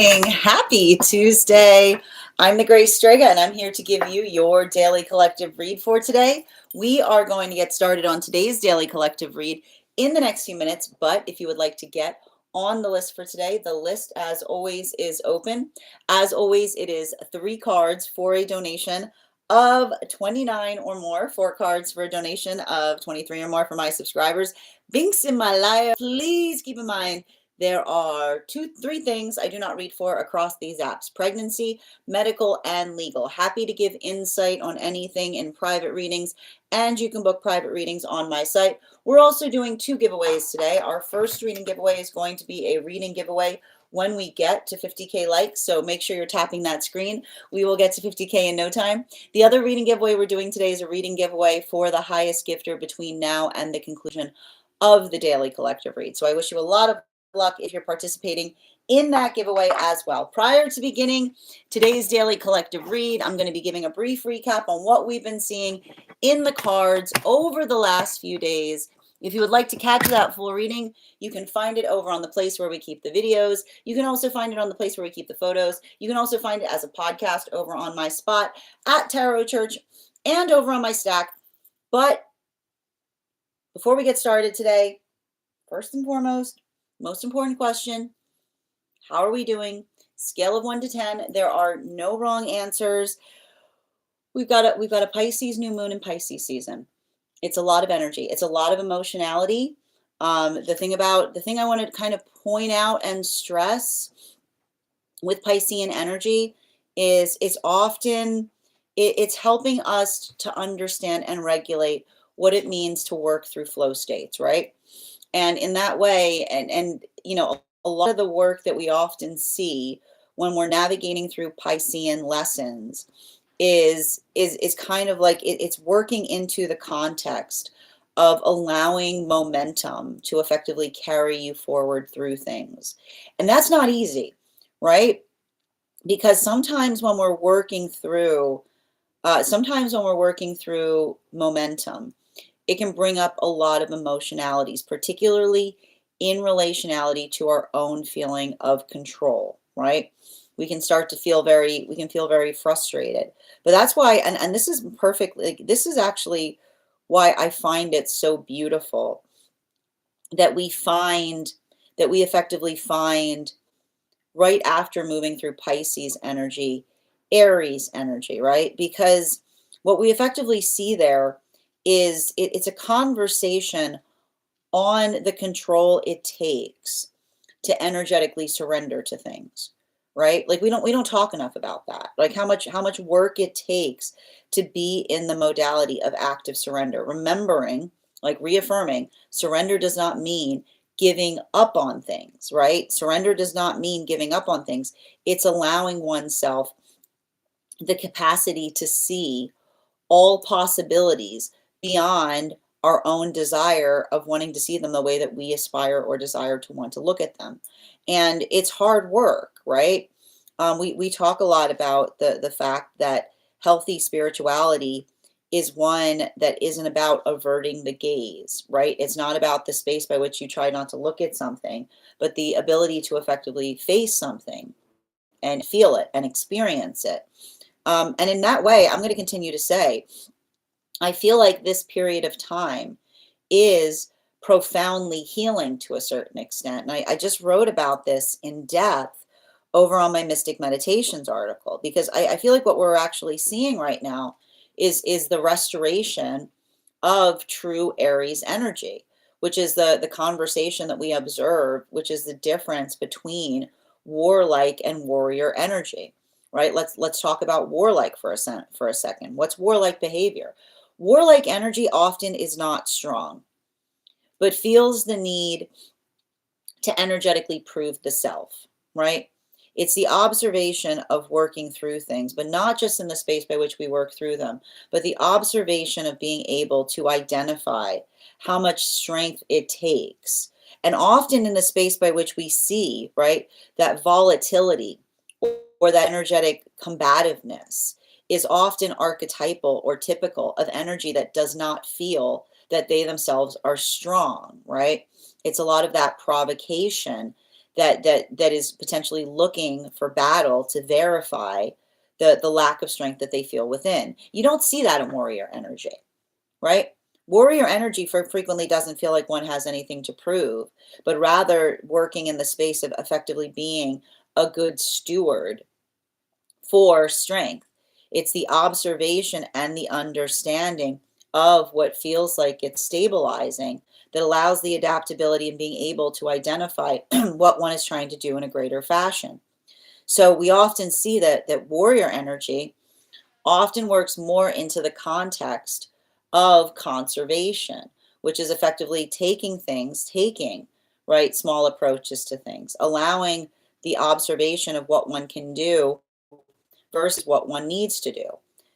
Happy Tuesday. I'm the Grace Strega, and I'm here to give you your daily collective read for today. We are going to get started on today's daily collective read in the next few minutes, but if you would like to get on the list for today, the list, as always, is open. As always, it is 3 cards for a donation of 29 or more, 4 cards for a donation of 23 or more for my subscribers. Binks in my life. Please keep in mind, there are 3 things I do not read for across these apps: pregnancy, medical, and legal. Happy to give insight on anything in private readings, and you can book private readings on my site. We're also doing 2 giveaways today. Our first reading giveaway is going to be a reading giveaway when we get to 50K likes, so make sure you're tapping that screen. We will get to 50K in no time. The other reading giveaway we're doing today is a reading giveaway for the highest gifter between now and the conclusion of the daily collective read. So I wish you a lot of luck if you're participating in that giveaway as well. Prior to beginning today's daily collective read, I'm going to be giving a brief recap on what we've been seeing in the cards over the last few days. If you would like to catch that full reading, you can find it over on the place where we keep the videos. You can also find it on the place where we keep the photos. You can also find it as a podcast over on my spot at Tarot Church and over on my stack. But before we get started today, first and foremost, most important question: how are we doing? Scale of 1 to 10. There are no wrong answers. We've got a Pisces new moon in Pisces season. It's a lot of energy. It's a lot of emotionality. The thing I want to kind of point out and stress with Piscean energy is it's helping us to understand and regulate what it means to work through flow states, right? And in that way, and you know, a lot of the work that we often see when we're navigating through Piscean lessons is kind of like it's working into the context of allowing momentum to effectively carry you forward through things. And that's not easy, right? Because sometimes when we're working through momentum, it can bring up a lot of emotionalities, particularly in relationality to our own feeling of control, right? We can feel very frustrated. But that's why, and this is this is actually why I find it so beautiful that we effectively find right after moving through Pisces energy, Aries energy, right? Because what we effectively see there is it's a conversation on the control it takes to energetically surrender to things, right? Like we don't talk enough about that. Like how much work it takes to be in the modality of active surrender. Remembering, like reaffirming, surrender does not mean giving up on things, right? Surrender does not mean giving up on things. It's allowing oneself the capacity to see all possibilities beyond our own desire of wanting to see them the way that we aspire or desire to want to look at them. And it's hard work, right? We talk a lot about the fact that healthy spirituality is one that isn't about averting the gaze, right? It's not about the space by which you try not to look at something, but the ability to effectively face something and feel it and experience it. And in that way, I'm going to continue to say, I feel like this period of time is profoundly healing to a certain extent. And I just wrote about this in depth over on my Mystic Meditations article, because I feel like what we're actually seeing right now is the restoration of true Aries energy, which is the conversation that we observe, which is the difference between warlike and warrior energy, right? Let's talk about warlike for a second. What's warlike behavior? Warlike energy often is not strong, but feels the need to energetically prove the self, right? It's the observation of working through things, but not just in the space by which we work through them, but the observation of being able to identify how much strength it takes. And often in the space by which we see, right, that volatility or that energetic combativeness is often archetypal or typical of energy that does not feel that they themselves are strong, right? It's a lot of that provocation that is potentially looking for battle to verify the lack of strength that they feel within. You don't see that in warrior energy, right? Warrior energy frequently doesn't feel like one has anything to prove, but rather working in the space of effectively being a good steward for strength. It's the observation and the understanding of what feels like it's stabilizing that allows the adaptability and being able to identify what one is trying to do in a greater fashion. So we often see that warrior energy often works more into the context of conservation, which is effectively taking right small approaches to things, allowing the observation of what one can do versus what one needs to do.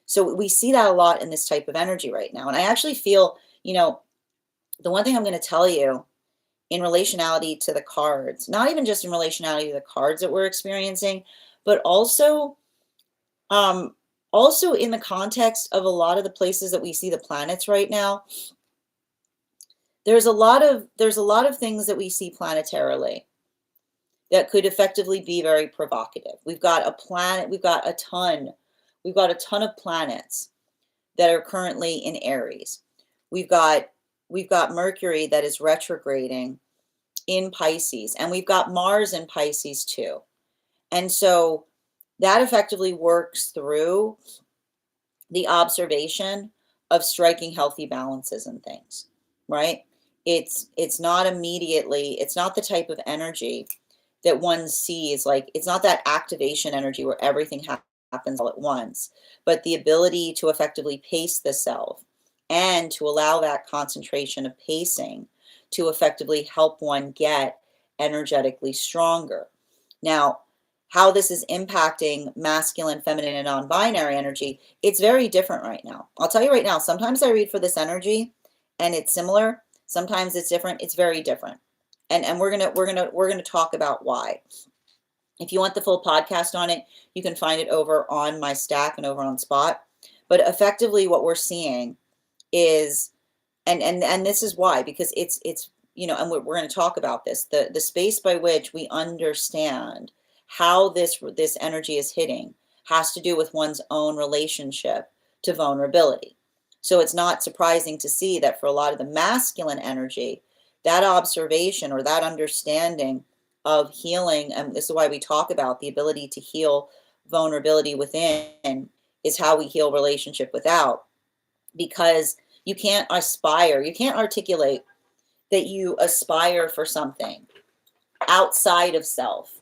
So we see that a lot in this type of energy right now. And I actually feel, the one thing I'm going to tell you in relationality to the cards, not even just in relationality to the cards that we're experiencing, but um, also in the context of a lot of the places that we see the planets right now, there's a lot of things that we see planetarily that could effectively be very provocative. We've got a ton of planets that are currently in Aries. We've got Mercury that is retrograding in Pisces, and we've got Mars in Pisces too. And so that effectively works through the observation of striking healthy balances and things, right? It's not the type of energy that one sees, like it's not that activation energy where everything happens all at once, but the ability to effectively pace the self and to allow that concentration of pacing to effectively help one get energetically stronger. Now, how this is impacting masculine, feminine, and non-binary energy, it's very different right now. I'll tell you right now, sometimes I read for this energy and it's similar, sometimes it's different, it's very different. And we're gonna talk about why. If you want the full podcast on it, you can find it over on my stack and over on Spot. But effectively what we're seeing is, and this is why, because it's and we're going to talk about this, the space by which we understand how this energy is hitting has to do with one's own relationship to vulnerability. So it's not surprising to see that for a lot of the masculine energy, that observation or that understanding of healing, and this is why we talk about the ability to heal vulnerability within, is how we heal relationship without. Because you can't articulate that you aspire for something outside of self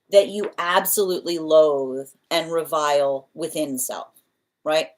that you absolutely loathe and revile within self, right?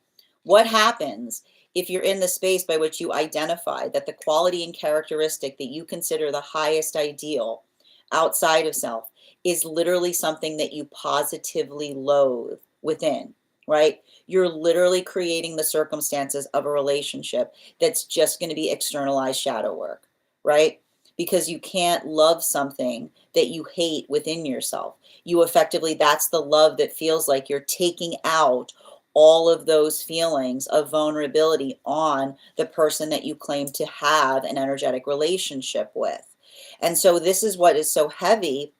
What happens if you're in the space by which you identify that the quality and characteristic that you consider the highest ideal outside of self is literally something that you positively loathe within, right? You're literally creating the circumstances of a relationship that's just going to be externalized shadow work, right? Because you can't love something that you hate within yourself. That's the love that feels like you're taking out all of those feelings of vulnerability on the person that you claim to have an energetic relationship with. And so this is what is so heavy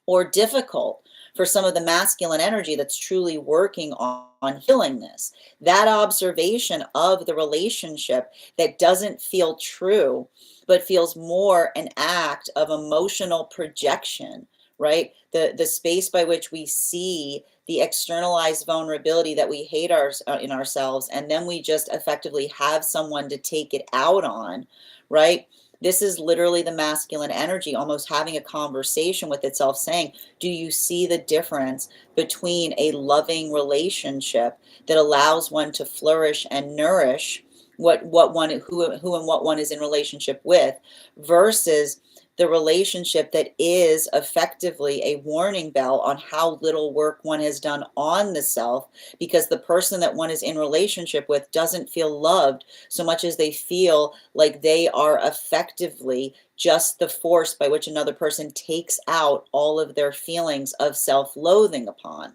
or difficult for some of the masculine energy that's truly working on healing this. That observation of the relationship that doesn't feel true, but feels more an act of emotional projection, right? The space by which we see the externalized vulnerability that we hate in ourselves, and then we just effectively have someone to take it out on, right? This is literally the masculine energy almost having a conversation with itself saying, do you see the difference between a loving relationship that allows one to flourish and nourish who and what one is in relationship with, versus the relationship that is effectively a warning bell on how little work one has done on the self, because the person that one is in relationship with doesn't feel loved so much as they feel like they are effectively just the force by which another person takes out all of their feelings of self-loathing upon.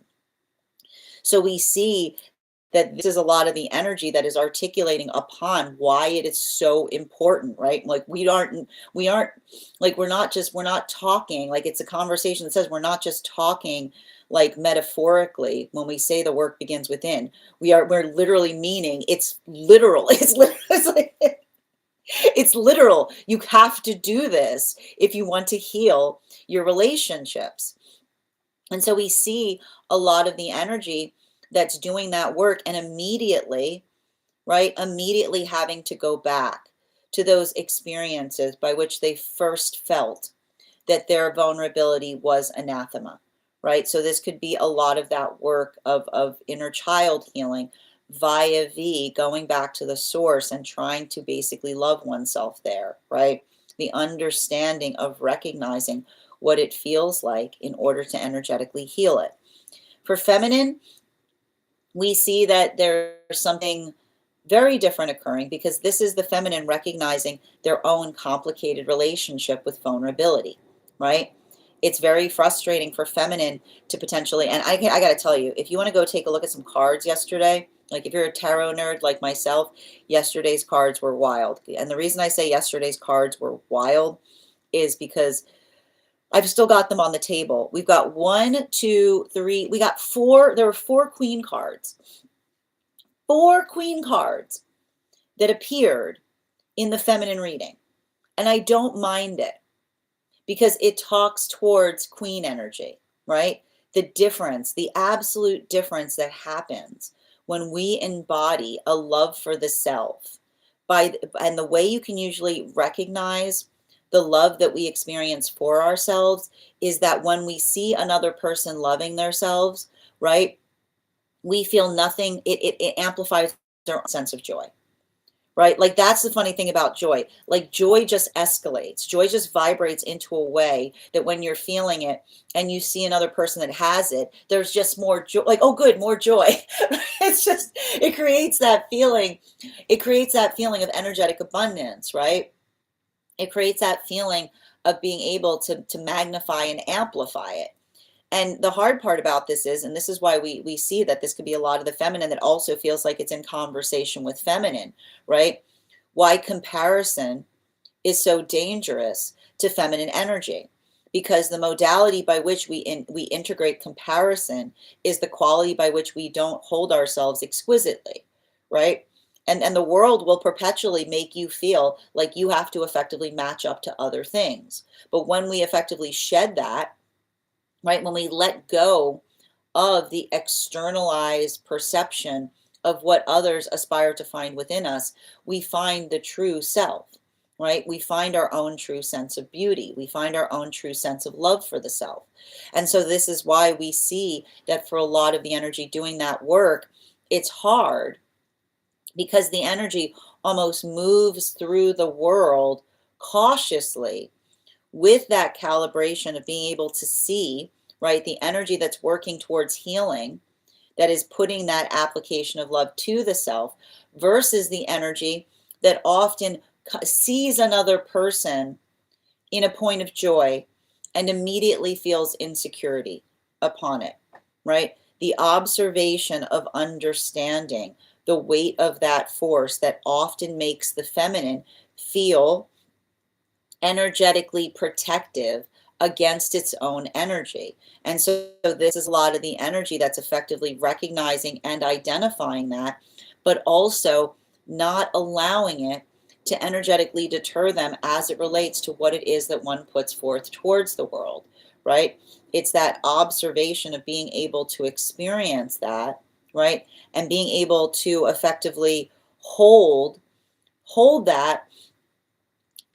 So we see that this is a lot of the energy that is articulating upon why it is so important, right? Like we aren't like we're not talking like it's a conversation that says we're not just talking like metaphorically when we say the work begins within. We're literally meaning it's literal. It's like it's literal. You have to do this if you want to heal your relationships. And so we see a lot of the energy that's doing that work and immediately, right? Immediately having to go back to those experiences by which they first felt that their vulnerability was anathema, right? So this could be a lot of that work of inner child healing via V, going back to the source and trying to basically love oneself there, right? The understanding of recognizing what it feels like in order to energetically heal it. For feminine, we see that there's something very different occurring because this is the feminine recognizing their own complicated relationship with vulnerability, right? It's very frustrating for feminine to potentially, and I got to tell you, if you want to go take a look at some cards yesterday, like if you're a tarot nerd like myself, yesterday's cards were wild. And the reason I say yesterday's cards were wild is because I've still got them on the table. We've got 1, 2, 3, we got 4, there were 4 queen cards. 4 queen cards that appeared in the feminine reading. And I don't mind it because it talks towards queen energy, right? The difference, the absolute difference that happens when we embody a love for the self. And the way you can usually recognize the love that we experience for ourselves is that when we see another person loving themselves, right? We feel nothing, it amplifies our sense of joy, right? Like that's the funny thing about joy. Like joy just escalates. Joy just vibrates into a way that when you're feeling it and you see another person that has it, there's just more joy. Like, oh, good, more joy. It's just, it creates that feeling. It creates that feeling of energetic abundance, right? It creates that feeling of being able to magnify and amplify it. And the hard part about this is, and this is why we see that this could be a lot of the feminine that also feels like it's in conversation with feminine, right? Why comparison is so dangerous to feminine energy. Because the modality by which we integrate comparison is the quality by which we don't hold ourselves exquisitely, right? And the world will perpetually make you feel like you have to effectively match up to other things. But when we effectively shed that, right, when we let go of the externalized perception of what others aspire to find within us, we find the true self, right? We find our own true sense of beauty. We find our own true sense of love for the self. And so this is why we see that for a lot of the energy doing that work, it's hard because the energy almost moves through the world cautiously with that calibration of being able to see, right, the energy that's working towards healing, that is putting that application of love to the self, versus the energy that often sees another person in a point of joy and immediately feels insecurity upon it, right? The observation of understanding the weight of that force that often makes the feminine feel energetically protective against its own energy. And so this is a lot of the energy that's effectively recognizing and identifying that, but also not allowing it to energetically deter them as it relates to what it is that one puts forth towards the world, right? It's that observation of being able to experience that, right? And being able to effectively hold that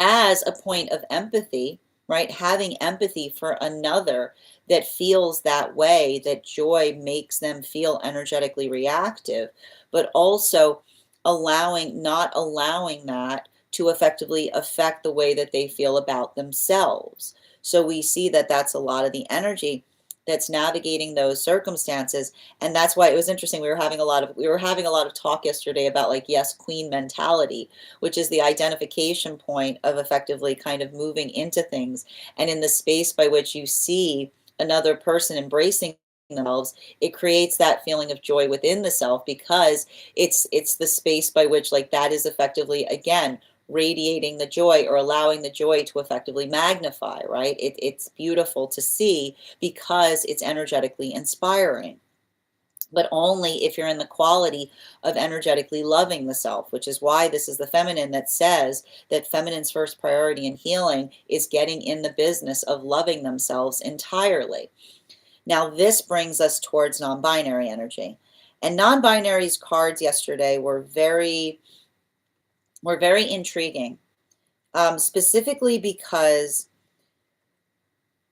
as a point of empathy, right? Having empathy for another that feels that way, that joy makes them feel energetically reactive, but also not allowing that to effectively affect the way that they feel about themselves. So we see that that's a lot of the energy that's navigating those circumstances. And that's why it was interesting. We were having a lot of talk yesterday about like yes queen mentality, which is the identification point of effectively kind of moving into things, and in the space by which you see another person embracing themselves, it creates that feeling of joy within the self, because it's the space by which, like, that is effectively, again, radiating the joy, or allowing the joy to effectively magnify, right? It's beautiful to see because it's energetically inspiring, but only if you're in the quality of energetically loving the self, which is why this is the feminine that says that feminine's first priority in healing is getting in the business of loving themselves entirely. Now, this brings us towards non-binary energy. And non-binary's cards yesterday were very intriguing, specifically because,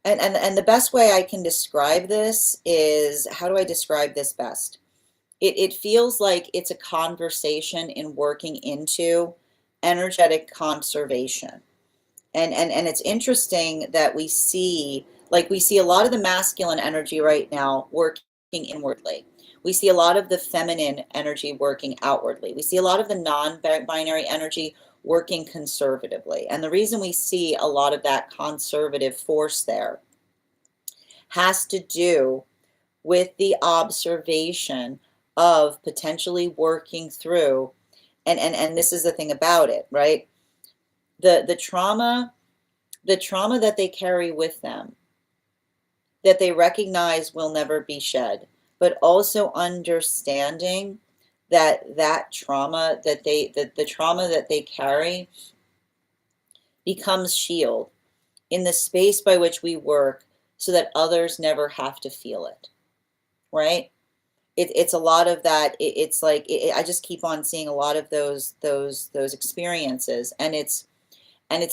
and the best way I can describe this is, how do I describe this best? It feels like it's a conversation in working into energetic conservation. And it's interesting that we see, like, we see a lot of the masculine energy right now working inwardly. We see a lot of the feminine energy working outwardly. We see a lot of the non-binary energy working conservatively. And the reason we see a lot of that conservative force there has to do with the observation of potentially working through, and this is the thing about it, right? The trauma that they carry with them, that they recognize will never be shed, but also understanding that trauma that the trauma that they carry becomes shield in the space by which we work, so that others never have to feel it, right? It's a lot of that. It's like, I just keep on seeing a lot of those experiences, and it's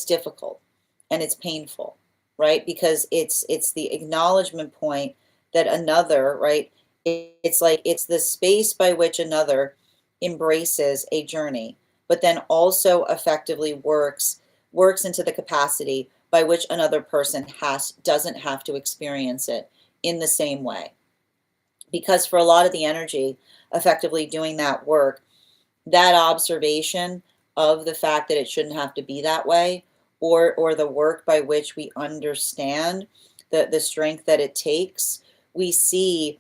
difficult, and it's painful, right? Because it's the acknowledgement point that another, right? It's like, it's the space by which another embraces a journey, but then also effectively works into the capacity by which another person doesn't have to experience it in the same way. Because for a lot of the energy effectively doing that work, that observation of the fact that it shouldn't have to be that way, or the work by which we understand the strength that it takes, we see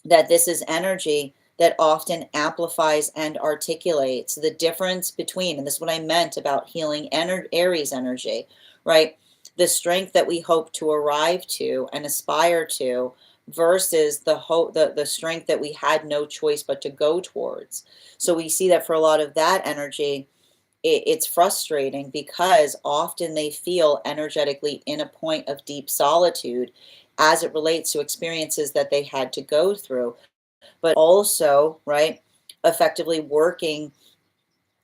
that this is energy that often amplifies and articulates the difference between, and this is what I meant about healing Aries energy, right? The strength that we hope to arrive to and aspire to, versus the strength that we had no choice but to go towards. So we see that for a lot of that energy, it's frustrating, because often they feel energetically in a point of deep solitude as it relates to experiences that they had to go through, but also, right, effectively working,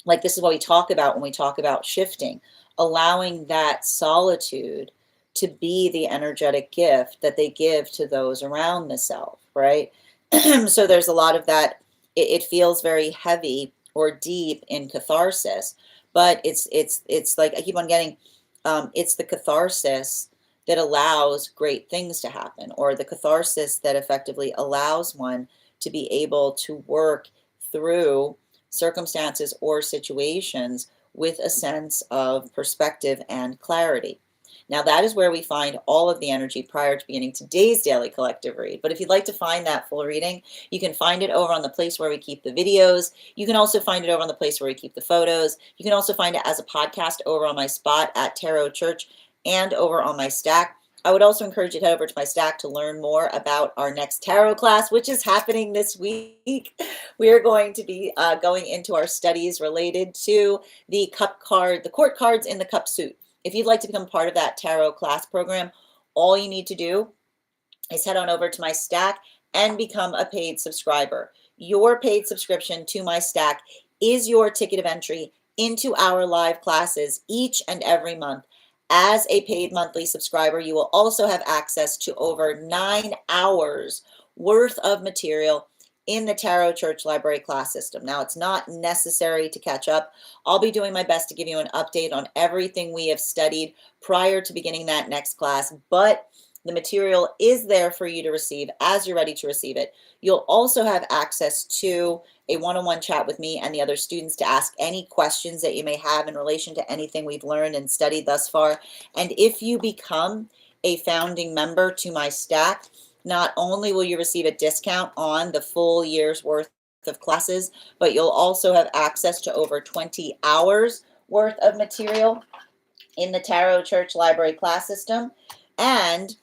like, this is what we talk about when we talk about shifting, allowing that solitude to be the energetic gift that they give to those around the self, right? So there's a lot of that. It feels very heavy or deep in catharsis, but it's like, I keep on getting, it's the catharsis that allows great things to happen, or the catharsis that effectively allows one to be able to work through circumstances or situations with a sense of perspective and clarity. Now, that is where we find all of the energy prior to beginning today's daily collective read. But if you'd like to find that full reading, you can find it over on the place where we keep the videos. You can also find it over on the place where we keep the photos. You can also find it as a podcast over on my spot at Tarot Church, and over on my Stack. I would also encourage you to head over to my Stack to learn more about our next tarot class, which is happening this week. We are going to be going into our studies related to the court cards in the cup suit. If you'd like to become part of that tarot class program, all you need to do is head on over to my Stack and become a paid subscriber. Your paid subscription to my Stack is your ticket of entry into our live classes each and every month. As a paid monthly subscriber, you will also have access to over 9 hours worth of material in the Tarot Church Library class system. Now, it's not necessary to catch up. I'll be doing my best to give you an update on everything we have studied prior to beginning that next class, but the material is there for you to receive as you're ready to receive it. You'll also have access to a one-on-one chat with me and the other students to ask any questions that you may have in relation to anything we've learned and studied thus far. And if you become a founding member to my Stack, not only will you receive a discount on the full year's worth of classes, but you'll also have access to over 20 hours worth of material in the Tarot Church Library class system. And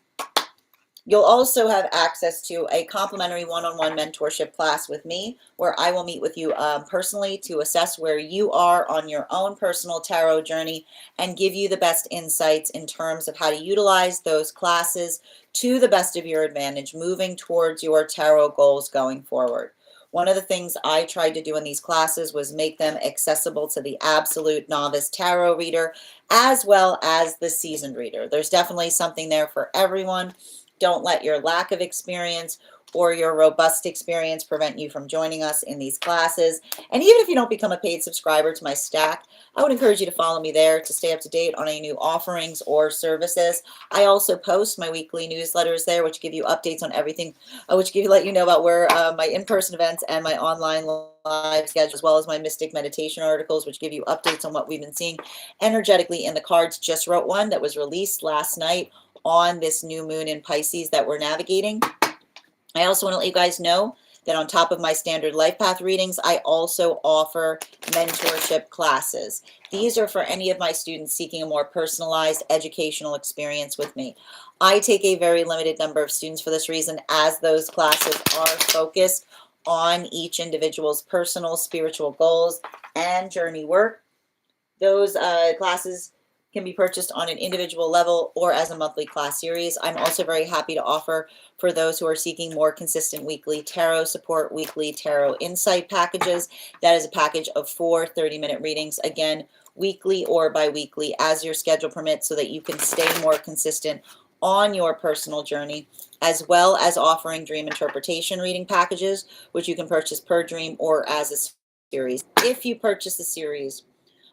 you'll also have access to a complimentary one-on-one mentorship class with me, where I will meet with you personally to assess where you are on your own personal tarot journey and give you the best insights in terms of how to utilize those classes to the best of your advantage, moving towards your tarot goals going forward. One of the things I tried to do in these classes was make them accessible to the absolute novice tarot reader as well as the seasoned reader. There's definitely something there for everyone. Don't let your lack of experience or your robust experience prevent you from joining us in these classes. And even if you don't become a paid subscriber to my Stack, I would encourage you to follow me there to stay up to date on any new offerings or services. I also post my weekly newsletters there, which give you updates on everything, let you know about where my in-person events and my online live schedule, as well as my mystic meditation articles, which give you updates on what we've been seeing energetically in the cards. Just wrote one that was released last night on this new moon in Pisces that we're navigating. I also want to let you guys know that on top of my standard life path readings, I also offer mentorship classes. These are for any of my students seeking a more personalized educational experience with me. I take a very limited number of students for this reason, as those classes are focused on each individual's personal spiritual goals and journey work. Those classes can be purchased on an individual level or as a monthly class series. I'm also very happy to offer, for those who are seeking more consistent weekly tarot support, weekly tarot insight packages. That is a package of 4 30-minute readings, again, weekly or bi-weekly as your schedule permits, so that you can stay more consistent on your personal journey, as well as offering dream interpretation reading packages, which you can purchase per dream or as a series. If you purchase the series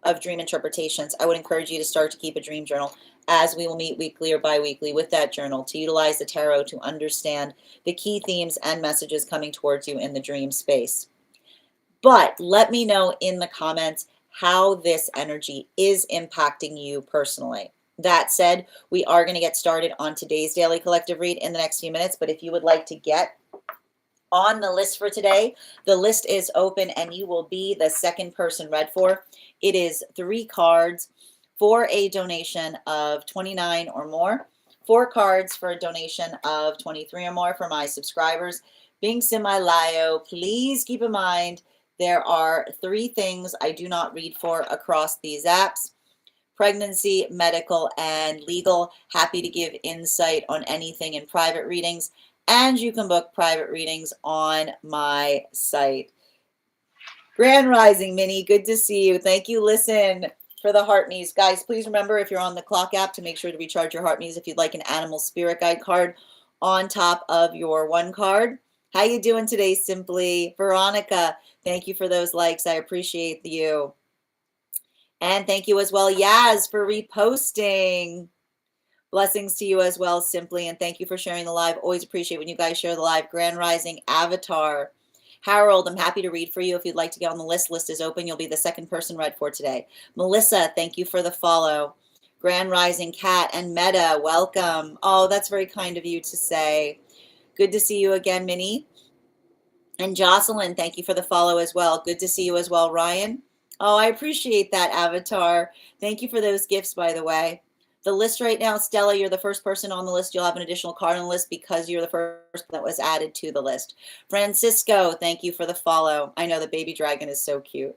of dream interpretations, I would encourage you to start to keep a dream journal, as we will meet weekly or bi-weekly with that journal to utilize the tarot to understand the key themes and messages coming towards you in the dream space. But let me know in the comments how this energy is impacting you personally. That said, we are going to get started on today's daily collective read in the next few minutes, but if you would like to get on the list for today, the list is open and you will be the second person read for. It is 3 cards for a donation of $29 or more, 4 cards for a donation of $23 or more for my subscribers. Being semi-lio, please keep in mind there are 3 things I do not read for across these apps: pregnancy, medical, and legal. Happy to give insight on anything in private readings, and you can book private readings on my site. Grand Rising, Minnie, good to see you. Thank you, Listen, for the heart knees. Guys, please remember, if you're on the clock app, to make sure to recharge your heart knees if you'd like an animal spirit guide card on top of your 1 card. How you doing today, Simply? Veronica, thank you for those likes. I appreciate you. And thank you as well, Yaz, for reposting. Blessings to you as well, Simply, and thank you for sharing the live. Always appreciate when you guys share the live. Grand Rising, Avatar. Harold, I'm happy to read for you. If you'd like to get on the list, list is open. You'll be the second person read for today. Melissa, thank you for the follow. Grand Rising, Cat, and Meta, welcome. Oh, that's very kind of you to say. Good to see you again, Minnie. And Jocelyn, thank you for the follow as well. Good to see you as well, Ryan. Oh, I appreciate that, Avatar. Thank you for those gifts, by the way. The list right now, Stella, you're the first person on the list. You'll have an additional card on the list because you're the first that was added to the list. Francisco, thank you for the follow. I know the baby dragon is so cute.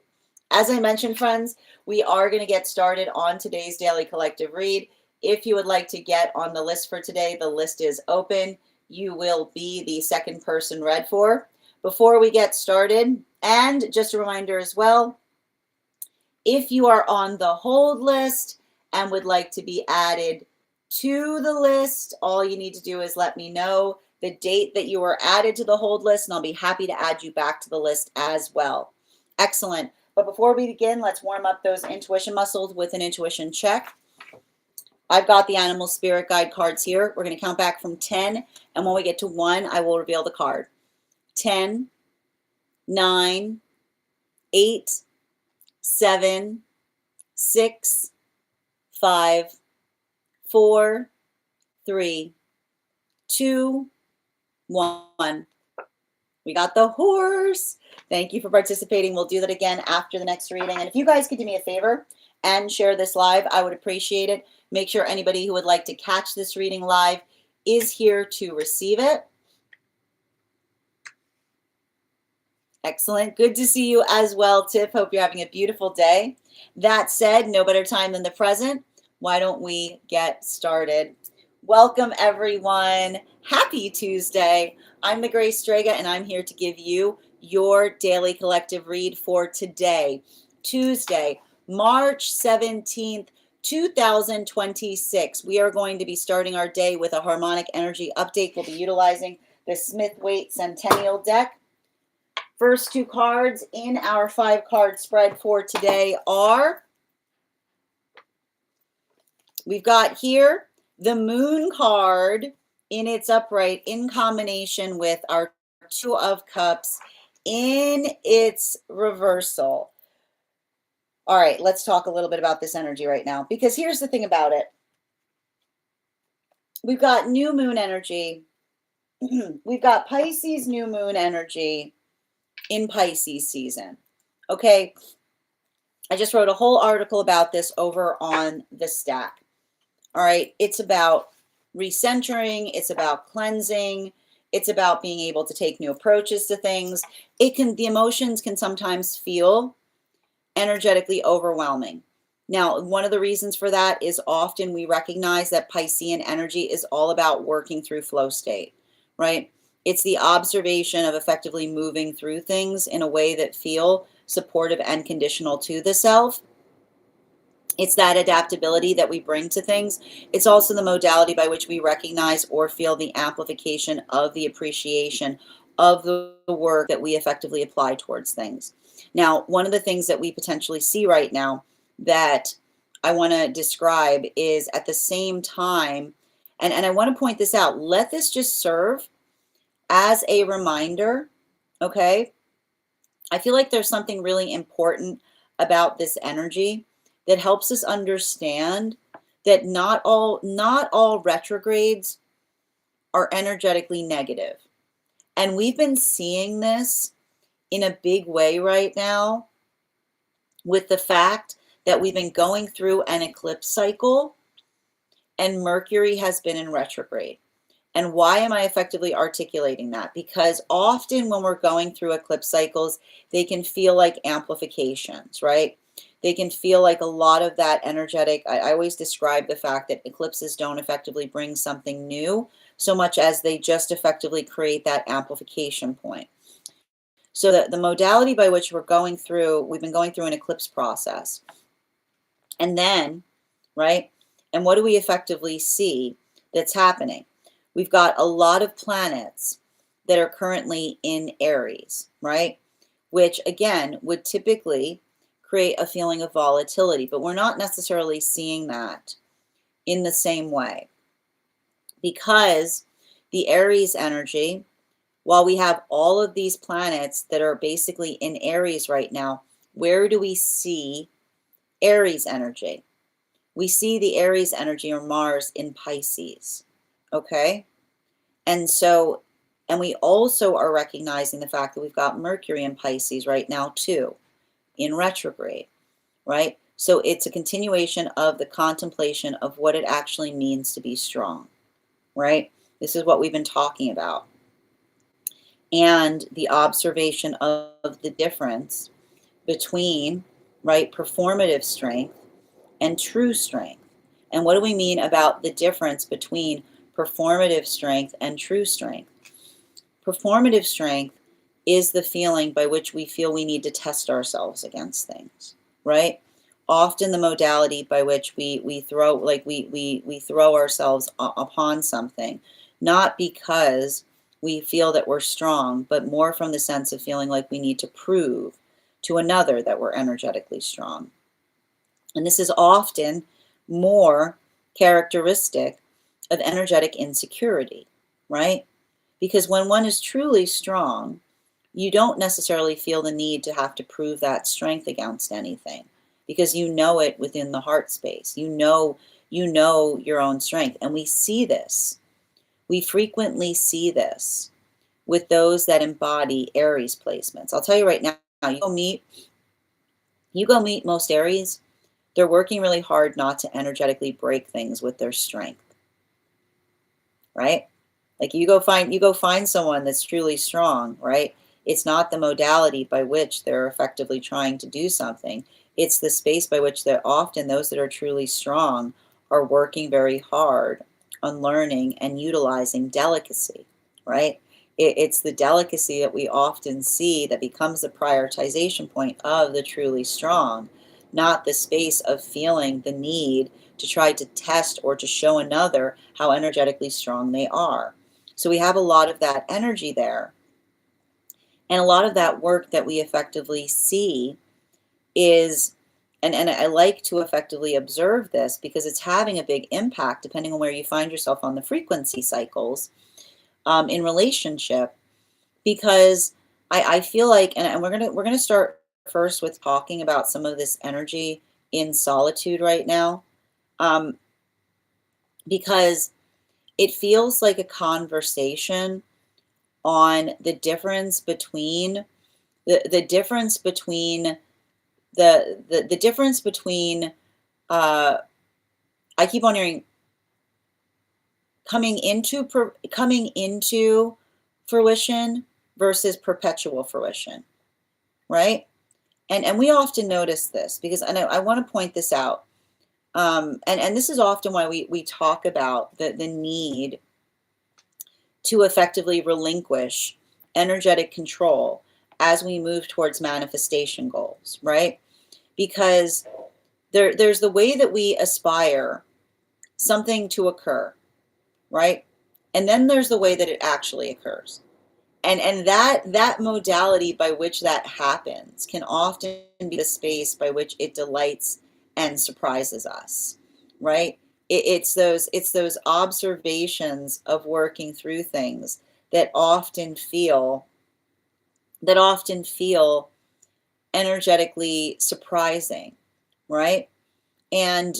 As I mentioned, friends, we are going to get started on today's daily collective read. If you would like to get on the list for today, the list is open. You will be the second person read for. Before we get started, and just a reminder as well, if you are on the hold list and would like to be added to the list, all you need to do is let me know the date that you were added to the hold list, and I'll be happy to add you back to the list as well. Excellent. But before we begin, let's warm up those intuition muscles with an intuition check. I've got the animal spirit guide cards here. We're going to count back from 10, and when we get to 1, I will reveal the card. 10, 9, 8, 7, 6, 5, 4, 3, 2, 1. We got the horse. Thank you for participating. We'll do that again after the next reading. And if you guys could do me a favor and share this live, I would appreciate it. Make sure anybody who would like to catch this reading live is here to receive it. Excellent. Good to see you as well, Tiff. Hope you're having a beautiful day. That said, no better time than the present. Why don't we get started? Welcome, everyone. Happy Tuesday. I'm the Grace Strega, and I'm here to give you your daily collective read for today, Tuesday, March 17th, 2026. We are going to be starting our day with a harmonic energy update. We'll be utilizing the Smith-Waite Centennial deck. First 2 cards in our 5-card spread for today are, we've got here the Moon card in its upright in combination with our 2 of Cups in its reversal. All right, let's talk a little bit about this energy right now, because here's the thing about it. We've got new moon energy. We've got Pisces new moon energy in Pisces season. Okay, I just wrote a whole article about this over on the Stack. All right, it's about recentering, it's about cleansing, it's about being able to take new approaches to things. The emotions can sometimes feel energetically overwhelming. Now, one of the reasons for that is often we recognize that Piscean energy is all about working through flow state, right? It's the observation of effectively moving through things in a way that feel supportive and conditional to the self. It's that adaptability that we bring to things. It's also the modality by which we recognize or feel the amplification of the appreciation of the work that we effectively apply towards things. Now, one of the things that we potentially see right now that I want to describe is at the same time, and I want to point this out, let this just serve as a reminder, okay? I feel like there's something really important about this energy that helps us understand that not all retrogrades are energetically negative. And we've been seeing this in a big way right now with the fact that we've been going through an eclipse cycle and Mercury has been in retrograde. And why am I effectively articulating that? Because often when we're going through eclipse cycles, they can feel like amplifications, right? They can feel like a lot of that energetic. I always describe the fact that eclipses don't effectively bring something new so much as they just effectively create that amplification point. So the modality by which we've been going through an eclipse process. And then, right? And what do we effectively see that's happening? We've got a lot of planets that are currently in Aries, right? Which again would typically create a feeling of volatility, but we're not necessarily seeing that in the same way, because the Aries energy, while we have all of these planets that are basically in Aries right now, where do we see Aries energy? We see the Aries energy or Mars in Pisces, okay? And we also are recognizing the fact that we've got Mercury in Pisces right now too, in retrograde, right? So it's a continuation of the contemplation of what it actually means to be strong, right? This is what we've been talking about. And the observation of the difference between, right, performative strength and true strength. And what do we mean about the difference between performative strength and true strength? Performative strength is the feeling by which we feel we need to test ourselves against things, right? Often the modality by which we throw ourselves upon something, not because we feel that we're strong, but more from the sense of feeling like we need to prove to another that we're energetically strong. And this is often more characteristic of energetic insecurity, right? Because when one is truly strong, you don't necessarily feel the need to have to prove that strength against anything, because you know it within the heart space. You know your own strength. And we see this. We frequently see this with those that embody Aries placements. I'll tell you right now, you go meet most Aries, they're working really hard not to energetically break things with their strength, right? Like you go find someone that's truly strong, right? It's not the modality by which they're effectively trying to do something. It's the space by which they're often those that are truly strong are working very hard on learning and utilizing delicacy, right? It's the delicacy that we often see that becomes the prioritization point of the truly strong, not the space of feeling the need to try to test or to show another how energetically strong they are. So we have a lot of that energy there. And a lot of that work that we effectively see is, and I like to effectively observe this because it's having a big impact depending on where you find yourself on the frequency cycles in relationship. Because I feel like, and we're gonna start first with talking about some of this energy in solitude right now, um, because it feels like a conversation on the difference between the difference between the difference between uh I keep on hearing coming into fruition versus perpetual fruition, right? And we often notice this because I want to point this out. And this is often why we talk about the need to effectively relinquish energetic control as we move towards manifestation goals, right? Because there's the way that we aspire something to occur, right? And then there's the way that it actually occurs. And that modality by which that happens can often be the space by which it delights and surprises us, right? It's those observations of working through things that often feel energetically surprising, right? And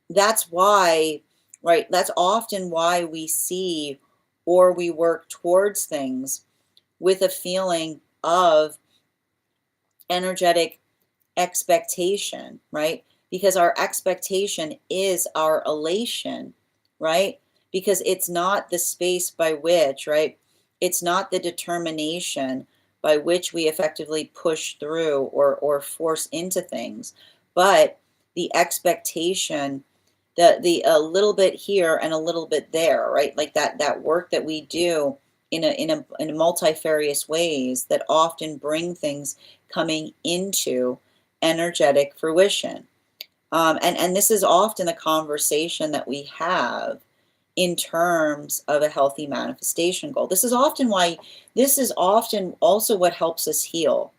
that's why, right, that's often why we see or we work towards things with a feeling of energetic expectation, right? Because our expectation is our elation, right? Because it's not the space by which, right? It's not the determination by which we effectively push through or force into things, but the expectation, the a little bit here and a little bit there, right? Like that work that we do in a multifarious ways that often bring things coming into energetic fruition. And this is often the conversation that we have in terms of a healthy manifestation goal. This is often also what helps us heal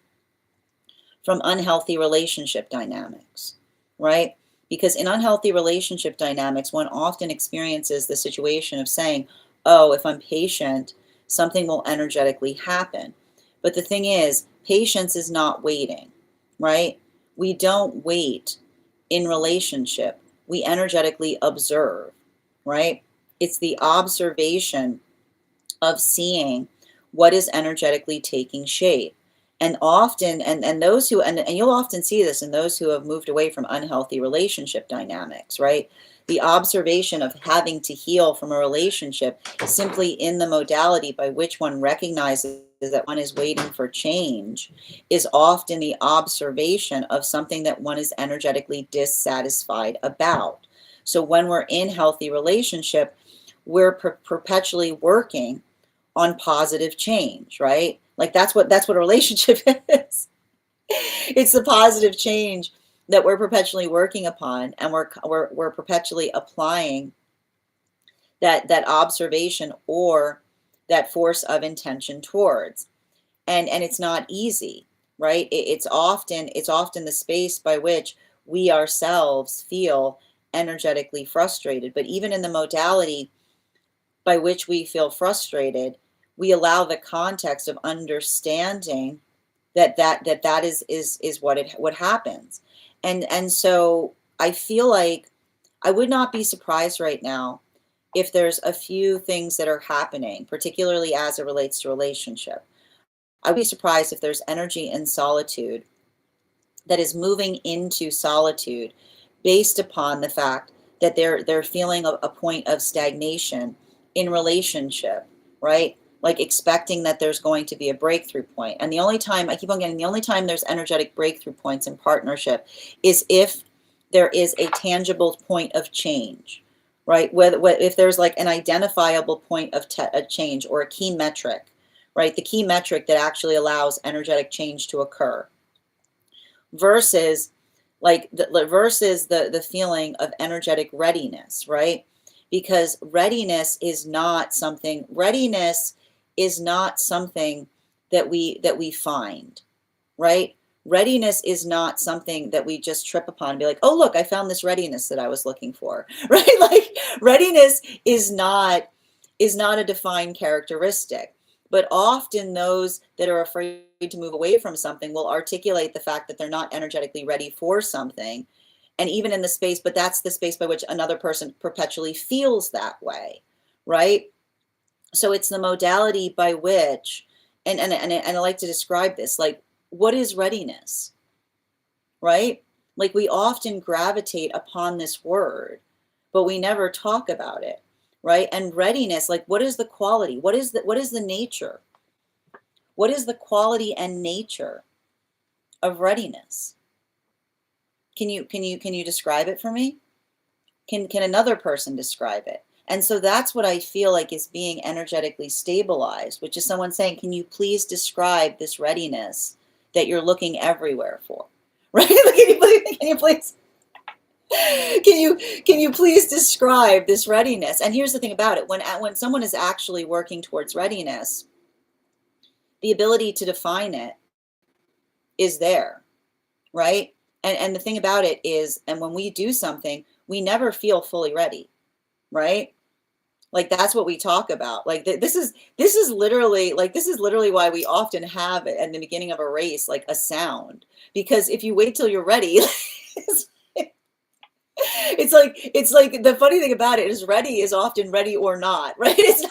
from unhealthy relationship dynamics, right? Because in unhealthy relationship dynamics, one often experiences the situation of saying, oh, if I'm patient, something will energetically happen. But the thing is, patience is not waiting, right? We don't wait in relationship. We energetically observe, right? It's the observation of seeing what is energetically taking shape. And often, and those who, and you'll often see this in those who have moved away from unhealthy relationship dynamics, right? The observation of having to heal from a relationship simply in the modality by which one recognizes that one is waiting for change is often the observation of something that one is energetically dissatisfied about. So when we're in healthy relationship, we're perpetually working on positive change, right? Like that's what a relationship is. It's the positive change that we're perpetually working upon, and we're perpetually applying that observation or that force of intention towards. And it's not easy, right? It's often the space by which we ourselves feel energetically frustrated. But even in the modality by which we feel frustrated, we allow the context of understanding that is what happens. And so I feel like I would not be surprised right now if there's a few things that are happening, particularly as it relates to relationship. I would be surprised if there's energy in solitude that is moving into solitude based upon the fact that they're feeling a point of stagnation in relationship, right? Like expecting that there's going to be a breakthrough point. And the only time, I keep on getting, the only time there's energetic breakthrough points in partnership is if there is a tangible point of change, right? Whether if there's like an identifiable point of a change or a key metric, right? The key metric that actually allows energetic change to occur versus the feeling of energetic readiness, right? Because readiness is not something that we find, right? Readiness is not something that we just trip upon and be like, oh, look, I found this readiness that I was looking for, right? Like readiness is not a defined characteristic. But often those that are afraid to move away from something will articulate the fact that they're not energetically ready for something. And even in the space, but that's the space by which another person perpetually feels that way, right? So it's the modality by which, and I like to describe this, like, what is readiness, right? Like we often gravitate upon this word, but we never talk about it, right? And readiness, like what is the quality? What is the nature? What is the quality and nature of readiness? Can you describe it for me? Can another person describe it? And so that's what I feel like is being energetically stabilized, which is someone saying, can you please describe this readiness that you're looking everywhere for? Right? Can you please can you please describe this readiness? And here's the thing about it. When someone is actually working towards readiness, the ability to define it is there, right? And the thing about it is, and when we do something, we never feel fully ready, right? Like that's what we talk about. Like this is literally why we often have at the beginning of a race like a sound, because if you wait till you're ready, it's like the funny thing about it is ready is often ready or not, right? It's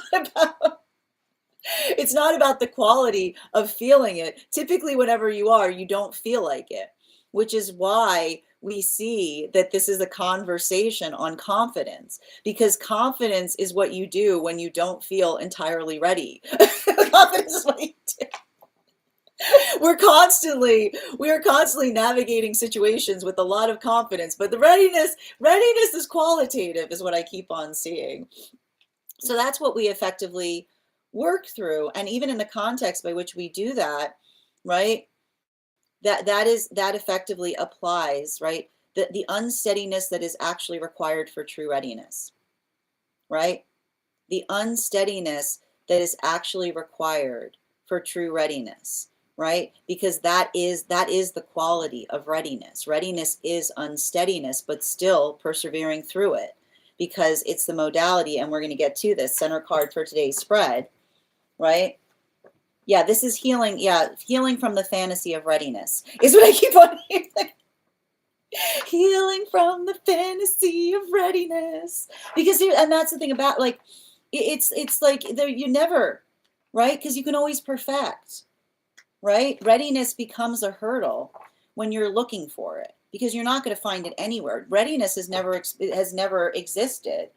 not about the quality of feeling it. Typically, whenever you are, you don't feel like it, which is why we see that this is a conversation on confidence, because confidence is what you do when you don't feel entirely ready. Confidence is what you do. We are constantly navigating situations with a lot of confidence, but the readiness is qualitative, is what I keep on seeing. So that's what we effectively work through. And even in the context by which we do that, right? That effectively applies, right? The unsteadiness that is actually required for true readiness, right? The unsteadiness that is actually required for true readiness, right? Because that is the quality of readiness. Readiness is unsteadiness, but still persevering through it, because it's the modality, and we're going to get to this center card for today's spread, right? Yeah, this is healing. Yeah, healing from the fantasy of readiness is what I keep on hearing. Healing from the fantasy of readiness. Because, and that's the thing about, like, it's like you never, right? Because you can always perfect, right? Readiness becomes a hurdle when you're looking for it, because you're not going to find it anywhere. Readiness has never existed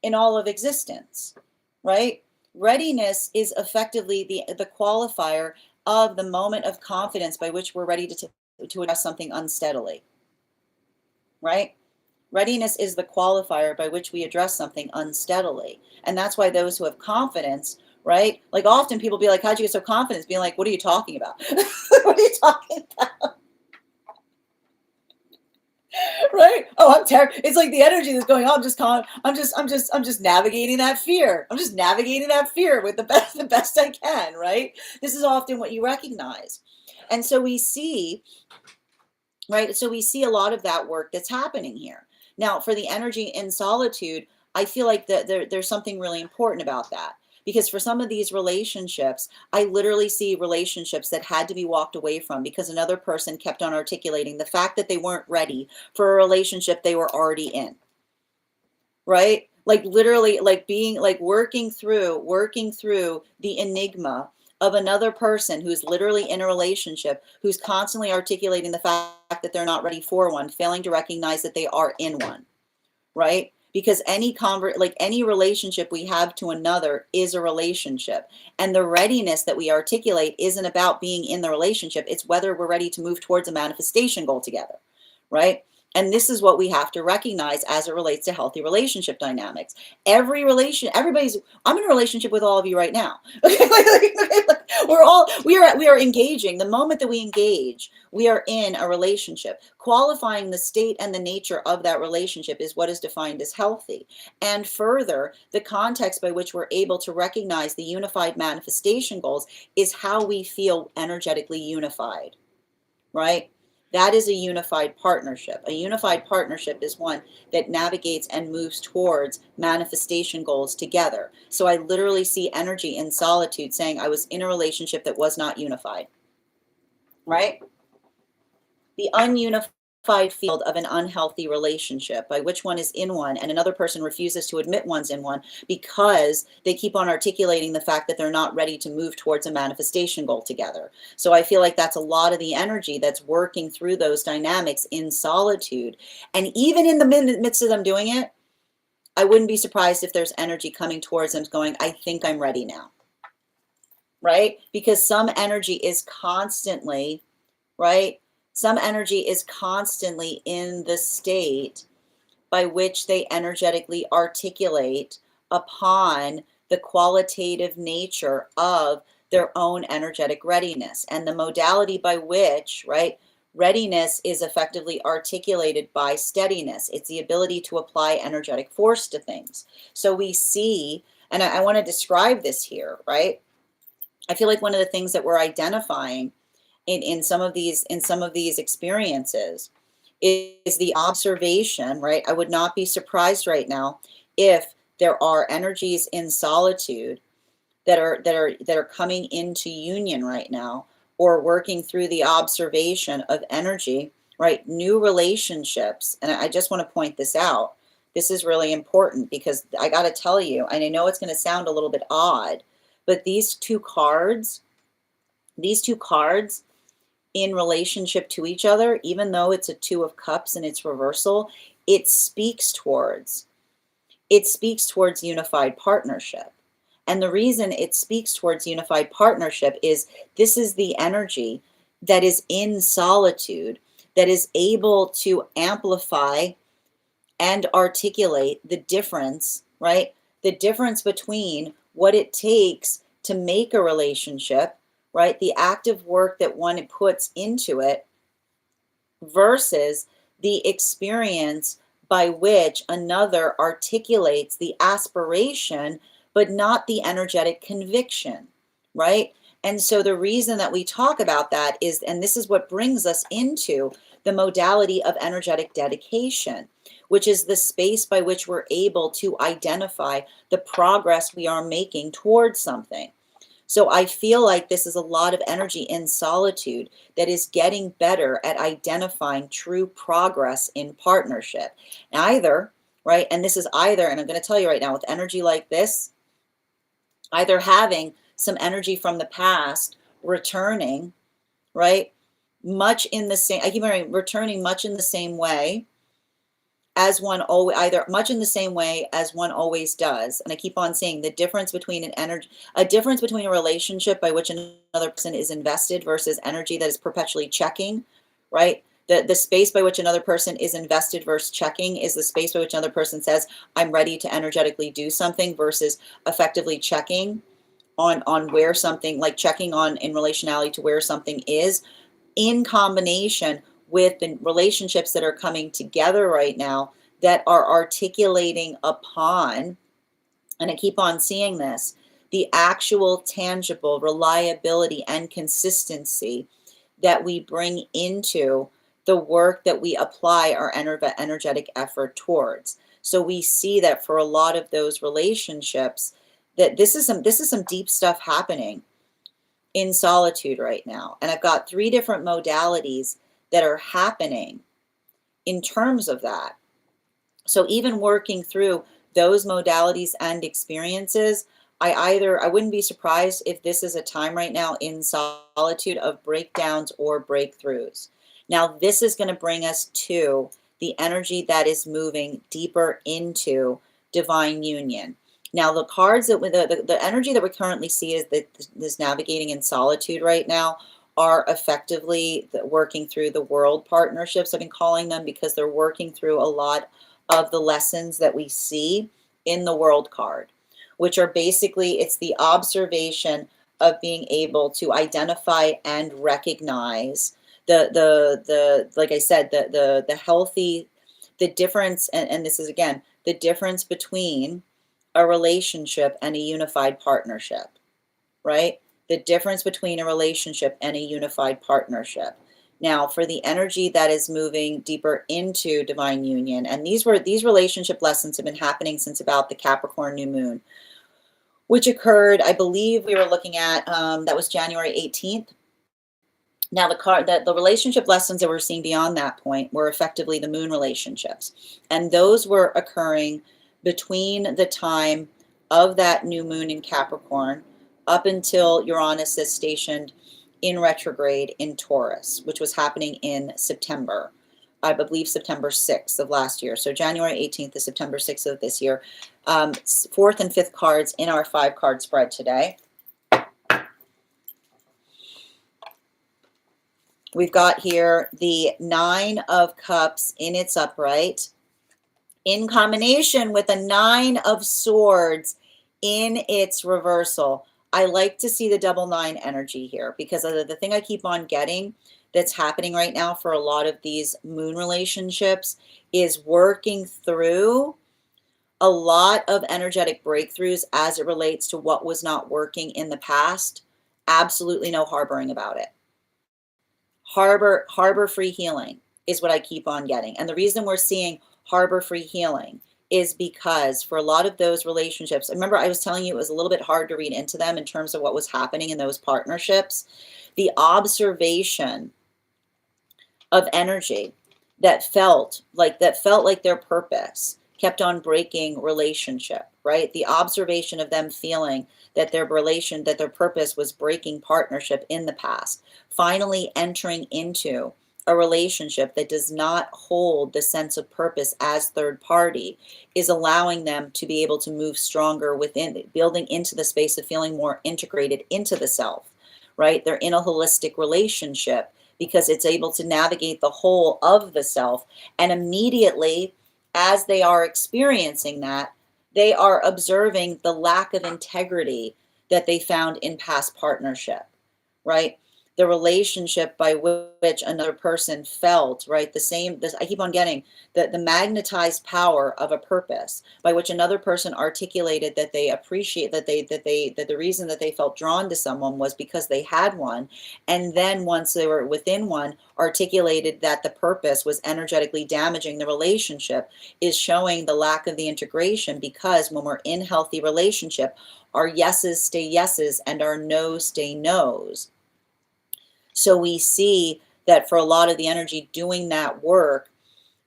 in all of existence, right? Readiness is effectively the qualifier of the moment of confidence by which we're ready to address something unsteadily, right? Readiness is the qualifier by which we address something unsteadily. And that's why those who have confidence, right? Like often people be like, how'd you get so confident? Being like, what are you talking about? What are you talking about? Right? Oh, I'm terrible. It's like the energy that's going on. I'm just navigating that fear. I'm just navigating that fear with the best I can. Right? This is often what you recognize, and so we see, right? So we see a lot of that work that's happening here now. For the energy in solitude, I feel like there's something really important about that. Because for some of these relationships, I literally see relationships that had to be walked away from because another person kept on articulating the fact that they weren't ready for a relationship they were already in, right? like literally like being like working through the enigma of another person who's literally in a relationship, who's constantly articulating the fact that they're not ready for one, failing to recognize that they are in one, right? Because any relationship we have to another is a relationship, and the readiness that we articulate isn't about being in the relationship, it's whether we're ready to move towards a manifestation goal together, right? And this is what we have to recognize as it relates to healthy relationship dynamics. I'm in a relationship with all of you right now. We are engaging. The moment that we engage, we are in a relationship. Qualifying the state and the nature of that relationship is what is defined as healthy. And further, the context by which we're able to recognize the unified manifestation goals is how we feel energetically unified, right? That is a unified partnership. A unified partnership is one that navigates and moves towards manifestation goals together. So I literally see energy in solitude saying I was in a relationship that was not unified, right? The ununified field of an unhealthy relationship by which one is in one and another person refuses to admit one's in one because they keep on articulating the fact that they're not ready to move towards a manifestation goal together. So I feel like that's a lot of the energy that's working through those dynamics in solitude. And even in the midst of them doing it, I wouldn't be surprised if there's energy coming towards them going, I think I'm ready now, right? Because some energy is constantly, right? Some energy is constantly in the state by which they energetically articulate upon the qualitative nature of their own energetic readiness and the modality by which, right, readiness is effectively articulated by steadiness. It's the ability to apply energetic force to things. So we see, and I want to describe this here, right? I feel like one of the things that we're identifying in some of these experiences is the observation, right? I would not be surprised right now if there are energies in solitude that are coming into union right now, or working through the observation of energy, right? New relationships. And I just want to point this out. This is really important because I got to tell you, and I know it's going to sound a little bit odd, but these two cards in relationship to each other, even though it's a Two of Cups and it's reversal, it speaks towards unified partnership. And the reason it speaks towards unified partnership is this is the energy that is in solitude, that is able to amplify and articulate the difference, right? The difference between what it takes to make a relationship, right? The active work that one puts into it versus the experience by which another articulates the aspiration, but not the energetic conviction, right? And so the reason that we talk about that is, and this is what brings us into the modality of energetic dedication, which is the space by which we're able to identify the progress we are making towards something. So I feel like this is a lot of energy in solitude that is getting better at identifying true progress in partnership. Either, right, and this is either, and I'm going to tell you right now, with energy like this, either having some energy from the past returning, right, much in the same, I keep hearing returning much in the same way as one always, either much in the same way as one always does. And I keep on saying the difference between a difference between a relationship by which another person is invested versus energy that is perpetually checking, right? The space by which another person is invested versus checking is the space by which another person says, I'm ready to energetically do something, versus effectively checking on where something, like checking on in relationality to where something is, in combination with the relationships that are coming together right now that are articulating upon, and I keep on seeing this, the actual tangible reliability and consistency that we bring into the work that we apply our energetic effort towards. So we see that for a lot of those relationships, that this is some deep stuff happening in solitude right now. And I've got 3 different modalities that are happening in terms of that. So even working through those modalities and experiences, I wouldn't be surprised if this is a time right now in solitude of breakdowns or breakthroughs. Now, this is going to bring us to the energy that is moving deeper into divine union. Now, the cards that the energy that we currently see is that this navigating in solitude right now are effectively working through the world partnerships. I've been calling them because they're working through a lot of the lessons that we see in the world card, which are basically, it's the observation of being able to identify and recognize the like I said, the healthy, the difference, and this is again, the difference between a relationship and a unified partnership, right? The difference between a relationship and a unified partnership. Now, for the energy that is moving deeper into divine union, and these relationship lessons have been happening since about the Capricorn new moon, which occurred, I believe we were looking at, that was January 18th. Now, the relationship lessons that we're seeing beyond that point were effectively the moon relationships. And those were occurring between the time of that new moon in Capricorn up until Uranus is stationed in retrograde in Taurus, which was happening in September. I believe September 6th of last year. So January 18th to September 6th of this year. Fourth and fifth cards in our 5-card spread today. We've got here the 9 of Cups in its upright, in combination with a 9 of Swords in its reversal. I like to see the double 9 energy here because the thing I keep on getting that's happening right now for a lot of these moon relationships is working through a lot of energetic breakthroughs as it relates to what was not working in the past. Absolutely no harboring about it. Harbor free healing is what I keep on getting. And the reason we're seeing harbor free healing is because for a lot of those relationships, remember I was telling you it was a little bit hard to read into them in terms of what was happening in those partnerships. The observation of energy that felt like their purpose kept on breaking relationship, right? The observation of them feeling that their purpose was breaking partnership in the past, finally entering into a relationship that does not hold the sense of purpose as third party is allowing them to be able to move stronger within, building into the space of feeling more integrated into the self, right? They're in a holistic relationship because it's able to navigate the whole of the self. And immediately, as they are experiencing that, they are observing the lack of integrity that they found in past partnership, right? The relationship by which another person felt, right? I keep on getting the magnetized power of a purpose by which another person articulated that they appreciate, that the reason that they felt drawn to someone was because they had one. And then once they were within one, articulated that the purpose was energetically damaging the relationship, is showing the lack of the integration, because when we're in healthy relationship, our yeses stay yeses and our no's stay no's. So we see that for a lot of the energy doing that work,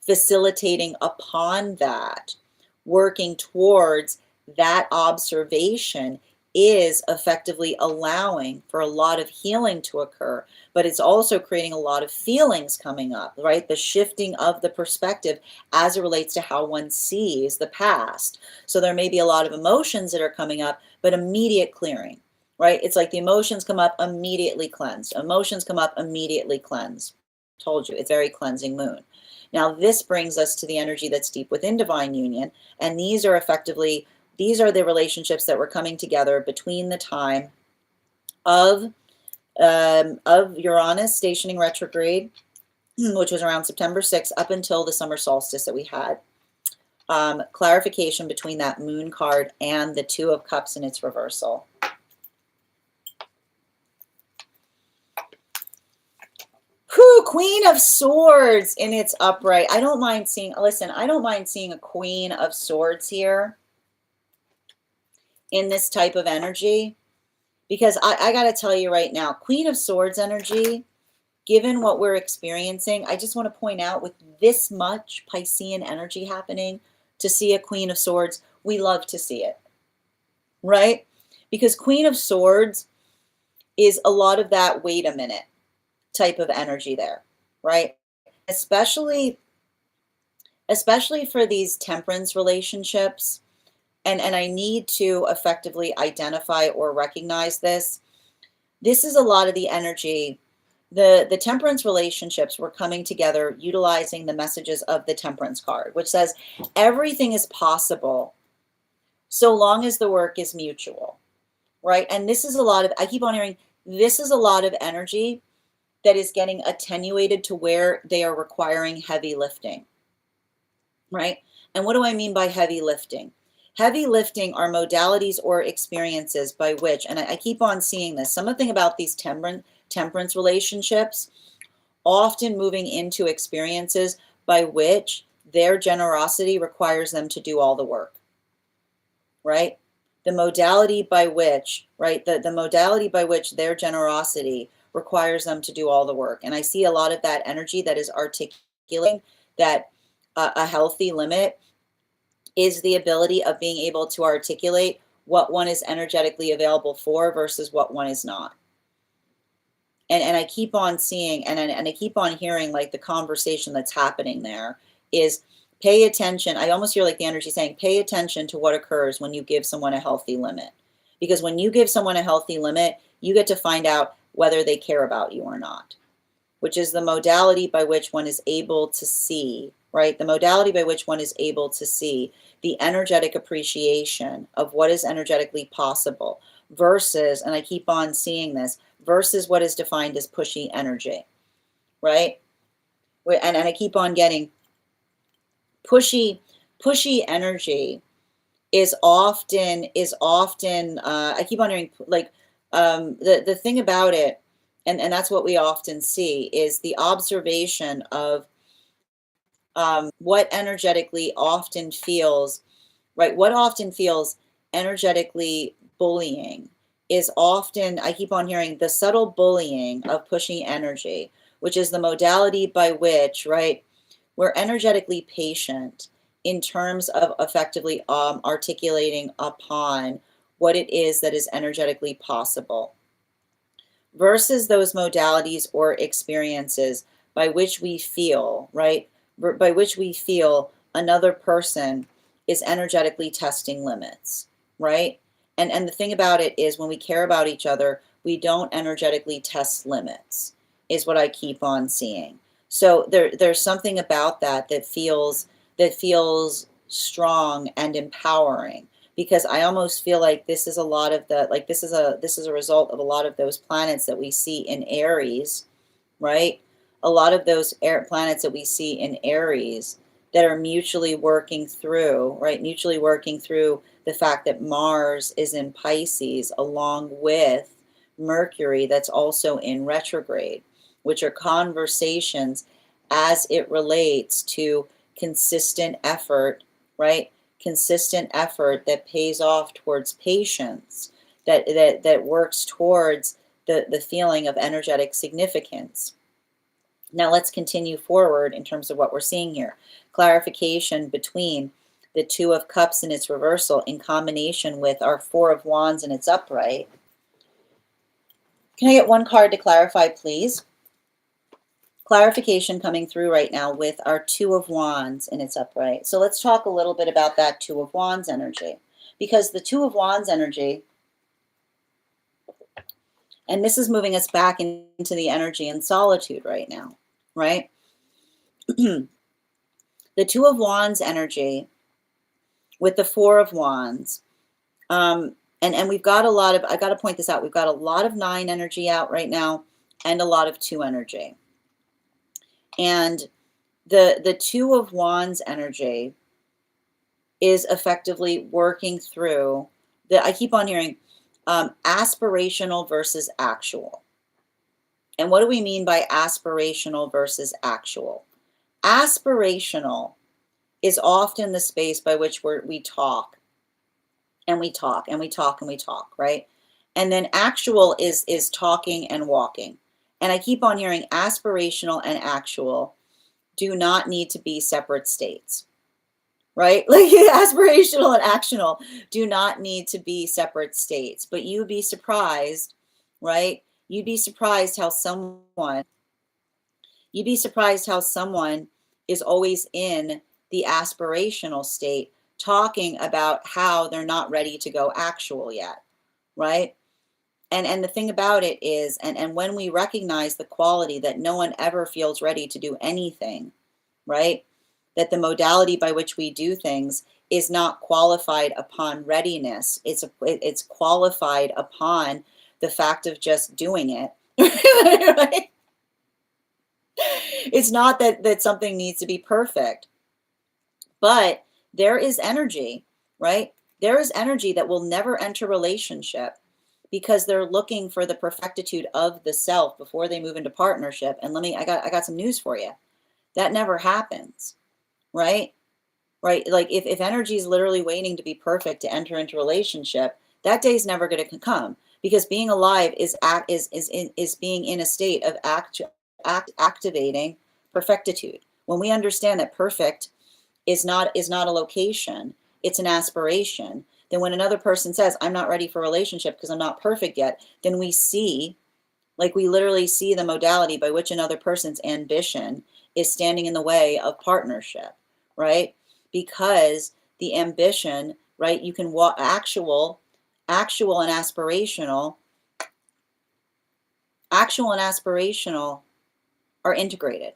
facilitating upon that, working towards that observation is effectively allowing for a lot of healing to occur, but it's also creating a lot of feelings coming up, right? The shifting of the perspective as it relates to how one sees the past. So there may be a lot of emotions that are coming up, but immediate clearing. Right? It's like the emotions come up, immediately cleanse. Emotions come up, immediately cleanse. Told you, it's very cleansing moon. Now, this brings us to the energy that's deep within divine union. And these are the relationships that were coming together between the time of Uranus stationing retrograde, which was around September 6th, up until the summer solstice that we had. Clarification between that moon card and the 2 of Cups in its reversal. Whew, Queen of Swords in its upright. I don't mind seeing a Queen of Swords here in this type of energy, because I got to tell you right now, Queen of Swords energy, given what we're experiencing, I just want to point out, with this much Piscean energy happening, to see a Queen of Swords we love to see it, right? Because Queen of Swords is a lot of that wait a minute type of energy there, right? Especially for these temperance relationships, and I need to effectively identify or recognize this. This is a lot of the energy. The temperance relationships were coming together utilizing the messages of the temperance card, which says everything is possible so long as the work is mutual, right? And this is a lot of, I keep on hearing, this is a lot of energy that is getting attenuated to where they are requiring heavy lifting, right? And what do I mean by heavy lifting? Heavy lifting are modalities or experiences by which, and I keep on seeing this, something about these temperance relationships often moving into experiences by which their generosity requires them to do all the work, right? The modality by which, right, the modality by which their generosity requires them to do all the work. And I see a lot of that energy that is articulating that a healthy limit is the ability of being able to articulate what one is energetically available for versus what one is not. And I keep on seeing and I keep on hearing like the conversation that's happening there is pay attention. I almost hear like the energy saying, pay attention to what occurs when you give someone a healthy limit. Because when you give someone a healthy limit, you get to find out whether they care about you or not, which is the modality by which one is able to see, right? The modality by which one is able to see the energetic appreciation of what is energetically possible versus, and I keep on seeing this, versus what is defined as pushy energy, right? And I keep on getting pushy energy is often I keep on hearing like the thing about it, and that's what we often see is the observation of what energetically often feels right. What often feels energetically bullying is often, I keep on hearing the subtle bullying of pushing energy, which is the modality by which, right, we're energetically patient in terms of effectively articulating upon what it is that is energetically possible versus those modalities or experiences by which we feel, right, by which we feel another person is energetically testing limits, right? And the thing about it is when we care about each other, we don't energetically test limits, is what I keep on seeing. So there's something about that feels strong and empowering because I almost feel like this is a lot of the like this is a result of a lot of those planets that we see in Aries, right? A lot of those air planets that we see in Aries that are mutually working through, right? Mutually working through the fact that Mars is in Pisces along with Mercury that's also in retrograde, which are conversations as it relates to consistent effort, right? Consistent effort that pays off towards patience, that works towards the feeling of energetic significance. Now let's continue forward in terms of what we're seeing here. Clarification between the Two of Cups in its reversal in combination with our Four of Wands in its upright. Can I get one card to clarify, please? Clarification coming through right now with our Two of Wands in its upright. So let's talk a little bit about that Two of Wands energy. Because the Two of Wands energy, and this is moving us back into the energy and solitude right now, right? The Two of Wands energy with the Four of Wands. And we've got a lot of, I got to point this out, we've got a lot of 9 energy out right now and a lot of 2 energy. And the Two of Wands energy is effectively working through I keep on hearing aspirational versus actual. And what do we mean by aspirational versus actual? Aspirational is often the space by which we talk and we talk and we talk and we talk, right? And then actual is talking and walking. And I keep on hearing aspirational and actual do not need to be separate states. right? Like aspirational and actional do not need to be separate states, but you'd be surprised, right? You'd be surprised how someone is always in the aspirational state, talking about how they're not ready to go actual yet, right? And the thing about it is, and when we recognize the quality that no one ever feels ready to do anything, right? That the modality by which we do things is not qualified upon readiness. It's qualified upon the fact of just doing it. Right? It's not that something needs to be perfect, but there is energy, right? There is energy that will never enter relationship because they're looking for the perfectitude of the self before they move into partnership. And I got some news for you. That never happens, right? Right? Like if energy is literally waiting to be perfect to enter into relationship, that day's never going to come, because being alive is being in a state of activating perfectitude. When we understand that perfect is not a location, it's an aspiration, then when another person says, I'm not ready for a relationship because I'm not perfect yet, then we literally see the modality by which another person's ambition is standing in the way of partnership, right? Because the ambition, right, you can walk actual and aspirational are integrated.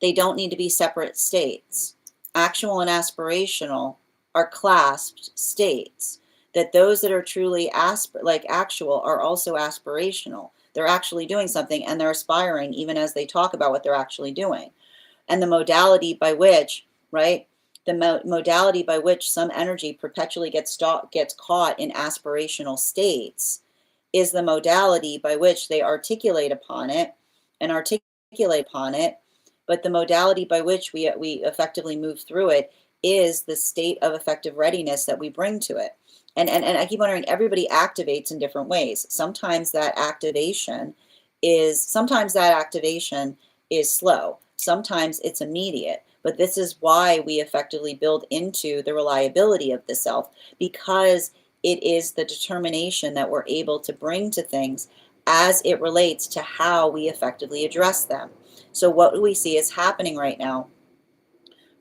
They don't need to be separate states. Actual and aspirational are clasped states. That those that are truly actual are also aspirational. They're actually doing something and they're aspiring even as they talk about what they're actually doing. And the modality by which, right, modality by which some energy perpetually gets caught in aspirational states is the modality by which they articulate upon it, but the modality by which we effectively move through it is the state of effective readiness that we bring to it. And I keep wondering, everybody activates in different ways. Sometimes that activation is slow. Sometimes it's immediate. But this is why we effectively build into the reliability of the self, because it is the determination that we're able to bring to things as it relates to how we effectively address them. So what we see is happening right now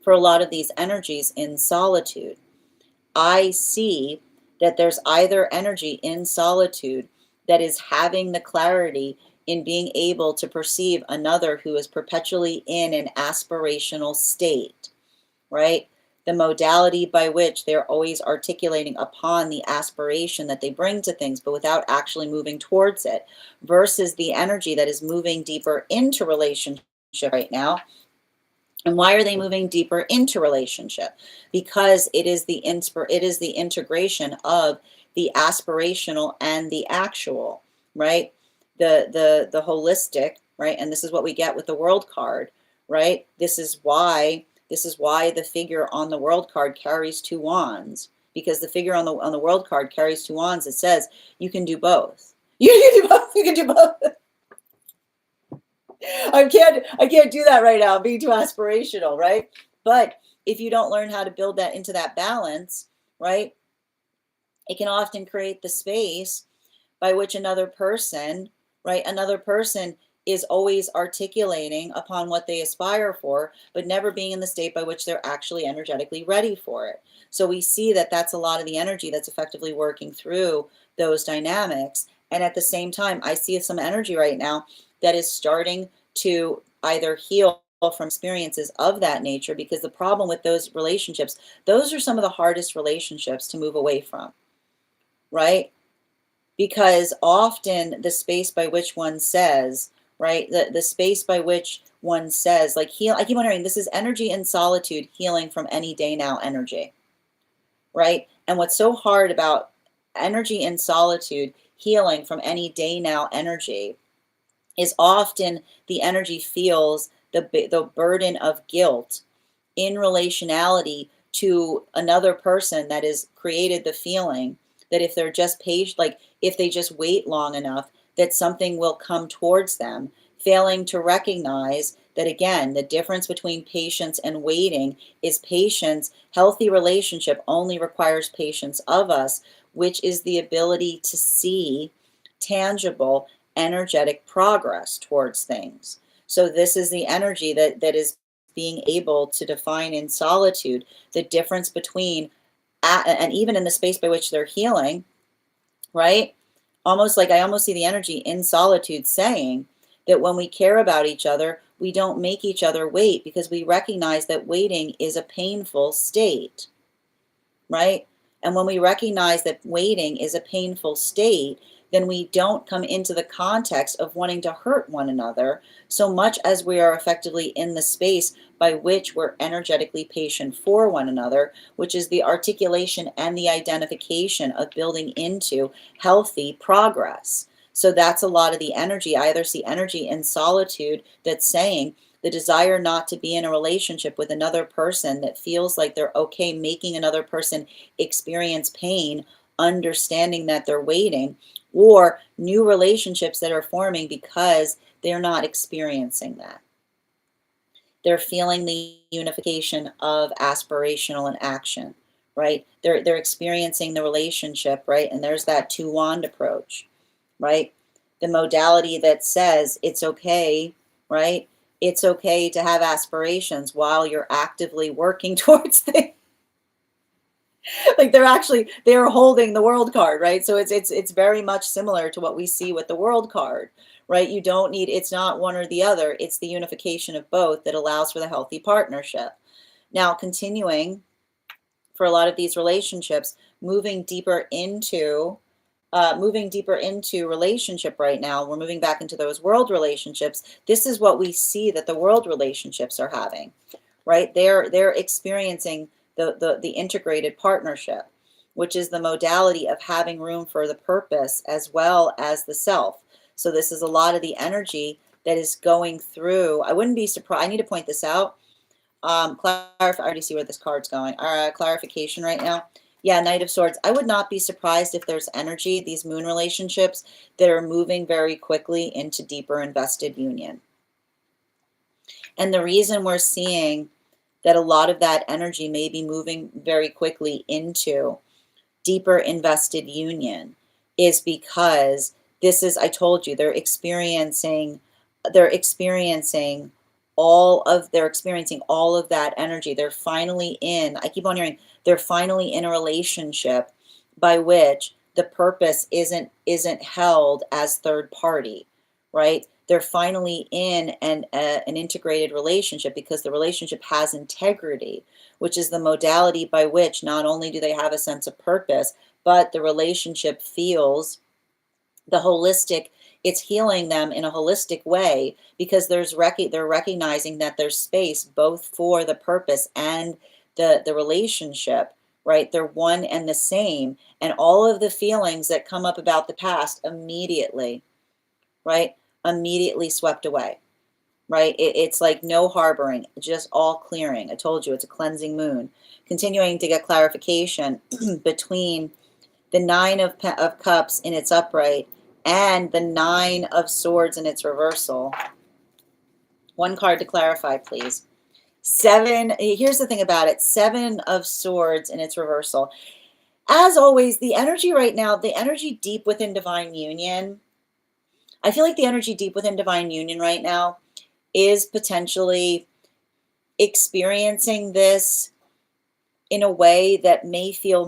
for a lot of these energies in solitude. I see that there's either energy in solitude that is having the clarity in being able to perceive another who is perpetually in an aspirational state, right? The modality by which they're always articulating upon the aspiration that they bring to things, but without actually moving towards it, versus the energy that is moving deeper into relationship right now. And why are they moving deeper into relationship? Because it is the integration of the aspirational and the actual, right? The holistic, right? And this is what we get with the world card, right? This is why the figure on the world card carries two wands, because the figure on the world card carries two wands. It says you can do both. You can do both. You can do both. I can't do that right now. I'm being too aspirational, right? But if you don't learn how to build that into that balance, right, it can often create the space by which another person is always articulating upon what they aspire for, but never being in the state by which they're actually energetically ready for it. So we see that that's a lot of the energy that's effectively working through those dynamics. And at the same time, I see some energy right now that is starting to either heal from experiences of that nature, because the problem with those relationships, those are some of the hardest relationships to move away from, right? Because often the space by which one says, right, the space by which one says, like, heal, I keep wondering, this is energy in solitude healing from any day now energy, right? And what's so hard about energy in solitude healing from any day now energy is often the energy feels the burden of guilt in relationality to another person that has created the feeling that if they're just patient, like if they just wait long enough, that something will come towards them, failing to recognize that, again, the difference between patience and waiting is patience. Healthy relationship only requires patience of us, which is the ability to see tangible, energetic progress towards things. So this is the energy that is being able to define in solitude the difference between, and even in the space by which they're healing, right? Almost like I almost see the energy in solitude saying that when we care about each other, we don't make each other wait, because we recognize that waiting is a painful state, right? And when we recognize that waiting is a painful state, then we don't come into the context of wanting to hurt one another so much as we are effectively in the space by which we're energetically patient for one another, which is the articulation and the identification of building into healthy progress. So that's a lot of the energy. I either see energy in solitude that's saying, the desire not to be in a relationship with another person that feels like they're okay making another person experience pain, understanding that they're waiting, or new relationships that are forming because they're not experiencing that. They're feeling the unification of aspirational and action, right? They're experiencing the relationship, right? And there's that two wand approach, right? The modality that says it's okay, right? It's okay to have aspirations while you're actively working towards things. Like they're holding the world card, right? So it's very much similar to what we see with the world card, right? You don't need, it's not one or the other, it's the unification of both that allows for the healthy partnership. Now, continuing for a lot of these relationships, moving deeper into relationship right now, we're moving back into those world relationships. This is what we see that the world relationships are having, right? They're experiencing the integrated partnership, which is the modality of having room for the purpose as well as the self. So this is a lot of the energy that is going through. I wouldn't be surprised. I need to point this out. I already see where this card's going. Clarification right now. Yeah, Knight of Swords. I would not be surprised if there's energy, these moon relationships, that are moving very quickly into deeper invested union. And the reason we're seeing that a lot of that energy may be moving very quickly into deeper invested union is because this is, I told you, they're experiencing all of that energy. They're finally in, I keep on hearing, they're finally in a relationship by which the purpose isn't held as third party, right? They're finally in an integrated relationship because the relationship has integrity, which is the modality by which not only do they have a sense of purpose, but the relationship feels the holistic, it's healing them in a holistic way because they're recognizing that there's space both for the purpose and the relationship, right? They're one and the same. And all of the feelings that come up about the past immediately, right? Immediately swept away, right? It's like no harboring, just all clearing. I told you it's a cleansing moon. Continuing to get clarification between the Nine of Cups in its upright and the Nine of Swords in its reversal. One card to clarify, please. Here's the thing about it. Seven of Swords in its reversal. As always, the energy right now, the energy deep within divine union, I feel like the energy deep within divine union right now is potentially experiencing this in a way that may feel,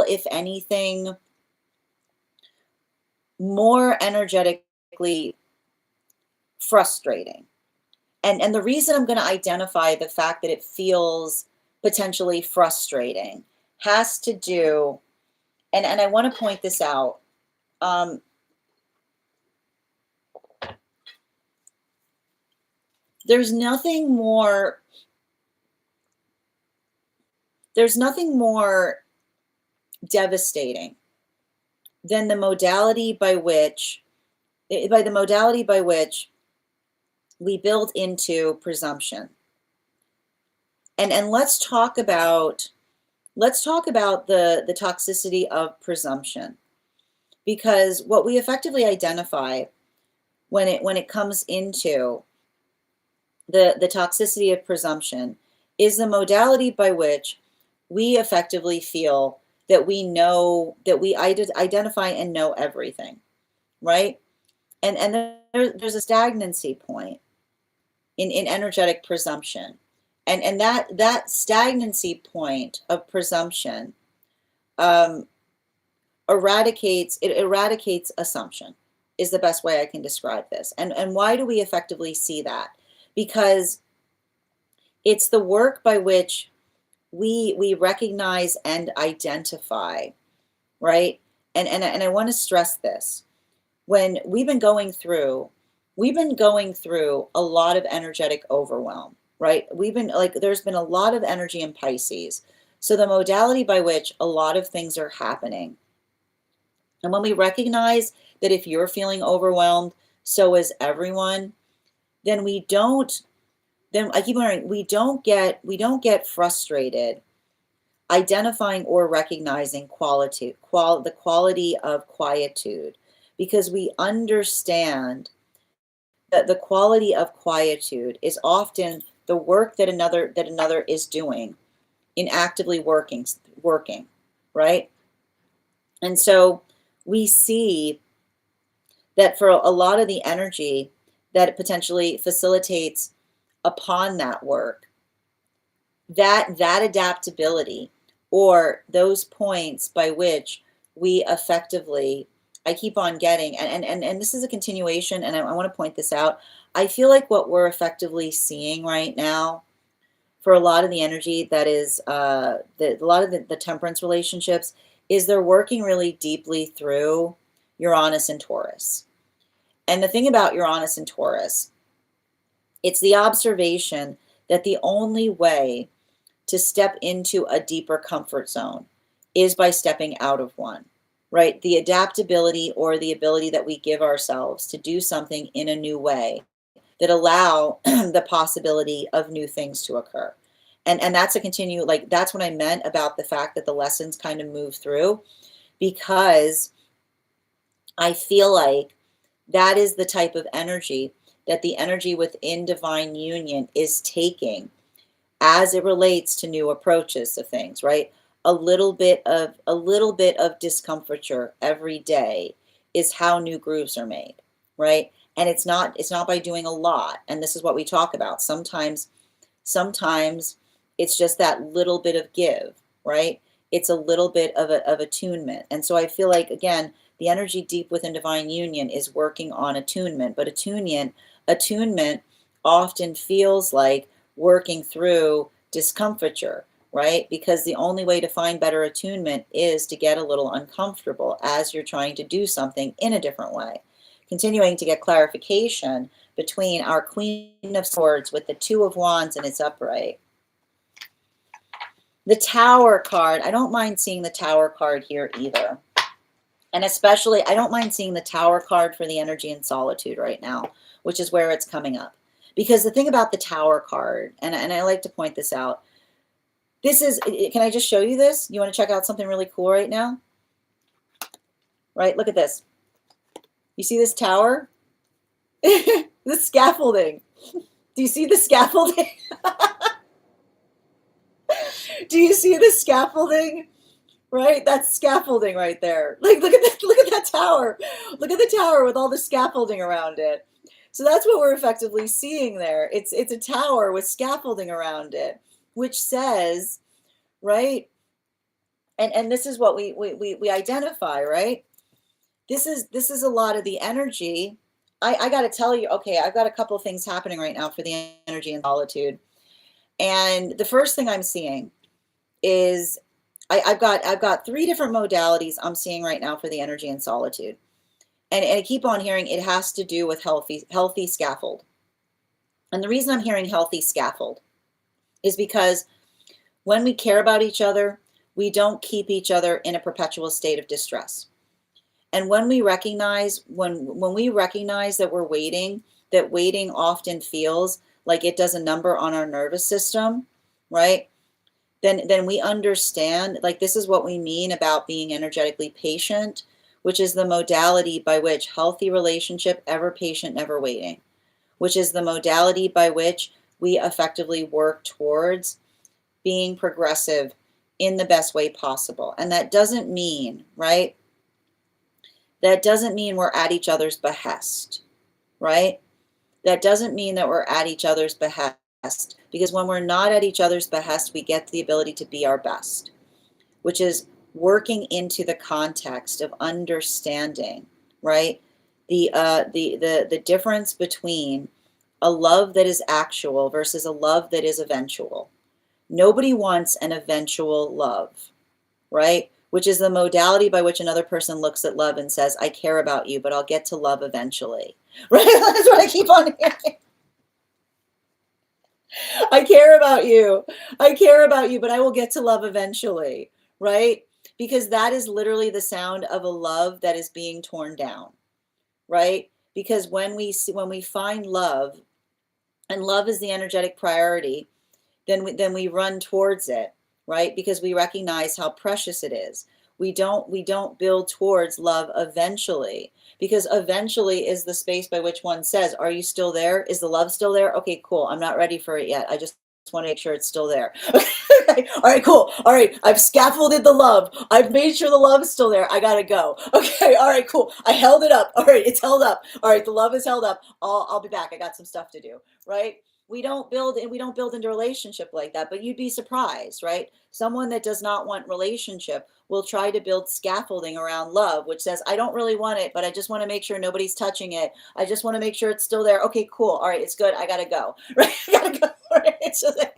if anything, more energetically frustrating. And the reason I'm going to identify the fact that it feels potentially frustrating has to do, and I want to point this out. There's nothing more devastating than the modality by which we build into presumption. And let's talk about the toxicity of presumption, because what we effectively identify when it comes into the toxicity of presumption is the modality by which we effectively feel that we know, that we identify and know everything, right? And there's a stagnancy point in energetic presumption. And that stagnancy point of presumption um, eradicates assumption is the best way I can describe this. And why do we effectively see that? Because it's the work by which we recognize and identify, right? And I want to stress this. When we've been going through a lot of energetic overwhelm, right? We've been like, there's been a lot of energy in Pisces. So the modality by which a lot of things are happening. And when we recognize that if you're feeling overwhelmed, so is everyone, then we don't, then I keep wondering, we don't get frustrated identifying or recognizing the quality of quietude, because we understand that the quality of quietude is often the work that another is doing in actively working, right? And so we see that for a lot of the energy that it potentially facilitates upon that work, that adaptability, or those points by which we effectively, I keep on getting, and this is a continuation, and I want to point this out. I feel like what we're effectively seeing right now for a lot of the energy that is a lot of the temperance relationships is they're working really deeply through Uranus and Taurus. And the thing about Uranus and Taurus, it's the observation that the only way to step into a deeper comfort zone is by stepping out of one, right? The adaptability, or the ability that we give ourselves to do something in a new way that allow the possibility of new things to occur. And that's a continue, like, that's what I meant about the fact that the lessons kind of move through, because I feel like that is the type of energy that the energy within divine union is taking as it relates to new approaches to things, right? A little bit of discomfiture every day is how new grooves are made, right? And it's not by doing a lot. And this is what we talk about. Sometimes it's just that little bit of give, right? It's a little bit of attunement. And so I feel like, again, the energy deep within divine union is working on attunement, but attunement often feels like working through discomfiture, right? Because the only way to find better attunement is to get a little uncomfortable as you're trying to do something in a different way. Continuing to get clarification between our Queen of Swords with the Two of Wands and its upright. The Tower card, I don't mind seeing the Tower card here either. And especially, I don't mind seeing the Tower card for the energy in solitude right now, which is where it's coming up. Because the thing about the Tower card, and I like to point this out, this is, can I just show you this? You want to check out something really cool right now? Right, look at this. You see this tower? The scaffolding. Do you see the scaffolding? Do you see the scaffolding? Right? That's scaffolding right there. Like, look at that tower. Look at the tower with all the scaffolding around it. So that's what we're effectively seeing there. It's a tower with scaffolding around it, which says, right? And this is what we identify, right? This is a lot of the energy. I got to tell you, okay, I've got a couple of things happening right now for the energy in solitude. And the first thing I'm seeing is I've got three different modalities I'm seeing right now for the energy in solitude. And I keep on hearing it has to do with healthy scaffold. And the reason I'm hearing healthy scaffold is because when we care about each other, we don't keep each other in a perpetual state of distress. And when we recognize, when we recognize that we're waiting, that waiting often feels like it does a number on our nervous system, right? Then we understand, like, this is what we mean about being energetically patient, which is the modality by which healthy relationship, ever patient, never waiting. which is the modality by which we effectively work towards being progressive in the best way possible. And that doesn't mean, right? That doesn't mean we're at each other's behest, right? That doesn't mean that we're at each other's behest, because when we're not at each other's behest, we get the ability to be our best, which is working into the context of understanding, right? The difference between a love that is actual versus a love that is eventual. Nobody wants an eventual love, right? Which is the modality by which another person looks at love and says, I care about you, but I'll get to love eventually, right? That's what I keep on hearing. I care about you. I care about you, but I will get to love eventually, right? Because that is literally the sound of a love that is being torn down, right? Because when we find love, and love is the energetic priority, then we run towards it, right? Because we recognize how precious it is. We don't build towards love eventually, because eventually is the space by which one says, are you still there? Is the love still there? Okay, cool. I'm not ready for it yet. I just want to make sure it's still there. Okay. All right, cool. All right. I've scaffolded the love. I've made sure the love is still there. I gotta go. Okay. All right, cool. I held it up. All right. It's held up. All right. The love is held up. I'll be back. I got some stuff to do. Right. We don't build into a relationship like that, but you'd be surprised, right? Someone that does not want relationship will try to build scaffolding around love, which says, I don't really want it, but I just want to make sure nobody's touching it. I just want to make sure it's still there. Okay, cool. All right, it's good. I gotta go. Right? I gotta go. Right? It's just like,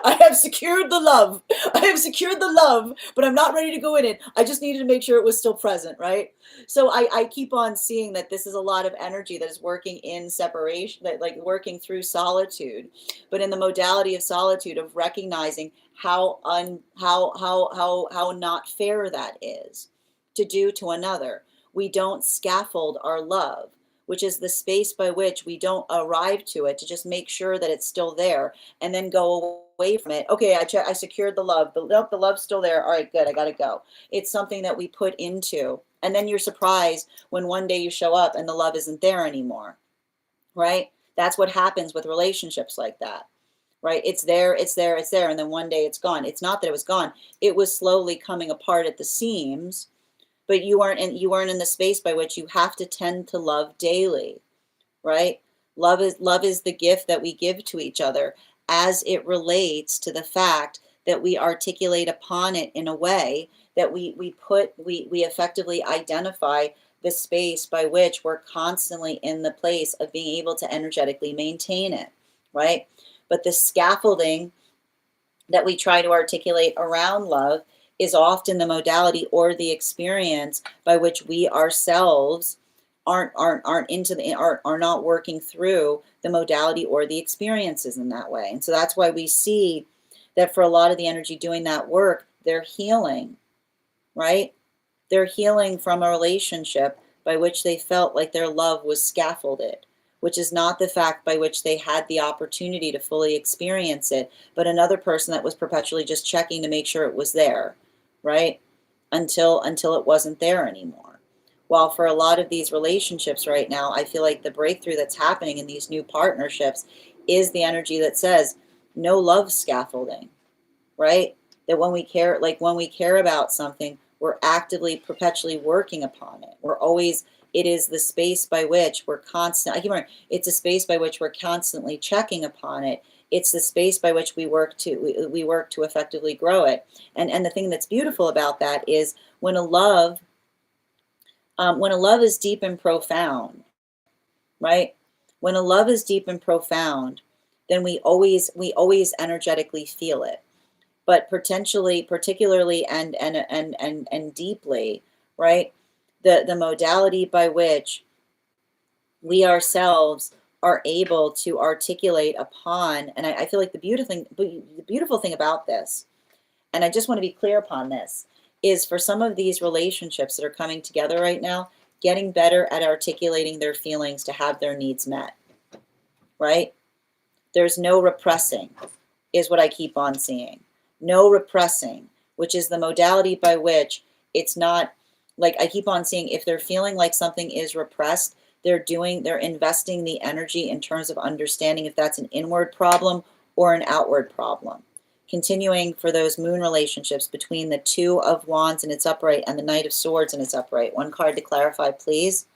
I have secured the love. I have secured the love, but I'm not ready to go in it. I just needed to make sure it was still present, right? So I keep on seeing that this is a lot of energy that is working in separation, that like working through solitude, but in the modality of solitude, of recognizing how not fair that is to do to another. We don't scaffold our love, which is the space by which we don't arrive to it to just make sure that it's still there and then go away from it. Okay, I secured the love. The love's still there. All right, good. I got to go. It's something that we put into. And then you're surprised when one day you show up and the love isn't there anymore, right? That's what happens with relationships like that, right? It's there, it's there, it's there. And then one day it's gone. It's not that it was gone. It was slowly coming apart at the seams, but you weren't in the space by which you have to tend to love daily, right? Love is the gift that we give to each other as it relates to the fact that we articulate upon it in a way that we effectively identify the space by which we're constantly in the place of being able to energetically maintain it, right? But the scaffolding that we try to articulate around love is often the modality or the experience by which we ourselves are not working through the modality or the experiences in that way. And so that's why we see that for a lot of the energy doing that work, they're healing, right? They're healing from a relationship by which they felt like their love was scaffolded, which is not the fact by which they had the opportunity to fully experience it, but another person that was perpetually just checking to make sure it was there, right? Until it wasn't there anymore. While for a lot of these relationships right now, I feel like the breakthrough that's happening in these new partnerships is the energy that says no love scaffolding, right? That when we care about something, we're actively, perpetually working upon it. It is the space by which it's a space by which we're constantly checking upon it. It's the space by which we work to effectively grow it. And the thing that's beautiful about that is when a love is deep and profound, right? When a love is deep and profound, then we always energetically feel it. But particularly and deeply, right? The modality by which we ourselves are able to articulate upon, and I feel like the beautiful thing about this, and I just want to be clear upon this, is for some of these relationships that are coming together right now, getting better at articulating their feelings to have their needs met, right? There's no repressing, is what I keep on seeing. No repressing, which is the modality by which it's not, like I keep on seeing, if they're feeling like something is repressed, They're investing the energy in terms of understanding if that's an inward problem or an outward problem. Continuing for those moon relationships between the Two of Wands and its upright and the Knight of Swords and its upright. One card to clarify, please.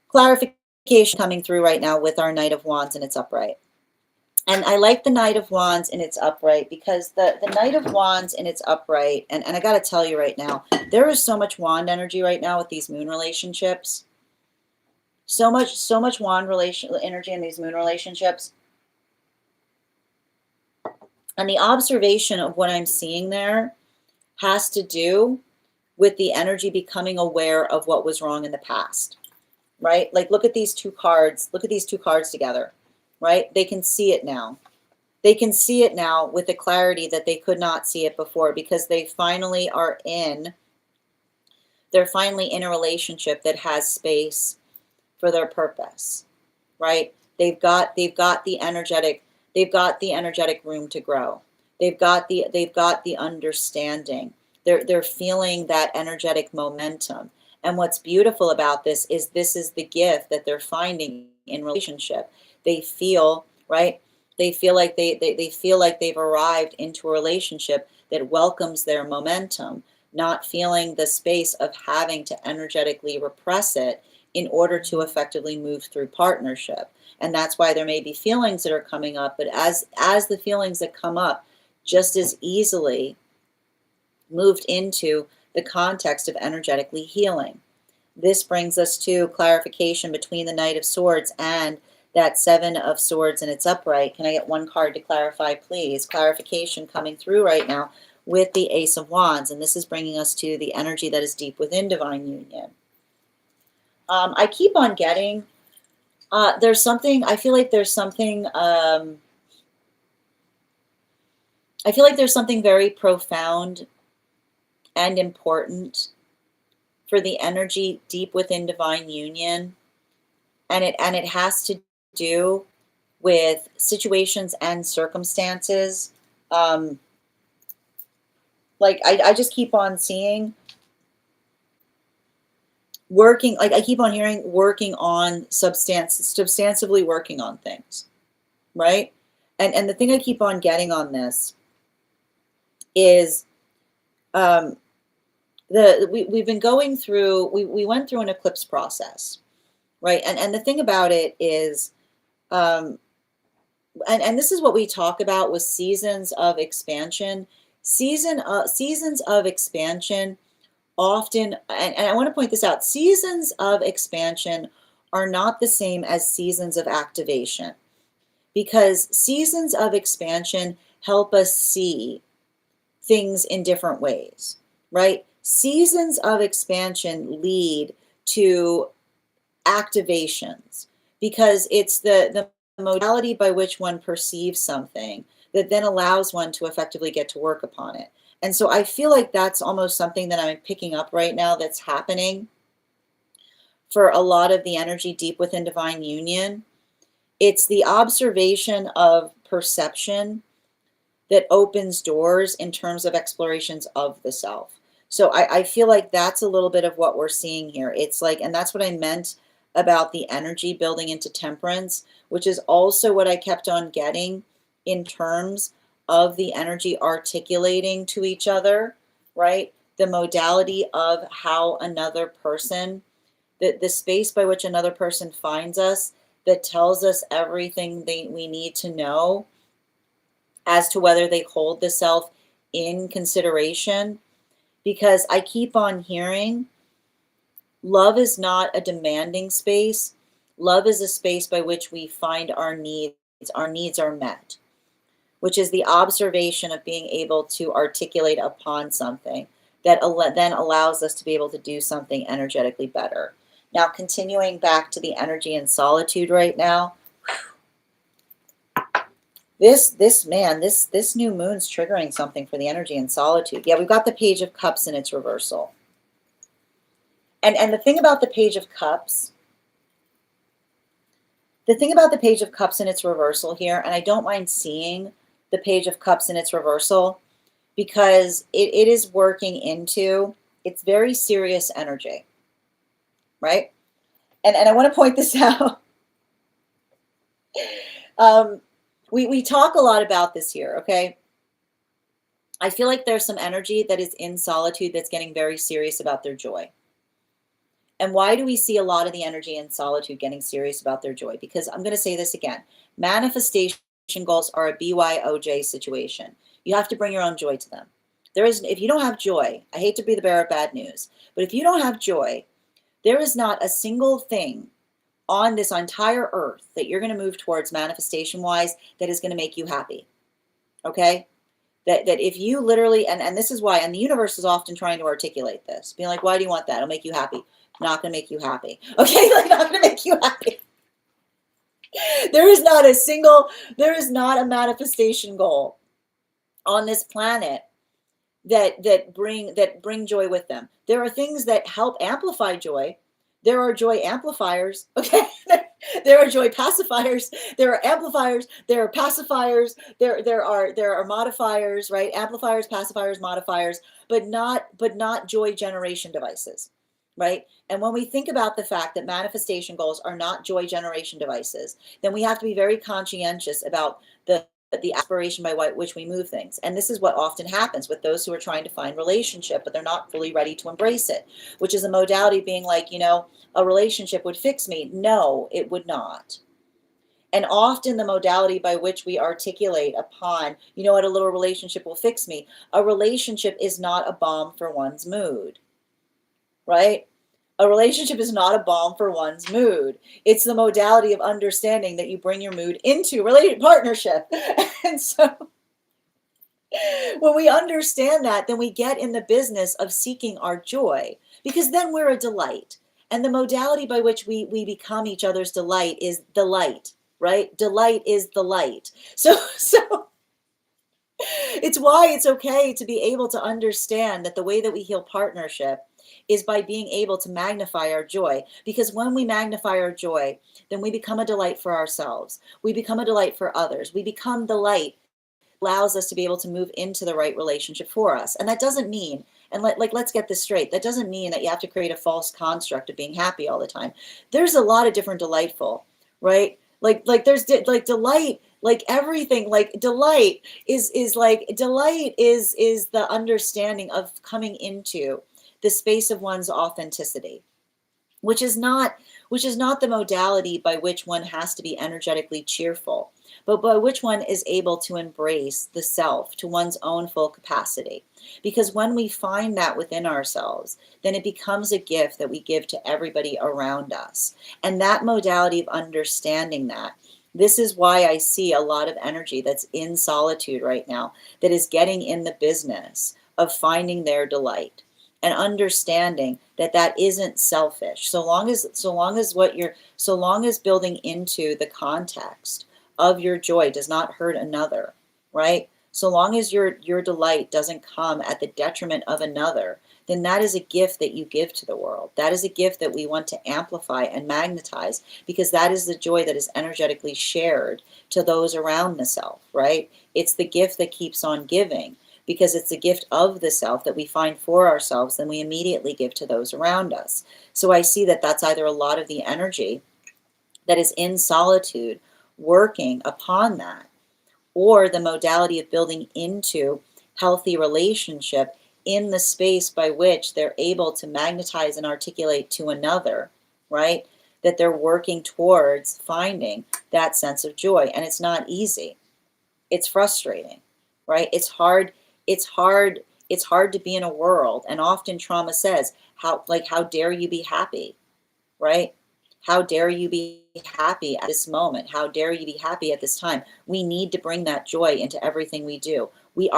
Clarification coming through right now with our Knight of Wands and its upright. And I like the Knight of Wands in its upright because the Knight of Wands in its upright, and I got to tell you right now, there is so much wand energy right now with these moon relationships. So much wand energy in these moon relationships. And the observation of what I'm seeing there has to do with the energy becoming aware of what was wrong in the past, right? Like, look at these two cards. Look at these two cards together, right? They can see it now. They can see it now with the clarity that they could not see it before, because they finally are in, they're finally in a relationship that has space for their purpose, right? They've got the energetic room to grow. They've got the understanding. They're feeling that energetic momentum. And what's beautiful about this is the gift that they're finding in relationship. They feel, right? They feel like they feel like they've arrived into a relationship that welcomes their momentum, not feeling the space of having to energetically repress it in order to effectively move through partnership. And that's why there may be feelings that are coming up, but as the feelings that come up just as easily moved into the context of energetically healing. This brings us to clarification between the Knight of Swords and that Seven of Swords and its upright. Can I get one card to clarify, please? Clarification coming through right now with the Ace of Wands, and this is bringing us to the energy that is deep within divine union. I keep on getting, there's something, I feel like there's something, I feel like there's something very profound and important for the energy deep within divine union. And it has to do with situations and circumstances. Like I just keep on seeing working, like I keep on hearing working on substantively working on things, right? And the thing I keep on getting on this is we've been going through, we went through an eclipse process, right? And the thing about it is, and this is what we talk about with seasons of expansion. Seasons of expansion often, and I want to point this out, seasons of expansion are not the same as seasons of activation, because seasons of expansion help us see things in different ways, right? Seasons of expansion lead to activations because it's the modality by which one perceives something that then allows one to effectively get to work upon it. And so I feel like that's almost something that I'm picking up right now that's happening for a lot of the energy deep within divine union. It's the observation of perception that opens doors in terms of explorations of the self. So I feel like that's a little bit of what we're seeing here. It's like, and that's what I meant about the energy building into temperance, which is also what I kept on getting in terms of the energy articulating to each other, right? The modality of how another person, the space by which another person finds us, that tells us everything we need to know as to whether they hold the self in consideration. Because I keep on hearing, love is not a demanding space. Love is a space by which we find our needs are met, which is the observation of being able to articulate upon something that then allows us to be able to do something energetically better. Now, continuing back to the energy and solitude right now, this new moon's triggering something for the energy and solitude. Yeah, we've got the Page of Cups in its reversal. And the thing about the Page of Cups, in its reversal here, and I don't mind seeing the Page of Cups in its reversal, because it is working into, it's very serious energy, right? and I want to point this out. We talk a lot about this here, okay? I feel like there's some energy that is in solitude that's getting very serious about their joy. And why do we see a lot of the energy in solitude getting serious about their joy? Because I'm going to say this again. Manifestation goals are a BYOJ situation. You have to bring your own joy to them. If you don't have joy, I hate to be the bearer of bad news, but if you don't have joy, there is not a single thing on this entire earth that you're going to move towards manifestation wise that is going to make you happy. Okay? That if you literally, and this is why, and the universe is often trying to articulate this, being like, why do you want that? It'll make you happy. Not going to make you happy. Okay? Like, not going to make you happy. There is not a manifestation goal on this planet that bring joy with them. There are things that help amplify joy. There are joy amplifiers, okay? There are joy pacifiers, there are amplifiers, there are pacifiers, there are modifiers, right? Amplifiers, pacifiers, modifiers, but not joy generation devices, right? And when we think about the fact that manifestation goals are not joy generation devices, then we have to be very conscientious about the aspiration by which we move things. And this is what often happens with those who are trying to find relationship, but they're not fully ready to embrace it, which is a modality being like, a relationship would fix me. No, it would not. And often the modality by which we articulate upon, what, a little relationship will fix me. A relationship is not a balm for one's mood, right? A relationship is not a balm for one's mood. It's the modality of understanding that you bring your mood into related partnership. And so when we understand that, then we get in the business of seeking our joy, because then we're a delight. And the modality by which we become each other's delight is the light, right? Delight is the light. So it's why it's okay to be able to understand that the way that we heal partnership is by being able to magnify our joy. Because when we magnify our joy, then we become a delight for ourselves. We become a delight for others. We become the light that allows us to be able to move into the right relationship for us. And that doesn't mean, and let's get this straight, that doesn't mean that you have to create a false construct of being happy all the time. There's a lot of different delightful, right? Like there's like delight, like everything, like delight is the understanding of coming into the space of one's authenticity, which is not the modality by which one has to be energetically cheerful, but by which one is able to embrace the self to one's own full capacity. Because when we find that within ourselves, then it becomes a gift that we give to everybody around us. And that modality of understanding that, this is why I see a lot of energy that's in solitude right now, that is getting in the business of finding their delight. And understanding that isn't selfish. So long as building into the context of your joy does not hurt another, right? So long as your delight doesn't come at the detriment of another, then that is a gift that you give to the world. That is a gift that we want to amplify and magnetize, because that is the joy that is energetically shared to those around the self, right? It's the gift that keeps on giving. Because it's a gift of the self that we find for ourselves, then we immediately give to those around us. So I see that that's either a lot of the energy that is in solitude working upon that, or the modality of building into healthy relationship in the space by which they're able to magnetize and articulate to another, right? That they're working towards finding that sense of joy. And it's not easy. It's frustrating, right? It's hard to be in a world, and often trauma says, how dare you be happy, right? How dare you be happy at this moment? How dare you be happy at this time? We need to bring that joy into everything we do. We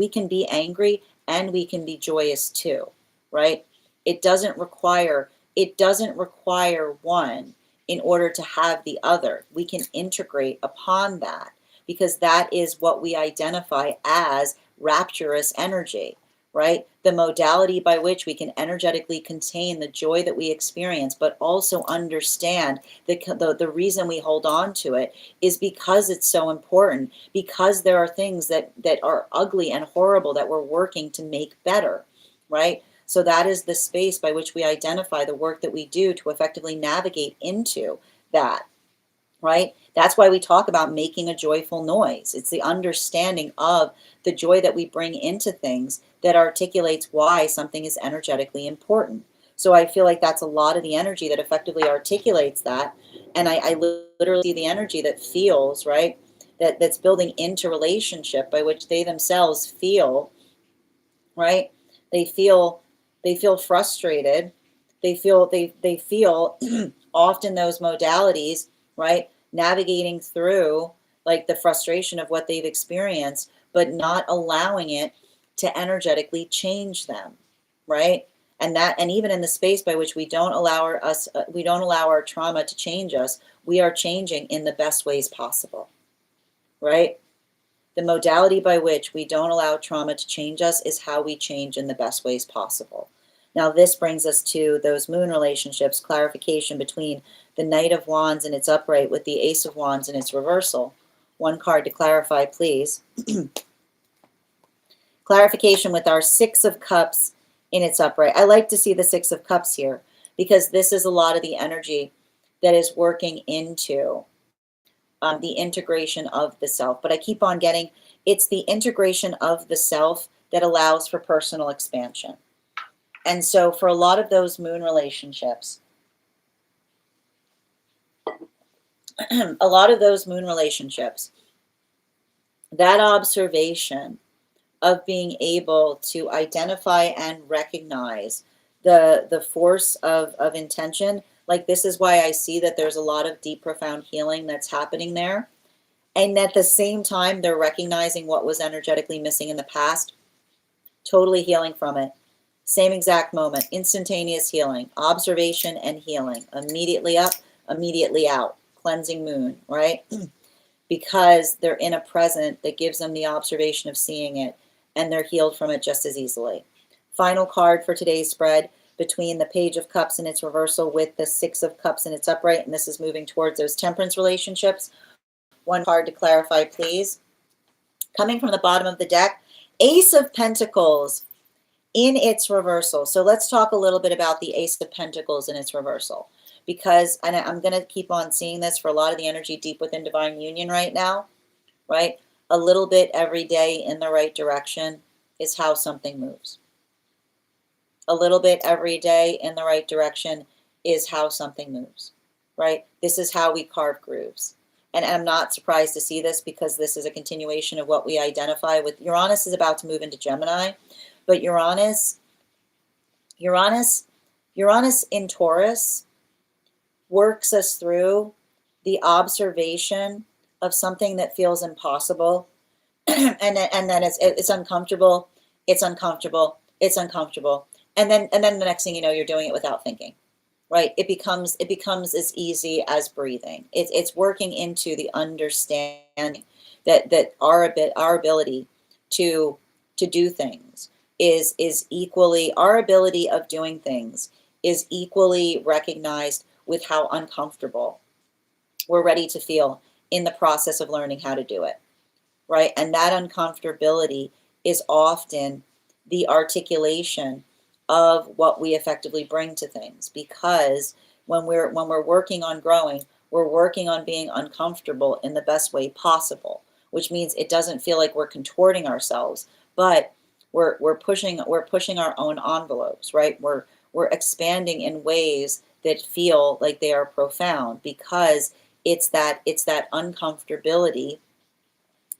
can be angry and we can be joyous too, right? It doesn't require one in order to have the other. We can integrate upon that, because that is what we identify as rapturous energy, right? The modality by which we can energetically contain the joy that we experience, but also understand the reason we hold on to it is because it's so important, because there are things that are ugly and horrible that we're working to make better, right? So that is the space by which we identify the work that we do to effectively navigate into that, right? That's why we talk about making a joyful noise. It's the understanding of the joy that we bring into things that articulates why something is energetically important. So I feel like that's a lot of the energy that effectively articulates that. And I literally see the energy that feels, right? That's building into relationship by which they themselves feel, right? They feel they feel frustrated. They feel often those modalities, right? Navigating through like the frustration of what they've experienced, but not allowing it to energetically change them, right? And even in the space by which we don't allow our trauma to change us, we are changing in the best ways possible, right? The modality by which we don't allow trauma to change us is how we change in the best ways possible. Now, this brings us to those moon relationships, clarification between the Knight of Wands in its upright with the Ace of Wands in its reversal. One card to clarify, please. Clarification with our Six of Cups in its upright. I like to see the Six of Cups here because this is a lot of the energy that is working into the integration of the self. But I keep on getting, it's the integration of the self that allows for personal expansion. And so for a lot of those moon relationships, that observation of being able to identify and recognize the force of intention, like this is why I see that there's a lot of deep, profound healing that's happening there. And at the same time, they're recognizing what was energetically missing in the past, totally healing from it. Same exact moment, instantaneous healing, observation and healing, immediately up, immediately out, cleansing moon, right? Because they're in a present that gives them the observation of seeing it, and they're healed from it just as easily. Final card for today's spread, between the Page of Cups in its reversal with the Six of Cups in its upright, and this is moving towards those temperance relationships. One card to clarify, please. Coming from the bottom of the deck, Ace of Pentacles in its reversal. So let's talk a little bit about the Ace of Pentacles in its reversal, because and I'm going to keep on seeing this for a lot of the energy deep within divine union right now, right? A little bit every day in the right direction is how something moves. A little bit every day in the right direction is how something moves, right? This is how we carve grooves. And I'm not surprised to see this because this is a continuation of what we identify with. Uranus is about to move into Gemini, but Uranus in Taurus works us through the observation of something that feels impossible, and then it's uncomfortable, it's uncomfortable, it's uncomfortable, and then the next thing you know, you're doing it without thinking, right? It becomes as easy as breathing. It's working into the understanding that our ability to do things is equally, our ability of doing things is equally recognized with how uncomfortable we're ready to feel in the process of learning how to do it, right? And that uncomfortability is often the articulation of what we effectively bring to things, because when we're working on growing, we're working on being uncomfortable in the best way possible, which means it doesn't feel like we're contorting ourselves, but we're pushing our own envelopes, right? We're expanding in ways that feel like they are profound, because it's that uncomfortability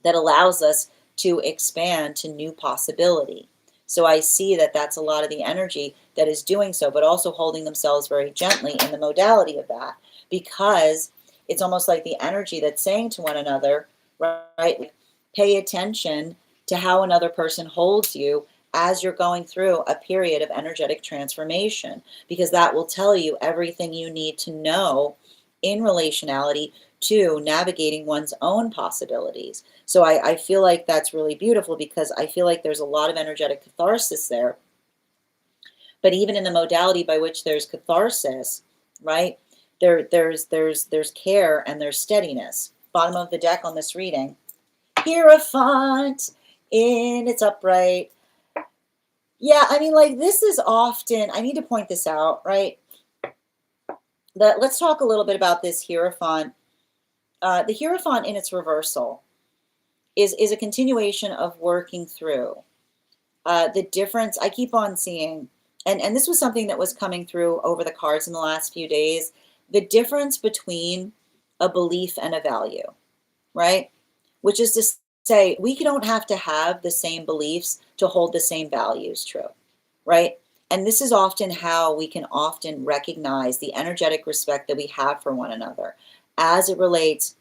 that allows us to expand to new possibility. So I see that that's a lot of the energy that is doing so, but also holding themselves very gently in the modality of that, because it's almost like the energy that's saying to one another, right? Pay attention to how another person holds you as you're going through a period of energetic transformation, because that will tell you everything you need to know in relationality to navigating one's own possibilities. So I feel like that's really beautiful, because I feel like there's a lot of energetic catharsis there. But even in the modality by which there's catharsis, right, there's care and there's steadiness. Bottom of the deck on this reading, Hierophant in its upright. Yeah, I mean, like, this is often, I need to point this out, right? Let's talk a little bit about this Hierophant. The Hierophant in its reversal is a continuation of working through the difference. I keep on seeing, and this was something that was coming through over the cards in the last few days, the difference between a belief and a value, right? Which is to say, we don't have to have the same beliefs to hold the same values true, right? And this is often how we can often recognize the energetic respect that we have for one another as it relates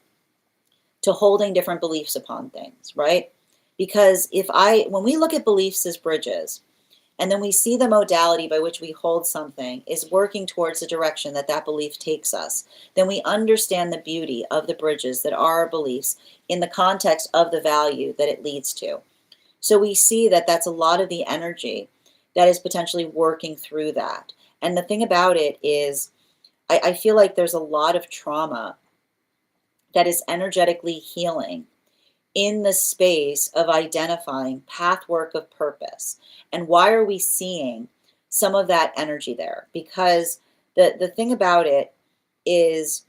to holding different beliefs upon things, right? Because when we look at beliefs as bridges, and then we see the modality by which we hold something is working towards the direction that that belief takes us, then we understand the beauty of the bridges that are our beliefs in the context of the value that it leads to. So we see that that's a lot of the energy that is potentially working through that. And the thing about it is, I feel like there's a lot of trauma that is energetically healing in the space of identifying pathwork of purpose. And why are we seeing some of that energy there? Because the thing about it is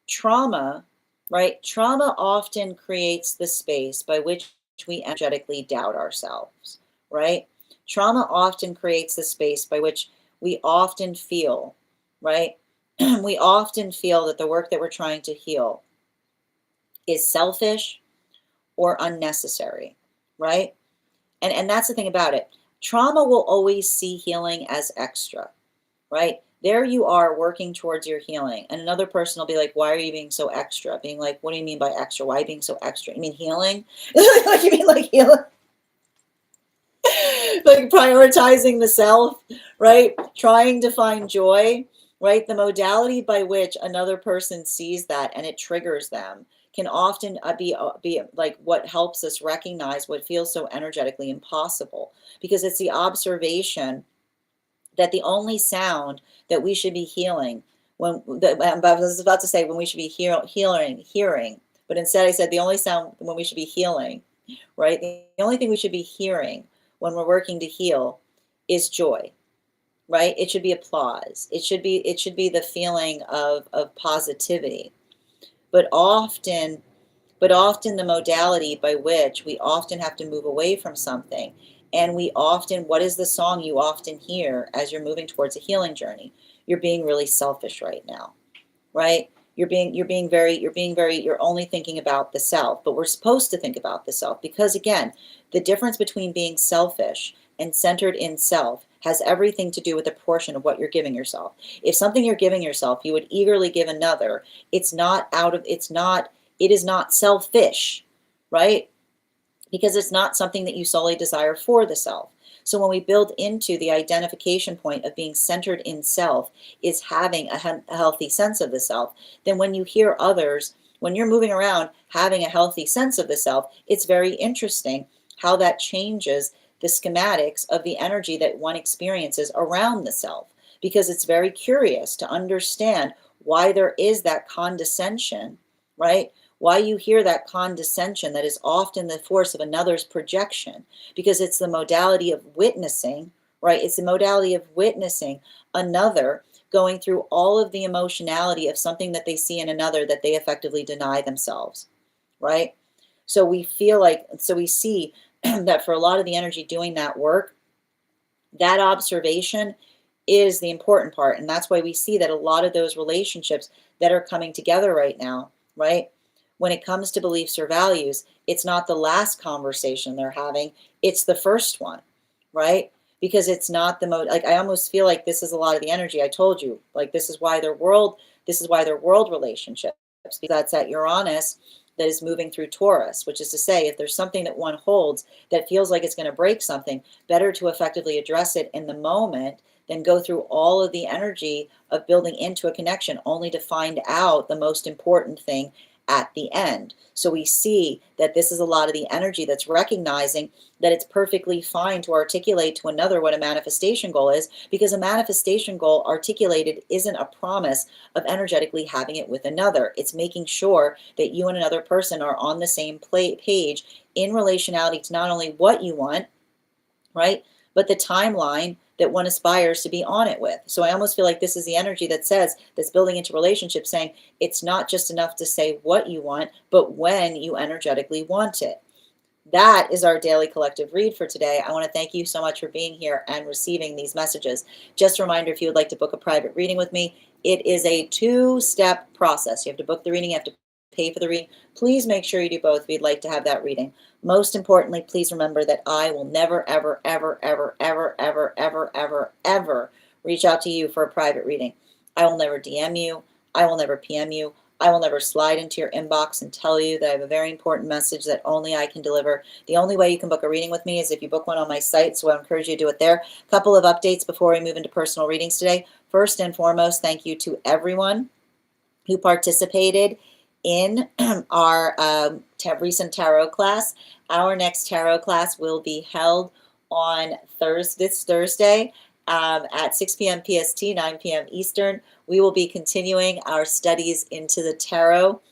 trauma, right? Trauma often creates the space by which we energetically doubt ourselves, right? Trauma often creates the space by which we often feel, right? We often feel that the work that we're trying to heal is selfish or unnecessary, right? And that's the thing about it. Trauma will always see healing as extra, right? There you are working towards your healing, and another person will be like, "Why are you being so extra?" Being like, "What do you mean by extra? Why are you being so extra? You mean healing? Like you mean like healing?" Like prioritizing the self, right? Trying to find joy, right? The modality by which another person sees that and it triggers them can often be like what helps us recognize what feels so energetically impossible, because it's the observation that the only sound that we should be healing I was about to say when we should be hearing, but instead I said the only sound when we should be healing, right? The only thing we should be hearing when we're working to heal is joy, right? It should be applause. It should be the feeling of positivity. But often, but often the modality by which we often have to move away from something. And we often, what is the song you often hear as you're moving towards a healing journey? You're being really selfish right now, right? You're only thinking about the self, but we're supposed to think about the self because, again, the difference between being selfish and centered in self has everything to do with the portion of what you're giving yourself. If something you're giving yourself, you would eagerly give another, it is not selfish, right? Because it's not something that you solely desire for the self. So when we build into the identification point of being centered in self is having a healthy sense of the self, then when you hear others, when you're moving around having a healthy sense of the self, it's very interesting how that changes the schematics of the energy that one experiences around the self, because it's very curious to understand why there is that condescension, right? Why you hear that condescension that is often the force of another's projection, because it's the modality of witnessing, right? It's the modality of witnessing another going through all of the emotionality of something that they see in another that they effectively deny themselves, right? So we see that for a lot of the energy doing that work, that observation is the important part. And that's why we see that a lot of those relationships that are coming together right now, right? When it comes to beliefs or values, it's not the last conversation they're having, it's the first one, right? Because it's not like I almost feel like this is a lot of the energy I told you. Like this is why they're world relationships, because that's that Uranus that is moving through Taurus, which is to say, if there's something that one holds that feels like it's going to break something, better to effectively address it in the moment than go through all of the energy of building into a connection only to find out the most important thing at the end. So we see that this is a lot of the energy that's recognizing that it's perfectly fine to articulate to another what a manifestation goal is, because a manifestation goal articulated isn't a promise of energetically having it with another. It's making sure that you and another person are on the same page in relationality to not only what you want, right, but the timeline that one aspires to be on it with. So I almost feel like this is the energy that says, that's building into relationships, saying it's not just enough to say what you want, but when you energetically want it. That is our daily collective read for today. I want to thank you so much for being here and receiving these messages. Just a reminder, if you would like to book a private reading with me, it is a two-step process. You have to book the reading, you have to pay for the reading. Please make sure you do both if you'd like to have that reading. Most importantly, please remember that I will never, ever, ever, ever, ever, ever, ever, ever, ever reach out to you for a private reading. I will never DM you. I will never PM you. I will never slide into your inbox and tell you that I have a very important message that only I can deliver. The only way you can book a reading with me is if you book one on my site, so I encourage you to do it there. A couple of updates before we move into personal readings today. First and foremost, thank you to everyone who participated in our recent tarot class. Our next tarot class will be held on this Thursday at 6 p.m. PST, 9 p.m. Eastern. We will be continuing our studies into the tarot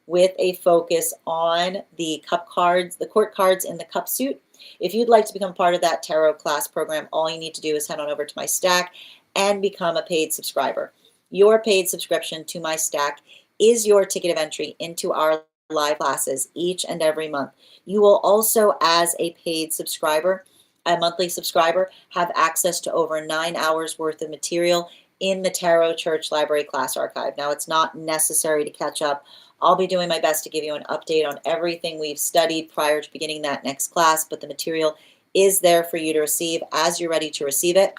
with a focus on the cup cards, the court cards in the cup suit. If you'd like to become part of that tarot class program, all you need to do is head on over to my stack and become a paid subscriber. Your paid subscription to my stack is your ticket of entry into our live classes each and every month. You will also, as a paid subscriber, a monthly subscriber, have access to over 9 hours worth of material in the Tarot Church Library class archive. Now, it's not necessary to catch up. I'll be doing my best to give you an update on everything we've studied prior to beginning that next class, but the material is there for you to receive as you're ready to receive it.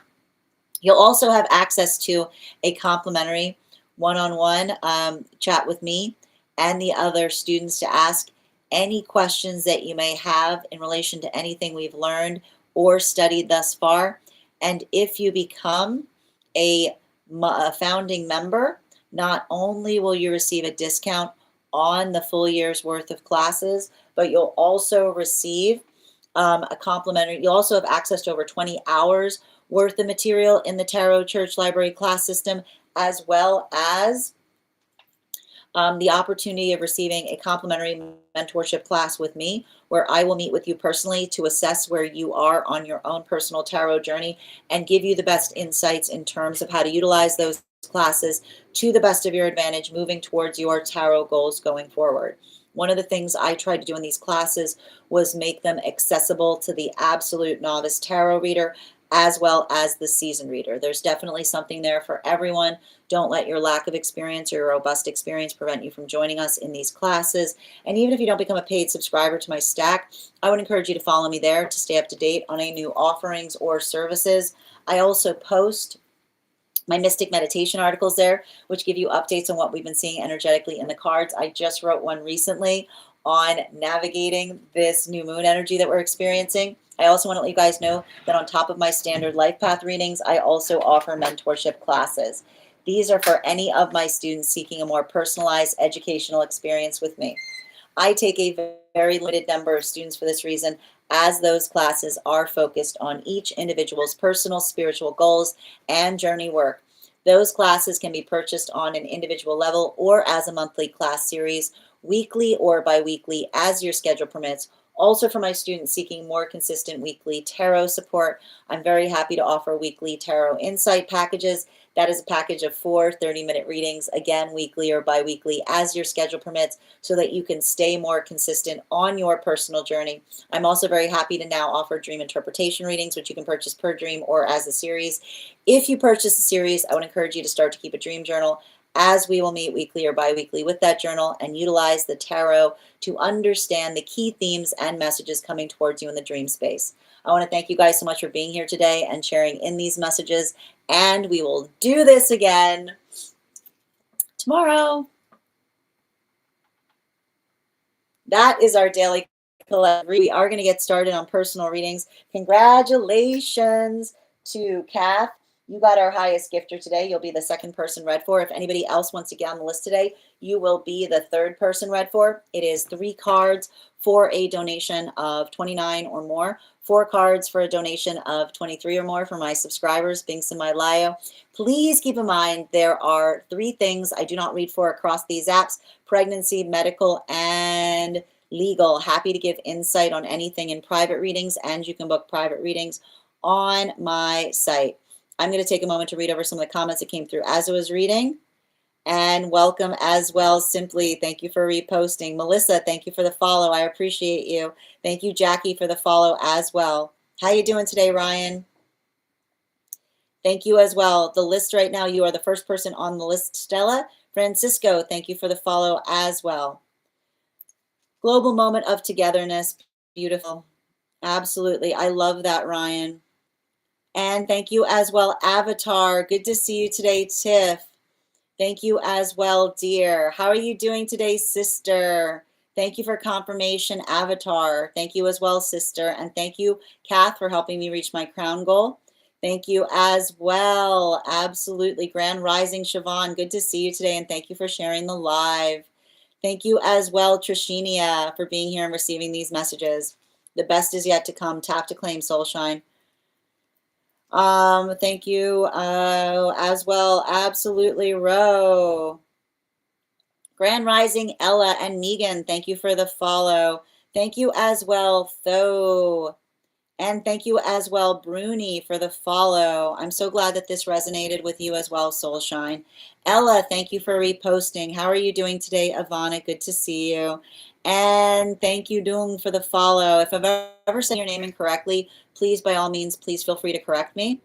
You'll also have access to a complimentary one-on-one chat with me and the other students to ask any questions that you may have in relation to anything we've learned or studied thus far. And if you become a founding member, not only will you receive a discount on the full year's worth of classes, but you'll also receive a complimentary, you'll also have access to over 20 hours worth of material in the Tarot Church Library class system, as well as the opportunity of receiving a complimentary mentorship class with me, where I will meet with you personally to assess where you are on your own personal tarot journey and give you the best insights in terms of how to utilize those classes to the best of your advantage, moving towards your tarot goals going forward. One of the things I tried to do in these classes was make them accessible to the absolute novice tarot reader as well as the seasoned reader. There's definitely something there for everyone. Don't let your lack of experience or your robust experience prevent you from joining us in these classes. And even if you don't become a paid subscriber to my stack, I would encourage you to follow me there to stay up to date on any new offerings or services. I also post my mystic meditation articles there, which give you updates on what we've been seeing energetically in the cards. I just wrote one recently on navigating this new moon energy that we're experiencing. I also want to let you guys know that on top of my standard life path readings, I also offer mentorship classes. These are for any of my students seeking a more personalized educational experience with me. I take a very limited number of students for this reason, as those classes are focused on each individual's personal spiritual goals and journey work. Those classes can be purchased on an individual level or as a monthly class series, weekly or bi-weekly, as your schedule permits. Also, for my students seeking more consistent weekly tarot support, I'm very happy to offer weekly tarot insight packages. That is a package of 4 30-minute readings, again, weekly or bi-weekly, as your schedule permits, so that you can stay more consistent on your personal journey. I'm also very happy to now offer dream interpretation readings, which you can purchase per dream or as a series. If you purchase a series, I would encourage you to start to keep a dream journal, as we will meet weekly or bi-weekly with that journal and utilize the tarot to understand the key themes and messages coming towards you in the dream space. I want to thank you guys so much for being here today and sharing in these messages, and we will do this again tomorrow. That is our daily collect. We are going to get started on personal readings. Congratulations to Kath. You got our highest gifter today. You'll be the second person read for. If anybody else wants to get on the list today, you will be the third person read for. It is 3 cards for a donation of $29 or more, 4 cards for a donation of $23 or more for my subscribers, links in my bio. Please keep in mind there are 3 things I do not read for across these apps: pregnancy, medical, and legal. Happy to give insight on anything in private readings, and you can book private readings on my site. I'm going to take a moment to read over some of the comments that came through as I was reading. And welcome as well, Simply. Thank you for reposting. Melissa, thank you for the follow. I appreciate you. Thank you, Jackie, for the follow as well. How you doing today, Ryan? Thank you as well. The list right now, you are the first person on the list, Stella. Francisco, thank you for the follow as well. Global moment of togetherness. Beautiful. Absolutely. I love that, Ryan. And thank you as well, Avatar. Good to see you today, Tiff. Thank you as well, dear. How are you doing today, sister? Thank you for confirmation, Avatar. Thank you as well, sister. And thank you, Kath, for helping me reach my crown goal. Thank you as well. Absolutely. Grand Rising, Siobhan. Good to see you today. And thank you for sharing the live. Thank you as well, Trishinia, for being here and receiving these messages. The best is yet to come. Tap to claim, Soulshine. Thank you as well. Absolutely, Ro. Grand Rising, Ella and Megan. Thank you for the follow. Thank you as well, Tho. And thank you as well, Bruni, for the follow. I'm so glad that this resonated with you as well, Soulshine. Ella, thank you for reposting. How are you doing today, Ivana? Good to see you. And thank you, Dung, for the follow. If I've ever said your name incorrectly, please, by all means, please feel free to correct me.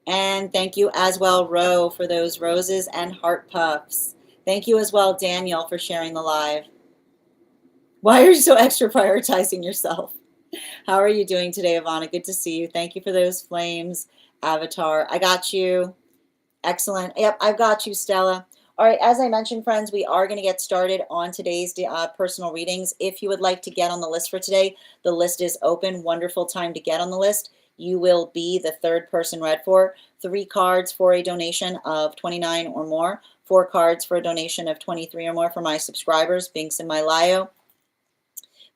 And thank you as well, Ro, for those roses and heart puffs. Thank you as well, Daniel, for sharing the live. Why are you so extra prioritizing yourself? How are you doing today, Ivana? Good to see you. Thank you for those flames, Avatar. I got you. Excellent. Yep, I've got you, Stella. All right, as I mentioned, friends, we are going to get started on today's personal readings. If you would like to get on the list for today, the list is open. Wonderful time to get on the list. You will be the third person read for. 3 cards for a donation of $29 or more. 4 cards for a donation of $23 or more for my subscribers. Binks in my Lio.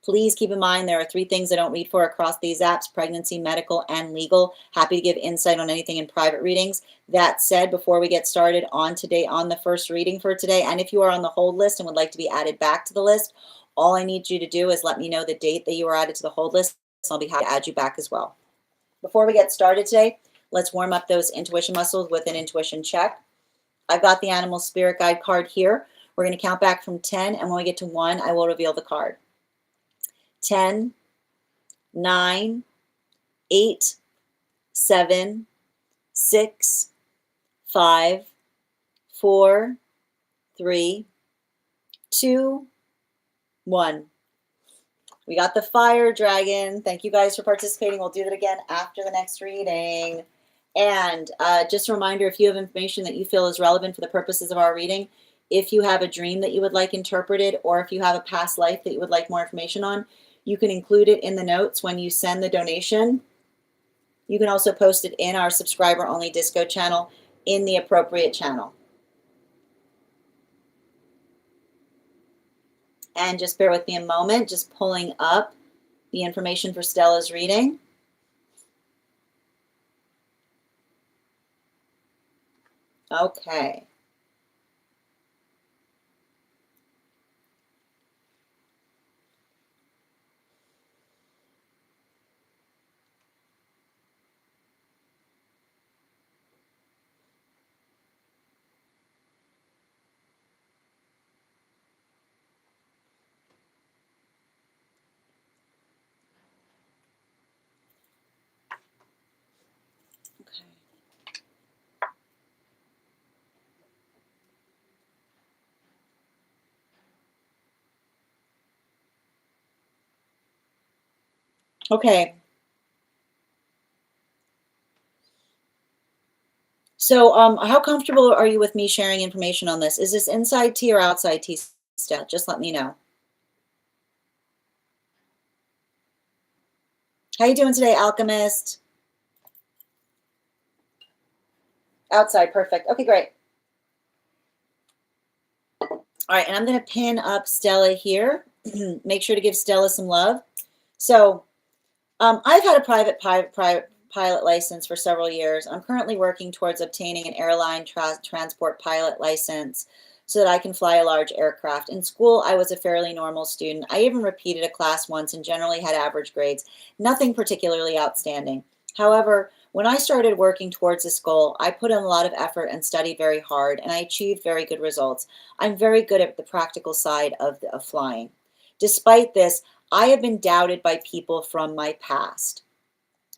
Please keep in mind there are 3 things I don't read for across these apps: pregnancy, medical, and legal. Happy to give insight on anything in private readings. That said, before we get started on the first reading for today, and if you are on the hold list and would like to be added back to the list, all I need you to do is let me know the date that you were added to the hold list. I'll be happy to add you back as well. Before we get started today, let's warm up those intuition muscles with an intuition check. I've got the Animal Spirit Guide card here. We're going to count back from 10, and when we get to 1, I will reveal the card. 10, 9, 8, 7, 6, 5, 4, 3, 2, 1. We got the fire dragon. Thank you guys for participating. We'll do that again after the next reading. And just a reminder, if you have information that you feel is relevant for the purposes of our reading, if you have a dream that you would like interpreted, or if you have a past life that you would like more information on, you can include it in the notes when you send the donation. You can also post it in our subscriber-only Disco channel in the appropriate channel. And just bear with me a moment, just pulling up the information for Stella's reading. Okay. Okay. So how comfortable are you with me sharing information on this? Is this inside tea or outside tea, Steph? Just let me know. How you doing today, Alchemist? Outside, perfect. Okay, great. All right, and I'm going to pin up Stella here. Make sure to give Stella some love. So I've had a private pilot license for several years. I'm currently working towards obtaining an airline transport pilot license so that I can fly a large aircraft. In school, I was a fairly normal student. I even repeated a class once and generally had average grades. Nothing particularly outstanding. However, when I started working towards this goal, I put in a lot of effort and studied very hard, and I achieved very good results. I'm very good at the practical side of flying. Despite this, I have been doubted by people from my past.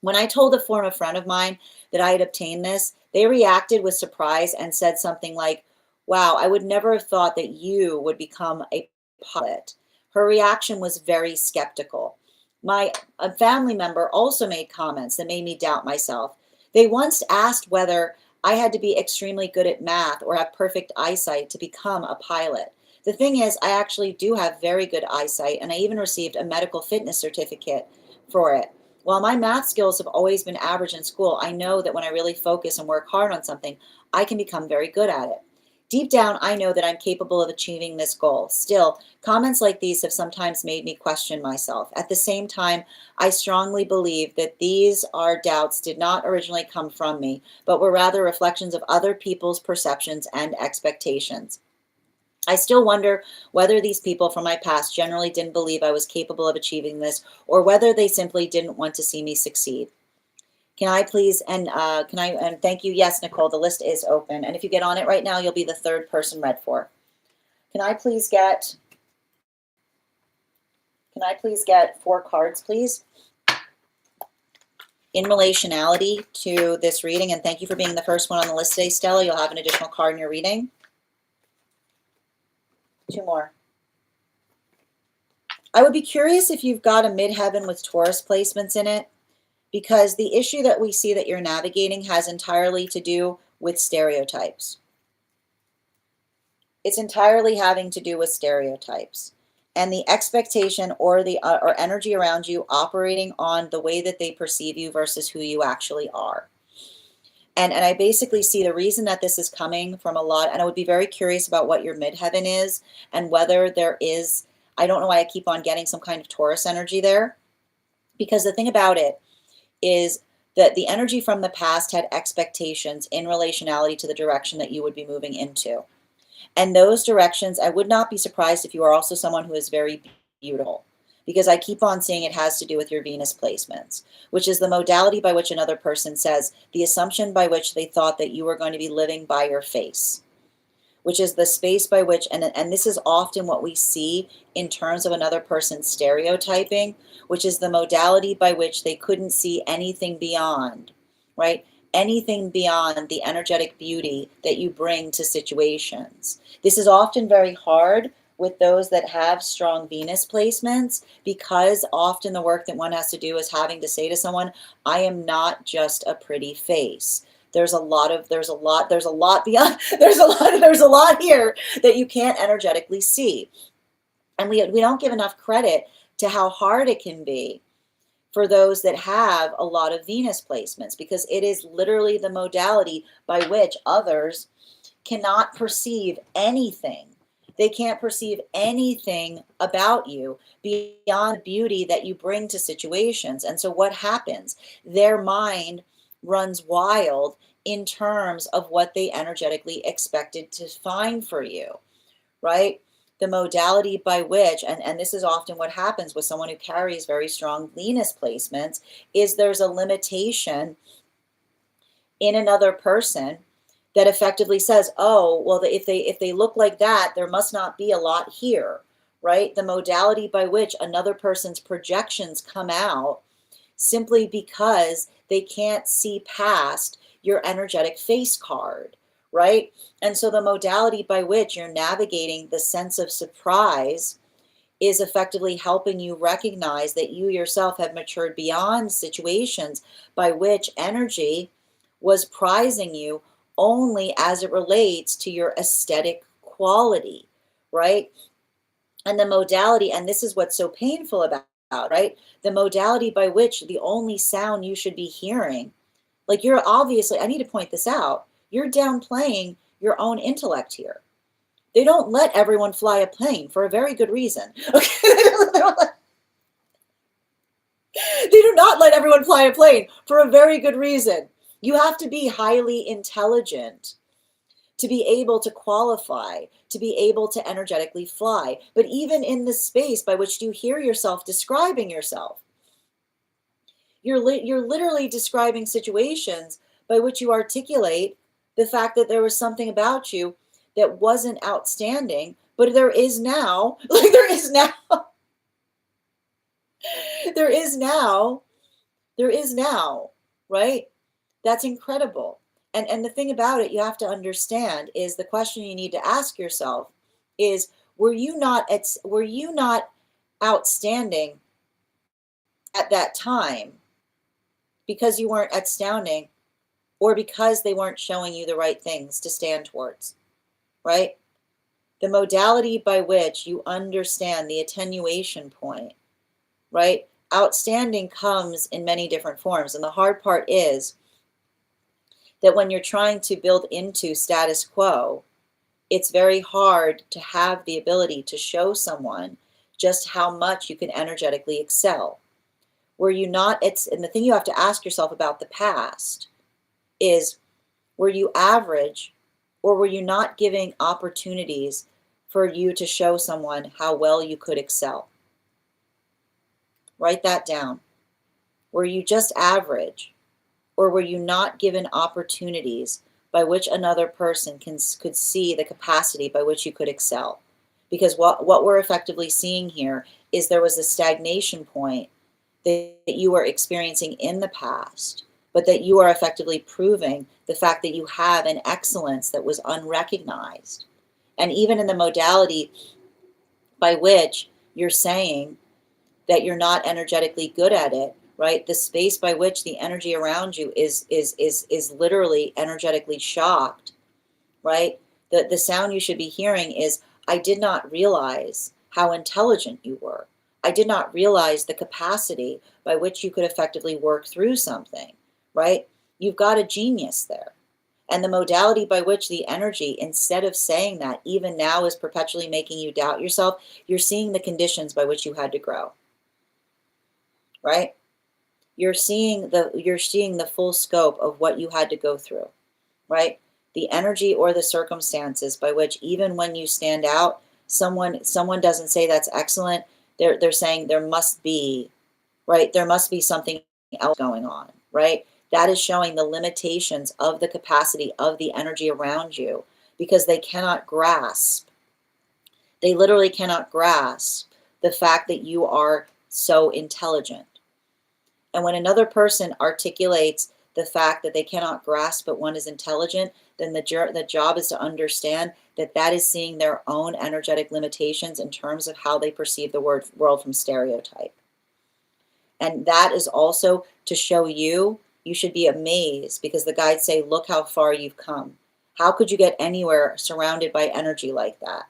When I told a former friend of mine that I had obtained this, they reacted with surprise and said something like, "Wow, I would never have thought that you would become a pilot." Her reaction was very skeptical. My a family member also made comments that made me doubt myself. They once asked whether I had to be extremely good at math or have perfect eyesight to become a pilot. The thing is, I actually do have very good eyesight, and I even received a medical fitness certificate for it. While my math skills have always been average in school, I know that when I really focus and work hard on something, I can become very good at it. Deep down, I know that I'm capable of achieving this goal. Still, comments like these have sometimes made me question myself. At the same time, I strongly believe that these are doubts did not originally come from me, but were rather reflections of other people's perceptions and expectations. I still wonder whether these people from my past generally didn't believe I was capable of achieving this, or whether they simply didn't want to see me succeed. Can I please, and thank you. Yes, Nicole, the list is open. And if you get on it right now, you'll be the third person read for. Can I please get, four cards, please? In relationality to this reading, and thank you for being the first one on the list today, Stella. You'll have an additional card in your reading. Two more. I would be curious if you've got a midheaven with Taurus placements in it, because the issue that we see that you're navigating has entirely to do with stereotypes. It's entirely having to do with stereotypes and the expectation or the or energy around you operating on the way that they perceive you versus who you actually are. And I basically see the reason that this is coming from a lot, and I would be very curious about what your midheaven is and whether there is, I don't know why I keep on getting some kind of Taurus energy there, because the thing about it is that the energy from the past had expectations in relationality to the direction that you would be moving into. And those directions, I would not be surprised if you are also someone who is very beautiful, because I keep on seeing it has to do with your Venus placements, which is the modality by which another person says, the assumption by which they thought that you were going to be living by your face, which is the space by which, and this is often what we see in terms of another person's stereotyping, which is the modality by which they couldn't see anything beyond, right? Anything beyond the energetic beauty that you bring to situations. This is often very hard with those that have strong Venus placements, because often the work that one has to do is having to say to someone, I am not just a pretty face. There's a lot beyond, there's a lot here that you can't energetically see. And we don't give enough credit to how hard it can be for those that have a lot of Venus placements, because it is literally the modality by which others cannot perceive anything. They can't perceive anything about you beyond the beauty that you bring to situations. And so what happens? Their mind runs wild in terms of what they energetically expected to find for you, right? The modality by which, and this is often what happens with someone who carries very strong Venus placements, is there's a limitation in another person that effectively says, oh, well, if they look like that, there must not be a lot here, right? The modality by which another person's projections come out simply because they can't see past your energetic face card, right? And so the modality by which you're navigating the sense of surprise is effectively helping you recognize that you yourself have matured beyond situations by which energy was prizing you only as it relates to your aesthetic quality, right? And the modality, and this is what's so painful about, right? The modality by which the only sound you should be hearing, like, you're obviously, I need to point this out, you're downplaying your own intellect here. They don't let everyone fly a plane for a very good reason. Okay? They do not let everyone fly a plane for a very good reason. You have to be highly intelligent to be able to qualify, to be able to energetically fly. But even in the space by which you hear yourself describing yourself, You're literally describing situations by which you articulate the fact that there was something about you that wasn't outstanding, but there is now. Like there is now. There is now. There is now, right? That's incredible. And the thing about it you have to understand is the question you need to ask yourself is were you not outstanding at that time because you weren't astounding or because they weren't showing you the right things to stand towards, right? The modality by which you understand the attenuation point, right? Outstanding comes in many different forms. And the hard part is that when you're trying to build into status quo, it's very hard to have the ability to show someone just how much you can energetically excel. Were you not, and the thing you have to ask yourself about the past is, were you average or were you not giving opportunities for you to show someone how well you could excel? Write that down. Were you just average or were you not given opportunities by which another person could see the capacity by which you could excel? Because what we're effectively seeing here is there was a stagnation point that you were experiencing in the past, but that you are effectively proving the fact that you have an excellence that was unrecognized. And even in the modality by which you're saying that you're not energetically good at it, right? The space by which the energy around you is literally energetically shocked, right? The sound you should be hearing is, I did not realize how intelligent you were. I did not realize the capacity by which you could effectively work through something, right? You've got a genius there. And the modality by which the energy, instead of saying that, even now is perpetually making you doubt yourself, you're seeing the conditions by which you had to grow, right? You're seeing the full scope of what you had to go through, right? The energy or the circumstances by which even when you stand out, someone doesn't say that's excellent. They're saying there must be, right? There must be something else going on, right? That is showing the limitations of the capacity of the energy around you because they cannot grasp. They literally cannot grasp the fact that you are so intelligent. And when another person articulates the fact that they cannot grasp but one is intelligent, then the job is to understand that that is seeing their own energetic limitations in terms of how they perceive the world from stereotype. And that is also to show you should be amazed because the guides say, look how far you've come. How could you get anywhere surrounded by energy like that?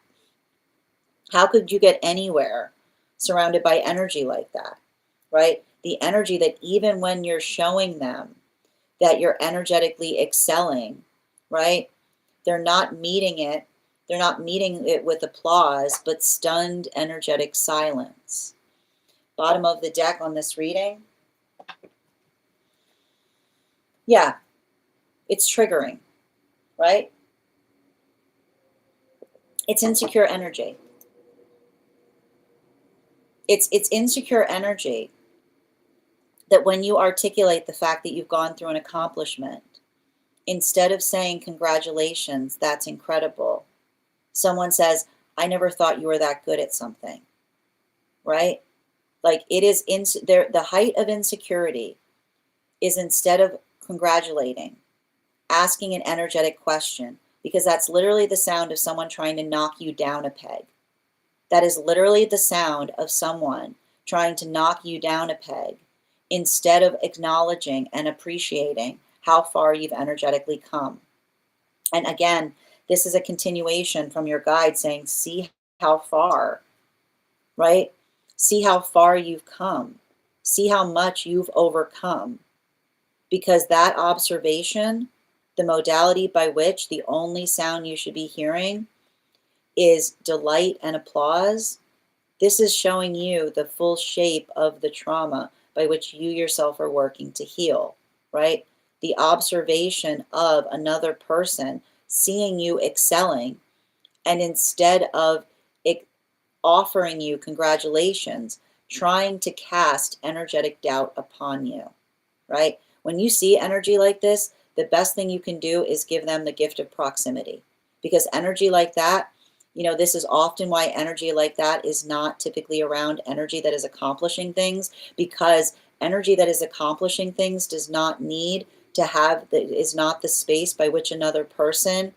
How could you get anywhere surrounded by energy like that, right? The energy that even when you're showing them that you're energetically excelling, right? They're not meeting it. They're not meeting it with applause, but stunned energetic silence. Bottom of the deck on this reading. Yeah, it's triggering, right? It's insecure energy. It's insecure energy that when you articulate the fact that you've gone through an accomplishment, instead of saying congratulations, that's incredible, someone says, I never thought you were that good at something, right? Like it is the height of insecurity is instead of congratulating, asking an energetic question, because that's literally the sound of someone trying to knock you down a peg. That is literally the sound of someone trying to knock you down a peg instead of acknowledging and appreciating how far you've energetically come. And again, this is a continuation from your guide saying, see how far, right? See how far you've come. See how much you've overcome. Because that observation, the modality by which the only sound you should be hearing is delight and applause, this is showing you the full shape of the trauma by which you yourself are working to heal, right? The observation of another person seeing you excelling, and instead of offering you congratulations, trying to cast energetic doubt upon you. right? When you see energy like this, the best thing you can do is give them the gift of proximity, because energy like that, this is often why energy like that is not typically around energy that is accomplishing things, because energy that is accomplishing things does not need to have, is not the space by which another person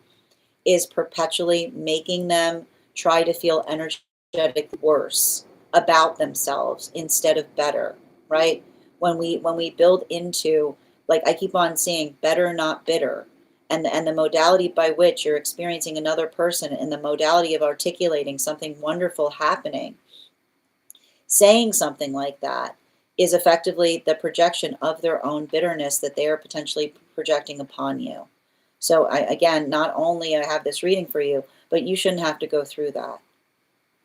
is perpetually making them try to feel energetic worse about themselves instead of better, right? When we build into, like I keep on saying, better, not bitter, and the modality by which you're experiencing another person, and the modality of articulating something wonderful happening, saying something like that is effectively the projection of their own bitterness that they are potentially projecting upon you. So again, not only I have this reading for you, but you shouldn't have to go through that.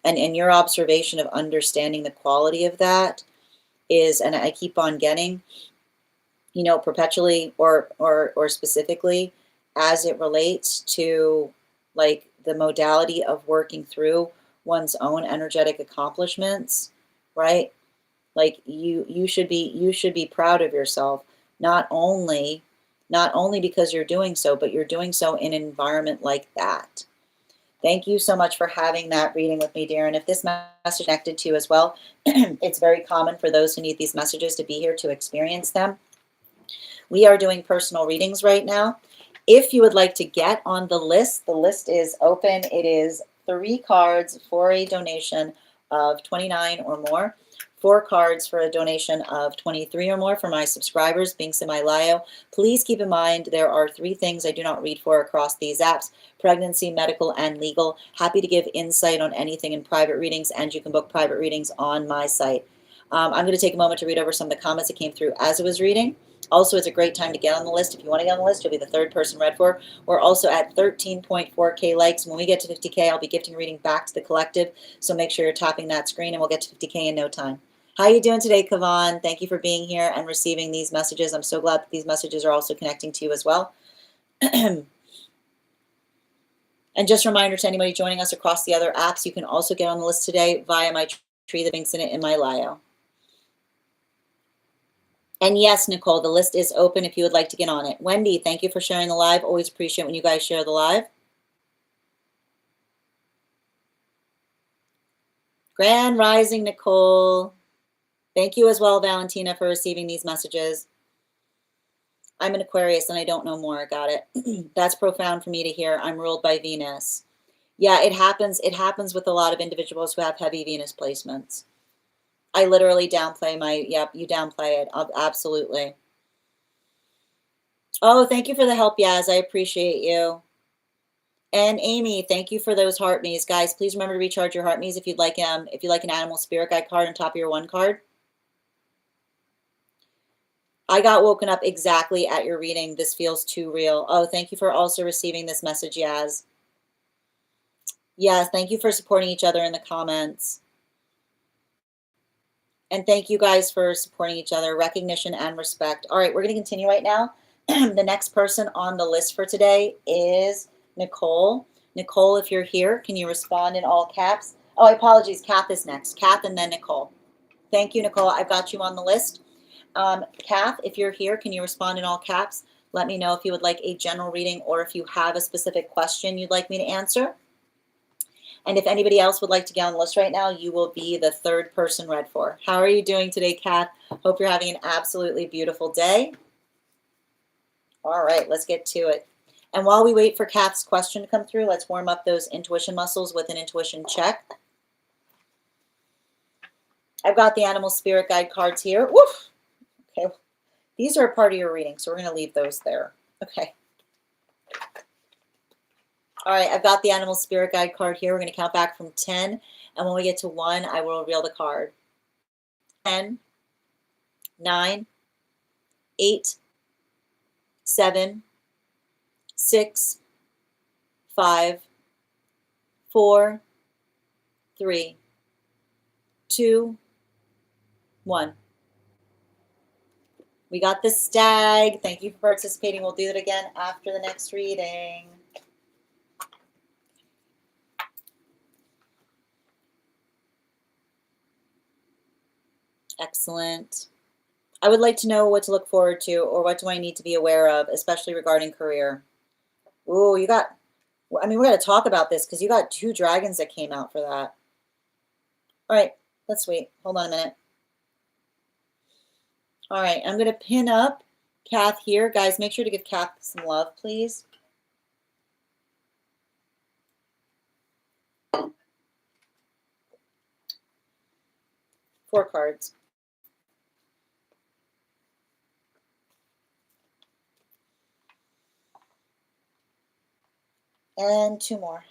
And your observation of understanding the quality of that is, and I keep on getting, perpetually or specifically as it relates to like the modality of working through one's own energetic accomplishments, right? Like you should be proud of yourself, not only because you're doing so, but you're doing so in an environment like that. Thank you so much for having that reading with me, dear. And if this message connected to you as well, it's very common for those who need these messages to be here to experience them. We are doing personal readings right now. If you would like to get on the list is open. It is 3 cards for a donation of $29 or more. 4 cards for a donation of $23 or more for my subscribers, being semi-lio. Please keep in mind there are 3 things I do not read for across these apps: pregnancy, medical, and legal. Happy to give insight on anything in private readings, and you can book private readings on my site. I'm going to take a moment to read over some of the comments that came through as I was reading. Also, it's a great time to get on the list. If you want to get on the list, you'll be the 3rd person read for. We're also at 13.4K likes. When we get to 50K, I'll be gifting a reading back to the collective. So make sure you're tapping that screen, and we'll get to 50K in no time. How are you doing today, Kavan? Thank you for being here and receiving these messages. I'm so glad that these messages are also connecting to you as well. And just a reminder to anybody joining us across the other apps, you can also get on the list today via my tree, the links in it in my bio. And yes, Nicole, the list is open if you would like to get on it. Wendy, thank you for sharing the live. Always appreciate when you guys share the live. Grand Rising, Nicole. Thank you as well, Valentina, for receiving these messages. I'm an Aquarius and I don't know more. Got it. That's profound for me to hear. I'm ruled by Venus. Yeah, it happens. It happens with a lot of individuals who have heavy Venus placements. I literally downplay my, yep, you downplay it. Absolutely. Oh, thank you for the help, Yaz. I appreciate you. And Amy, thank you for those heart me's. Guys, please remember to recharge your heart me's if you'd like an animal spirit guide card on top of your 1 card. I got woken up exactly at your reading. This feels too real. Oh, thank you for also receiving this message, Yaz. Yes, thank you for supporting each other in the comments. And thank you guys for supporting each other. Recognition and respect. All right, we're going to continue right now. The next person on the list for today is Nicole. Nicole, if you're here, can you respond in all caps? Oh, apologies. Kath is next. Kath and then Nicole. Thank you, Nicole. I've got you on the list. Kath, if you're here, can you respond in all caps? Let me know if you would like a general reading or if you have a specific question you'd like me to answer. And if anybody else would like to get on the list right now, you will be the 3rd person read for. How are you doing today, Kath? Hope you're having an absolutely beautiful day. All right, let's get to it. And while we wait for Kath's question to come through, let's warm up those intuition muscles with an intuition check. I've got the animal spirit guide cards here. Woof! Okay, these are a part of your reading, so we're going to leave those there. Okay. All right, I've got the animal spirit guide card here. We're going to count back from 10, and when we get to 1, I will reveal the card. 10, 9, 8, 7, 6, 5, 4, 3, 2, 1. We got the stag. Thank you for participating. We'll do it again after the next reading. Excellent. I would like to know what to look forward to, or what do I need to be aware of, especially regarding career. Ooh, you got, I mean, we got to talk about this because you got 2 dragons that came out for that. All right, let's wait. Hold on a minute. All right, I'm going to pin up Kath here. Guys, make sure to give Kath some love, please. Four cards. And 2 more.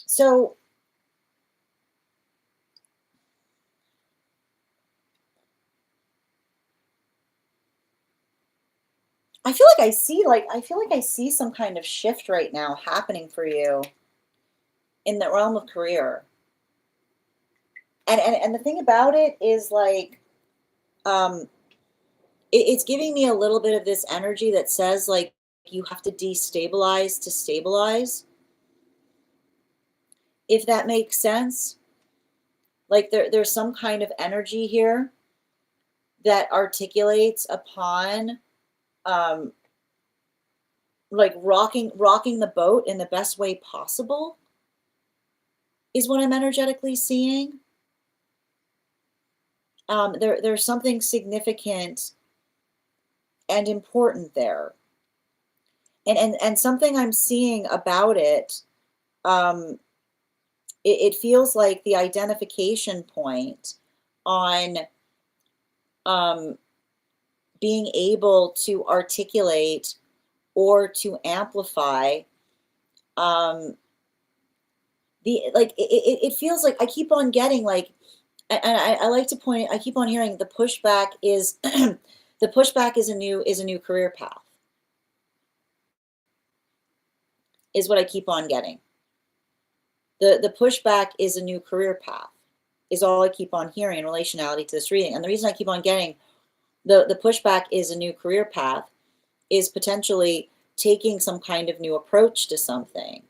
So I feel like I see some kind of shift right now happening for you in the realm of career. And the thing about it is like it's giving me a little bit of this energy that says like you have to destabilize to stabilize, if that makes sense. Like there's some kind of energy here that articulates upon like rocking the boat in the best way possible is what I'm energetically seeing. There's something significant and important there, and something I'm seeing about it. Um, it feels like the identification point on being able to articulate or to amplify the like it feels like I keep on getting like, and I like to point, I keep on hearing the pushback is the pushback is a new career path, is what I keep on getting. The pushback is a new career path, is all I keep on hearing in relationality to this reading. And the reason I keep on getting the pushback is a new career path is potentially taking some kind of new approach to something.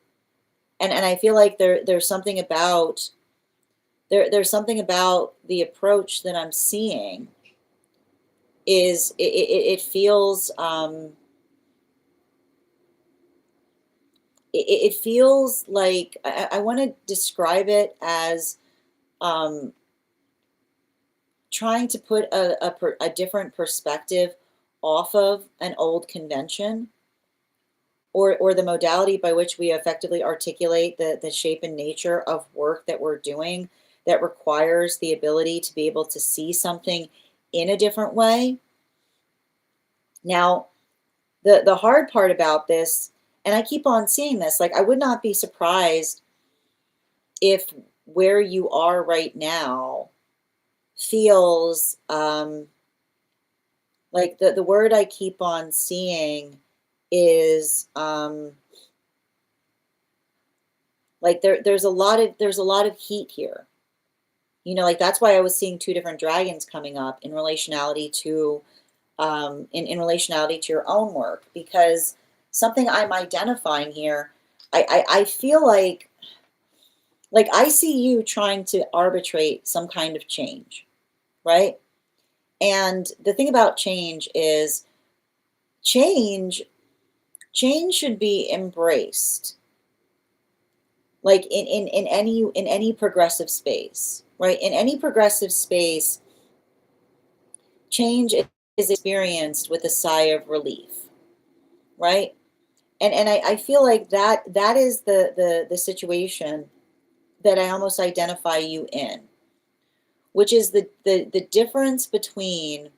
And I feel like there's something about there's something about the approach that I'm seeing is it feels it feels like I want to describe it as trying to put a different perspective off of an old convention, or the modality by which we effectively articulate the shape and nature of work that we're doing that requires the ability to be able to see something in a different way. Now, the hard part about this, and I keep on seeing this, like I would not be surprised if where you are right now feels like the word I keep on seeing is like there's a lot of heat here. You know, like that's why I was seeing 2 different dragons coming up in relationality to in relationality to your own work, because something I'm identifying here, I feel like I see you trying to arbitrate some kind of change, right? And the thing about change is change should be embraced, like in any progressive space, right? In any progressive space, change is experienced with a sigh of relief, right? And I feel like that is the situation that I almost identify you in, which is the difference between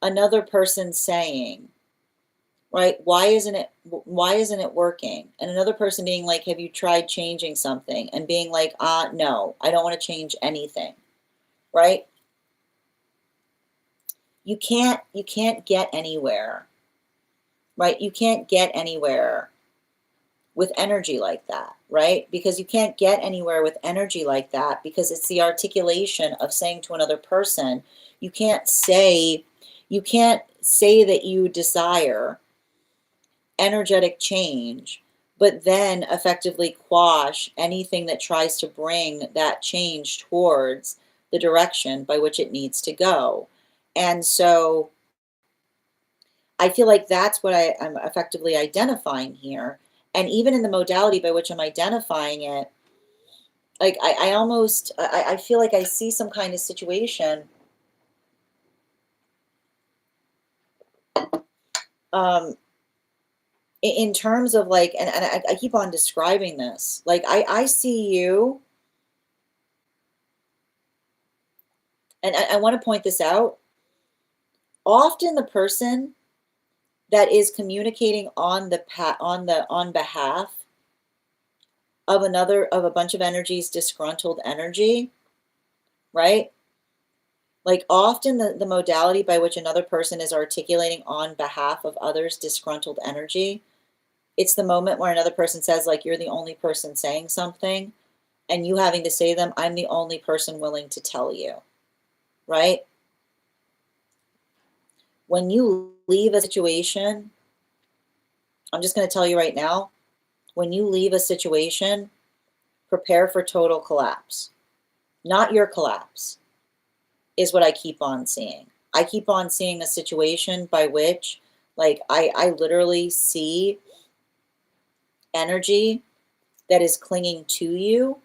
another person saying, right, why isn't it working? And another person being like, have you tried changing something? And being like, no, I don't want to change anything, right? You can't get anywhere right? You can't get anywhere with energy like that, right? Because you can't get anywhere with energy like that because it's the articulation of saying to another person, you can't say, you can't say that you desire energetic change, but then effectively quash anything that tries to bring that change towards the direction by which it needs to go. And so I feel like that's what I'm effectively identifying here. And even in the modality by which I'm identifying it, like I almost I feel like I see some kind of situation um in terms of like, and I keep on describing this. Like I see you, and I want to point this out. Often the person that is communicating on the on behalf of another, of a bunch of energies, disgruntled energy, right? Like often the modality by which another person is articulating on behalf of others disgruntled energy, it's the moment where another person says, like, you're the only person saying something, and you having to say to them, I'm the only person willing to tell you, right? When you leave a situation, I'm just going to tell you right now, when you leave a situation, prepare for total collapse. Not your collapse, is what I keep on seeing. I keep on seeing a situation by which, like, I literally see energy that is clinging to you.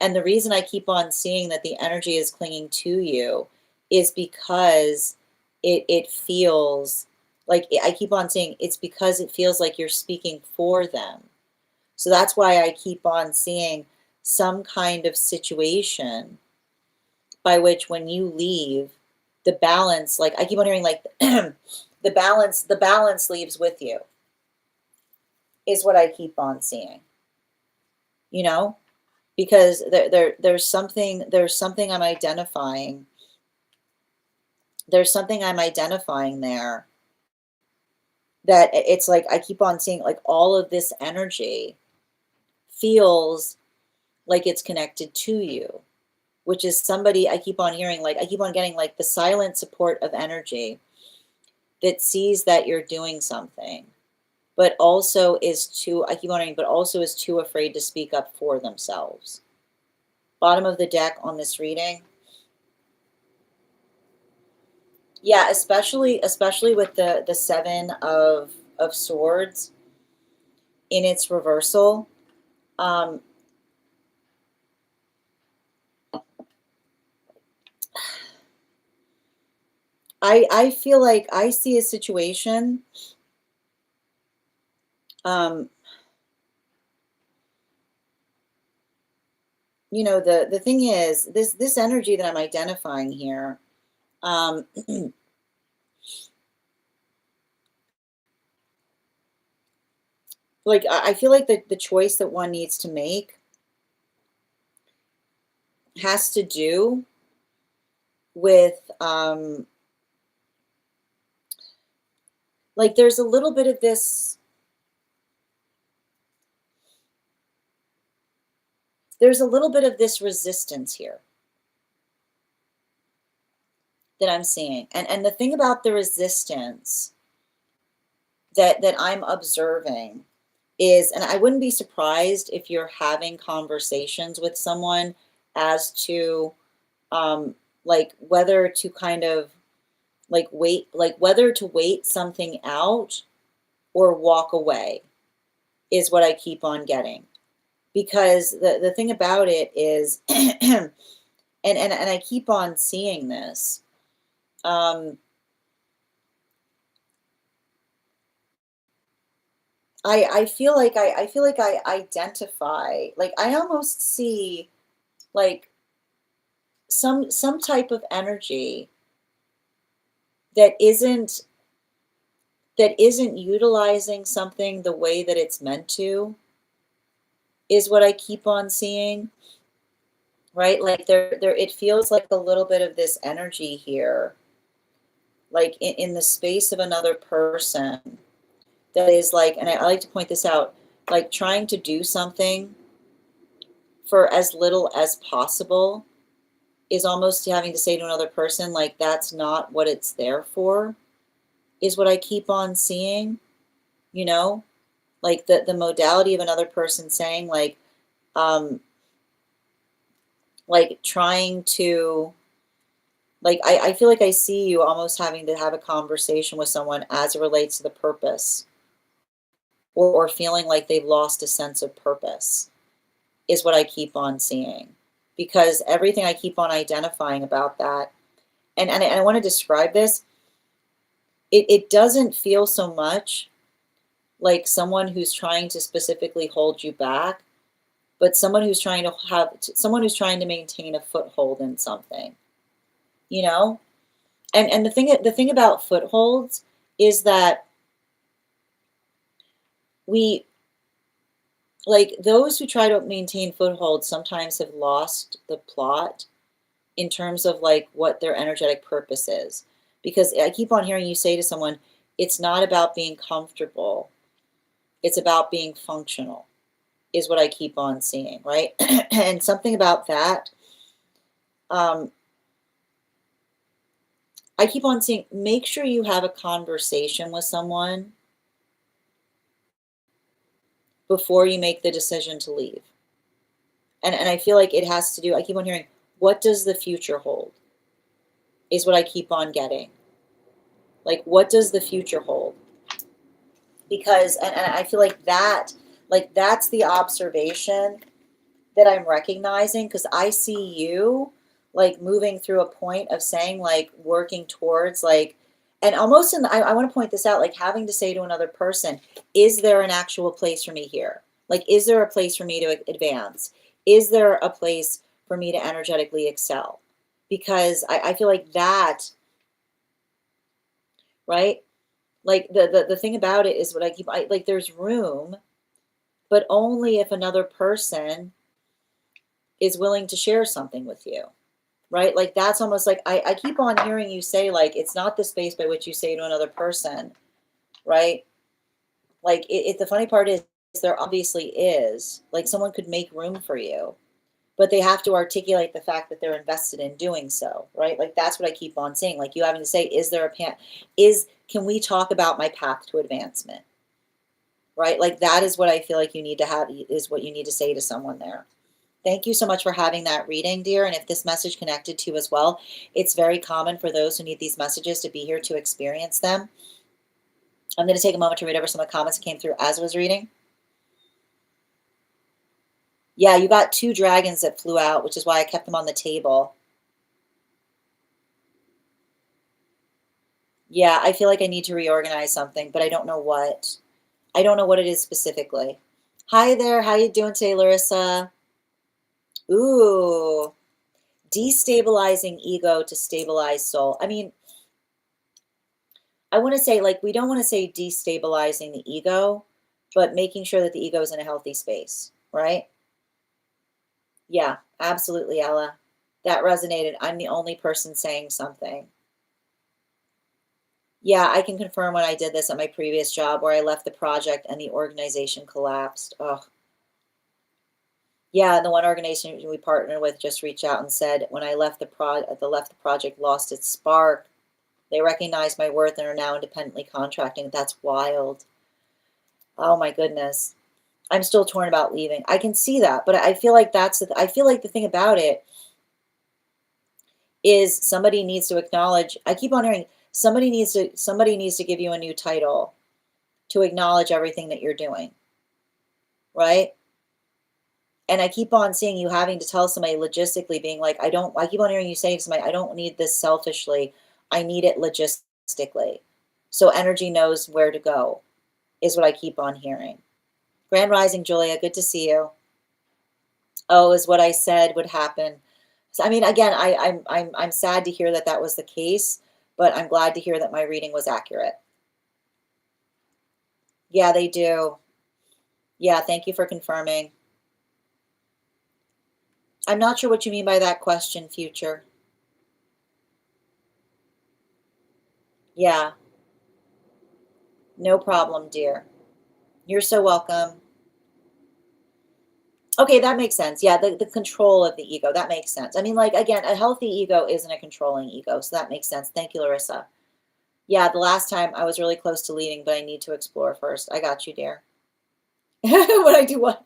And the reason I keep on seeing that the energy is clinging to you is because it feels like, I keep on saying it's because it feels like you're speaking for them. So that's why I keep on seeing some kind of situation by which when you leave, the balance, like I keep on hearing like the balance leaves with you, is what I keep on seeing. You know? Because there's something I'm identifying. There's something I'm identifying there, that it's like I keep on seeing like all of this energy feels like it's connected to you, which is somebody I keep on hearing, like I keep on getting like the silent support of energy that sees that you're doing something, but also is too, I keep on hearing, but also is too afraid to speak up for themselves. Bottom of the deck on this reading. Yeah, especially with the seven of swords in its reversal. Um, I feel like I see a situation. Um, the thing is, this energy that I'm identifying here. Um, like I feel like the choice that one needs to make has to do with like there's a little bit of this, there's a little bit of this resistance here that I'm seeing. And the thing about the resistance that I'm observing is, and I wouldn't be surprised if you're having conversations with someone as to um like whether to kind of like wait, like whether to wait something out or walk away, is what I keep on getting. Because the thing about it is and I keep on seeing this. Um I feel like I identify, like I almost see like some type of energy that isn't utilizing something the way that it's meant to, is what I keep on seeing, right? Like there it feels like a little bit of this energy here, like in the space of another person. that is like, and I like to point this out, like trying to do something for as little as possible is almost having to say to another person, like, that's not what it's there for, is what I keep on seeing, you know? Like the modality of another person saying, um, like trying to, like, I feel like I see you almost having to have a conversation with someone as it relates to the purpose, or feeling like they've lost a sense of purpose is what I keep on seeing. Because everything I keep on identifying about that, and I want to describe this, it doesn't feel so much like someone who's trying to specifically hold you back, but someone who's trying to maintain a foothold in something, you know? And the thing about footholds is that we, like, those who try to maintain footholds sometimes have lost the plot in terms of like what their energetic purpose is. Because I keep on hearing you say to someone, it's not about being comfortable, it's about being functional, is what I keep on seeing, right? And something about that, um, I keep on seeing, make sure you have a conversation with someone before you make the decision to leave. And I feel like it has to do, I keep on hearing, what does the future hold? Is what I keep on getting. Like, what does the future hold? Because, and I feel like that, like, that's the observation that I'm recognizing, because I see you like moving through a point of saying, like, working towards, like, and almost I want to point this out, like having to say to another person, is there an actual place for me here? Like, is there a place for me to advance? Is there a place for me to energetically excel? Because I feel like that, right? Like the thing about it is what like, there's room, but only if another person is willing to share something with you, right? Like, that's almost like, I keep on hearing you say, like, it's not the space by which you say to another person, right? Like, the funny part is there obviously is, like, someone could make room for you, but they have to articulate the fact that they're invested in doing so, right? Like, that's what I keep on saying. Like, you having to say, is there a can we talk about my path to advancement, right? Like, that is what I feel like you need to have, is what you need to say to someone there. Thank you so much for having that reading, dear. And if this message connected to you as well, it's very common for those who need these messages to be here to experience them. I'm going to take a moment to read over some of the comments that came through as I was reading. Yeah, you got 2 dragons that flew out, which is why I kept them on the table. Yeah, I feel like I need to reorganize something, but I don't know what. I don't know what it is specifically. Hi there, how you doing today, Larissa? Ooh, destabilizing ego to stabilize soul. I mean, I want to say, like, we don't want to say destabilizing the ego, but making sure that the ego is in a healthy space, right? Yeah, absolutely, Ella. That resonated. I'm the only person saying something. Yeah, I can confirm when I did this at my previous job where I left the project and the organization collapsed. Oh, yeah, and the one organization we partnered with just reached out and said, when I left the project lost its spark. They recognized my worth and are now independently contracting. That's wild. Oh my goodness. I'm still torn about leaving. I can see that, but I feel like I feel like the thing about it is somebody needs to acknowledge. I keep on hearing somebody needs to give you a new title to acknowledge everything that you're doing, right? And I keep on seeing you having to tell somebody logistically, being like, I keep on hearing you say to somebody, I don't need this selfishly. I need it logistically. So energy knows where to go, is what I keep on hearing. Grand Rising, Julia, good to see you. Oh, is what I said would happen. So, I mean, again, I'm sad to hear that that was the case, but I'm glad to hear that my reading was accurate. Yeah, they do. Yeah, thank you for confirming. I'm not sure what you mean by that question, future. Yeah. No problem, dear. You're so welcome. Okay, that makes sense. Yeah, the control of the ego, that makes sense. I mean, like, again, a healthy ego isn't a controlling ego, so that makes sense. Thank you, Larissa. Yeah, the last time I was really close to leading, but I need to explore first. I got you, dear. What I do what?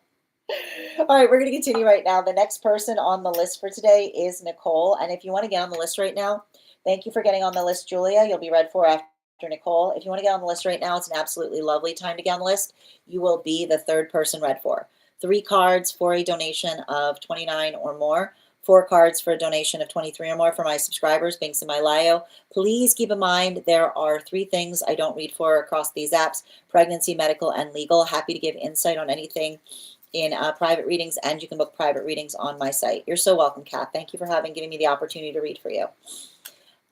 All right, we're going to continue right now. The next person on the list for today is Nicole. And if you want to get on the list right now, thank you for getting on the list, Julia. You'll be read for after Nicole. If you want to get on the list right now, it's an absolutely lovely time to get on the list. You will be the third person read for. 3 cards for a donation of 29 or more. 4 cards for a donation of 23 or more for my subscribers, Binks and my Lio. Please keep in mind there are 3 things I don't read for across these apps: pregnancy, medical, and legal. Happy to give insight on anything in private readings, and you can book private readings on my site. You're so welcome, Kat. Thank you for giving me the opportunity to read for you.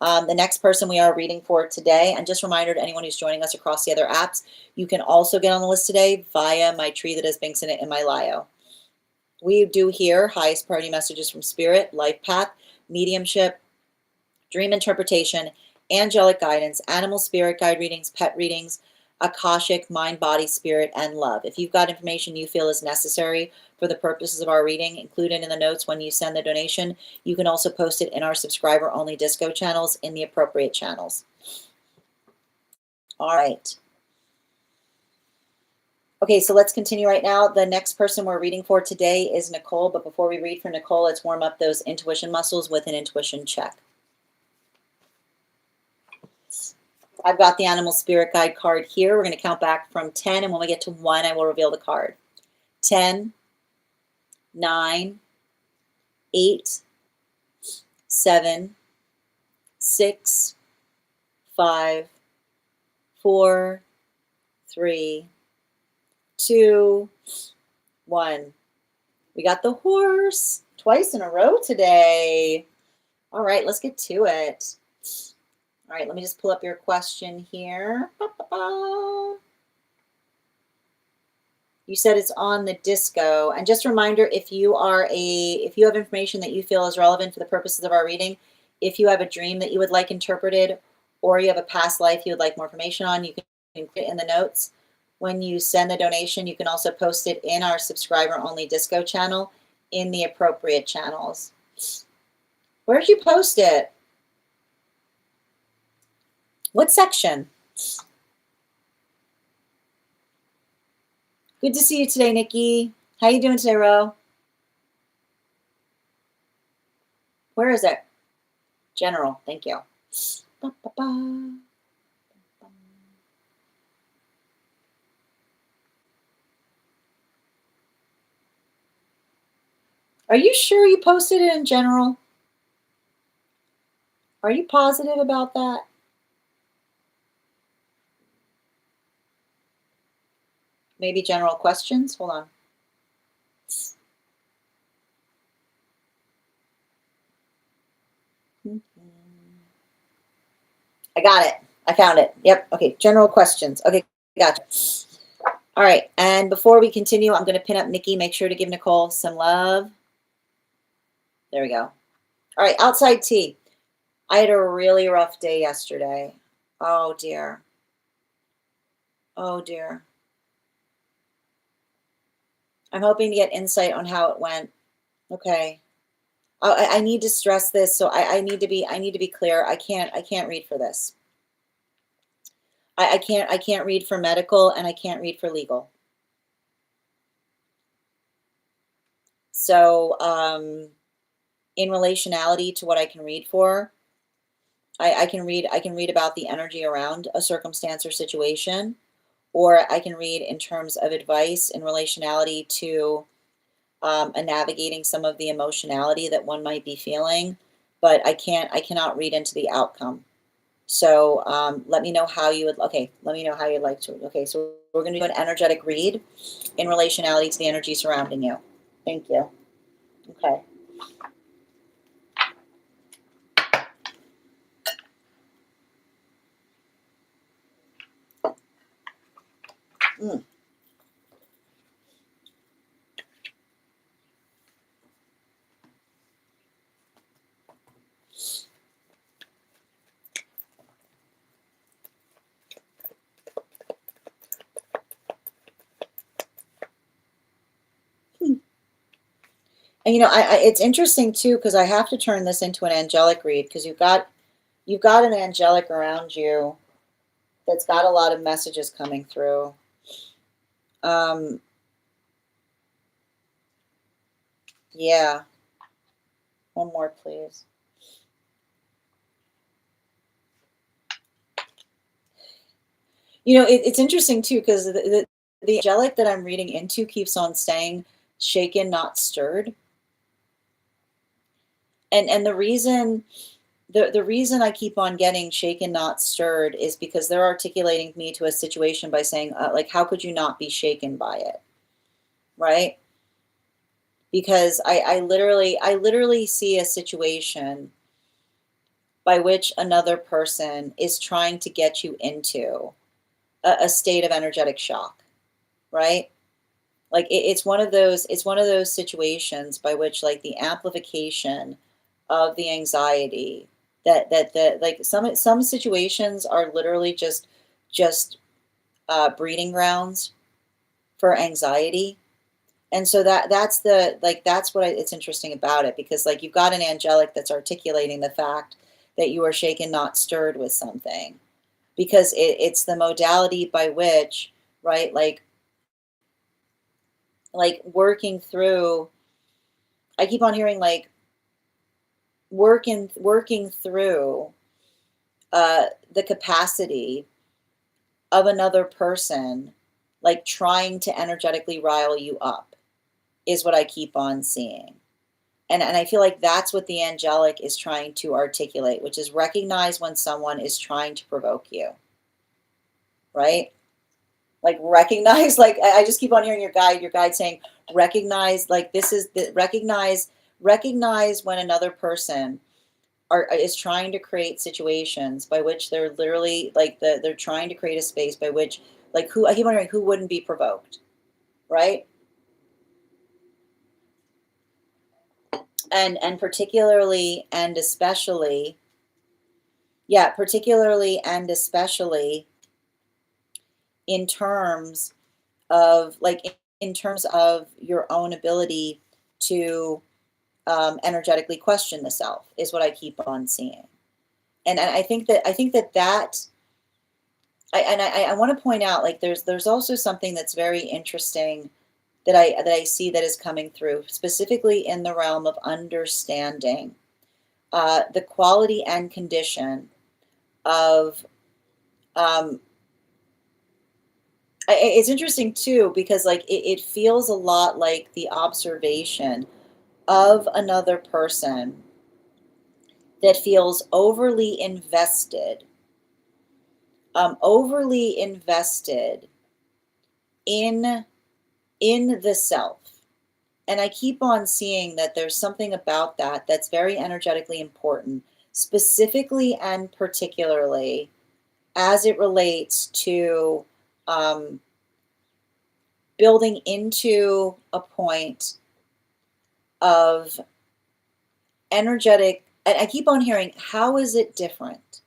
The next person we are reading for today, and just a reminder to anyone who's joining us across the other apps, you can also get on the list today via my tree that has Binks in it in my Lio. We do here highest priority messages from Spirit, Life Path, Mediumship, Dream Interpretation, Angelic Guidance, Animal Spirit Guide readings, Pet readings, Akashic, Mind, Body, Spirit, and Love. If you've got information you feel is necessary for the purposes of our reading, include it in the notes when you send the donation. You can also post it in our subscriber-only disco channels in the appropriate channels. All right. Okay, so let's continue right now. The next person we're reading for today is Nicole, but before we read for Nicole, let's warm up those intuition muscles with an intuition check. I've got the Animal Spirit Guide card here. We're going to count back from 10, and when we get to 1, I will reveal the card. 10, 9, 8, 7, 6, 5, 4, 3, 2, 1. We got the horse twice in a row today. All right, let's get to it. All right, let me just pull up your question here. You said it's on the disco. And just a reminder, if you have information that you feel is relevant for the purposes of our reading, if you have a dream that you would like interpreted, or you have a past life you would like more information on, you can put it in the notes. When you send the donation, you can also post it in our subscriber-only disco channel in the appropriate channels. Where did you post it? What section? Good to see you today, Nikki. How you doing today, Ro? Where is it? General, thank you. Are you sure you posted it in general? Are you positive about that? Maybe general questions? Hold on. I got it. I found it. Yep. Okay. General questions. Okay. Gotcha. All right. And before we continue, I'm going to pin up Nikki. Make sure to give Nicole some love. There we go. All right. Outside tea. I had a really rough day yesterday. Oh, dear. Oh, dear. I'm hoping to get insight on how it went. Okay. I need to stress this, so I need to be clear. I can't read for this. I can't read for medical, and I can't read for legal. So in relationality to what I can read for, I can read about the energy around a circumstance or situation, or I can read in terms of advice in relationality to navigating some of the emotionality that one might be feeling, but I cannot read into the outcome. So let me know how you would, okay, let me know how you'd like to. Okay, so we're going to do an energetic read in relationality to the energy surrounding you. Thank you. Okay. Mm. And it's interesting too, because I have to turn this into an angelic read, because you've got an angelic around you that's got a lot of messages coming through. Yeah. One more, please. It's interesting too, because the angelic that I'm reading into keeps on saying shaken, not stirred. And the reason I keep on getting shaken, not stirred is because they're articulating me to a situation by saying, like, how could you not be shaken by it? Right? Because I literally see a situation by which another person is trying to get you into a state of energetic shock, right? Like it's one of those situations by which, like, the amplification of the anxiety, that like some situations are literally just breeding grounds for anxiety. And so that's what it's interesting about it, because, like, you've got an angelic that's articulating the fact that you are shaken, not stirred with something, because it's the modality by which, right, like working through. I keep on hearing, like, working through the capacity of another person, like trying to energetically rile you up, is what I keep on seeing. And I feel like that's what the angelic is trying to articulate, which is recognize when someone is trying to provoke you, right? Like, recognize, like, I just keep on hearing your guide saying, recognize, like, this is the recognize when another person is trying to create situations by which they're literally, like, they're trying to create a space by which, like, who I keep wondering who wouldn't be provoked, right? And particularly and especially, yeah, particularly and especially in terms of, like, in terms of your own ability to energetically question the self, is what I keep on seeing. And I think that I want to point out, like, there's also something that's very interesting that I see that is coming through, specifically in the realm of understanding the quality and condition of. Um, it's interesting too, because, like, it feels a lot like the observation of another person that feels overly invested in the self. And I keep on seeing that there's something about that that's very energetically important, specifically and particularly as it relates to um, building into a point of energetic. And I keep on hearing, how is it different?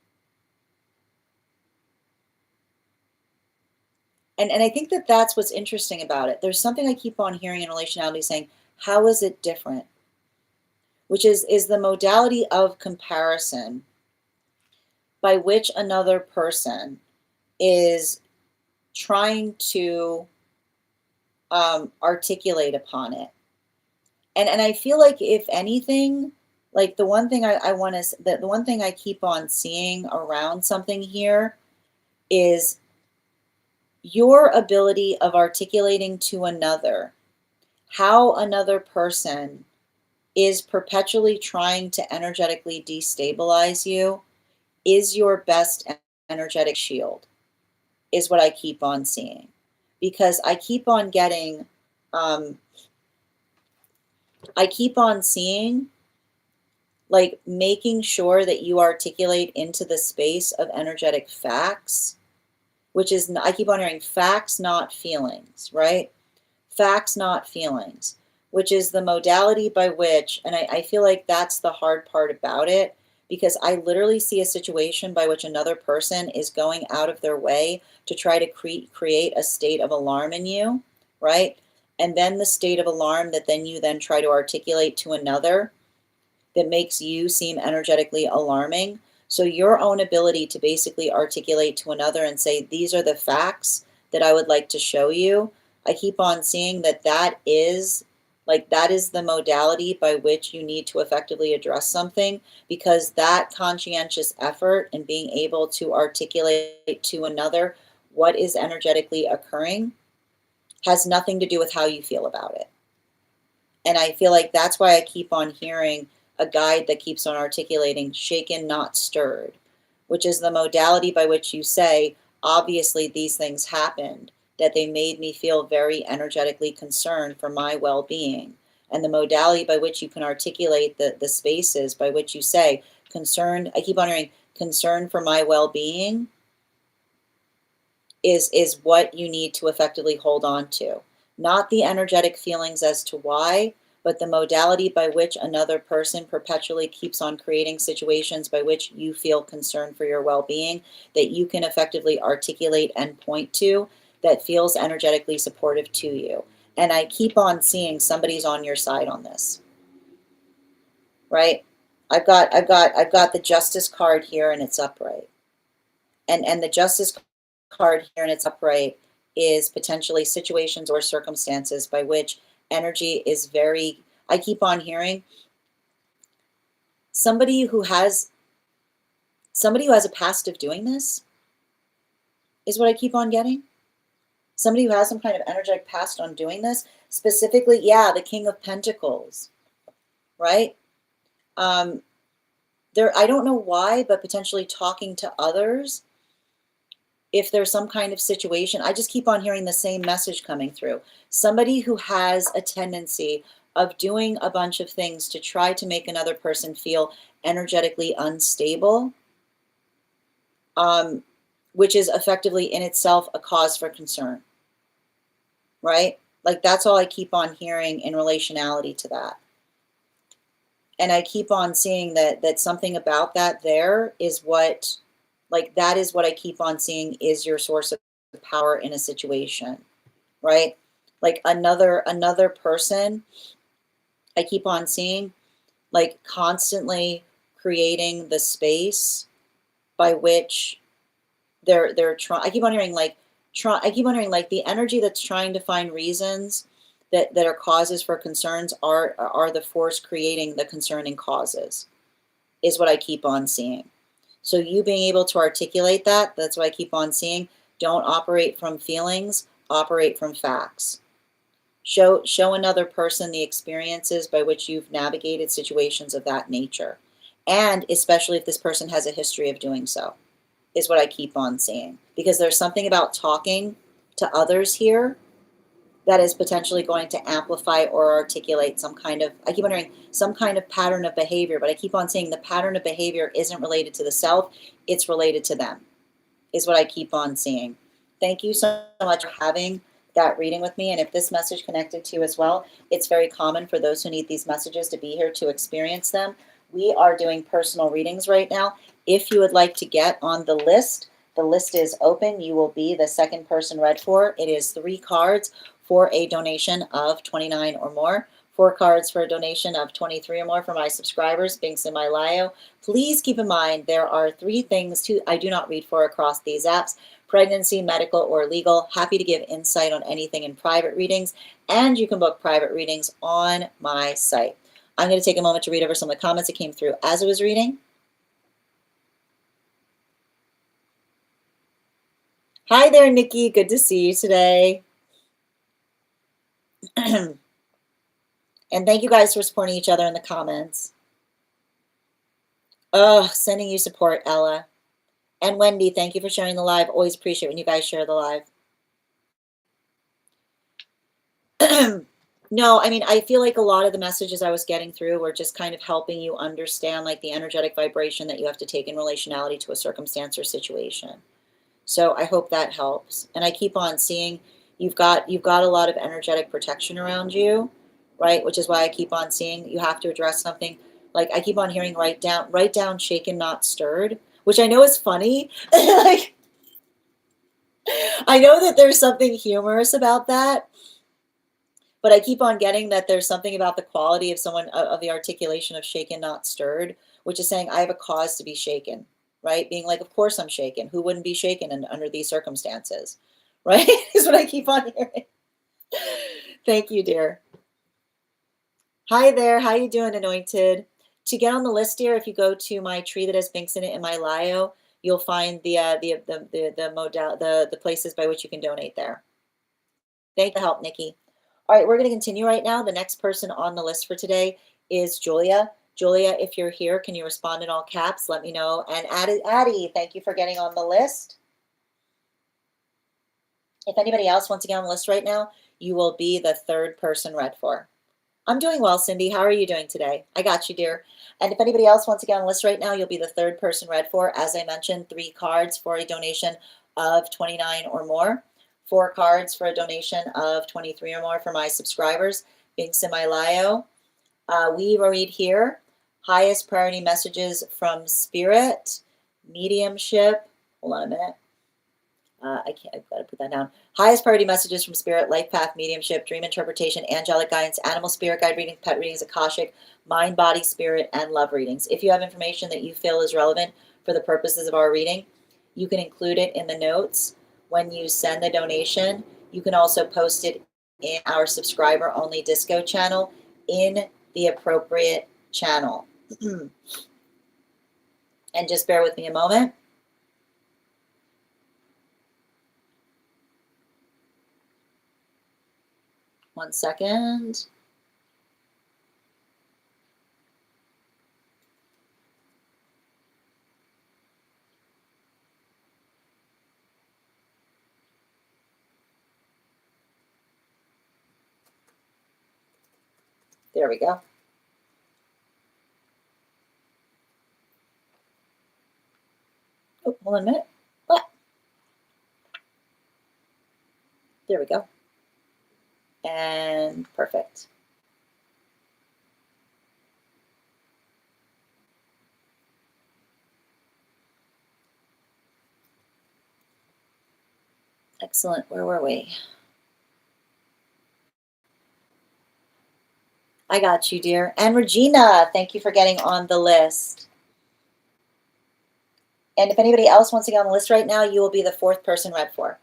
And I think that that's what's interesting about it. There's something I keep on hearing in relationality saying, how is it different? Which is the modality of comparison by which another person is trying to articulate upon it. And I feel like, if anything, like, the one thing I want to, the one thing I keep on seeing around something here is your ability of articulating to another how another person is perpetually trying to energetically destabilize you is your best energetic shield, is what I keep on seeing. Because um, I keep on seeing, like, making sure that you articulate into the space of energetic facts, which is, I keep on hearing facts, not feelings, right? Facts, not feelings, which is the modality by which, and I feel like that's the hard part about it, because I literally see a situation by which another person is going out of their way to try to create a state of alarm in you, right? and then the state of alarm that then you then try to articulate to another that makes you seem energetically alarming. So your own ability to basically articulate to another and say, these are the facts that I would like to show you. I keep on seeing that that is the modality by which you need to effectively address something, because that conscientious effort and being able to articulate to another what is energetically occurring has nothing to do with how you feel about it. And I feel like that's why I keep on hearing a guide that keeps on articulating shaken, not stirred, which is the modality by which you say, obviously these things happened, that they made me feel very energetically concerned for my well-being. And the modality by which you can articulate the spaces by which you say, concerned, I keep on hearing, concern for my well-being is what you need to effectively hold on to. Not the energetic feelings as to why, but the modality by which another person perpetually keeps on creating situations by which you feel concern for your well-being, that you can effectively articulate and point to, that feels energetically supportive to you. And I keep on seeing somebody's on your side on this, right? I've got the Justice card here, and it's upright. And the Justice card here, and it's upright, is potentially situations or circumstances by which energy is very, I keep on hearing somebody who has a past of doing this is what I keep on getting. Somebody who has some kind of energetic past on doing this, specifically, yeah, the King of Pentacles, right? I don't know why, but potentially talking to others, if there's some kind of situation, I just keep on hearing the same message coming through. Somebody who has a tendency of doing a bunch of things to try to make another person feel energetically unstable, which is effectively in itself a cause for concern, right? Like that's all I keep on hearing in relationality to that. And I keep on seeing that something about that there is what, like that is what I keep on seeing is your source of power in a situation, right? Like another person, I keep on seeing like constantly creating the space by which they're trying. I keep on hearing like the energy that's trying to find reasons that are causes for concerns are the force creating the concerning causes, is what I keep on seeing. So you being able to articulate that, that's what I keep on seeing. Don't operate from feelings, operate from facts. Show another person the experiences by which you've navigated situations of that nature. And especially if this person has a history of doing so, is what I keep on seeing. Because there's something about talking to others here that is potentially going to amplify or articulate some kind of, I keep wondering, some kind of pattern of behavior, but I keep on saying the pattern of behavior isn't related to the self, it's related to them, is what I keep on seeing. Thank you so much for having that reading with me. And if this message connected to you as well, it's very common for those who need these messages to be here to experience them. We are doing personal readings right now. If you would like to get on the list is open. You will be the second person read for. It is 3 cards for a donation of $29 or more. 4 cards for a donation of $23 or more for my subscribers. Links in my bio. Please keep in mind there are 3 things I do not read for across these apps: pregnancy, medical, or legal. Happy to give insight on anything in private readings, and you can book private readings on my site. I'm going to take a moment to read over some of the comments that came through as I was reading. Hi there, Nikki. Good to see you today. And thank you guys for supporting each other in the comments. Oh, sending you support, Ella. And Wendy, thank you for sharing the live. Always appreciate when you guys share the live. No, I mean, I feel like a lot of the messages I was getting through were just kind of helping you understand like the energetic vibration that you have to take in relationality to a circumstance or situation. So I hope that helps. And I keep on seeing you've got a lot of energetic protection around you, right? Which is why I keep on seeing you have to address something. Like I keep on hearing write down, shaken, not stirred, which I know is funny. Like I know that there's something humorous about that, But I keep on getting that there's something about the quality of someone of the articulation of shaken, not stirred, which is saying I have a cause to be shaken, right? Being like, of course I'm shaken. Who wouldn't be shaken under these circumstances, right? Is what I keep on hearing. Thank you, dear. Hi there. How you doing, Anointed? To get on the list here, if you go to my tree that has binks in it in my bio, you'll find the places by which you can donate there. Thank you for the help, Nikki. All right, we're going to continue right now. The next person on the list for today is Julia. Julia, if you're here, can you respond in all caps? Let me know. And Addie, thank you for getting on the list. If anybody else wants to get on the list right now, you will be the third person read for. I'm doing well, Cindy. How are you doing today? I got you, dear. And if anybody else wants to get on the list right now, you'll be the third person read for. As I mentioned, 3 cards for a donation of $29 or more. 4 cards for a donation of $23 or more for my subscribers. Binks in my bio. We read here, highest priority messages from Spirit, mediumship. Hold on a minute. I've got to put that down. Highest priority messages from Spirit, life path, mediumship, dream interpretation, angelic guidance, animal spirit guide readings, pet readings, Akashic, mind, body, spirit, and love readings. If you have information that you feel is relevant for the purposes of our reading, you can include it in the notes when you send the donation. You can also post it in our subscriber only disco channel in the appropriate channel. And just bear with me a moment. One second. There we go. Oh, hold on a minute. What? There we go. And perfect. Excellent. Where were we? I got you, dear. And Regina, thank you for getting on the list. And if anybody else wants to get on the list right now, you will be the 4th person read for.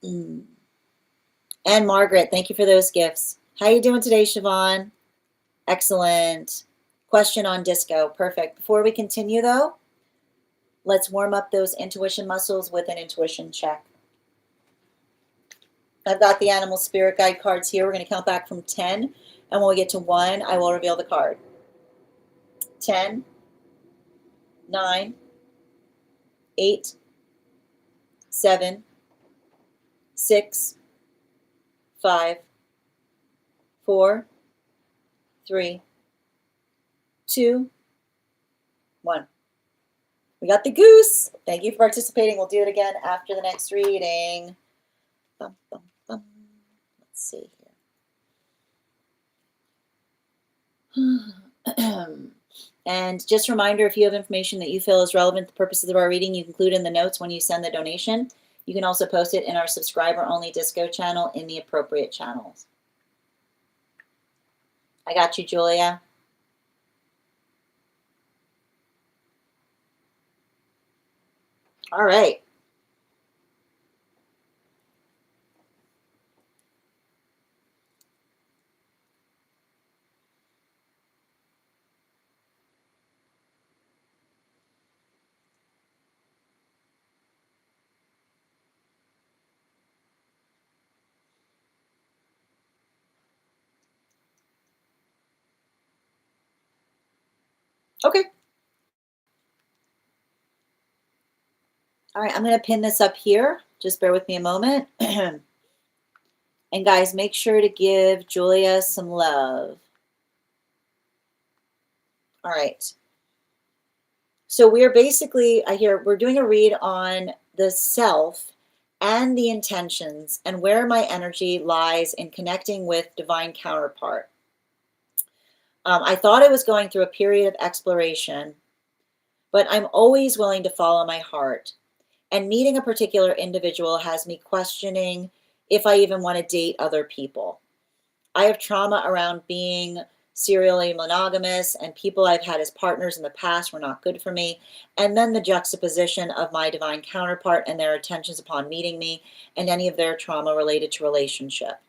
And Margaret, thank you for those gifts. How you doing today, Siobhan? Excellent. Question on disco. Perfect. Before we continue, though, let's warm up those intuition muscles with an intuition check. I've got the animal spirit guide cards here. We're going to count back from 10. And when we get to 1, I will reveal the card. 10, 9, 8, 7, 6, 5, 4, 3, 2, 1. We got the goose. Thank you for participating. We'll do it again after the next reading. Bum, bum, bum. Let's see here. And just a reminder, if you have information that you feel is relevant to the purposes of our reading, you can include in the notes when you send the donation. You can also post it in our subscriber-only disco channel in the appropriate channels. I got you, Julia. All right. Okay. All right, I'm going to pin this up here. Just bear with me a moment. And guys, make sure to give Julia some love. All right. So we're basically, we're doing a read on the self and the intentions and where my energy lies in connecting with divine counterpart. I thought I was going through a period of exploration, but I'm always willing to follow my heart. And meeting a particular individual has me questioning if I even want to date other people. I have trauma around being serially monogamous, and people I've had as partners in the past were not good for me. And then the juxtaposition of my divine counterpart and their attentions upon meeting me and any of their trauma related to relationship.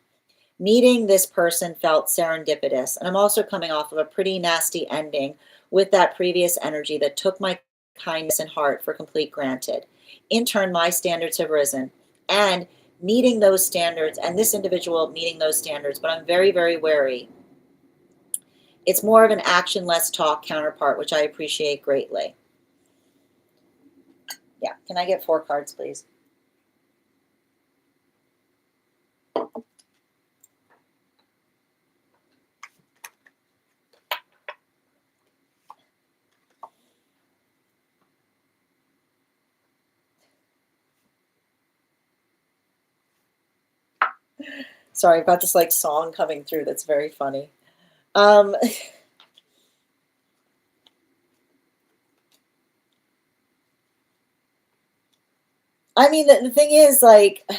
Meeting this person felt serendipitous, and I'm also coming off of a pretty nasty ending with that previous energy that took my kindness and heart for complete granted. In turn, my standards have risen, and meeting those standards, and this individual meeting those standards, but I'm very, very wary. It's more of an action, less talk counterpart, which I appreciate greatly. Yeah, can I get 4 cards, please? Sorry, I've got this like song coming through that's very funny. I mean, the thing is, like,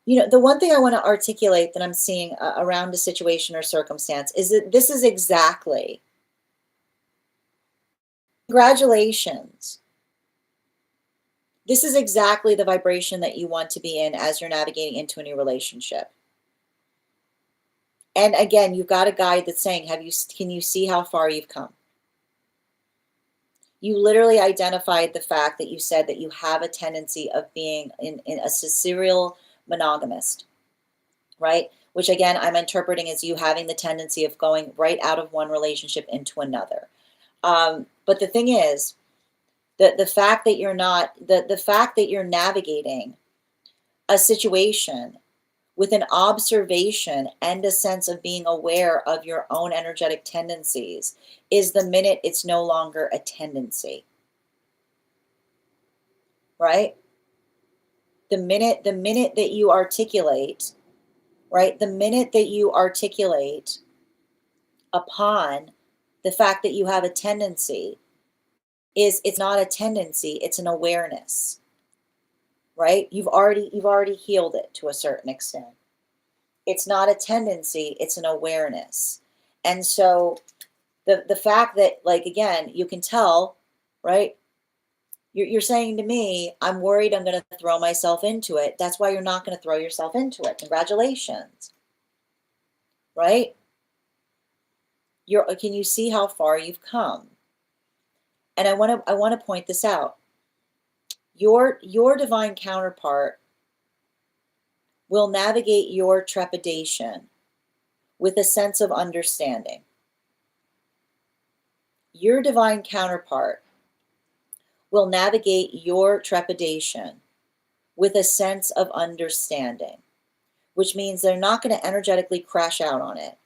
the one thing I want to articulate that I'm seeing around a situation or circumstance is that this is exactly, congratulations. This is exactly the vibration that you want to be in as you're navigating into a new relationship. And again, you've got a guide that's saying, can you see how far you've come? You literally identified the fact that you said that you have a tendency of being in a serial monogamist, right? Which again, I'm interpreting as you having the tendency of going right out of one relationship into another. But the thing is, the fact that you're not, the fact that you're navigating a situation with an observation and a sense of being aware of your own energetic tendencies is the minute it's no longer a tendency, right? The minute that you articulate, right? The minute that you articulate upon the fact that you have a tendency, it's not a tendency, it's an awareness, right? You've already healed it to a certain extent. It's not a tendency, it's an awareness. And so the fact that, like, again, you can tell, right? You're saying to me, I'm worried I'm going to throw myself into it. That's why you're not going to throw yourself into it. Congratulations, right? Can you see how far you've come? And I want to point this out. Your divine counterpart will navigate your trepidation with a sense of understanding. Your divine counterpart will navigate your trepidation with a sense of understanding, which means they're not going to energetically crash out on it,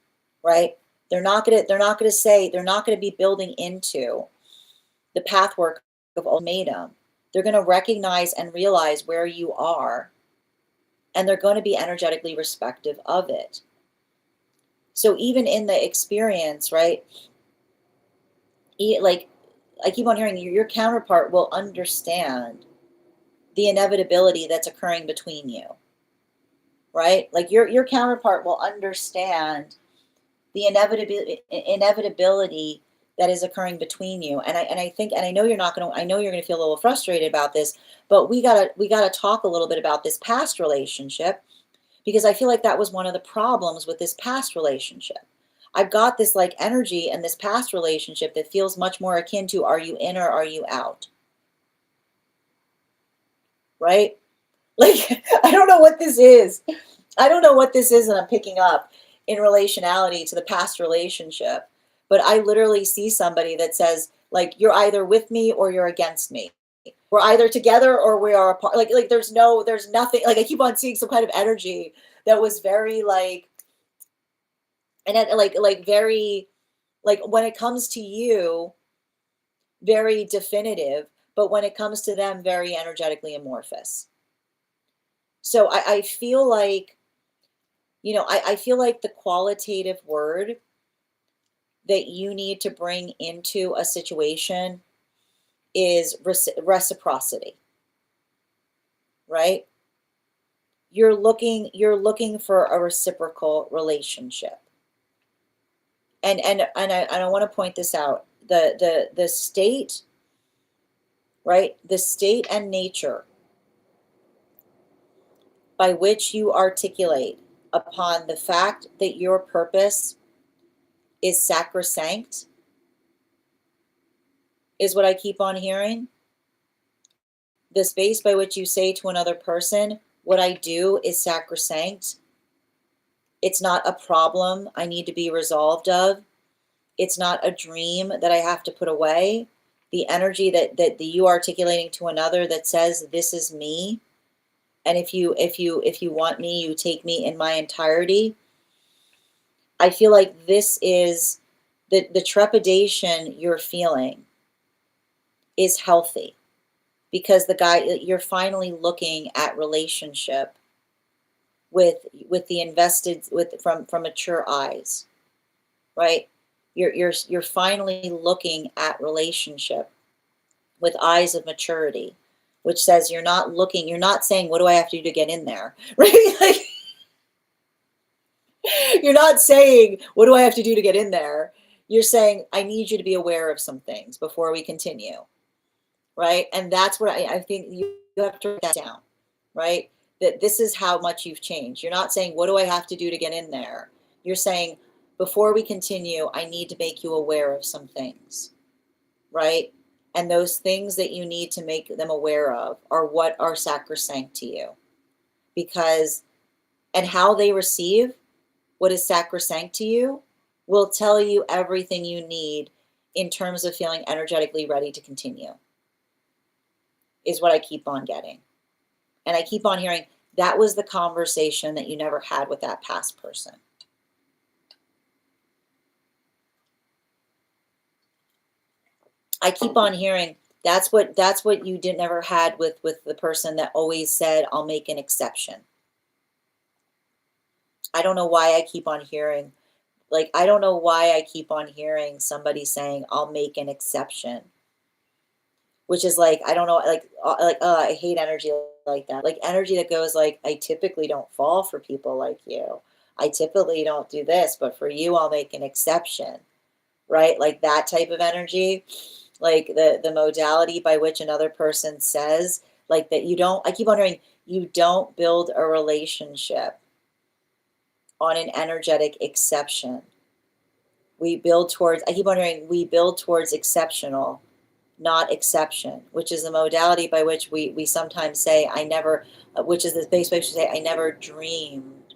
right? They're not going to be building into the pathwork of ultimatum. They're going to recognize and realize where you are, and they're going to be energetically respective of it. So even in the experience, right? Like, I keep on hearing your counterpart will understand the inevitability that's occurring between you, right? Like your counterpart will understand the inevitability that is occurring between you. And I think, and I know you're gonna feel a little frustrated about this, but we gotta talk a little bit about this past relationship, because I feel like that was one of the problems with this past relationship. I've got this like energy in this past relationship that feels much more akin to, are you in or are you out? Right? Like, I don't know what this is. I don't know what this is that I'm picking up in relationality to the past relationship. But I literally see somebody that says, like, you're either with me or you're against me. We're either together or we are apart. Like there's nothing. Like, I keep on seeing some kind of energy that was very like, and like very, like, when it comes to you, very definitive, but when it comes to them, very energetically amorphous. So I feel like, I feel like the qualitative word that you need to bring into a situation is reciprocity, right? You're looking for a reciprocal relationship. And I want to point this out. The state, right? The state and nature by which you articulate upon the fact that your purpose is sacrosanct is what I keep on hearing. The space by which you say to another person, what I do is sacrosanct. It's not a problem I need to be resolved of. It's not a dream that I have to put away. The energy that you articulating to another that says, this is me. And if you want me, you take me in my entirety. I feel like this is the trepidation you're feeling is healthy, because the guy, you're finally looking at relationship with the invested, from mature eyes, right? You're finally looking at relationship with eyes of maturity, which says you're not saying, what do I have to do to get in there? Right? Like, you're not saying, what do I have to do to get in there? You're saying, I need you to be aware of some things before we continue. Right? And that's what I think you have to write that down, right? That this is how much you've changed. You're not saying, what do I have to do to get in there? You're saying, before we continue, I need to make you aware of some things, right? And those things that you need to make them aware of are what are sacrosanct to you. Because, and how they receive what is sacrosanct to you will tell you everything you need in terms of feeling energetically ready to continue, is what I keep on getting. And I keep on hearing, that was the conversation that you never had with that past person. I keep on hearing, that's what you never had with the person that always said, I'll make an exception. I don't know why I keep on hearing, I don't know why I keep on hearing somebody saying, I'll make an exception. Which is like, I don't know, I hate energy like that. Like energy that goes like, I typically don't fall for people like you. I typically don't do this, but for you, I'll make an exception, right? Like that type of energy, like the modality by which another person says, like that you don't, I keep wondering, you don't build a relationship on an energetic exception. We build towards, I keep wondering, we build towards exceptional, not exception, which is the modality by which we sometimes say, I never, which is the space by which we say, I never dreamed,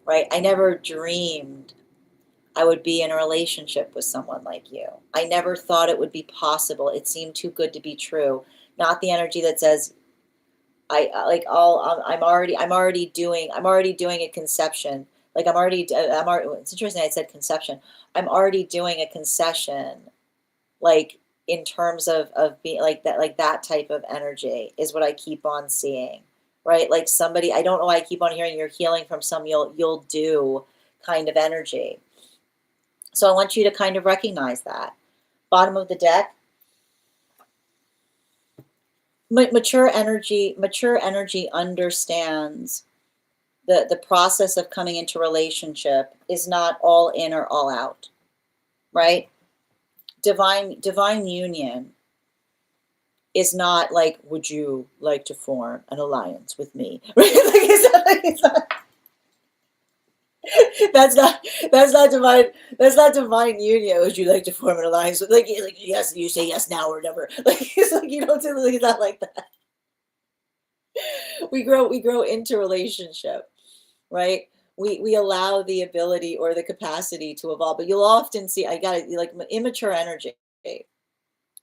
right? I never dreamed I would be in a relationship with someone like you. I never thought it would be possible. It seemed too good to be true. Not the energy that says, I'm already doing a conception. It's interesting I said conception. I'm already doing a concession, like in terms of being like that type of energy is what I keep on seeing, right? Like somebody, I don't know why I keep on hearing you're healing from some you'll do kind of energy. So I want you to kind of recognize that. Bottom of the deck, mature energy understands the process of coming into relationship is not all in or all out, right? Divine union is not like, would you like to form an alliance with me? Right? That's not divine union. Would you like to form an alliance with, like yes, you say yes now or never. Like it's like you don't typically, it's not like that. We grow into relationship, right? We allow the ability or the capacity to evolve, but you'll often see, I got it, like immature energy,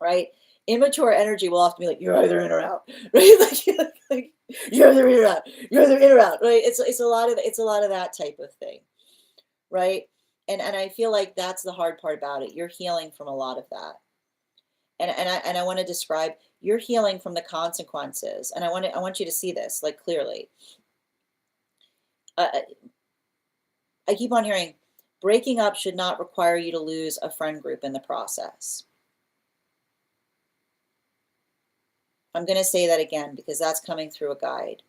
right? Immature energy will often be like, you're either in or out, right? Like you're either in or out, you're either in or out, right? It's a lot of that type of thing, right? And I feel like that's the hard part about it. You're healing from a lot of that. And I want to describe, you're healing from the consequences. And I want you to see this like clearly. I keep on hearing, breaking up should not require you to lose a friend group in the process. I'm going to say that again because that's coming through a guide.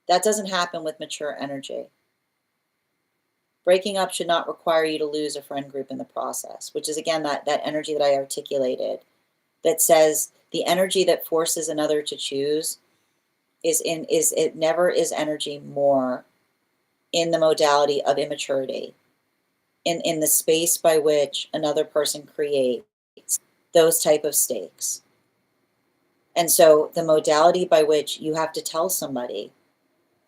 That doesn't happen with mature energy. Breaking up should not require you to lose a friend group in the process, which is, again, that energy that I articulated that says the energy that forces another to choose it never is energy more in the modality of immaturity, in the space by which another person creates those type of stakes. And so the modality by which you have to tell somebody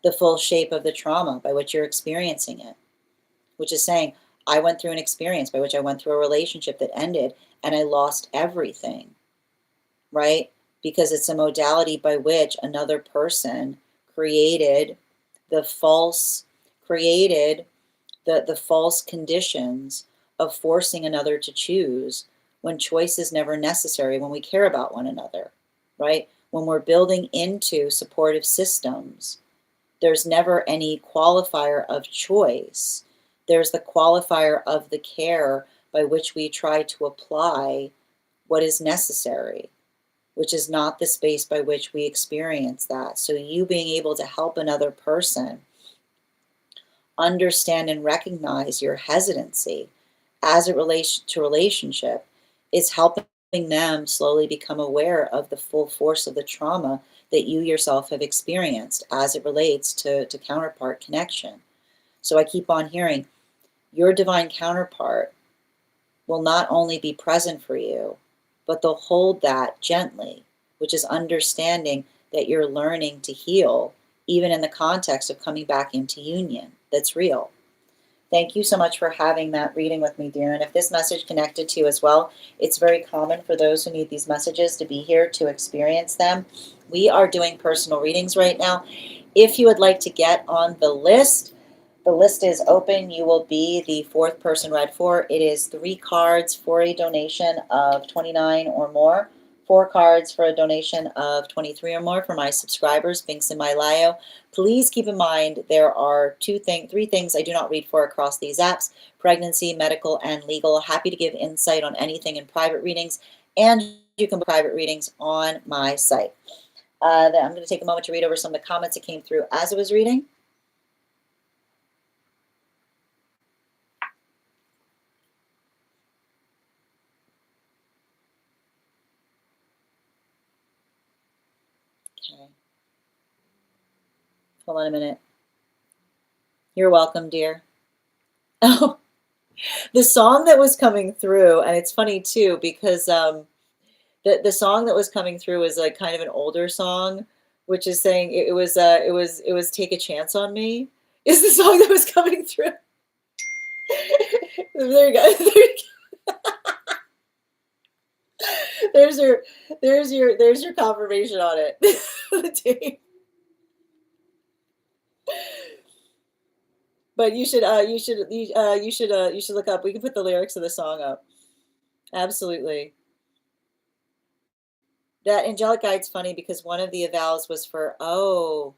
the full shape of the trauma by which you're experiencing it, which is saying, I went through an experience by which I went through a relationship that ended and I lost everything, right? Because it's a modality by which another person created the false conditions of forcing another to choose when choice is never necessary when we care about one another, right? When we're building into supportive systems, there's never any qualifier of choice. There's the qualifier of the care by which we try to apply what is necessary, which is not the space by which we experience that. So you being able to help another person understand and recognize your hesitancy as it relates to relationship is helping them slowly become aware of the full force of the trauma that you yourself have experienced as it relates to counterpart connection. So I keep on hearing your divine counterpart will not only be present for you, but they'll hold that gently, which is understanding that you're learning to heal, even in the context of coming back into union. That's real. Thank you so much for having that reading with me, dear. And if this message connected to you as well, it's very common for those who need these messages to be here to experience them. We are doing personal readings right now. If you would like to get on the list is open. You will be the fourth person read for. It is 3 cards for a donation of $29 or more. 4 cards for a donation of $23 or more for my subscribers, links in my bio. Please keep in mind there are 3 things I do not read for across these apps: pregnancy, medical, and legal. Happy to give insight on anything in private readings, and you can book private readings on my site. I'm going to take a moment to read over some of the comments that came through as I was reading. Okay. Hold on a minute. You're welcome, dear. Oh, the song that was coming through, and it's funny too because the song that was coming through was like kind of an older song, which is saying it was "Take a Chance on Me" is the song that was coming through. There you go. There's your confirmation on it. But you should look up. We can put the lyrics of the song up. Absolutely. That angelic guide's funny because one of the avowals was for, oh,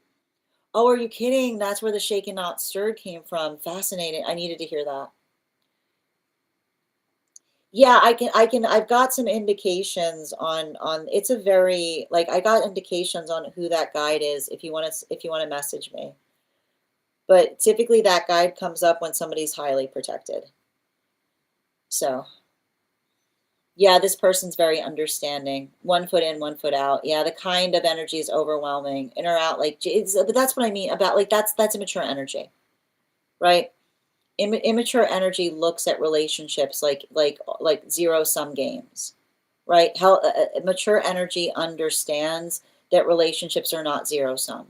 are you kidding? That's where the shaken not stirred came from. Fascinating. I needed to hear that. Yeah, I've got some indications on it's a very, like, I got indications on who that guide is if you want to message me. But typically that guide comes up when somebody's highly protected. So yeah, this person's very understanding. 1 foot in, 1 foot out. Yeah, the kind of energy is overwhelming. In or out, like, but that's what I mean about, like, that's immature energy, right? Immature energy looks at relationships like zero-sum games, right? How mature energy understands that relationships are not zero-sum.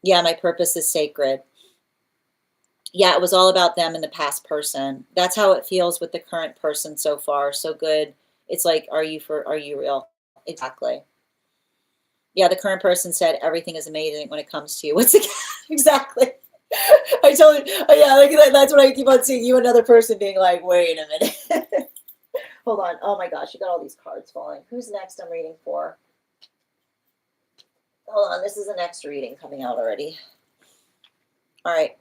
Yeah, my purpose is sacred. Yeah, it was all about them and the past person. That's how it feels with the current person so far. So good. It's like, are you real? Exactly. Yeah, the current person said everything is amazing when it comes to you. What's it? Exactly. I told you. Oh, yeah, like that's what I keep on seeing. You, another person, being like, wait a minute. Hold on. Oh my gosh, you got all these cards falling. Who's next? I'm reading for. Hold on. This is the next reading coming out already. All right.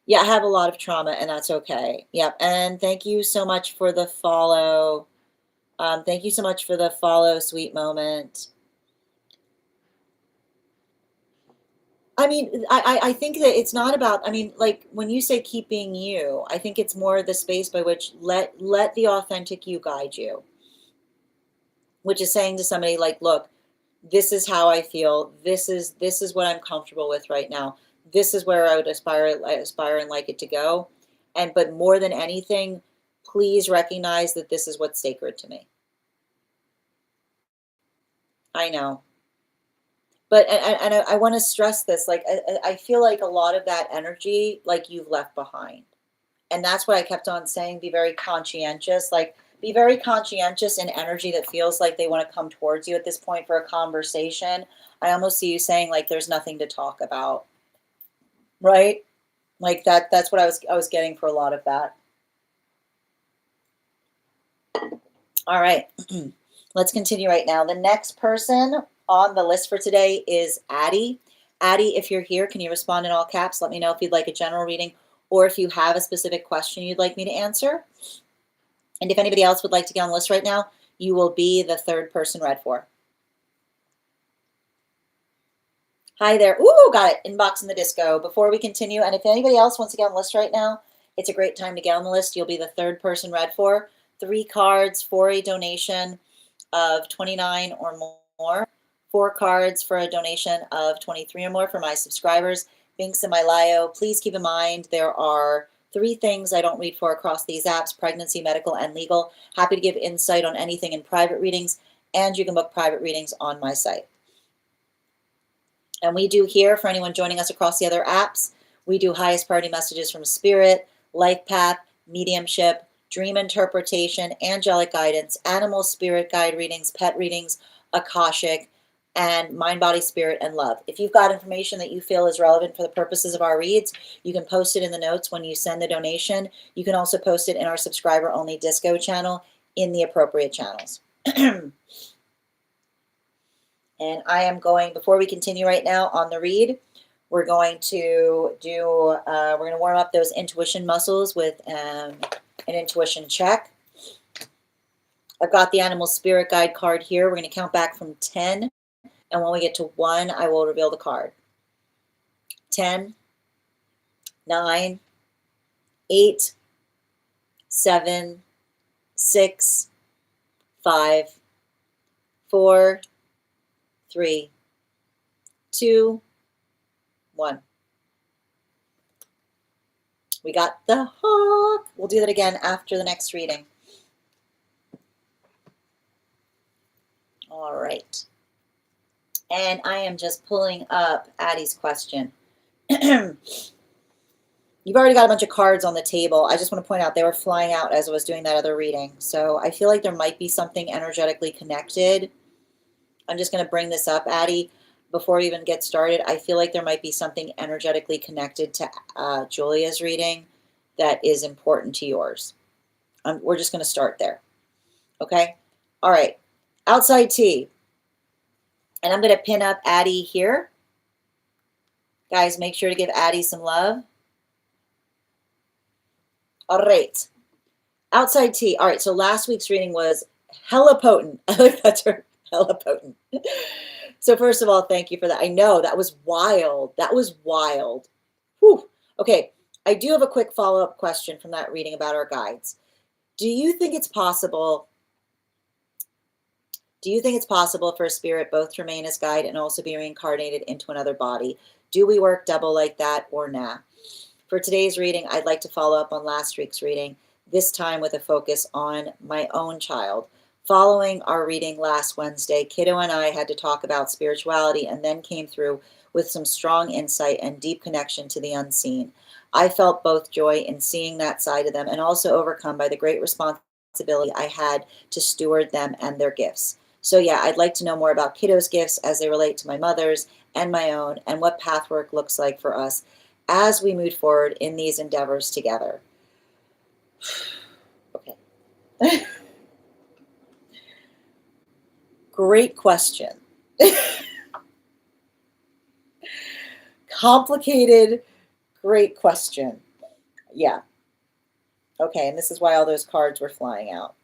Yeah, I have a lot of trauma, and that's okay. Yep. And thank you so much for the follow. Thank you so much for the follow, sweet moment. I mean, I think that it's not about, I mean, like when you say keep being you, I think it's more the space by which let the authentic you guide you, which is saying to somebody like, look, this is how I feel. This is what I'm comfortable with right now. This is where I would aspire and like it to go. And but more than anything, please recognize that this is what's sacred to me. I know. But and I want to stress this, like I feel like a lot of that energy, like you've left behind. And that's what I kept on saying, be very conscientious, like be very conscientious in energy that feels like they want to come towards you at this point for a conversation. I almost see you saying like there's nothing to talk about, right? Like that's what I was getting for a lot of that. All right. Let's continue right now. The next person on the list for today is Addie. Addie, if you're here, can you respond in all caps? Let me know if you'd like a general reading or if you have a specific question you'd like me to answer. And if anybody else would like to get on the list right now, you will be the third person read for. Hi there. Ooh, got it. Inbox in the disco. Before we continue, and if anybody else wants to get on the list right now, it's a great time to get on the list. You'll be the third person read for. 3 cards for a donation of 29 or more. 4 cards for a donation of 23 or more for my subscribers. Links in my bio. Please keep in mind there are 3 things I don't read for across these apps: pregnancy, medical, and legal. Happy to give insight on anything in private readings, and you can book private readings on my site. And we do here, for anyone joining us across the other apps, we do highest priority messages from spirit, life path, mediumship, dream interpretation, angelic guidance, animal spirit guide readings, pet readings, akashic, and mind, body, spirit, and love. If you've got information that you feel is relevant for the purposes of our reads, you can post it in the notes when you send the donation. You can also post it in our subscriber-only disco channel in the appropriate channels. And I am going, before we continue right now on the read, we're going to we're going to warm up those intuition muscles with an intuition check. I've got the animal spirit guide card here. We're going to count back from 10. And when we get to 1, I will reveal the card. 10, 9, 8, 7, 6, 5, 4, 3, 2, 1. We got the hawk. We'll do that again after the next reading. All right. And I am just pulling up Addie's question. You've already got a bunch of cards on the table. I just want to point out they were flying out as I was doing that other reading. So I feel like there might be something energetically connected. I'm just going to bring this up, Addie, before we even get started. I feel like there might be something energetically connected to Julia's reading that is important to yours. We're just going to start there. Okay? All right. Outside tea. And I'm going to pin up Addie here. Guys, make sure to give Addie some love. All right. Outside tea. All right, so last week's reading was hella potent. I like that term, hella potent. So first of all, thank you for that. I know, that was wild. That was wild. Whew. Okay, I do have a quick follow-up question from that reading about our guides. Do you think it's possible for a spirit both to remain as guide and also be reincarnated into another body? Do we work double like that or nah? For today's reading, I'd like to follow up on last week's reading, this time with a focus on my own child. Following our reading last Wednesday, Kiddo and I had to talk about spirituality and then came through with some strong insight and deep connection to the unseen. I felt both joy in seeing that side of them and also overcome by the great responsibility I had to steward them and their gifts. So yeah, I'd like to know more about Kiddo's gifts as they relate to my mother's and my own, and what pathwork looks like for us as we move forward in these endeavors together. Okay. Great question. Complicated, great question. Yeah. Okay, and this is why all those cards were flying out.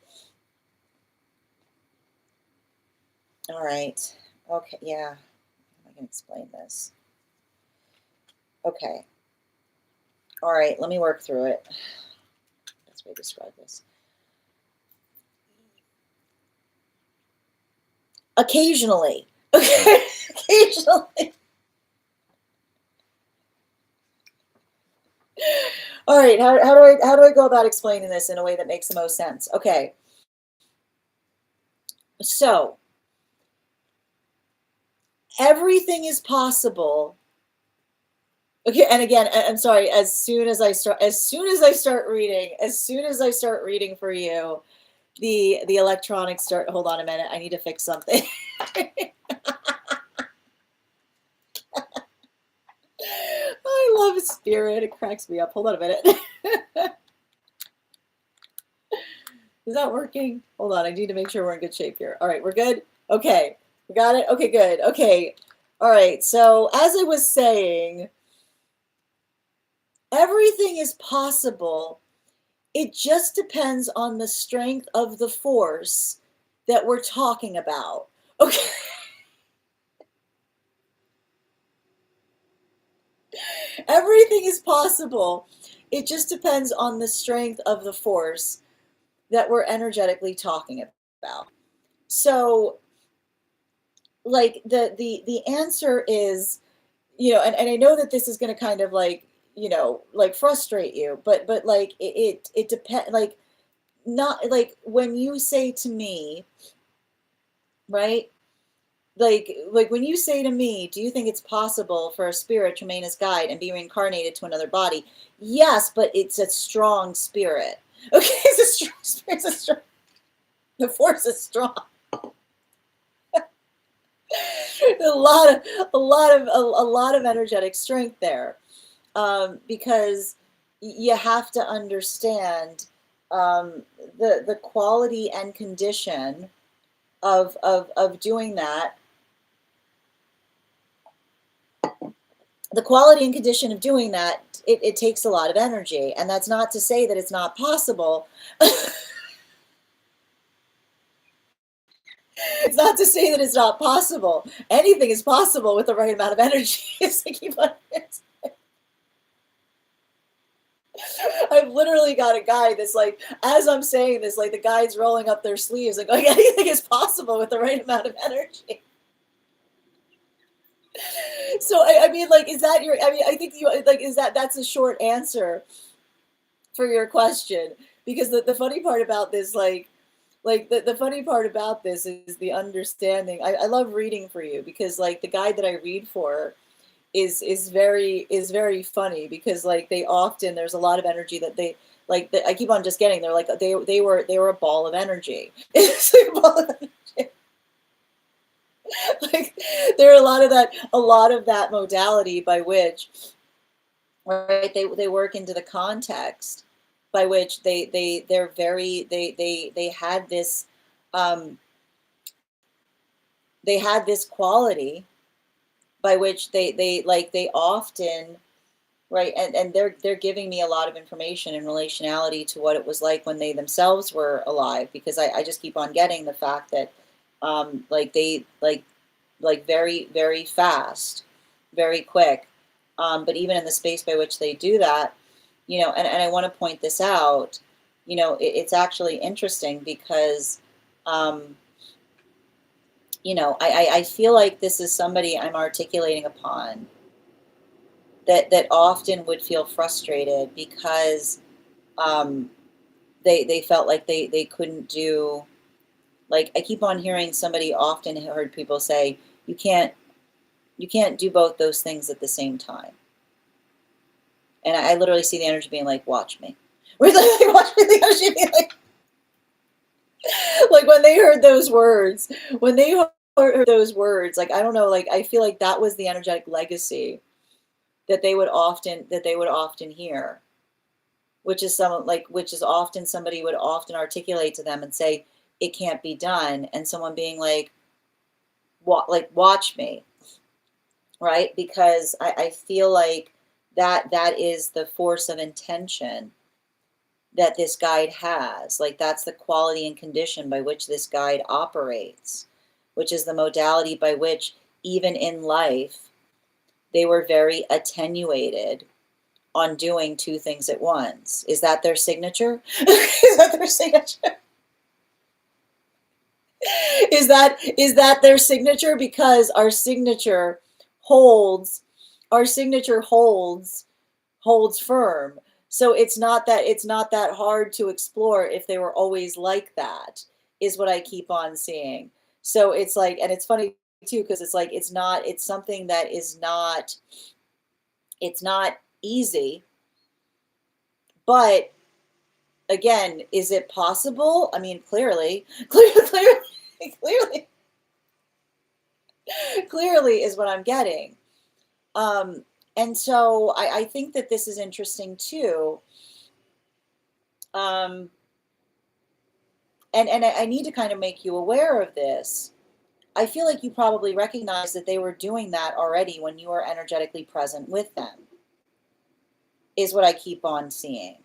All right. Okay. Yeah. I can explain this. Okay. All right. Let me work through it. Best way to describe this. Occasionally. Okay. Occasionally. All right. How do I go about explaining this in a way that makes the most sense? Okay. So everything is possible. Okay, and again, I'm sorry. As soon as I start reading for you, the electronics start. Hold on a minute. I need to fix something. I love spirit. It cracks me up. Hold on a minute. Is that working? Hold on. I need to make sure we're in good shape here. All right, we're good. Okay, we got it. Okay, good. Okay, all right. So as I was saying, everything is possible. It just depends on the strength of the force that we're talking about. Okay. Everything is possible. It just depends on the strength of the force that we're energetically talking about. So, like the answer is, and I know that this is going to kind of like, like frustrate you, but like it depends, like, not like when you say to me, right? Like when you say to me, do you think it's possible for a spirit to remain as guide and be reincarnated to another body? Yes, but it's a strong spirit. Okay, it's a strong spirit. The force is strong. A lot of energetic strength there, because you have to understand, the quality and condition of doing that. The quality and condition of doing that, it takes a lot of energy, and that's not to say that it's not possible. It's not to say that it's not possible. Anything is possible with the right amount of energy. I've literally got a guy that's like, as I'm saying this, like the guy's rolling up their sleeves and going, anything is possible with the right amount of energy. So I mean, like, is that your? I mean, I think you like, is that's a short answer for your question, because the funny part about this, like the funny part about this is the understanding. I love reading for you, because like the guy that I read for is very funny, because like they often, there's a lot of energy that they like that I keep on just getting. They're like they were a ball of energy. It's like a ball of energy. Like there are a lot of that modality by which, right, they work into the context by which they're very they um had this quality by which they often, right, and they're giving me a lot of information in relationality to what it was like when they themselves were alive, because I just keep on getting the fact that, like they like very very fast, very quick, but even in the space by which they do that, and I want to point this out. It's actually interesting because, um, I feel like this is somebody I'm articulating upon that often would feel frustrated because, um, they felt like they couldn't do, like I keep on hearing, somebody often heard people say, you can't you can't do both those things at the same time. And I literally see the energy being like, watch me. We're like, watch me, the energy being like when they heard those words, heard those words, like I don't know, like I feel like that was the energetic legacy that they would often hear, which is often somebody would often articulate to them and say, it can't be done, and someone being like, watch me, right? Because I feel like that is the force of intention that this guide has. Like that's the quality and condition by which this guide operates. which is the modality by which even in life, they were very attenuated on doing two things at once. Is that their signature? Is that their signature? Is that their signature? Because our signature holds firm. So it's not that hard to explore if they were always like that, is what I keep on seeing. So it's like, and it's funny too, because it's like it's something that is not, it's not easy, but again, is it possible? I mean, clearly, clearly, clearly is what I'm getting. And so I think that this is interesting too. Um, and I need to kind of make you aware of this. I feel like you probably recognize that they were doing that already when you were energetically present with them, is what I keep on seeing.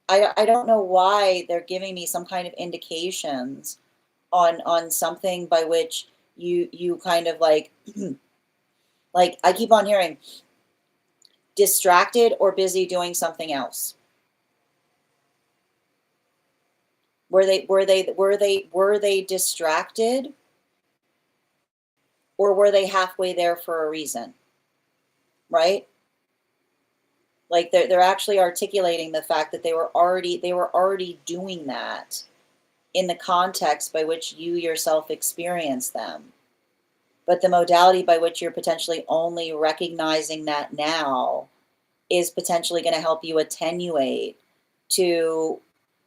I don't know why they're giving me some kind of indications on something by which you kind of like I keep on hearing distracted or busy doing something else. Were they distracted, or were they halfway there for a reason? Right? Like they're actually articulating the fact that they were already doing that in the context by which you yourself experience them. But the modality by which you're potentially only recognizing that now is potentially going to help you attenuate to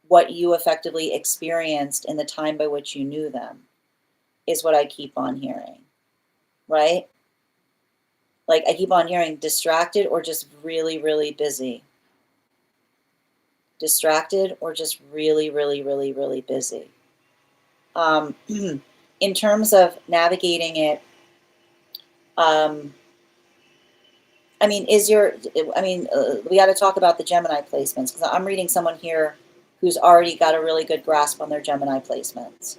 what you effectively experienced in the time by which you knew them, is what I keep on hearing, right? Like I keep on hearing distracted or just really, really busy. Distracted or just really, really, really, really busy. In terms of navigating it, um, I mean, we got to talk about the Gemini placements, because I'm reading someone here who's already got a really good grasp on their Gemini placements.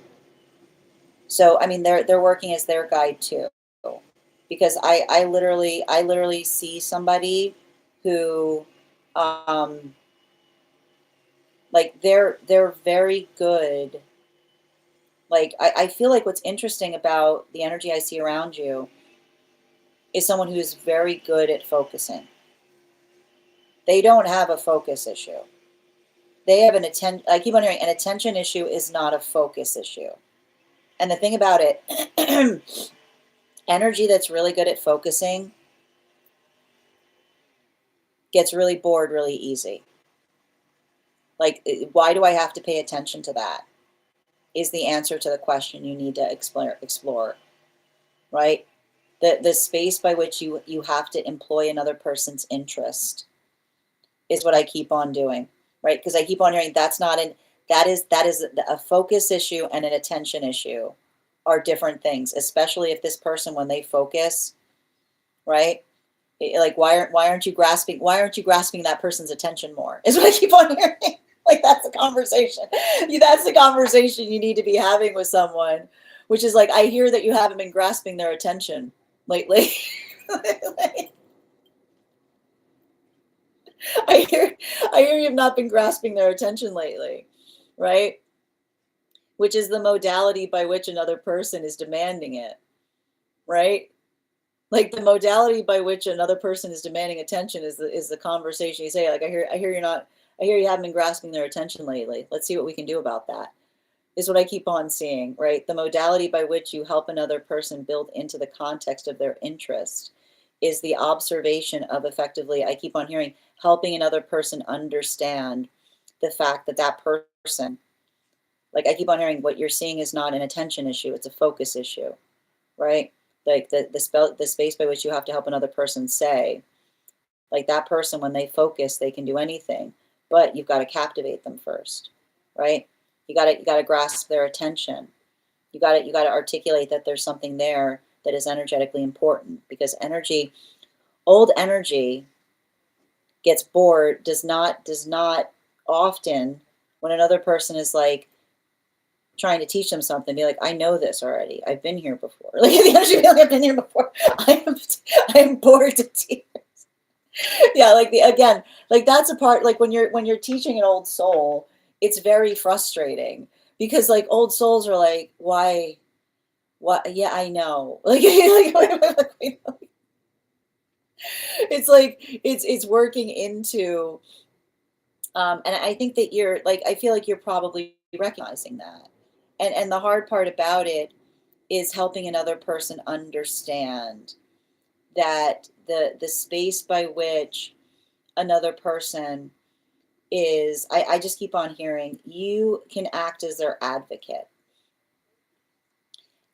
So, I mean, they're working as their guide too, because I literally see somebody who, um, like they're very good. Like I feel like what's interesting about the energy I see around you is someone who is very good at focusing. They don't have a focus issue. They have an attention. I keep on hearing an attention issue is not a focus issue. And the thing about it, energy that's really good at focusing gets really bored really easy. Like, why do I have to pay attention to that? Is the answer to the question you need to explore, right? The space by which you have to employ another person's interest is what I keep on doing, right? Because I keep on hearing that is a focus issue and an attention issue are different things, especially if this person, when they focus, right? Like why aren't you grasping that person's attention more? Is what I keep on hearing. Like that's the conversation. That's the conversation you need to be having with someone, which is like, I hear that you haven't been grasping their attention lately. I hear I hear you've not been grasping their attention lately, right? Which is the modality by which another person is demanding it, right? Like the modality by which another person is demanding attention is the conversation you say, like, I hear you haven't been grasping their attention lately. Let's see what we can do about that. Is what I keep on seeing, right? The modality by which you help another person build into the context of their interest is the observation of, effectively, I keep on hearing, helping another person understand the fact that that person, like I keep on hearing, what you're seeing is not an attention issue, it's a focus issue, right? Like the space by which you have to help another person say, like that person, when they focus, they can do anything, but you've got to captivate them first, right? You got to grasp their attention. You got to articulate that there's something there that is energetically important, because old energy gets bored, does not often, when another person is like trying to teach them something, be like, I know this already. I've been here before. Like the energy, be like, I've been here before. I am bored to tears. Yeah, like again, like that's a part, like when you're teaching an old soul, it's very frustrating because like old souls are like, why, what? Yeah, I know. Like, it's like it's working into, and I think that you're like, I feel like you're probably recognizing that, and the hard part about it is helping another person understand that the space by which another person is, I just keep on hearing, you can act as their advocate.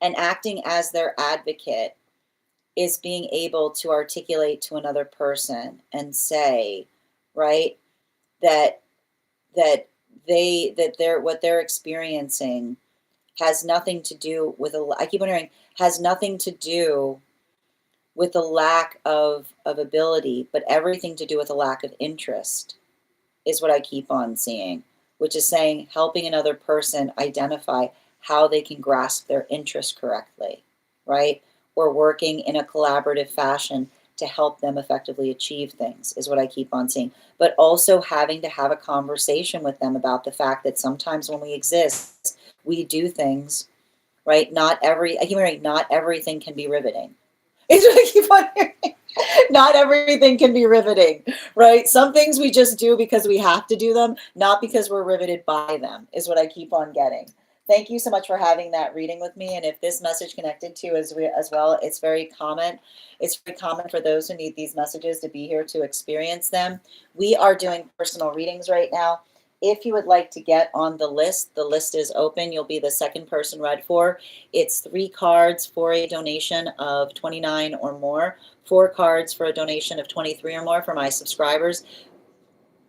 And acting as their advocate is being able to articulate to another person and say, right, that they're what they're experiencing has nothing to do with I keep on hearing, has nothing to do with a lack of ability, but everything to do with a lack of interest, is what I keep on seeing, which is saying helping another person identify how they can grasp their interest correctly, right? Or working in a collaborative fashion to help them effectively achieve things, is what I keep on seeing. But also having to have a conversation with them about the fact that sometimes when we exist, we do things, right? I keep hearing, not everything can be riveting. It's what I keep on hearing. Not everything can be riveting, right? Some things we just do because we have to do them, not because we're riveted by them, is what I keep on getting. Thank you so much for having that reading with me. And if this message connected to you as well, it's very common. It's very common for those who need these messages to be here to experience them. We are doing personal readings right now. If you would like to get on the list is open. You'll be the second person read for. It's 3 cards for a donation of $29 or more. 4 cards for a donation of 23 or more for my subscribers.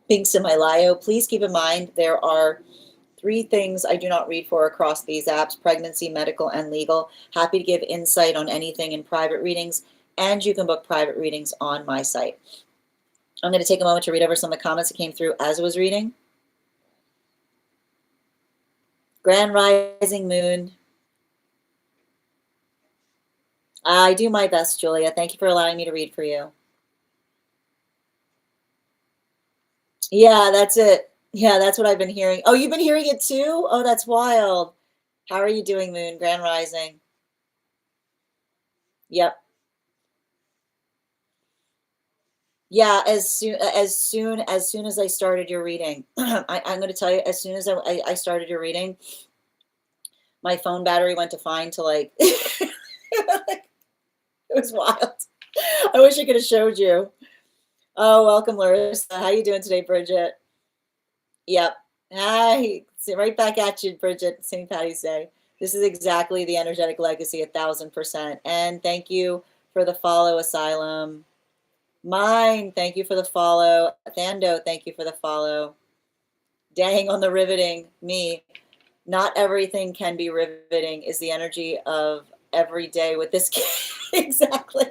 Binks in my Lio. Please keep in mind there are 3 things I do not read for across these apps: pregnancy, medical, and legal. Happy to give insight on anything in private readings, and you can book private readings on my site. I'm going to take a moment to read over some of the comments that came through as I was reading. Grand Rising Moon. I do my best, Julia. Thank you for allowing me to read for you. Yeah, that's it. Yeah, that's what I've been hearing. Oh, you've been hearing it too? Oh, that's wild. How are you doing, Moon? Grand Rising. Yep. Yeah, as soon as I started your reading, I'm going to tell you, as soon as I started your reading, my phone battery went to fine to like, it was wild. I wish I could have showed you. Oh, welcome, Larissa. How you doing today, Bridget? Yep. Hi. Right back at you, Bridget. St. Patty's Day. This is exactly the energetic legacy, 1,000%. And thank you for the follow, Asylum. Mine, thank you for the follow. Thando, thank you for the follow. Dang on the riveting. Me. Not everything can be riveting is the energy of every day with this kid. Exactly.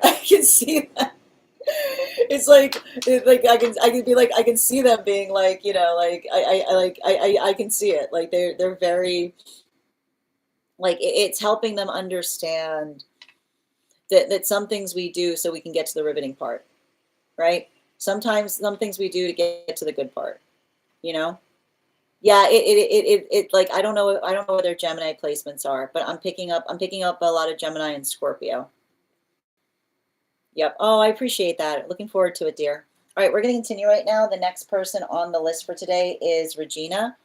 I can see that. It's like I can be like, I can see them being like, like I can see it. Like they're very, like it's helping them understand that some things we do so we can get to the riveting part, right? Sometimes some things we do to get to the good part, you know? Yeah, it like I don't know what their Gemini placements are, but I'm picking up a lot of Gemini and Scorpio. Yep. Oh, I appreciate that. Looking forward to it, dear. All right, we're going to continue right now. The next person on the list for today is Regina.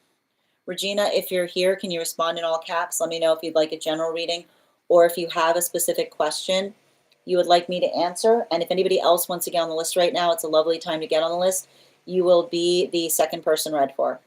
Regina, if you're here, can you respond in all caps? Let me know if you'd like a general reading or if you have a specific question you would like me to answer. And if anybody else wants to get on the list right now, it's a lovely time to get on the list. You will be the second person read for.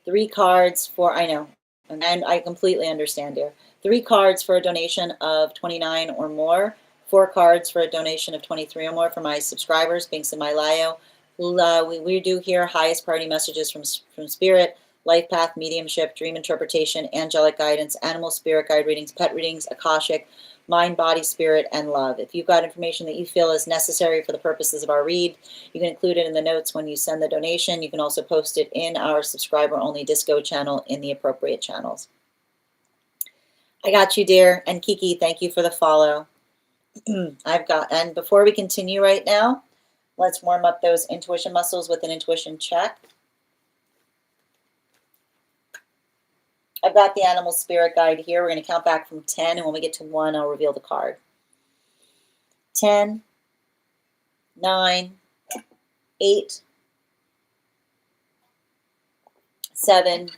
3 cards for, I know, and I completely understand, dear. 3 cards for a donation of 29 or more. 4 cards for a donation of 23 or more for my subscribers, Binks in my Lio. We do hear highest priority messages from Spirit, Life Path, Mediumship, Dream Interpretation, Angelic Guidance, Animal Spirit Guide readings, Pet readings, Akashic, mind, body, spirit, and love. If you've got information that you feel is necessary for the purposes of our read, you can include it in the notes when you send the donation. You can also post it in our subscriber-only Disco channel in the appropriate channels. I got you, dear. And Kiki, thank you for the follow. And before we continue right now, let's warm up those intuition muscles with an intuition check. I've got the animal spirit guide here. We're going to count back from 10, and when we get to 1, I'll reveal the card. 10, 9, 8, 7,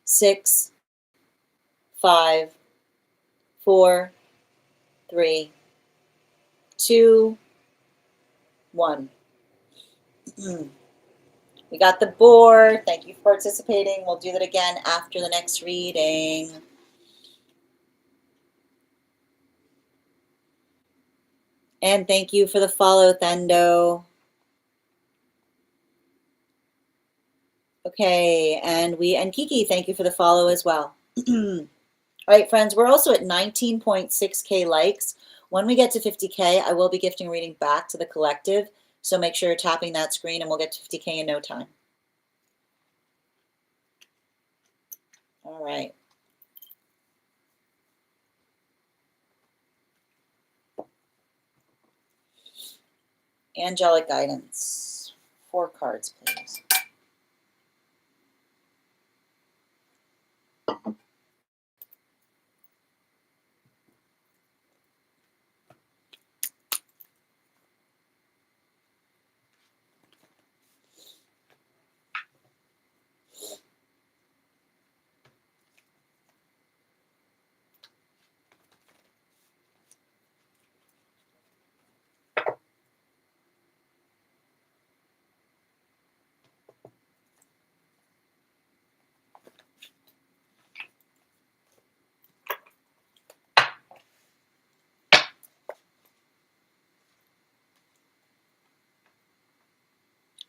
6, 5, 4, 3, 2, 1. We got the board. Thank you for participating. We'll do that again after the next reading. And thank you for the follow, Thendo. Okay, and Kiki, thank you for the follow as well. All right, friends, we're also at 19.6K likes. When we get to 50K, I will be gifting a reading back to the collective. So make sure you're tapping that screen and we'll get to 50K in no time. All right. Angelic guidance. 4 cards, please.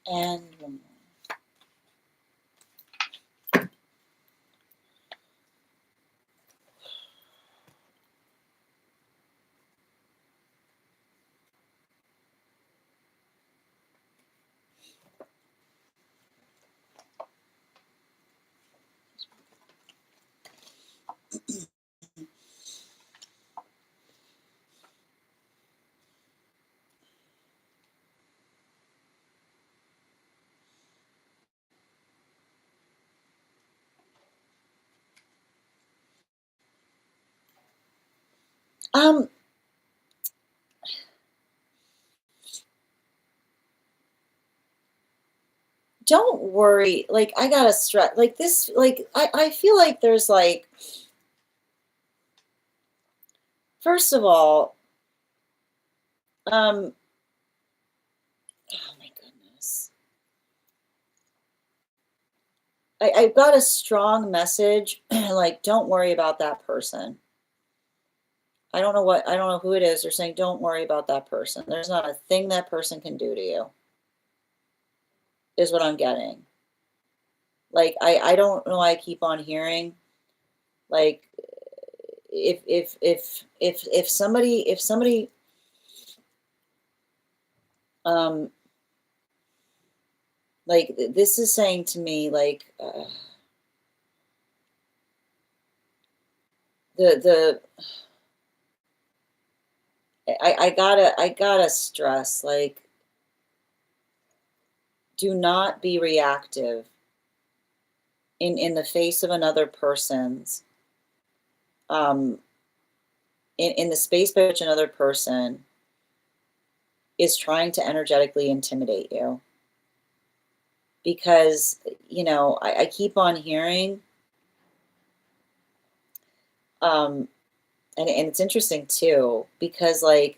And one more. Don't worry. Like, I gotta stress, like this, like, I feel like there's like, first of all, oh my goodness. I've got a strong message, like, don't worry about that person. I don't know who it is. They're saying, don't worry about that person. There's not a thing that person can do to you, is what I'm getting. Like, I don't know why I keep on hearing, like, if somebody, like, this is saying to me, like, I gotta stress, like, do not be reactive in the face of another person's, in the space by which another person is trying to energetically intimidate you. Because, you know, I keep on hearing, and it's interesting too, because like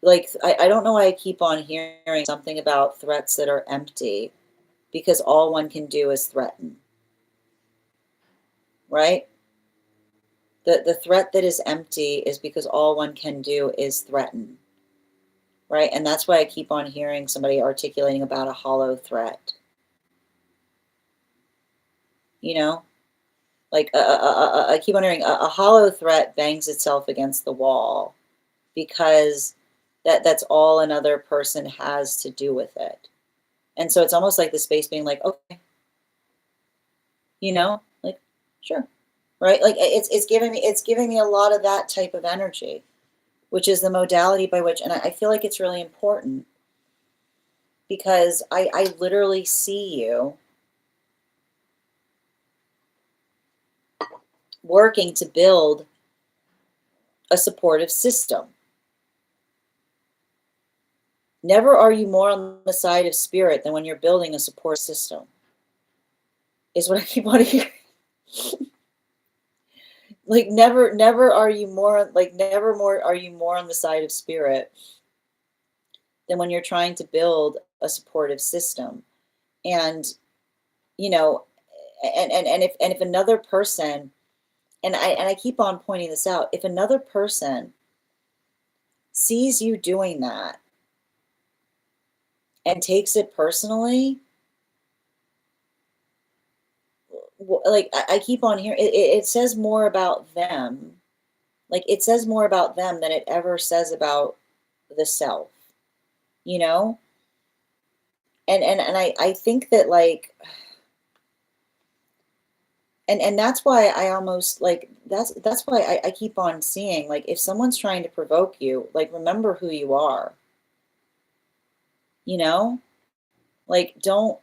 I don't know why I keep on hearing something about threats that are empty, because all one can do is threaten, right? The threat that is empty is because all one can do is threaten, right? And that's why I keep on hearing somebody articulating about a hollow threat, you know? Like I keep on hearing a hollow threat bangs itself against the wall because that's all another person has to do with it. And so it's almost like the space being like, okay, like sure, right? Like it's giving me a lot of that type of energy, which is the modality by which, and I feel like it's really important because I literally see you working to build a supportive system. Never are you more on the side of spirit than when you're building a support system, is what I keep on hearing. Like never are you more, like never more are you more on the side of spirit than when you're trying to build a supportive system. And, you know, and if another person, and I keep on pointing this out, if another person sees you doing that and takes it personally, like I keep on hearing it says more about them. Like it says more about them than it ever says about the self, you know? And I think that like, and that's why I almost like that's why I keep on seeing, like, if someone's trying to provoke you, like, remember who you are, you know? Like don't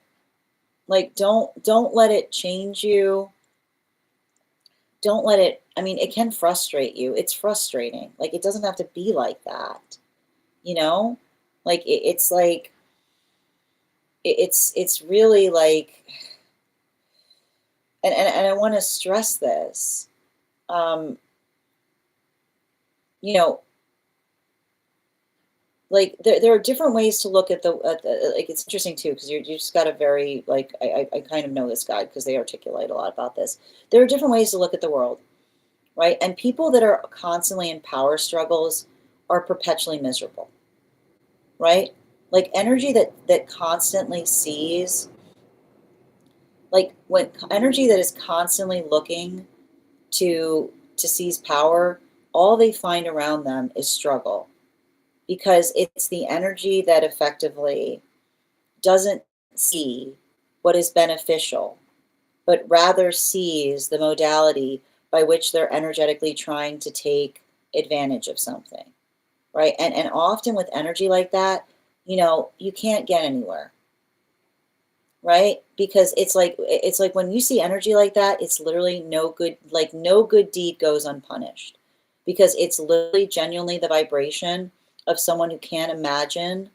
let it change you. Don't let it, I mean, it can frustrate you. It's frustrating. Like it doesn't have to be like that, you know? Like it's like it's really like, and I want to stress this. Um, you know, like there are different ways to look at the like, it's interesting too because you just got a very like I kind of know this guy because they articulate a lot about this. There are different ways to look at the world, right? And people that are constantly in power struggles are perpetually miserable, right? Like energy that constantly sees, like when energy that is constantly looking to seize power, all they find around them is struggle because it's the energy that effectively doesn't see what is beneficial, but rather sees the modality by which they're energetically trying to take advantage of something, right? And often with energy like that, you can't get anywhere, right? Because it's like when you see energy like that, it's literally no good, like no good deed goes unpunished because it's literally genuinely the vibration of someone who can't imagine,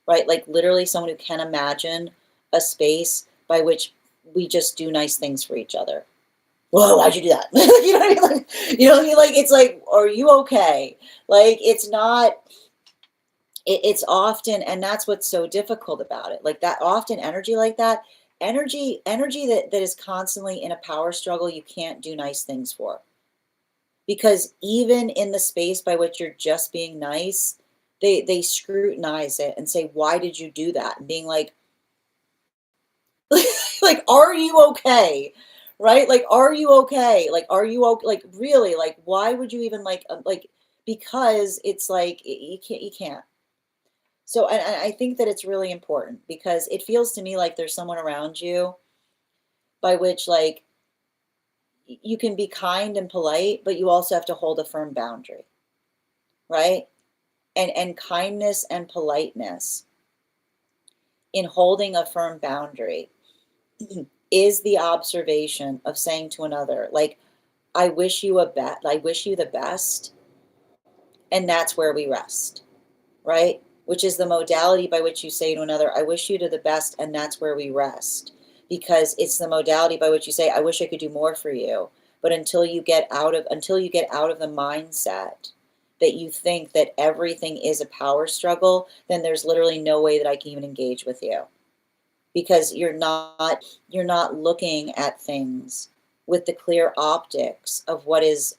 right? Like literally someone who can imagine a space by which we just do nice things for each other. Whoa, why'd you do that? You know what I mean? Like, you know what I mean? Like, it's like, are you okay? Like, it's not, it's often, and that's what's so difficult about it. Like that often energy like that, energy that is constantly in a power struggle, you can't do nice things for. Because even in the space by which you're just being nice, they scrutinize it and say, why did you do that? And being like, like, are you okay? Right? Like, are you okay? Like, are you okay? Like, really? Like, why would you even like? Because it's like you can't. So, and I think that it's really important because it feels to me like there's someone around you by which, like, you can be kind and polite, but you also have to hold a firm boundary, right? And kindness and politeness in holding a firm boundary is the observation of saying to another, like, I wish you the best, and that's where we rest, right? Which is the modality by which you say to another, I wish you to the best, and that's where we rest. Because it's the modality by which you say, I wish I could do more for you. But until you get out of the mindset that you think that everything is a power struggle, then there's literally no way that I can even engage with you. Because you're not looking at things with the clear optics of what is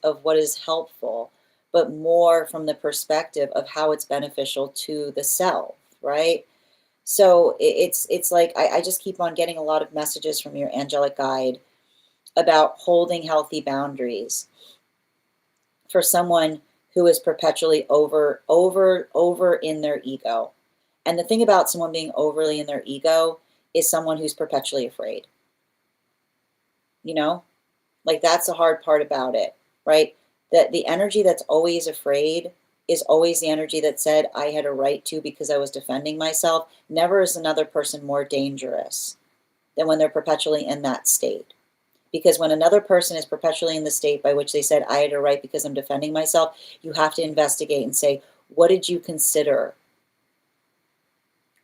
helpful, but more from the perspective of how it's beneficial to the self, right? So it's like I just keep on getting a lot of messages from your angelic guide about holding healthy boundaries for someone who is perpetually over in their ego. And the thing about someone being overly in their ego is someone who's perpetually afraid. You know, like that's the hard part about it, right? That the energy that's always afraid is always the energy that said I had a right to because I was defending myself. Never is another person more dangerous than when they're perpetually in that state. Because when another person is perpetually in the state by which they said, I had a right because I'm defending myself, you have to investigate and say, what did you consider?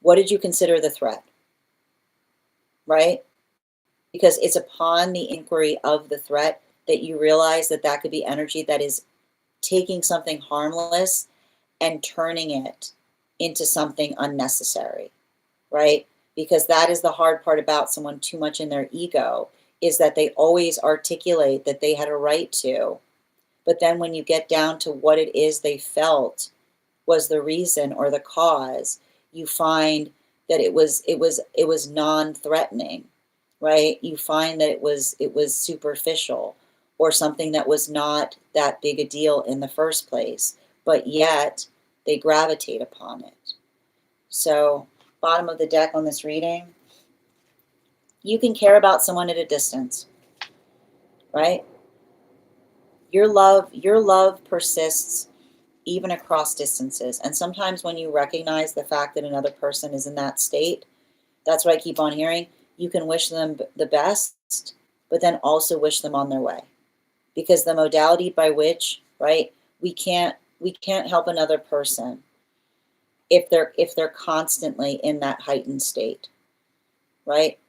What did you consider the threat? Right? Because it's upon the inquiry of the threat that you realize that that could be energy that is taking something harmless and turning it into something unnecessary, right? Because that is the hard part about someone too much in their ego, is that they always articulate that they had a right to. But then when you get down to what it is they felt was the reason or the cause, you find that it was non-threatening, right? You find that it was superficial or something that was not that big a deal in the first place, but yet they gravitate upon it. So, bottom of the deck on this reading, you can care about someone at a distance, right? Your love persists even across distances. And sometimes when you recognize the fact that another person is in that state, that's what I keep on hearing. You can wish them the best, but then also wish them on their way. Because the modality by which, right, we can't help another person if they're constantly in that heightened state, right?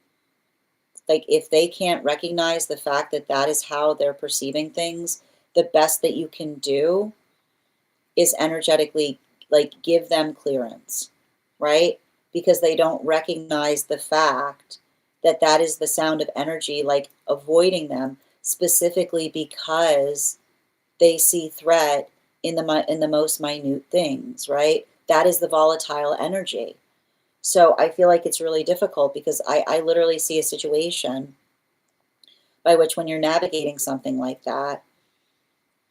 Like if they can't recognize the fact that that is how they're perceiving things, the best that you can do is energetically like give them clearance, right? Because they don't recognize the fact that that is the sound of energy, like avoiding them specifically because they see threat in the most minute things, right? That is the volatile energy. So I feel like it's really difficult because I literally see a situation by which when you're navigating something like that,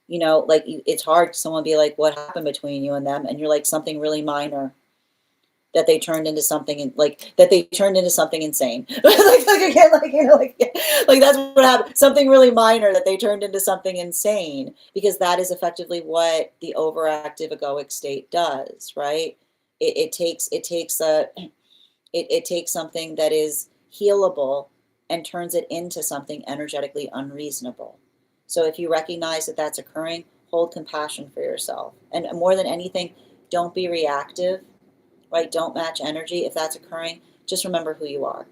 like it's hard. Someone be like, "What happened between you and them?" And you're like, "Something really minor that they turned into something that they turned into something insane." like again, like that's what happened. Something really minor that they turned into something insane because that is effectively what the overactive egoic state does, right? It takes something that is healable and turns it into something energetically unreasonable. So if you recognize that that's occurring, hold compassion for yourself. And more than anything, don't be reactive, right? Don't match energy. If that's occurring, just remember who you are,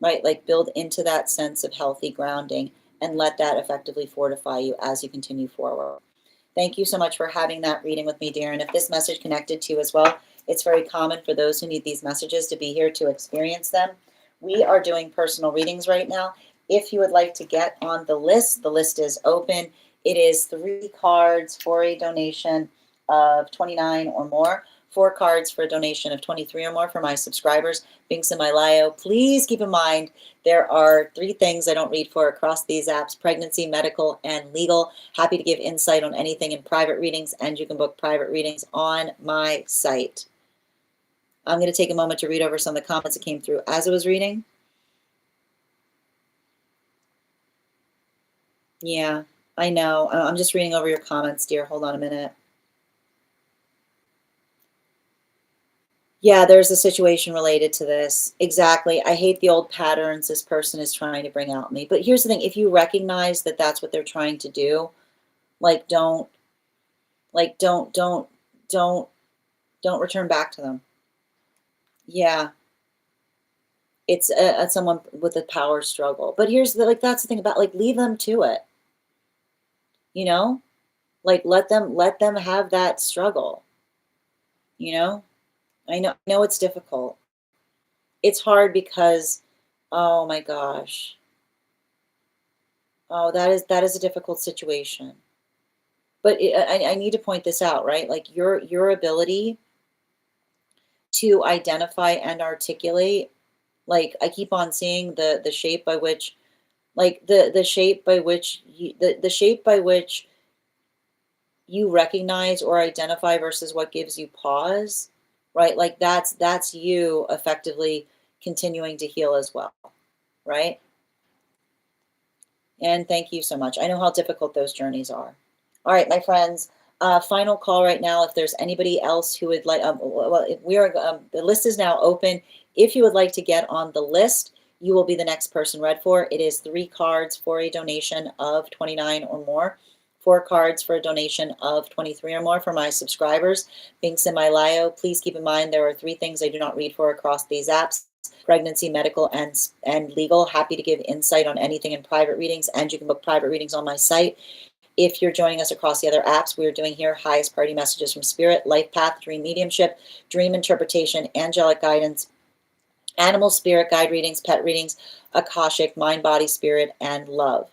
right? Like build into that sense of healthy grounding and let that effectively fortify you as you continue forward. Thank you so much for having that reading with me, dear. And if this message connected to you as well, it's very common for those who need these messages to be here to experience them. We are doing personal readings right now. If you would like to get on the list is open. It is 3 cards for a donation of 29 or more. 4 cards for a donation of 23 or more for my subscribers. Links in my bio. Please keep in mind there are 3 things I don't read for across these apps: pregnancy, medical, and legal. Happy to give insight on anything in private readings, and you can book private readings on my site. I'm going to take a moment to read over some of the comments that came through as I was reading. Yeah, I know. I'm just reading over your comments, dear. Hold on a minute. Yeah, there's a situation related to this. Exactly. I hate the old patterns this person is trying to bring out in me. But here's the thing. If you recognize that that's what they're trying to do, like like don't don't return back to them. Yeah, it's someone with a power struggle. But here's that's the thing about like leave them to it. You know? Like let them have that struggle, you know? I know it's difficult. It's hard because oh my gosh. Oh, that is a difficult situation. But I need to point this out, right? Like your ability to identify and articulate, like I keep on seeing the shape by which Like the shape by which the shape by which you recognize or identify versus what gives you pause, right? Like that's you effectively continuing to heal as well, right? And thank you so much. I know how difficult those journeys are. All right, my friends. Final call right now. If there's anybody else who would like, well, if we are the list is now open. If you would like to get on the list, you will be the next person read for. It is 3 cards for a donation of 29 or more. 4 cards for a donation of 23 or more for my subscribers. Links in my bio. Please keep in mind there are 3 things I do not read for across these apps: pregnancy, medical, and legal. Happy to give insight on anything in private readings, and you can book private readings on my site. If you're joining us across the other apps, we're doing here highest priority messages from spirit, life path, dream mediumship, dream interpretation, angelic guidance, animal spirit guide readings, pet readings, akashic, mind, body, spirit, and love.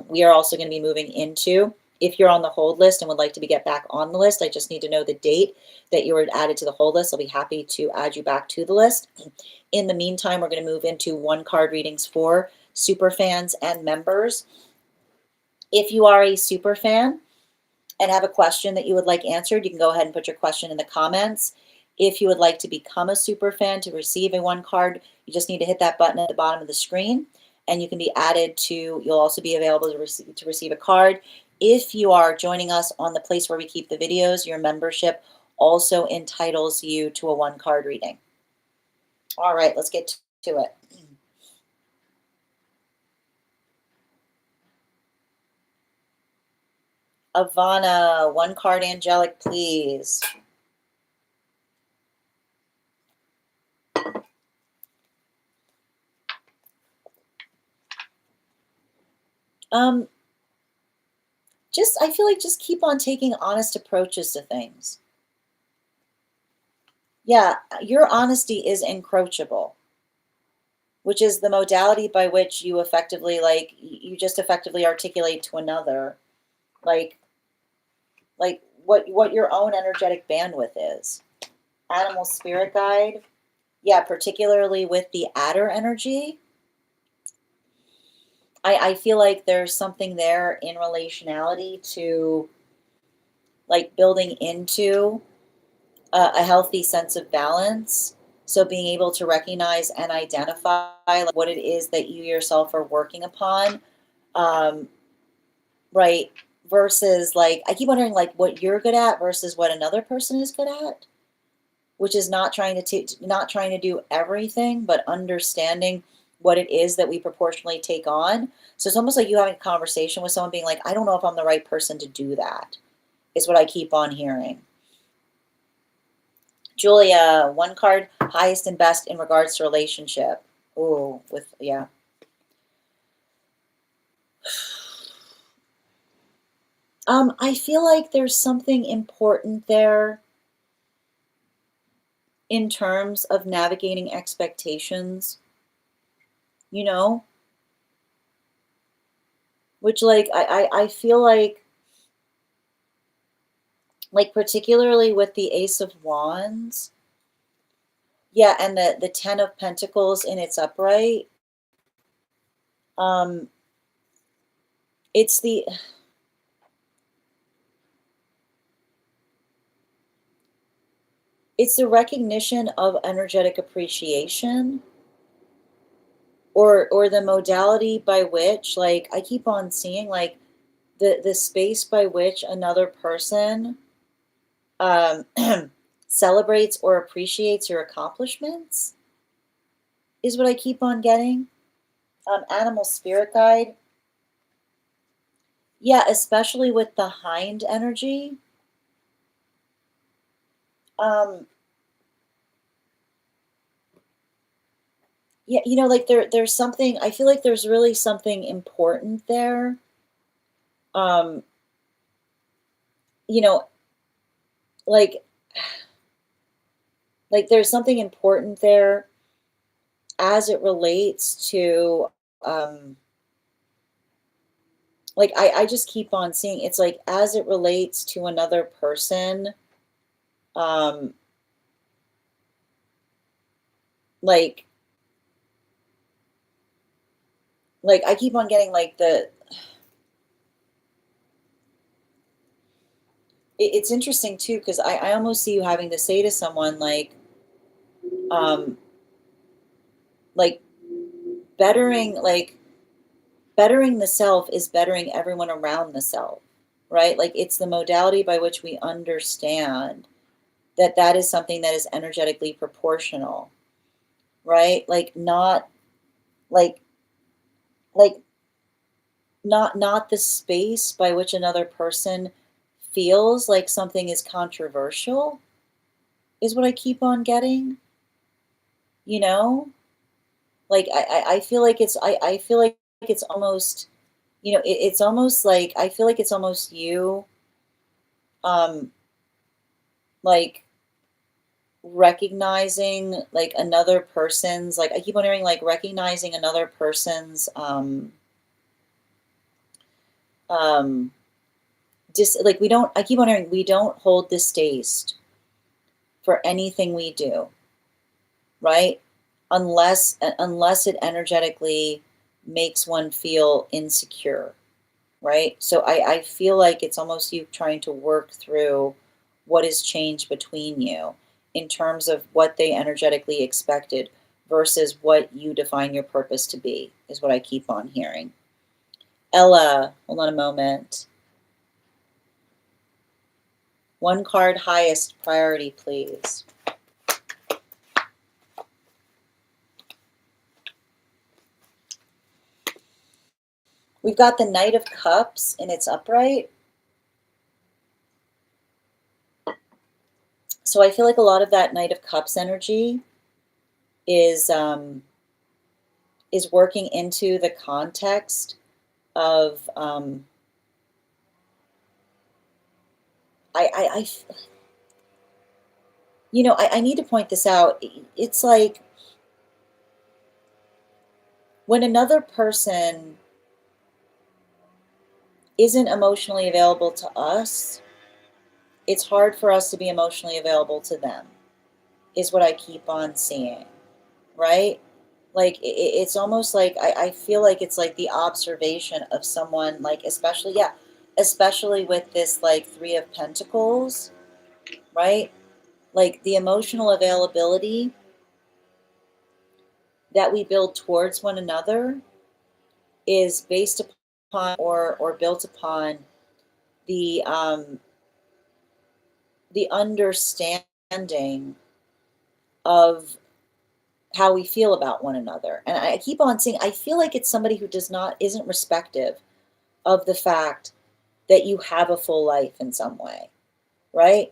We are also going to be moving into, if you're on the hold list and would like to get back on the list, I just need to know the date that you were added to the hold list. I'll be happy to add you back to the list. In the meantime, we're going to move into 1 card readings for super fans and members. If you are a super fan and have a question that you would like answered, you can go ahead and put your question in the comments. If you would like to become a super fan to receive a 1 card, you just need to hit that button at the bottom of the screen, and you can be added to, you'll also be available to receive a card. If you are joining us on the place where we keep the videos, your membership also entitles you to a 1 card reading. All right, let's get to it. Ivana, 1 card angelic, please. I feel like just keep on taking honest approaches to things. Yeah, your honesty is encroachable, which is the modality by which you effectively, like, you just effectively articulate to another, like, what your own energetic bandwidth is. Animal spirit guide. Yeah, particularly with the adder energy. I feel like there's something there in relationality to, like, building into a healthy sense of balance. So being able to recognize and identify, like, what it is that you yourself are working upon, right? Versus, like, I keep wondering, like, what you're good at versus what another person is good at, which is not trying to do everything, but understanding what it is that we proportionally take on. So it's almost like you having a conversation with someone being like, I don't know if I'm the right person to do that, is what I keep on hearing. Julia, 1 card, highest and best in regards to relationship. Oh, yeah. I feel like there's something important there in terms of navigating expectations, you know, which, like, I feel like particularly with the Ace of Wands, yeah, and the Ten of Pentacles in its upright, um, it's the recognition of energetic appreciation, or the modality by which, like, I keep on seeing, like, the space by which another person um, celebrates or appreciates your accomplishments is what I keep on getting. Animal spirit guide. Yeah, especially with the hind energy. Um, yeah, like, there's something, I feel like there's really something important there. Um, you know, like there's something important there as it relates to, um, like, I just keep on seeing it's like as it relates to another person, um, like like, I keep on getting like it's interesting too, because I almost see you having to say to someone um, like bettering, bettering the self is bettering everyone around the self, right? Like it's the modality by which we understand that that is something that is energetically proportional, right? Like like not the space by which another person feels like something is controversial is what I keep on getting, you know? Like I feel like I feel like it's almost, it's almost like I feel like it's almost you um like recognizing like another person's, like I keep on hearing like recognizing another person's um like we don't, I keep on hearing we don't hold distaste for anything we do, right? Unless it energetically makes one feel insecure, right? So I feel like it's almost you trying to work through what has changed between you in terms of what they energetically expected versus what you define your purpose to be, is what I keep on hearing. Ella, hold on a moment. One card, highest priority, please. We've got the Knight of Cups in its upright. So I feel like a lot of that Knight of Cups energy is working into the context of I I need to point this out. It's like when another person isn't emotionally available to us, it's hard for us to be emotionally available to them, is what I keep on seeing, right? Like it's almost like I feel like it's like the observation of someone, like especially, yeah, especially with this like Three of Pentacles, right? Like the emotional availability that we build towards one another is based upon or built upon the the understanding of how we feel about one another. And I keep on saying I feel like it's somebody who isn't respective of the fact that you have a full life in some way, right?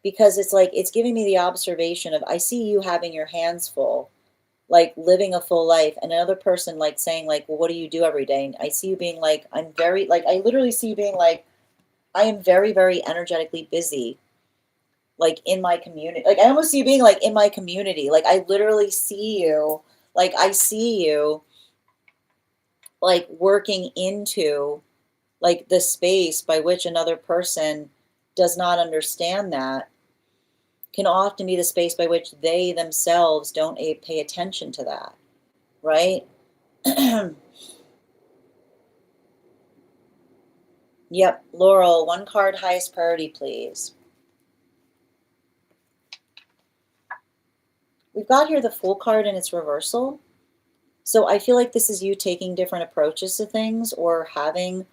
Because it's like it's giving me the observation of I see you having your hands full, like living a full life, and another person like saying like, well, what do you do every day? And I see you being like, I'm very, like I literally see you being like, I am very, very energetically busy, like in my community. Like I almost see you being like in my community. Like I literally see you, like I see you like working into like the space by which another person does not understand that can often be the space by which they themselves don't pay attention to that, right? Yep, Laurel, one card, highest priority, please. We've got here the Fool card in its reversal. So I feel like this is you taking different approaches to things or having,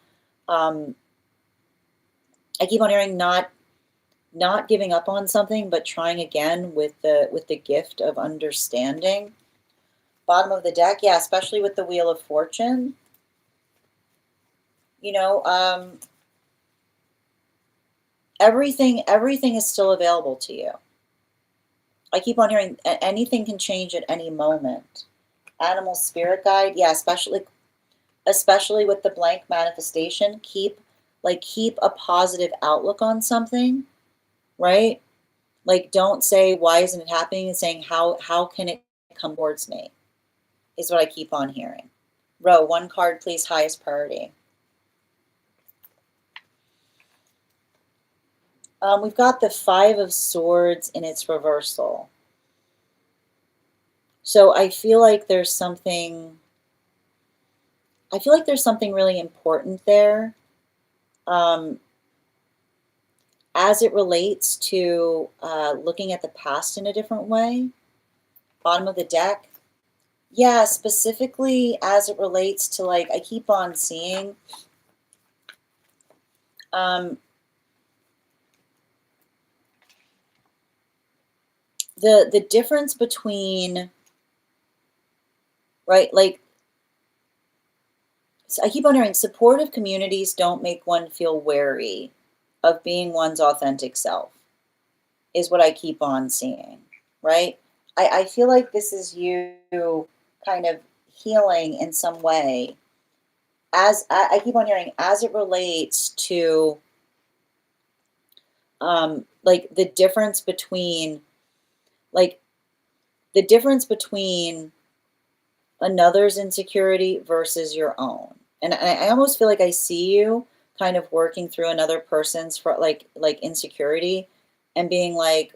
um, I keep on hearing not giving up on something, but trying again with the gift of understanding. Bottom of the deck, yeah, especially with the Wheel of Fortune. You know, everything is still available to you. I keep on hearing anything can change at any moment. Animal spirit guide, yeah, especially with the blank manifestation, keep a positive outlook on something, right? Like don't say why isn't it happening, and saying how can it come towards me, is what I keep on hearing. Row, one card please, highest priority. We've got the Five of Swords in its reversal. So I feel like there's something, I feel like there's something really important there, um, as it relates to looking at the past in a different way. Bottom of the deck. Yeah, specifically as it relates to, like, I keep on seeing um, the difference between, right, like, so I keep on hearing supportive communities don't make one feel wary of being one's authentic self, is what I keep on seeing, right? I feel like this is you kind of healing in some way, as I keep on hearing, as it relates to like the difference between, like, the difference between another's insecurity versus your own. And I almost feel like I see you kind of working through another person's for like insecurity, and being like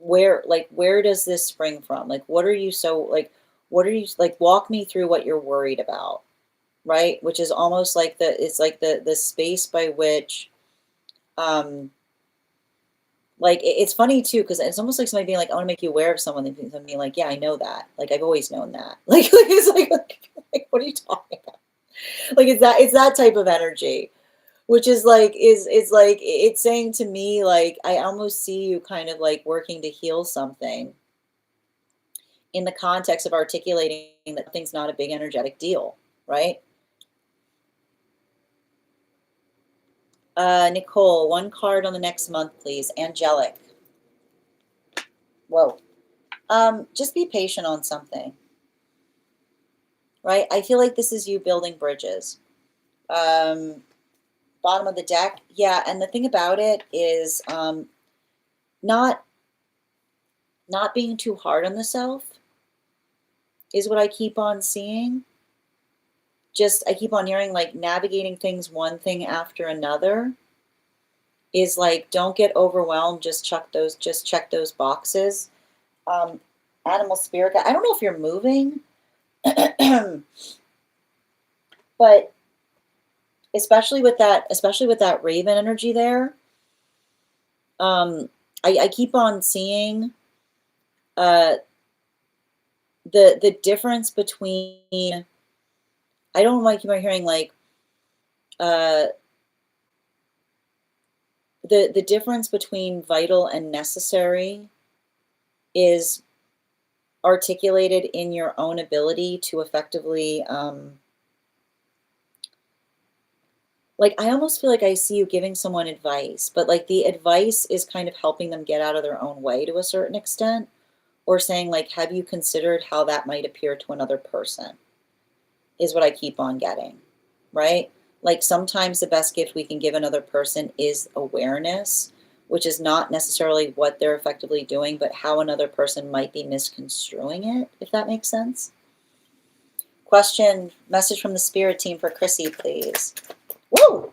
where does this spring from? Like what are you so like what are you like walk me through what you're worried about, right? Which is almost like it's like the space by which um like it's funny too, because it's almost like somebody being like, I want to make you aware of someone, and being like, yeah, I know that. Like I've always known that. Like it's like what are you talking about? Like it's that type of energy, which is like is like it's saying to me, like I almost see you kind of like working to heal something in the context of articulating that thing's not a big energetic deal, right? Nicole, one card on the next month, please. Angelic. Whoa. Just be patient on something, right? I feel like this is you building bridges. Um, Bottom of the deck. Yeah, and the thing about it is not not being too hard on the self is what I keep on seeing. Just I keep on hearing like navigating things one thing after another is like don't get overwhelmed, just check those boxes. Um Animal spirit guide. I don't know if you're moving, but especially with that raven energy there, I keep on seeing uh the difference between, I don't like keep on hearing like uh the difference between vital and necessary is articulated in your own ability to effectively like I almost feel like I see you giving someone advice, but like the advice is kind of helping them get out of their own way to a certain extent, or saying like have you considered how that might appear to another person, is what I keep on getting, right? Like sometimes the best gift we can give another person is awareness, which is not necessarily what they're effectively doing, but how another person might be misconstruing it, if that makes sense. Question, message from the spirit team for Chrissy, please. Woo!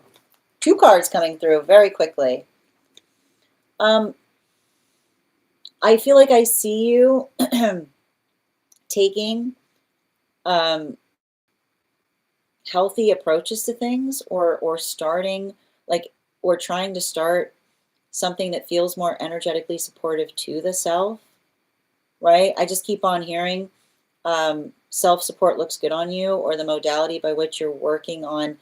2 cards coming through very quickly. Um, I feel like I see you taking um, healthy approaches to things, or starting like or trying to start something that feels more energetically supportive to the self, right? I just keep on hearing self-support looks good on you, or the modality by which you're working on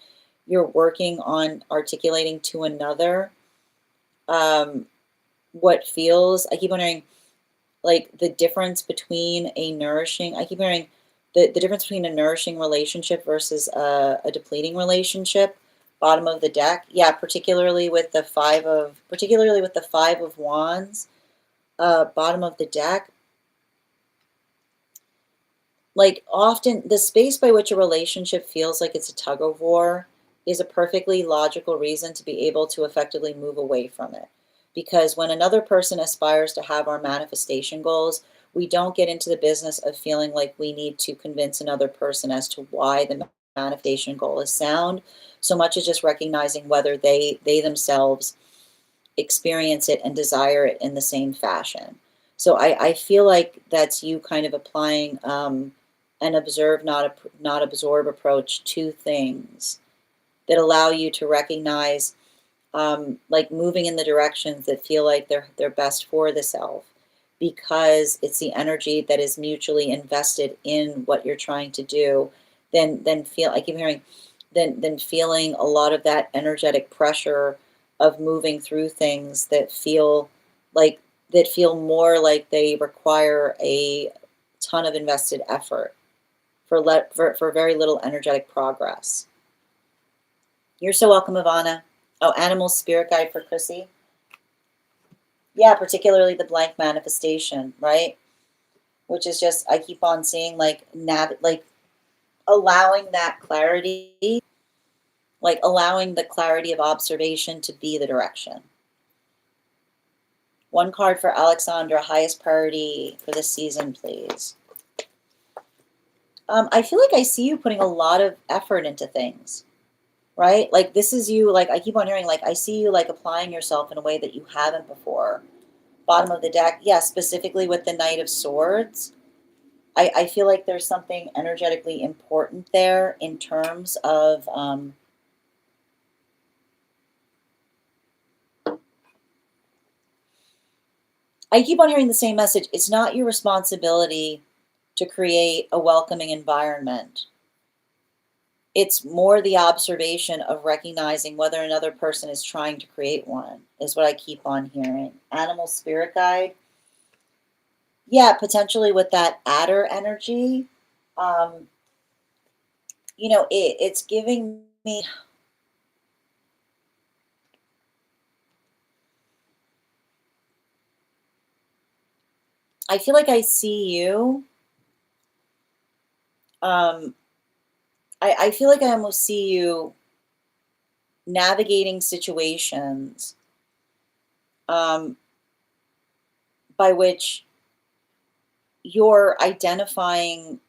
articulating to another um, what feels, I keep wondering like the difference between a nourishing, I keep hearing the difference between a nourishing relationship versus a depleting relationship. Bottom of the deck. Yeah, particularly with the 5 of Wands, bottom of the deck. Like often the space by which a relationship feels like it's a tug of war is a perfectly logical reason to be able to effectively move away from it. Because when another person aspires to have our manifestation goals, we don't get into the business of feeling like we need to convince another person as to why the manifestation goal is sound, so much as just recognizing whether they themselves experience it and desire it in the same fashion. So I feel like that's you kind of applying an observe, not absorb approach to things that allow you to recognize, like moving in the directions that feel like they're best for the self, because it's the energy that is mutually invested in what you're trying to do. Then feel, I keep hearing, then feeling a lot of that energetic pressure of moving through things that feel like, that feel more like they require a ton of invested effort for very little energetic progress. You're so welcome, Ivana. Oh, animal spirit guide for Chrissy. Yeah, particularly the blank manifestation, right? Which is just, I keep on seeing like like allowing that clarity, like allowing the clarity of observation to be the direction. One card for Alexandra, highest priority for this season, please. I feel like I see you putting a lot of effort into things, right? Like this is you, like I keep on hearing, like I see you like applying yourself in a way that you haven't before. Bottom of the deck, yeah, specifically with the Knight of Swords. I feel like there's something energetically important there in terms of I keep on hearing the same message. It's not your responsibility to create a welcoming environment. It's more the observation of recognizing whether another person is trying to create one, is what I keep on hearing. Animal spirit guide. Yeah, potentially with that adder energy. Um, it's giving me, I feel like I see you. Um, I feel like I almost see you navigating situations um, by which you're identifying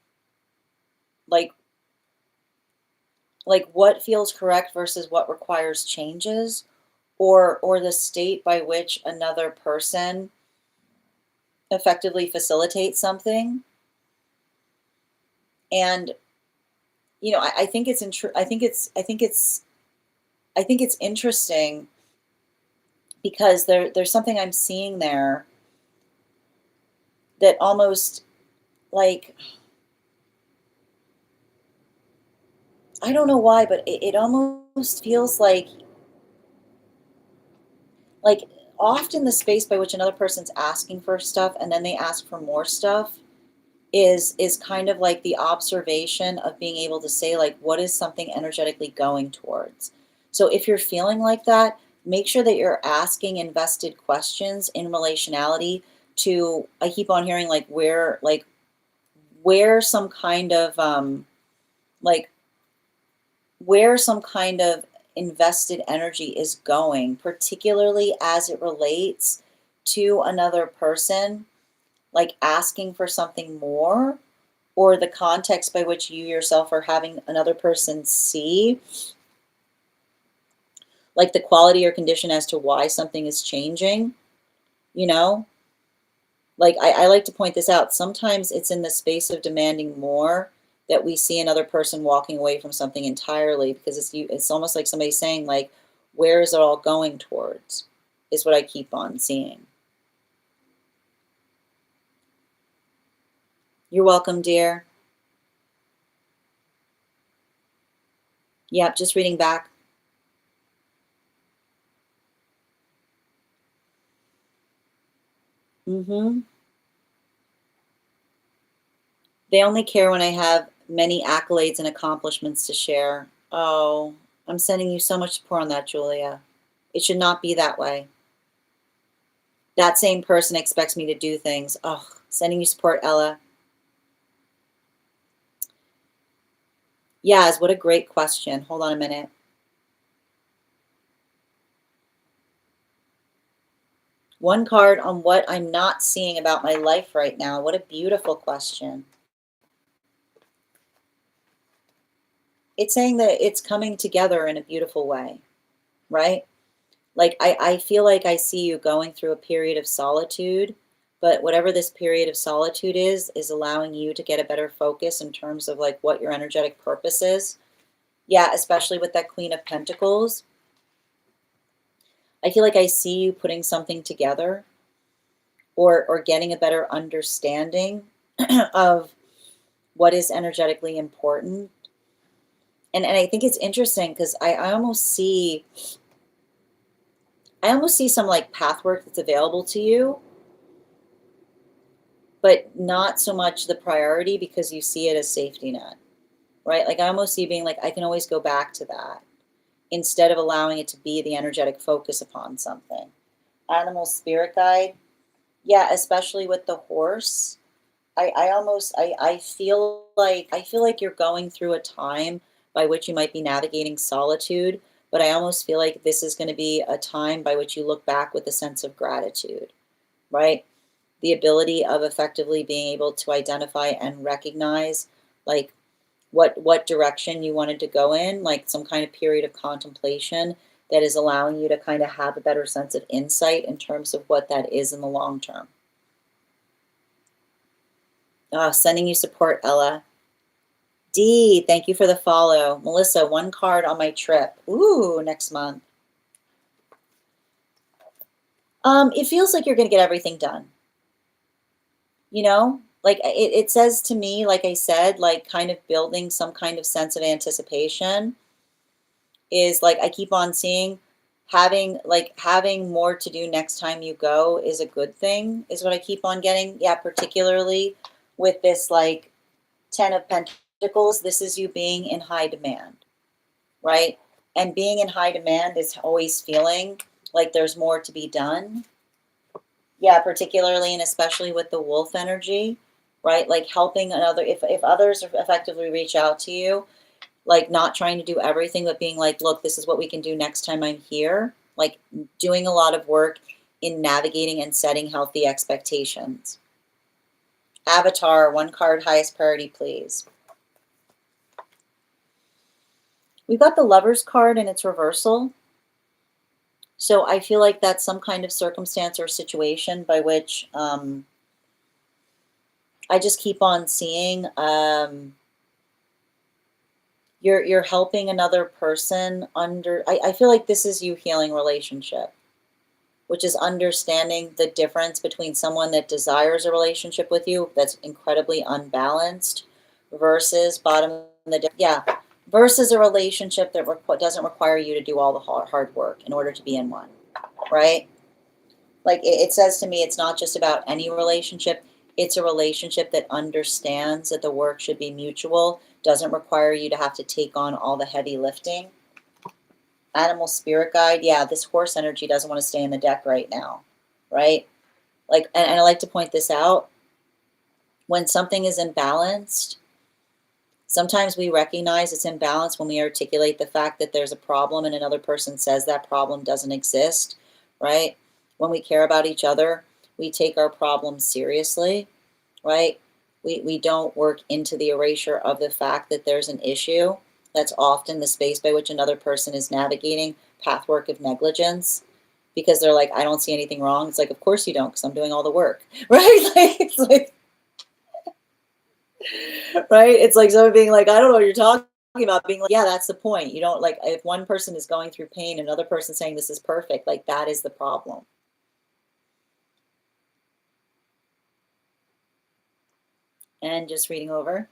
like what feels correct versus what requires changes, or the state by which another person effectively facilitates something. And I think it's I think it's interesting because there's something I'm seeing there that almost like, I don't know why, but it almost feels like often the space by which another person's asking for stuff and then they ask for more stuff is kind of like the observation of being able to say, like, what is something energetically going towards. So if you're feeling like that, make sure that you're asking invested questions in relationality to, I keep on hearing where some kind of like where some kind of invested energy is going, particularly as it relates to another person, like asking for something more, or the context by which you yourself are having another person see, like the quality or condition as to why something is changing, you know? Like I like to point this out. Sometimes it's in the space of demanding more that we see another person walking away from something entirely, because it's almost like somebody saying, like, where is it all going towards? Is what I keep on seeing. You're welcome, dear. Yep, just reading back. Mm-hmm. They only care when I have many accolades and accomplishments to share. Oh, I'm sending you so much support on that, Julia. It should not be that way. That same person expects me to do things. Oh, sending you support, Ella. Yaz, what a great question. Hold on a minute. One card on what I'm not seeing about my life right now. What a beautiful question. It's saying that it's coming together in a beautiful way, right? Like I feel like I see you going through a period of solitude, But whatever this period of solitude is allowing you to get a better focus in terms of like what your energetic purpose is. Yeah, especially with that Queen of Pentacles. I feel like I see you putting something together or getting a better understanding of what is energetically important. And I think it's interesting because I almost see some like path work that's available to you, but not so much the priority because you see it as safety net, right? Like I almost see being like, I can always go back to that instead of allowing it to be the energetic focus upon something. Animal spirit guide. Yeah, especially with the horse. I feel like you're going through a time by which you might be navigating solitude, but I almost feel like this is going to be a time by which you look back with a sense of gratitude, right? The ability of effectively being able to identify and recognize like what direction you wanted to go in, like some kind of period of contemplation that is allowing you to kind of have a better sense of insight in terms of what that is in the long term. Sending you support, Ella. D, thank you for the follow. Melissa, 1 card on my trip. Ooh, next month. It feels like you're going to get everything done. You know, like it says to me, like I said, like kind of building some kind of sense of anticipation is like I keep on seeing having more to do next time you go is a good thing, is what I keep on getting. Yeah, particularly with this like 10 of Pentacles, this is you being in high demand, right? And being in high demand is always feeling like there's more to be done. Yeah, particularly and especially with the wolf energy, right? Like helping another, if others effectively reach out to you, like not trying to do everything, but being like, look, this is what we can do next time I'm here. Like doing a lot of work in navigating and setting healthy expectations. Avatar, 1 card, highest priority, please. We've got the Lover's card and its reversal. So I feel like that's some kind of circumstance or situation by which I just keep on seeing you're helping another person under. I feel like this is you healing relationship, which is understanding the difference between someone that desires a relationship with you that's incredibly unbalanced versus bottom of the deck. Yeah, versus a relationship that doesn't require you to do all the hard work in order to be in one, right? Like it says to me, it's not just about any relationship. It's a relationship that understands that the work should be mutual, doesn't require you to have to take on all the heavy lifting. Animal spirit guide. Yeah, this horse energy doesn't want to stay in the deck right now, right? Like, and I like to point this out. When something is imbalanced, sometimes we recognize it's imbalanced when we articulate the fact that there's a problem and another person says that problem doesn't exist, right? When we care about each other, we take our problems seriously, right? We don't work into the erasure of the fact that there's an issue. That's often the space by which another person is navigating pathwork of negligence because they're like, I don't see anything wrong. It's like, of course you don't, because I'm doing all the work, right? Like, it's like, right? It's like someone being like, I don't know what you're talking about, being like, yeah, that's the point. You don't like, if one person is going through pain, another person saying this is perfect, like that is the problem. And just reading over.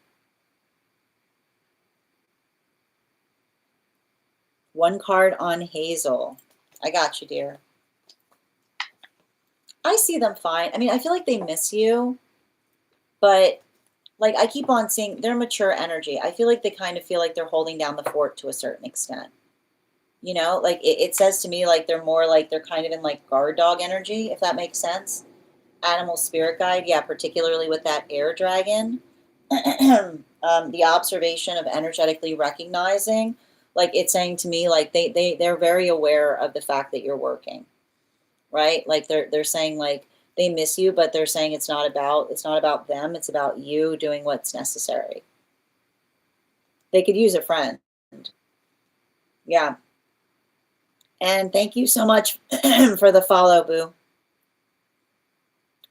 1 card on Hazel. I got you, dear. I see them fine. I mean, I feel like they miss you, but like I keep on seeing their mature energy. I feel like they kind of feel like they're holding down the fort to a certain extent. You know, like it says to me like they're more like they're kind of in like guard dog energy, if that makes sense. Animal spirit guide, yeah, particularly with that air dragon. The observation of energetically recognizing, like it's saying to me like they're very aware of the fact that you're working, right? Like they're saying like they miss you, but they're saying it's not about them, it's about you doing what's necessary. They could use a friend. Yeah. And thank you so much for the follow, boo.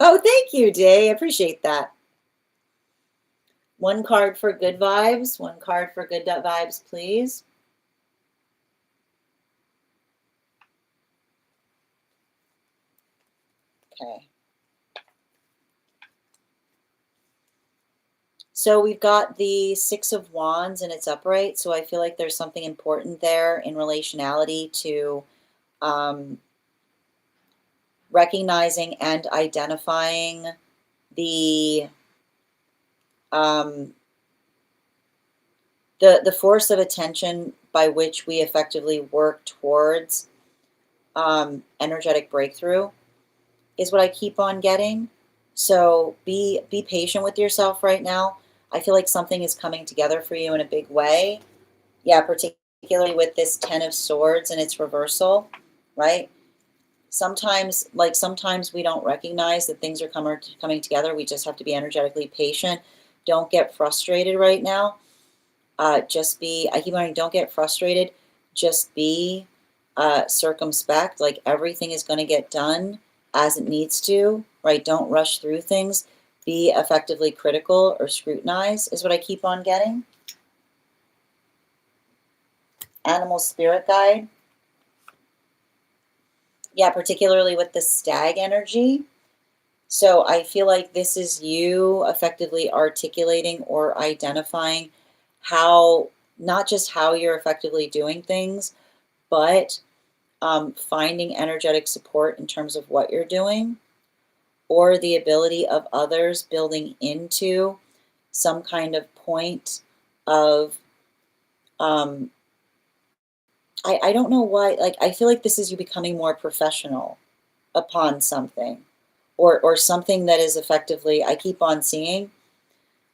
Oh, thank you, Day. I appreciate that. One card for good vibes. One card for good vibes, please. Okay. So we've got the Six of Wands and it's upright. So I feel like there's something important there in relationality to recognizing and identifying the um, the force of attention by which we effectively work towards energetic breakthrough is what I keep on getting. So be patient with yourself right now. I feel like something is coming together for you in a big way. Yeah, particularly with this Ten of Swords and its reversal, right? Sometimes we don't recognize that things are coming together. We just have to be energetically patient. Don't get frustrated right now. Just be, I keep learning, don't get frustrated. Just be circumspect. Like everything is going to get done as it needs to, right? Don't rush through things. Be effectively critical or scrutinize is what I keep on getting. Animal spirit guide. Yeah, particularly with the stag energy. So I feel like this is you effectively articulating or identifying how, not just how you're effectively doing things, but finding energetic support in terms of what you're doing, or the ability of others building into some kind of point of, I don't know why, like, I feel like this is you becoming more professional upon something, or something that is effectively, I keep on seeing,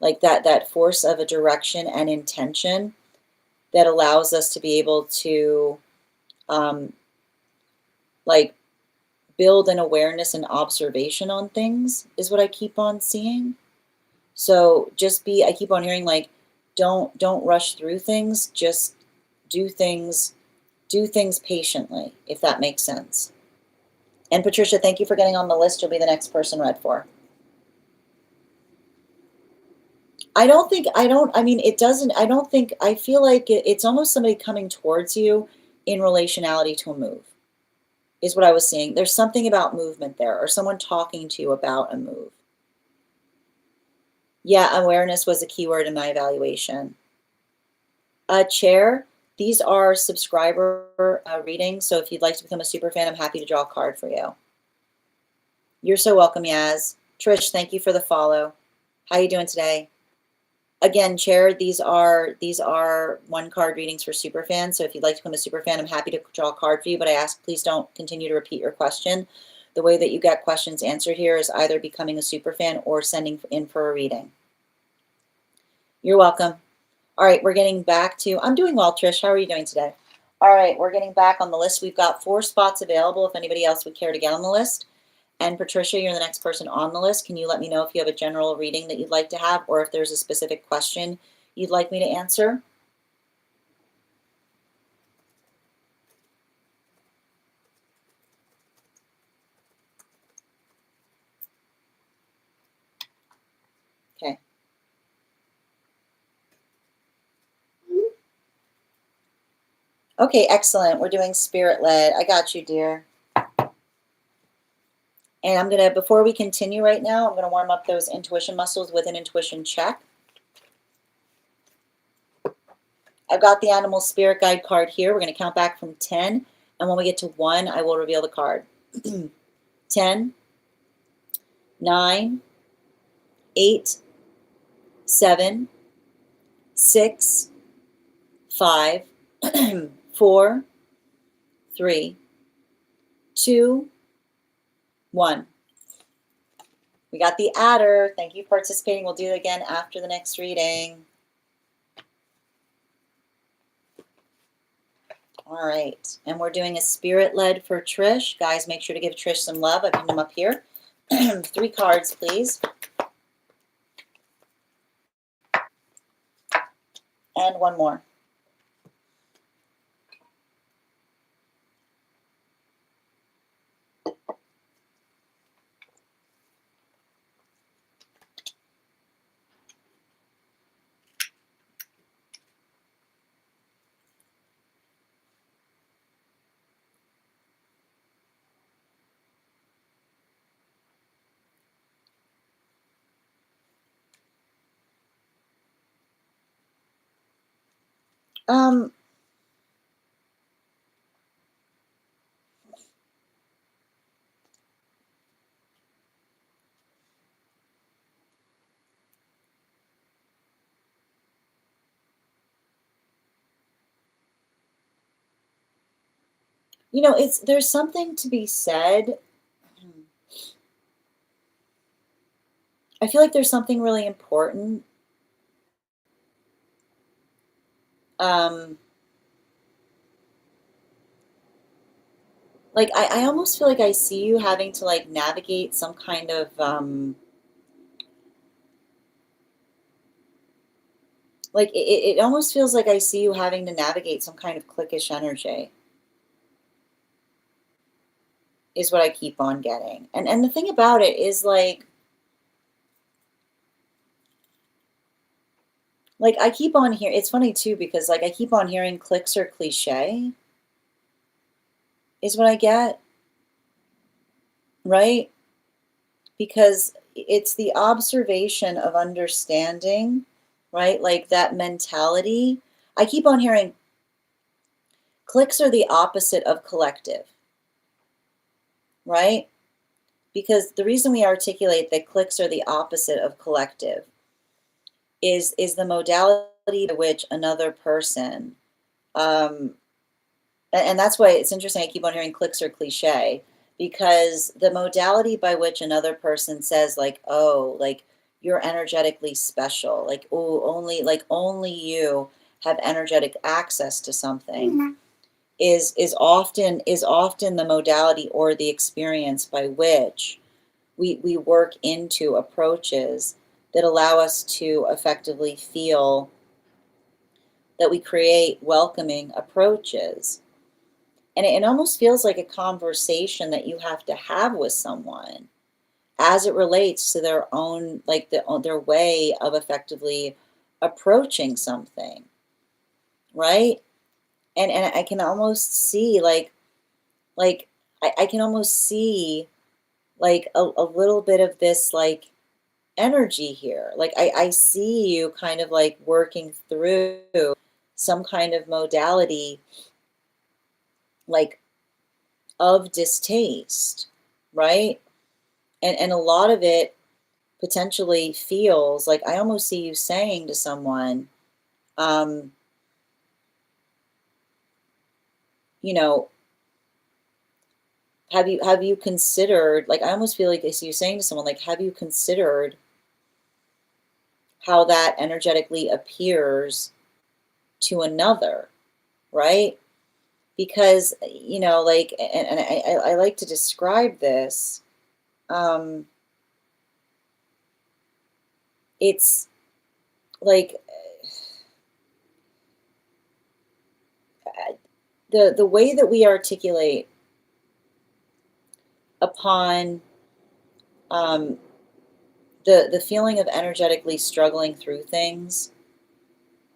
like that force of a direction and intention that allows us to be able to, um, like, build an awareness and observation on things is what I keep on seeing. So just be, I keep on hearing like, don't rush through things, just do things, do things patiently, if that makes sense. And Patricia, thank you for getting on the list. You'll be the next person read for. I mean, it doesn't, I don't think, I feel like it's almost somebody coming towards you in relationality to a move, is what I was seeing. There's something about movement there, or someone talking to you about a move. Yeah, awareness was a keyword in my evaluation. Chair, these are subscriber readings, so if you'd like to become a super fan, I'm happy to draw a card for you. You're so welcome, Yaz. Trish, thank you for the follow. How you doing today? Again, Chair, these are one card readings for super fans, so if you'd like to become a super fan, I'm happy to draw a card for you, but I ask please don't continue to repeat your question. The way that you get questions answered here is either becoming a super fan or sending in for a reading. You're welcome. All right, we're getting back to, I'm doing well, Trish. How are you doing today? All right, we're getting back on the list. We've got 4 spots available if anybody else would care to get on the list. And Patricia, you're the next person on the list. Can you let me know if you have a general reading that you'd like to have, or if there's a specific question you'd like me to answer? Okay. Okay, excellent. We're doing spirit-led. I got you, dear. And I'm going to, before we continue right now, I'm going to warm up those intuition muscles with an intuition check. I've got the animal spirit guide card here. We're going to count back from 10. And when we get to 1, I will reveal the card. 10, 9, 8, 7, 6, 5, 4, 3, 2, 1. We got the adder. Thank you for participating. We'll do it again after the next reading. All right. And we're doing a spirit-led for Trish. Guys, make sure to give Trish some love. I pinned them up here. 3 cards, please. And 1 more. Um, there's something to be said. I feel like there's something really important. Um, like I almost feel like I see you having to like navigate some kind of like it almost feels like I see you having to navigate some kind of cliquish energy is what I keep on getting. And the thing about it is like I keep on hearing, it's funny too because like I keep on hearing cliques or cliche is what I get, right? Because it's the observation of understanding, right? Like that mentality. I keep on hearing cliques are the opposite of collective, right? Because the reason we articulate that cliques are the opposite of collective is the modality by which another person, um, and that's why it's interesting. I keep on hearing cliques or cliche because the modality by which another person says like, "Oh, like you're energetically special," like only you have energetic access to something, is often the modality or the experience by which we work into approaches that allow us to effectively feel that we create welcoming approaches. And it almost feels like a conversation that you have to have with someone as it relates to their own, like their way of effectively approaching something, right? And I can almost see like I can almost see like a little bit of this like energy here. Like I see you kind of like working through some kind of modality like of distaste, right? And a lot of it potentially feels like I almost see you saying to someone, um, you know, have you considered like I almost feel like I see you saying to someone like, have you considered how that energetically appears to another, right? Because like and I like to describe this. Um, it's like the way that we articulate upon um, the feeling of energetically struggling through things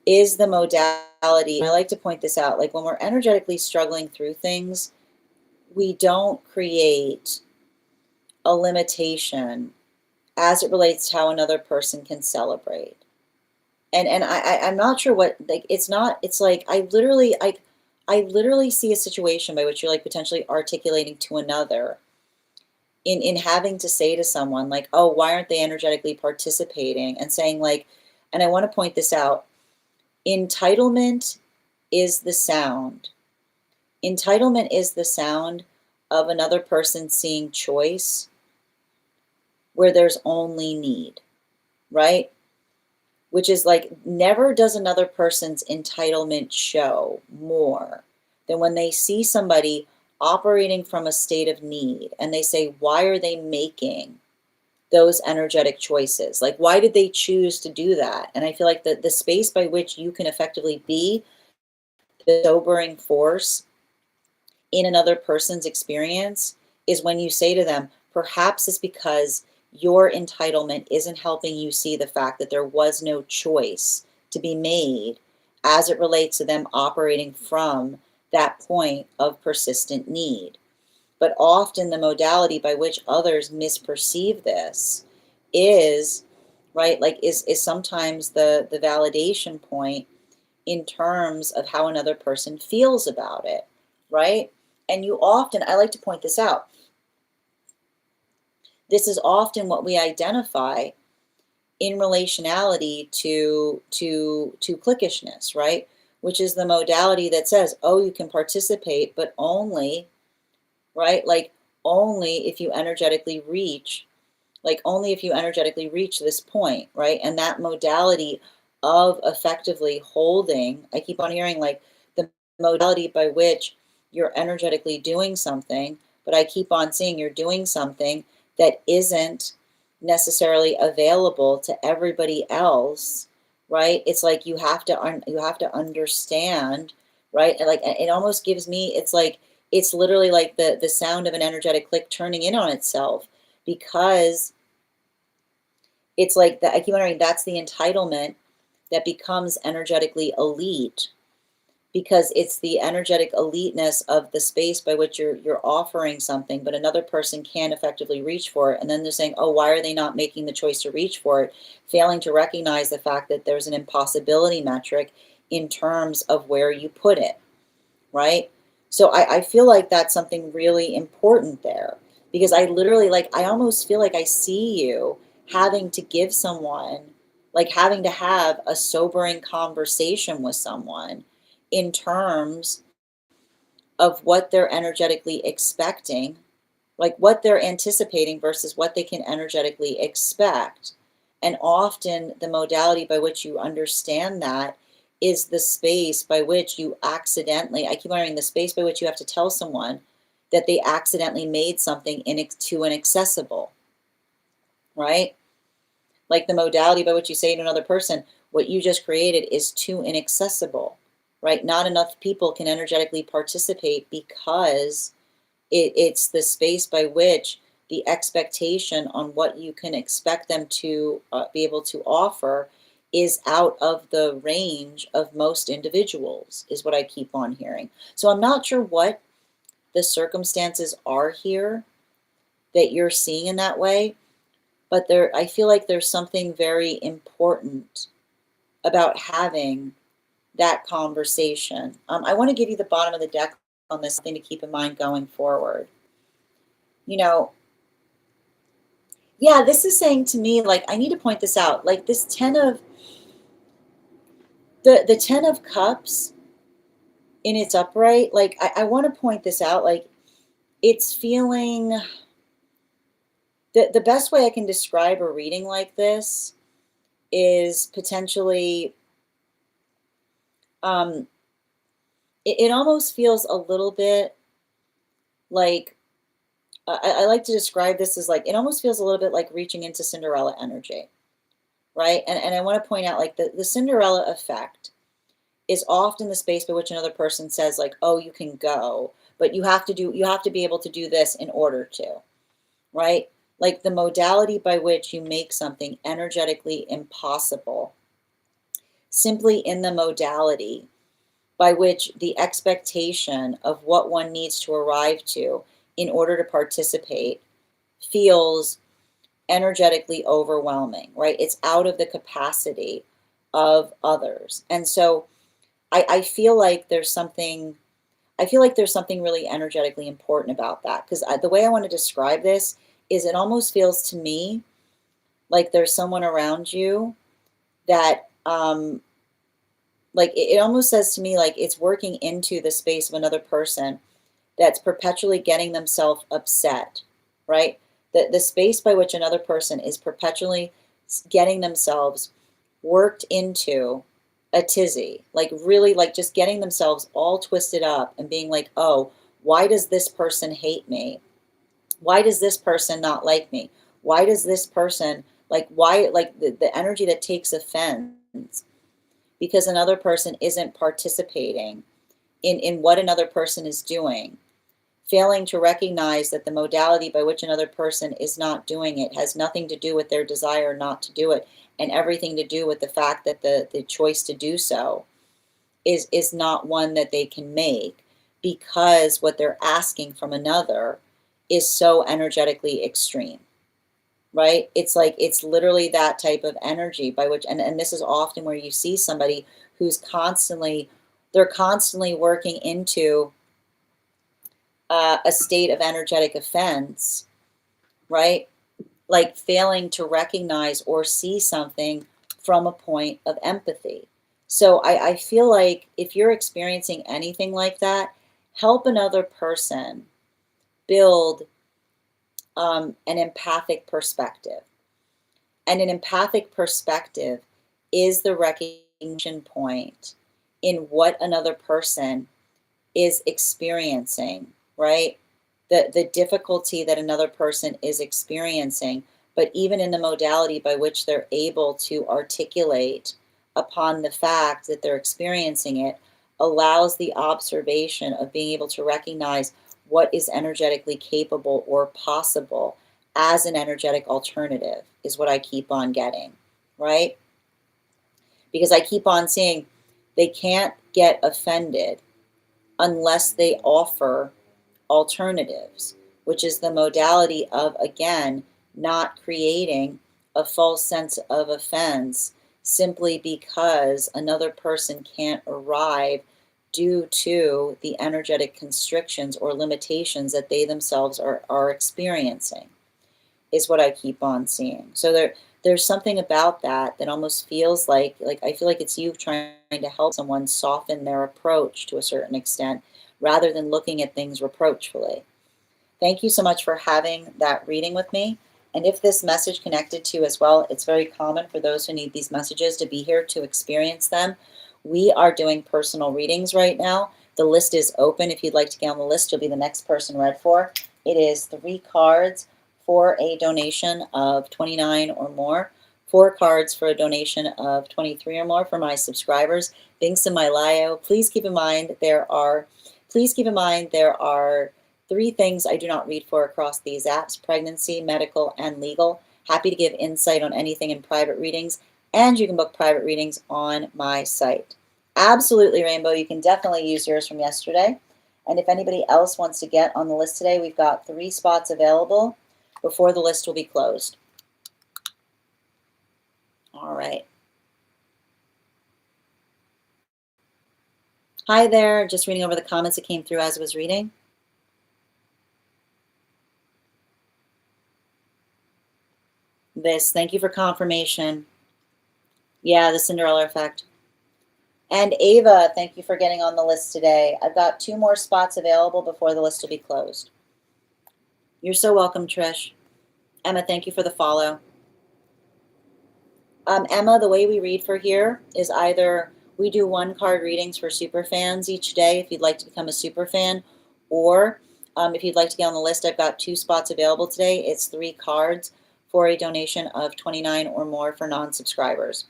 is the modality. And I like to point this out. Like when we're energetically struggling through things, we don't create a limitation as it relates to how another person can celebrate. And I'm not sure what like it's not it's like I literally see a situation by which you're like potentially articulating to another in having to say to someone like, oh, why aren't they energetically participating, and saying like, and I want to point this out, entitlement is the sound. Entitlement is the sound of another person seeing choice where there's only need, right? Which is like, never does another person's entitlement show more than when they see somebody operating from a state of need and they say, why are they making those energetic choices? Like, why did they choose to do that? And I feel like the space by which you can effectively be the sobering force in another person's experience is when you say to them, perhaps it's because your entitlement isn't helping you see the fact that there was no choice to be made as it relates to them operating from that point of persistent need. But often the modality by which others misperceive this is, right, like is sometimes the validation point in terms of how another person feels about it, right? And you often, I like to point this out, this is often what we identify in relationality to cliquishness, right? Which is the modality that says, oh, you can participate, but only, right? Like only if you energetically reach, like only if you energetically reach this point, right? And that modality of effectively holding, I keep on hearing like the modality by which you're energetically doing something, but I keep on seeing you're doing something that isn't necessarily available to everybody else, right? It's like you have to understand, right? And like it almost gives me, it's like it's literally like the sound of an energetic click turning in on itself, because it's like that. I keep wondering, that's the entitlement that becomes energetically elite, because it's the energetic eliteness of the space by which you're offering something, but another person can't effectively reach for it. And then they're saying, oh, why are they not making the choice to reach for it? Failing to recognize the fact that there's an impossibility metric in terms of where you put it, right? So I feel like that's something really important there, because I literally, like, I almost feel like I see you having to give someone, like having to have a sobering conversation with someone in terms of what they're energetically expecting, like what they're anticipating versus what they can energetically expect. And often the modality by which you understand that is the space by which you accidentally, I keep wondering, the space by which you have to tell someone that they accidentally made something too inaccessible, right? Like the modality by which you say to another person, what you just created is too inaccessible, right? Not enough people can energetically participate because it's the space by which the expectation on what you can expect them to be able to offer is out of the range of most individuals, is what I keep on hearing. So I'm not sure what the circumstances are here that you're seeing in that way, but there, I feel like there's something very important about having that conversation. I want to give you the bottom of the deck on this thing to keep in mind going forward. You know, yeah, this is saying to me, like, I need to point this out. Like this 10 of the 10 of cups in its upright, like I want to point this out. Like it's feeling, the best way I can describe a reading like this is potentially, um it almost feels a little bit like, I like to describe this as like, it almost feels a little bit like reaching into Cinderella energy, right? And I want to point out, like, the Cinderella effect is often the space by which another person says, like, oh, you can go, but you have to be able to do this in order to, right? Like the modality by which you make something energetically impossible, simply in the modality by which the expectation of what one needs to arrive to in order to participate feels energetically overwhelming, right? It's out of the capacity of others. And so I feel like there's something, I feel like there's something really energetically important about that, because the way I want to describe this is, it almost feels to me like there's someone around you that, like it almost says to me like it's working into the space of another person that's perpetually getting themselves upset, right? The space by which another person is perpetually getting themselves worked into a tizzy, like really, like just getting themselves all twisted up and being like, oh, why does this person hate me? Why does this person not like me? Why does this person, like, why, like the energy that takes offense because another person isn't participating in what another person is doing, failing to recognize that the modality by which another person is not doing it has nothing to do with their desire not to do it, and everything to do with the fact that the choice to do so is not one that they can make, because what they're asking from another is so energetically extreme. right? It's like, it's literally that type of energy by which, and this is often where you see somebody who's constantly, they're constantly working into a state of energetic offense, right? Like failing to recognize or see something from a point of empathy. So I feel like if you're experiencing anything like that, help another person build an empathic perspective. And an empathic perspective is the recognition point in what another person is experiencing, right? The difficulty that another person is experiencing, but even in the modality by which they're able to articulate upon the fact that they're experiencing it, allows the observation of being able to recognize what is energetically capable or possible as an energetic alternative, is what I keep on getting, right? Because I keep on seeing they can't get offended unless they offer alternatives, which is the modality of, again, not creating a false sense of offense simply because another person can't arrive due to the energetic constrictions or limitations that they themselves are experiencing, is what I keep on seeing. So there's something about that that almost feels like I feel like it's you trying to help someone soften their approach to a certain extent rather than looking at things reproachfully. Thank you so much for having that reading with me. And if this message connected to you as well, it's very common for those who need these messages to be here to experience them. We are doing personal readings right now. The list is open. If you'd like to get on the list, you'll be the next person read for. It is 3 cards for a donation of $29 or more. 4 cards for a donation of $23 or more for my subscribers. Links in my bio. Please keep in mind there are 3 things I do not read for across these apps: pregnancy, medical, and legal. Happy to give insight on anything in private readings, and you can book private readings on my site. Absolutely, Rainbow. You can definitely use yours from yesterday. And if anybody else wants to get on the list today, we've got 3 spots available before the list will be closed. All right. Hi there. Just reading over the comments that came through as I was reading. Thank you for confirmation. Yeah, the Cinderella effect. And Ava, thank you for getting on the list today. I've got 2 more spots available before the list will be closed. You're so welcome, Trish. Emma, thank you for the follow. Emma, the way we read for here is either we do 1 card readings for super fans each day if you'd like to become a super fan, or if you'd like to get on the list, I've got 2 spots available today. It's 3 cards for a donation of $29 or more for non-subscribers.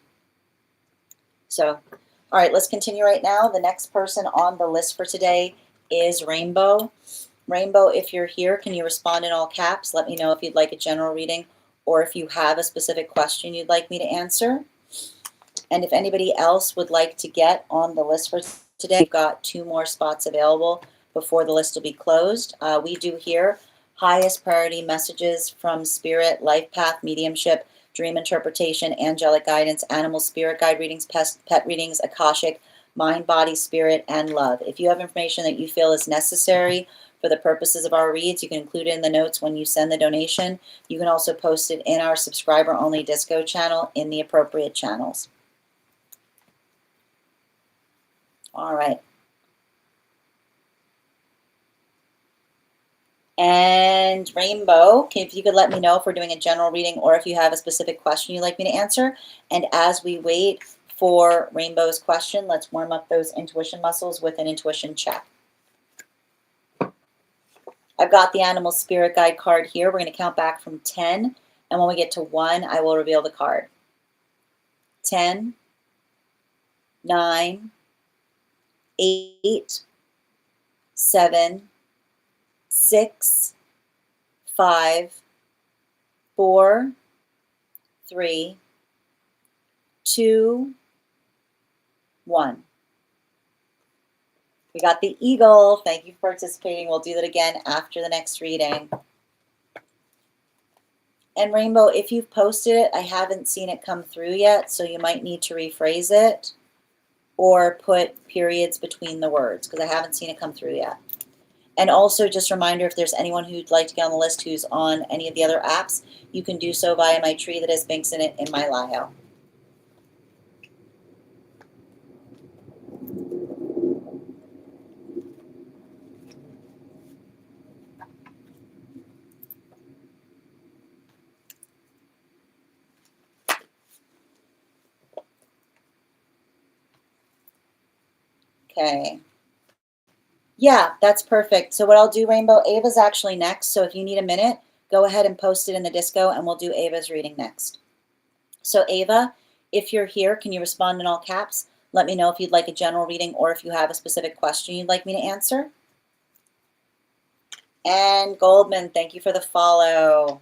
So, all right, let's continue right now. The next person on the list for today is Rainbow. Rainbow, if you're here, can you respond in all caps? Let me know if you'd like a general reading or if you have a specific question you'd like me to answer. And if anybody else would like to get on the list for today, we've got 2 more spots available before the list will be closed. We do here highest priority messages from Spirit, Life Path, Mediumship, Dream Interpretation, Angelic Guidance, Animal Spirit Guide readings, pet readings, Akashic, Mind, Body, Spirit, and Love. If you have information that you feel is necessary for the purposes of our reads, you can include it in the notes when you send the donation. You can also post it in our subscriber-only Disco channel in the appropriate channels. All right. And Rainbow, if you could let me know if we're doing a general reading or if you have a specific question you'd like me to answer. And as we wait for Rainbow's question, let's warm up those intuition muscles with an intuition check. I've got the Animal Spirit Guide card here. We're going to count back from 10. And when we get to 1, I will reveal the card. 10, 9, 8, 7, 6, 5, 4, 3, 2, 1. We got the eagle. Thank you for participating. We'll do that again after the next reading. And Rainbow, if you've posted it, I haven't seen it come through yet, so you might need to rephrase it or put periods between the words because I haven't seen it come through yet. And also just a reminder, if there's anyone who'd like to get on the list who's on any of the other apps, you can do so via my tree that has links in it in my bio. Okay. Yeah, that's perfect. So what I'll do, Rainbow, Ava's actually next. So if you need a minute, go ahead and post it in the disco and we'll do Ava's reading next. So Ava, if you're here, can you respond in all caps? Let me know if you'd like a general reading or if you have a specific question you'd like me to answer. And Goldman, thank you for the follow.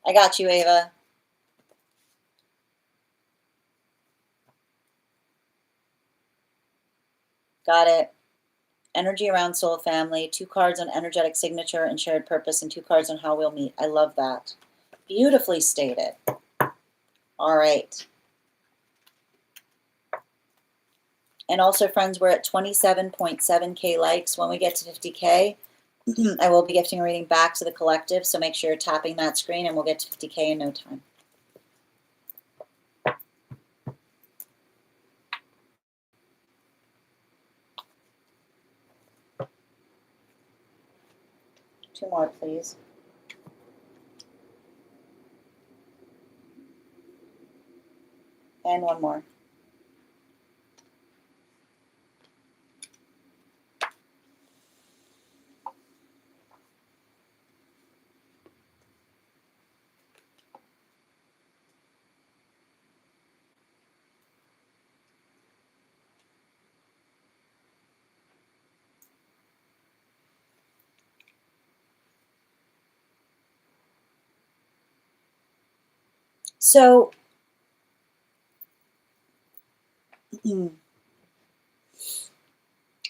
I got you, Ava. Got it. Energy around soul family, 2 cards on energetic signature and shared purpose, and 2 cards on how we'll meet. I love that. Beautifully stated. All right. And also, friends, we're at 27.7K likes. When we get to 50K, I will be gifting a reading back to the collective, so make sure you're tapping that screen and we'll get to 50K in no time. Two more, please. And one more. So,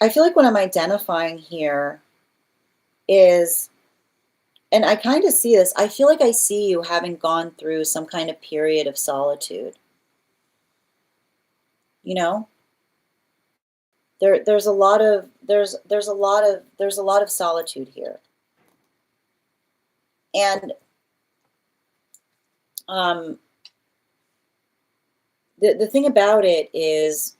I feel like what I'm identifying here is, and I kind of see this, I feel like I see you having gone through some kind of period of solitude. You know? There's a lot of solitude here. And the thing about it is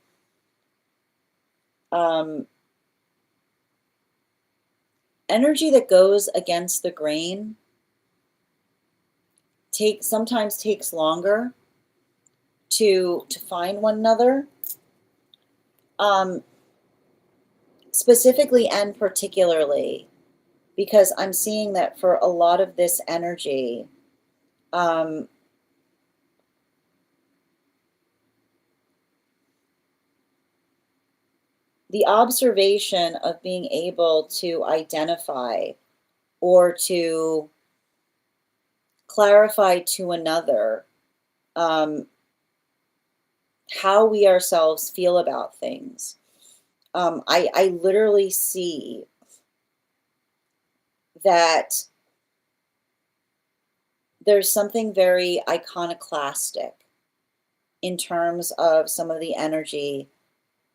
energy that goes against the grain sometimes takes longer to find one another. Specifically and particularly because I'm seeing that for a lot of this energy, the observation of being able to identify or to clarify to another how we ourselves feel about things. I literally see that there's something very iconoclastic in terms of some of the energy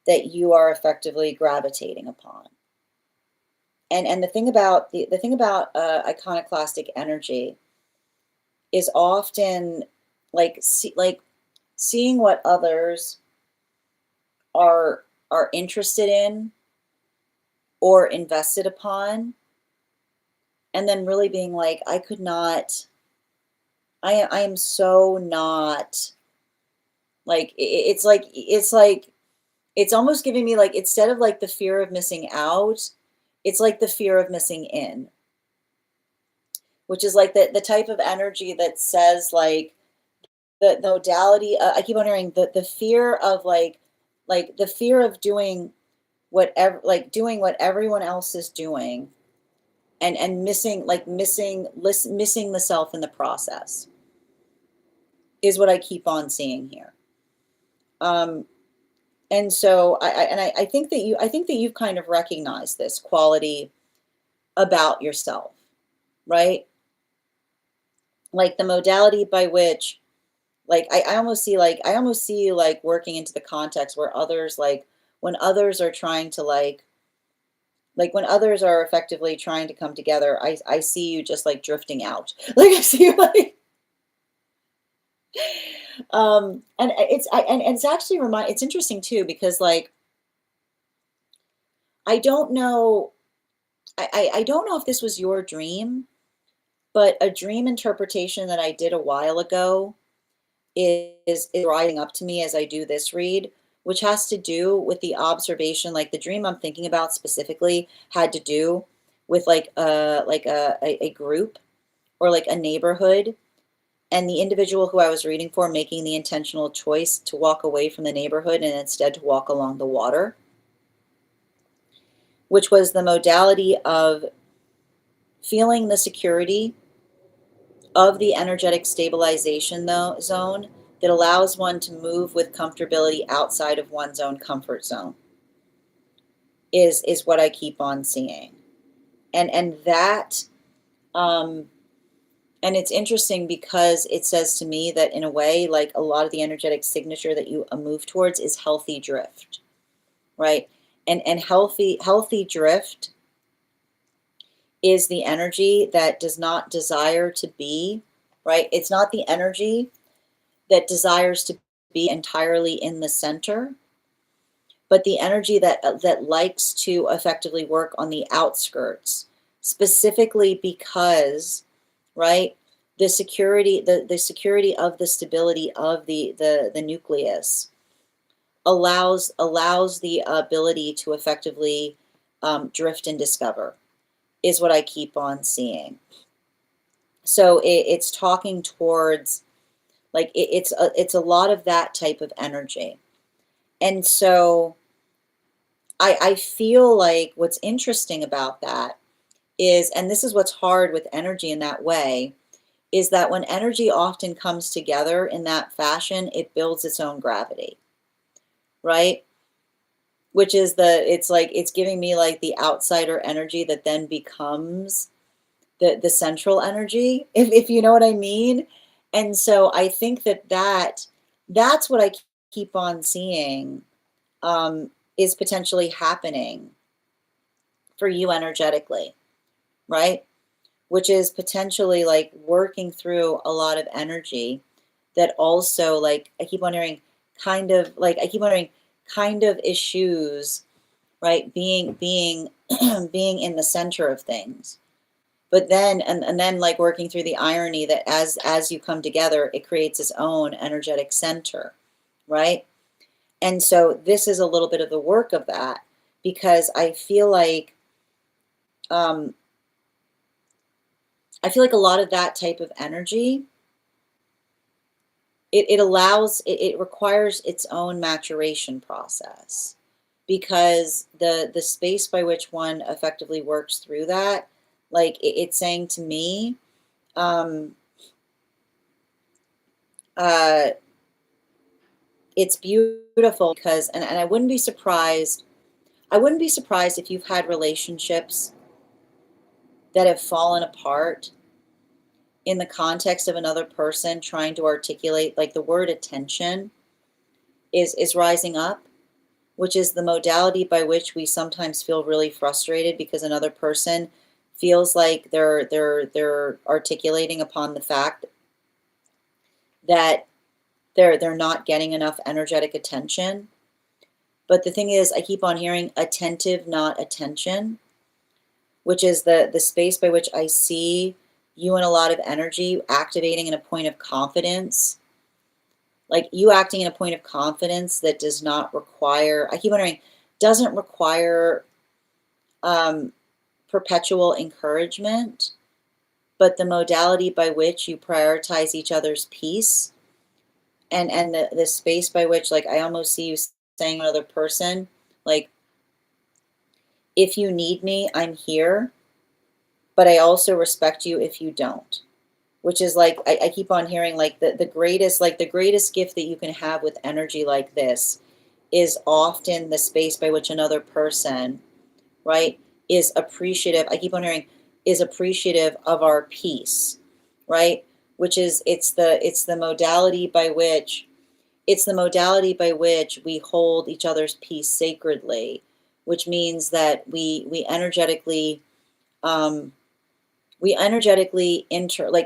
that you are effectively gravitating upon. And the thing about iconoclastic energy is often like seeing what others are interested in or invested upon, and then really being like, I could not. I am so not like it's almost giving me like, instead of like the fear of missing out, it's like the fear of missing in, which is like the type of energy that says like the modality. I keep on hearing the fear of like the fear of doing whatever, like doing what everyone else is doing, and missing the self in the process is what I keep on seeing here. And so I think that you've kind of recognized this quality about yourself, right? Like the modality by which, like I almost see you like working into the context where others, like when others are trying to like when others are effectively trying to come together, I see you just like drifting out. Like I see you like and it's actually it's interesting too because like I don't know I don't know if this was your dream, but a dream interpretation that I did a while ago is rising up to me as I do this read, which has to do with the observation. Like the dream I'm thinking about specifically had to do with like a group or like a neighborhood, and the individual who I was reading for making the intentional choice to walk away from the neighborhood and instead to walk along the water, which was the modality of feeling the security of the energetic stabilization zone that allows one to move with comfortability outside of one's own comfort zone is what I keep on seeing. And that um and it's interesting because it says to me that in a way, like a lot of the energetic signature that you move towards is healthy drift, right? And healthy drift is the energy that does not desire to be, right? It's not the energy that desires to be entirely in the center, but the energy that likes to effectively work on the outskirts, specifically because, right, the security of the stability of the nucleus allows the ability to effectively drift and discover, is what I keep on seeing. So it's talking towards like it's a lot of that type of energy. And so I feel like what's interesting about that is, and this is what's hard with energy in that way, is that when energy often comes together in that fashion, it builds its own gravity, right? Which is it's like it's giving me like the outsider energy that then becomes the central energy, if you know what I mean. And so I think that's what I keep on seeing is potentially happening for you energetically, right? Which is potentially like working through a lot of energy that also like I keep wondering kind of issues, right? Being being in the center of things. But then and then like working through the irony that as you come together, it creates its own energetic center, right? And so this is a little bit of the work of that because um, I feel like a lot of that type of energy, it requires its own maturation process because the space by which one effectively works through that, like it's saying to me, um, uh, it's beautiful because and I wouldn't be surprised if you've had relationships that have fallen apart in the context of another person trying to articulate, like the word attention is rising up, which is the modality by which we sometimes feel really frustrated because another person feels like they're articulating upon the fact that they're not getting enough energetic attention. But the thing is, I keep on hearing attentive, not attention, which is the space by which I see you in a lot of energy activating in a point of confidence, like you acting in a point of confidence that does not require, I keep wondering, doesn't require um, perpetual encouragement, but the modality by which you prioritize each other's peace and the space by which, like, I almost see you saying to another person, like, if you need me, I'm here, but I also respect you if you don't. Which is like I keep on hearing like the greatest gift that you can have with energy like this is often the space by which another person, right, is appreciative, I keep on hearing, is appreciative of our peace, right? Which is, it's the modality by which, we hold each other's peace sacredly, which means that we energetically, like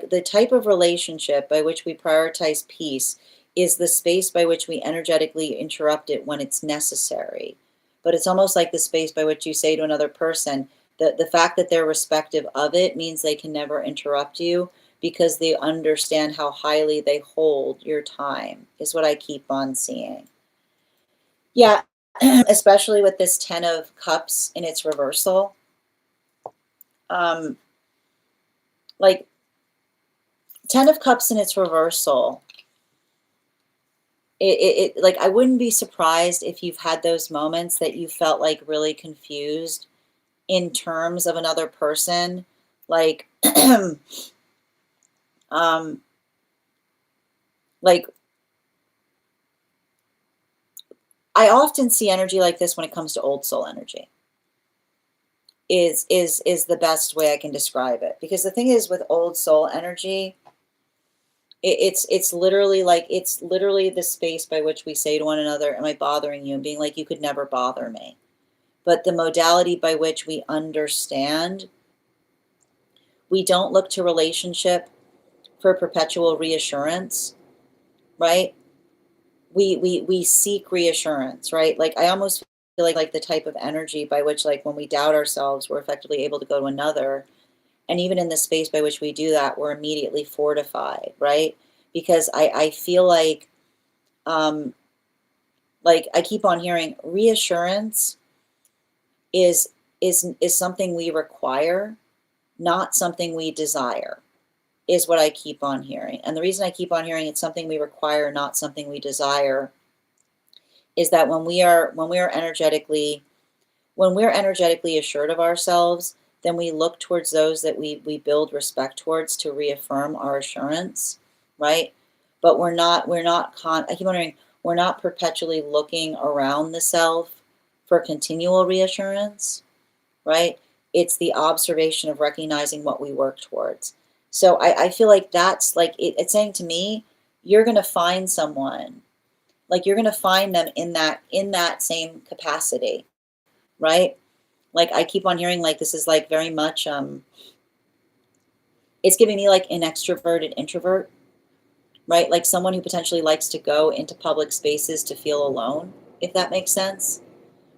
the type of relationship by which we prioritize peace is the space by which we energetically interrupt it when it's necessary. But it's almost like the space by which you say to another person that the fact that they're respective of it means they can never interrupt you because they understand how highly they hold your time, is what I keep on seeing. Yeah, especially with this 10 of Cups in its reversal. Like 10 of Cups in its reversal, like I wouldn't be surprised if you've had those moments that you felt like really confused in terms of another person, like like I often see energy like this when it comes to old soul energy. Is the best way I can describe it, because the thing is with old soul energy, it's literally like, it's literally the space by which we say to one another, am I bothering you, and being like, you could never bother me. But the modality by which we understand, we don't look to relationship for perpetual reassurance, right? We seek reassurance, right? Like I almost feel like the type of energy by which, like when we doubt ourselves, we're effectively able to go to another. And even in the space by which we do that, we're immediately fortified, right? Because I feel like I keep on hearing reassurance is is something we require, not something we desire, is what I keep on hearing. And the reason I keep on hearing it's something we require, not something we desire, is that when we're energetically assured of ourselves, then we look towards those that we build respect towards to reaffirm our assurance, right? But I keep wondering, we're not perpetually looking around the self for continual reassurance, right? It's the observation of recognizing what we work towards. So I feel like that's like, it's saying to me, you're going to find someone, like you're going to find them in that same capacity, right? Like I keep on hearing like this is like very much it's giving me like an extroverted introvert, right? Like someone who potentially likes to go into public spaces to feel alone, if that makes sense,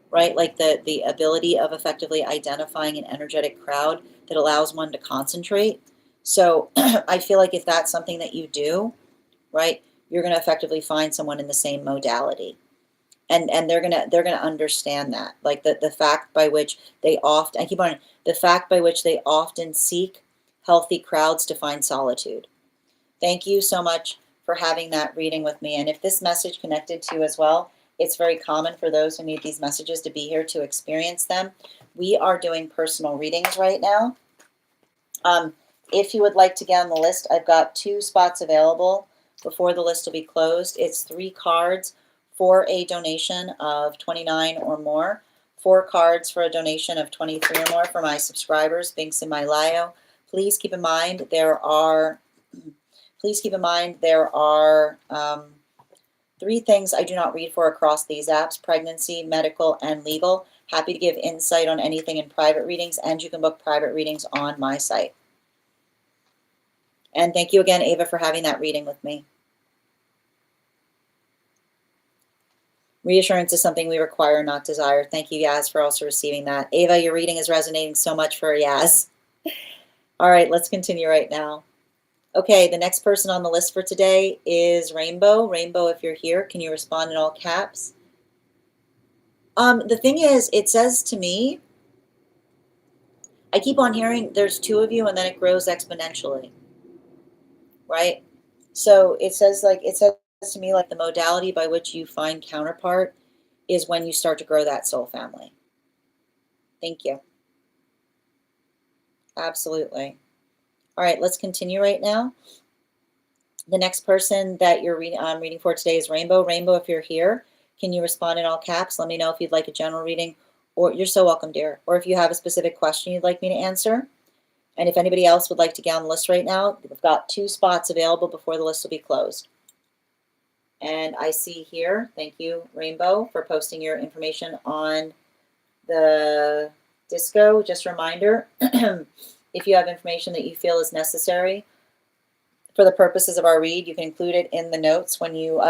right? Like the ability of effectively identifying an energetic crowd that allows one to concentrate. So I feel like if that's something that you do, right, you're going to effectively find someone in the same modality. And they're gonna understand that, like the fact by which they often, I keep on, the fact by which they often seek healthy crowds to find solitude. Thank you so much for having that reading with me. And if this message connected to you as well, it's very common for those who need these messages to be here to experience them. We are doing personal readings right now. If you would like to get on the list, I've got 2 spots available before the list will be closed. It's 3 cards for a donation of $29 or more, 4 cards for a donation of $23 or more for my subscribers. Links in my bio. Please keep in mind there are 3 things I do not read for across these apps: pregnancy, medical, and legal. Happy to give insight on anything in private readings, and you can book private readings on my site. And thank you again, Ava, for having that reading with me. Reassurance is something we require, not desire. Thank you, Yaz, for also receiving that. Ava, your reading is resonating so much for Yaz. All right, let's continue right now. Okay, the next person on the list for today is Rainbow. Rainbow, if you're here, can you respond in all caps? The thing is, it says to me, I keep on hearing there's 2 of you and then it grows exponentially, right? So it says to me like the modality by which you find counterpart is when you start to grow that soul family. Thank you. Absolutely. All right, let's continue right now. The next person that I'm reading for today is Rainbow. Rainbow, if you're here, can you respond in all caps? Let me know if you'd like a general reading or you're so welcome, dear. Or if you have a specific question you'd like me to answer. And if anybody else would like to get on the list right now, we've got 2 spots available before the list will be closed. And I see here, thank you, Rainbow, for posting your information on the disco. Just a reminder, if you have information that you feel is necessary for the purposes of our read, you can include it in the notes when you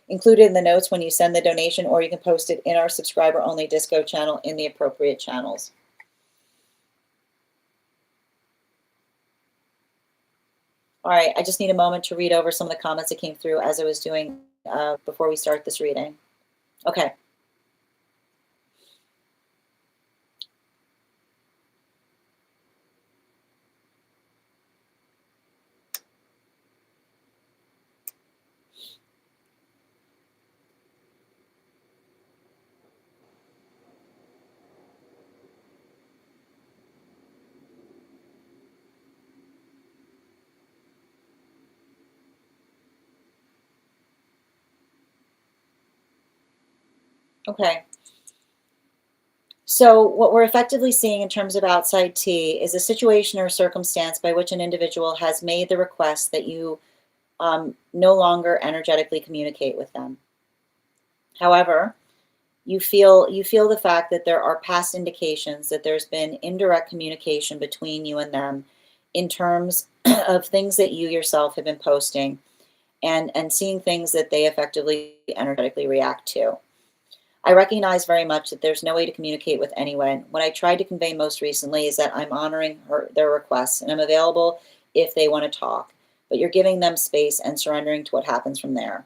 include it in the notes when you send the donation, or you can post it in our subscriber only disco channel in the appropriate channels. All right, I just need a moment to read over some of the comments that came through as I was doing before we start this reading. Okay. Okay. So what we're effectively seeing in terms of outside tea is a situation or circumstance by which an individual has made the request that you no longer energetically communicate with them. However, you feel the fact that there are past indications that there's been indirect communication between you and them in terms of things that you yourself have been posting and seeing things that they effectively energetically react to. I recognize very much that there's no way to communicate with anyone. What I tried to convey most recently is that I'm honoring their requests and I'm available if they want to talk, but you're giving them space and surrendering to what happens from there.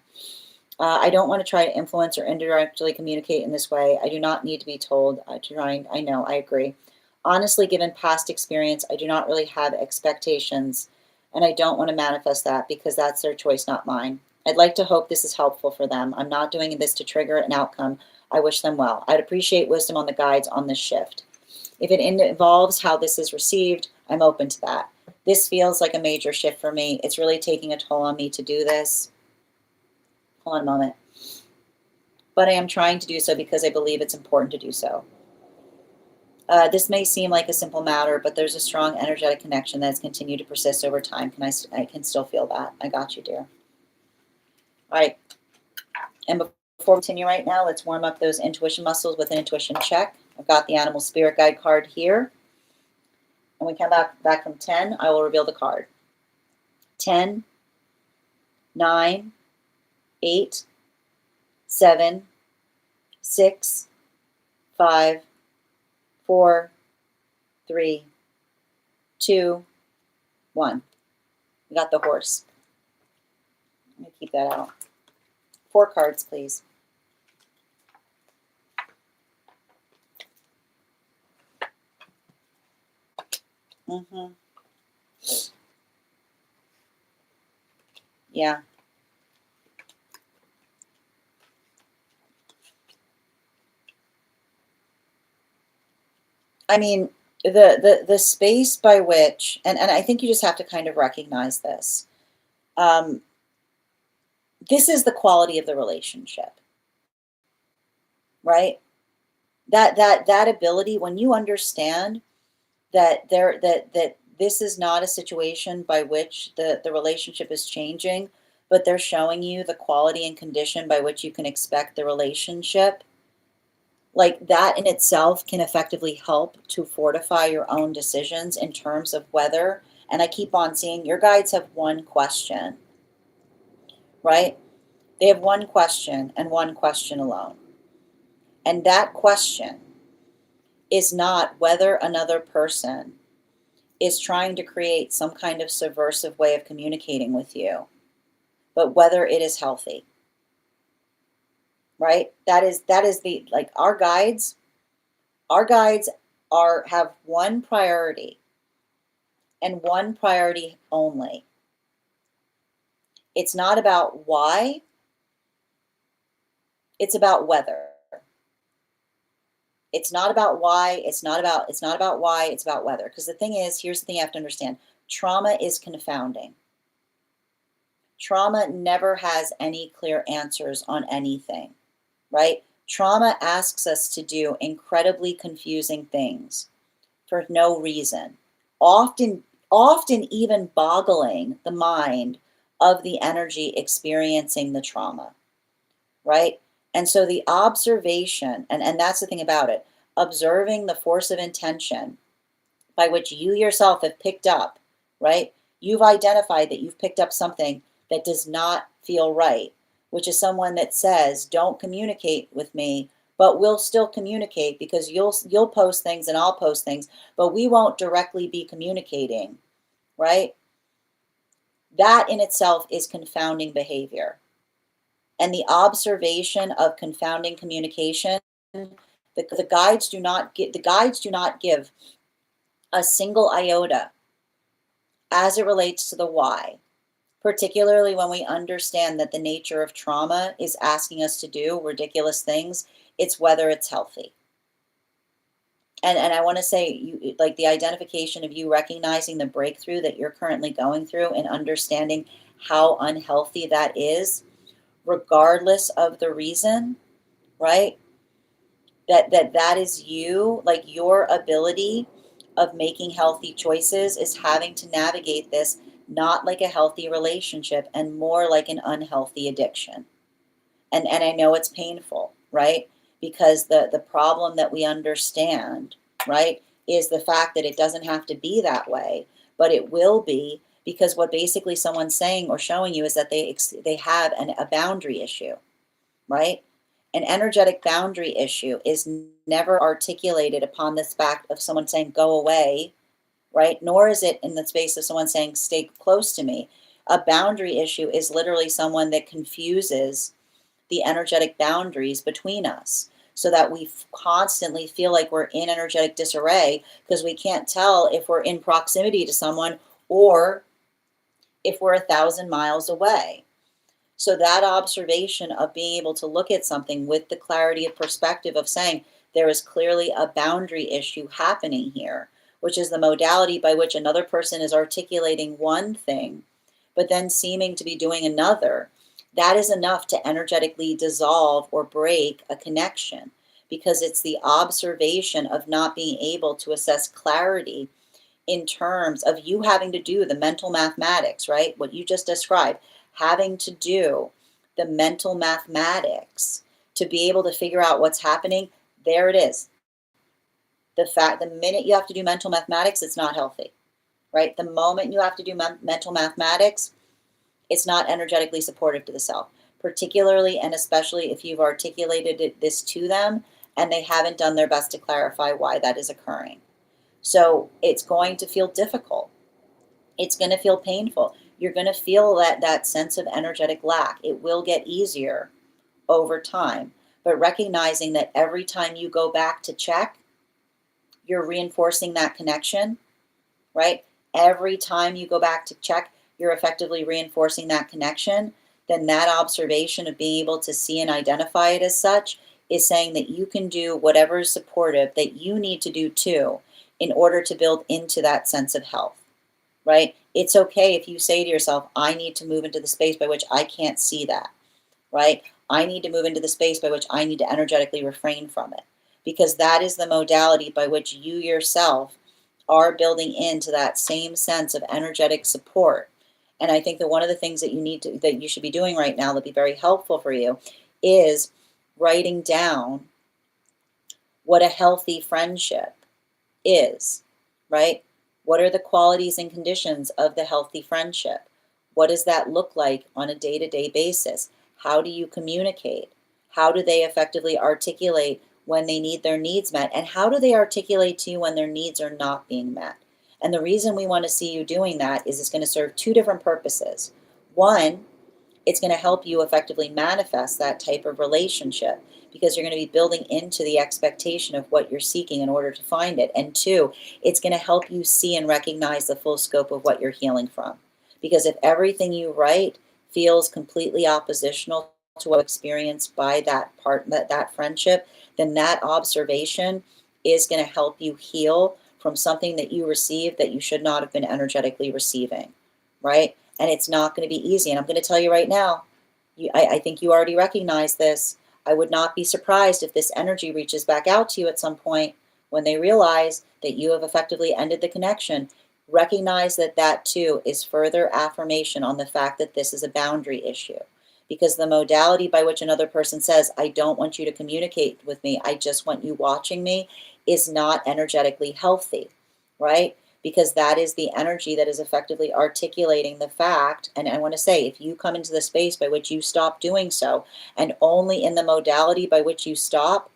I don't want to try to influence or indirectly communicate in this way. I do not need to be told. I know, I agree. Honestly, given past experience, I do not really have expectations, and I don't want to manifest that because that's their choice, not mine. I'd like to hope this is helpful for them. I'm not doing this to trigger an outcome. I wish them well. I'd appreciate wisdom on the guides on this shift. If it involves how this is received, I'm open to that. This feels like a major shift for me. It's really taking a toll on me to do this. Hold on a moment. But I am trying to do so because I believe it's important to do so. This may seem like a simple matter, but there's a strong energetic connection that's continued to persist over time. I can still feel that. I got you, dear. All right. And before we continue right now, let's warm up those intuition muscles with an intuition check. I've got the animal spirit guide card here. When we come back from 10, I will reveal the card. 10, 9, 8, 7, 6, 5, 4, 3, 2, 1. We got the horse. Let me keep that out. 4 cards, please. Yeah. I mean, the space by which, and I think you just have to kind of recognize this. This is the quality of the relationship, right? That ability, when you understand that this is not a situation by which the relationship is changing, but they're showing you the quality and condition by which you can expect the relationship, like that in itself can effectively help to fortify your own decisions in terms of whether, and I keep on seeing your guides have one question, right? They have one question and one question alone. And that question is not whether another person is trying to create some kind of subversive way of communicating with you, but whether it is healthy. Right? That is the, like, our guides have one priority and one priority only. It's not about why, it's about whether. It's not about why, it's not about why, it's about whether. Because the thing is, here's the thing you have to understand. Trauma is confounding. Trauma never has any clear answers on anything, right? Trauma asks us to do incredibly confusing things for no reason, often, often even boggling the mind of the energy experiencing the trauma, right? And so the observation, and that's the thing about it, observing the force of intention by which you yourself have picked up, right? You've identified that you've picked up something that does not feel right, which is someone that says, "Don't communicate with me, but we'll still communicate because you'll post things and I'll post things, but we won't directly be communicating," right? That in itself is confounding behavior. And the observation of confounding communication, the guides do not give a single iota as it relates to the why, particularly when we understand that the nature of trauma is asking us to do ridiculous things. It's whether it's healthy. And I want to say, you like the identification of you recognizing the breakthrough that you're currently going through and understanding how unhealthy that is, regardless of the reason, right? That is you, like your ability of making healthy choices is having to navigate this not like a healthy relationship and more like an unhealthy addiction. And I know it's painful, right? Because the problem that we understand, right, is the fact that it doesn't have to be that way, but it will be, because what basically someone's saying or showing you is that they have a boundary issue, right? An energetic boundary issue is never articulated upon this fact of someone saying, "Go away," right? Nor is it in the space of someone saying, "Stay close to me." A boundary issue is literally someone that confuses the energetic boundaries between us so that we constantly feel like we're in energetic disarray because we can't tell if we're in proximity to someone or if we're 1,000 miles away. So that observation of being able to look at something with the clarity of perspective of saying there is clearly a boundary issue happening here, which is the modality by which another person is articulating one thing, but then seeming to be doing another. That is enough to energetically dissolve or break a connection, because it's the observation of not being able to assess clarity in terms of you having to do the mental mathematics, right? What you just described, having to do the mental mathematics to be able to figure out what's happening. There it is. The minute you have to do mental mathematics, it's not healthy, right? The moment you have to do mental mathematics, it's not energetically supportive to the self, particularly and especially if you've articulated this to them and they haven't done their best to clarify why that is occurring. So it's going to feel difficult. It's going to feel painful. You're going to feel that sense of energetic lack. It will get easier over time. But recognizing that every time you go back to check, you're reinforcing that connection, right? Every time you go back to check, you're effectively reinforcing that connection. Then that observation of being able to see and identify it as such is saying that you can do whatever is supportive that you need to do too in order to build into that sense of health, right? It's okay if you say to yourself, "I need to move into the space by which I can't see that," right? I need to move into the space by which I need to energetically refrain from it, because that is the modality by which you yourself are building into that same sense of energetic support. And I think that one of the things that you should be doing right now that'd be very helpful for you is writing down what a healthy friendship is, right? What are the qualities and conditions of the healthy friendship? What does that look like on a day-to-day basis? How do you communicate? How do they effectively articulate when they need their needs met? And how do they articulate to you when their needs are not being met? And the reason we want to see you doing that is it's going to serve two different purposes. One, it's going to help you effectively manifest that type of relationship because you're going to be building into the expectation of what you're seeking in order to find it. And two, it's going to help you see and recognize the full scope of what you're healing from. Because if everything you write feels completely oppositional to what experienced by that friendship, then that observation is going to help you heal from something that you received that you should not have been energetically receiving, right? And it's not going to be easy. And I'm going to tell you right now, I think you already recognize this. I would not be surprised if this energy reaches back out to you at some point when they realize that you have effectively ended the connection. Recognize that that too is further affirmation on the fact that this is a boundary issue. Because the modality by which another person says, I don't want you to communicate with me, I just want you watching me, is not energetically healthy, right? Because that is the energy that is effectively articulating the fact. And I want to say, if you come into the space by which you stop doing so, and only in the modality by which you stop,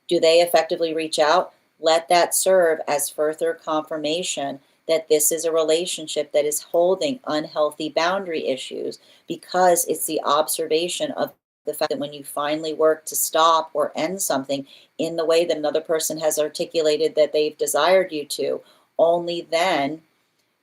do they effectively reach out, let that serve as further confirmation that this is a relationship that is holding unhealthy boundary issues, because it's the observation of the fact that when you finally work to stop or end something in the way that another person has articulated that they've desired you to, only then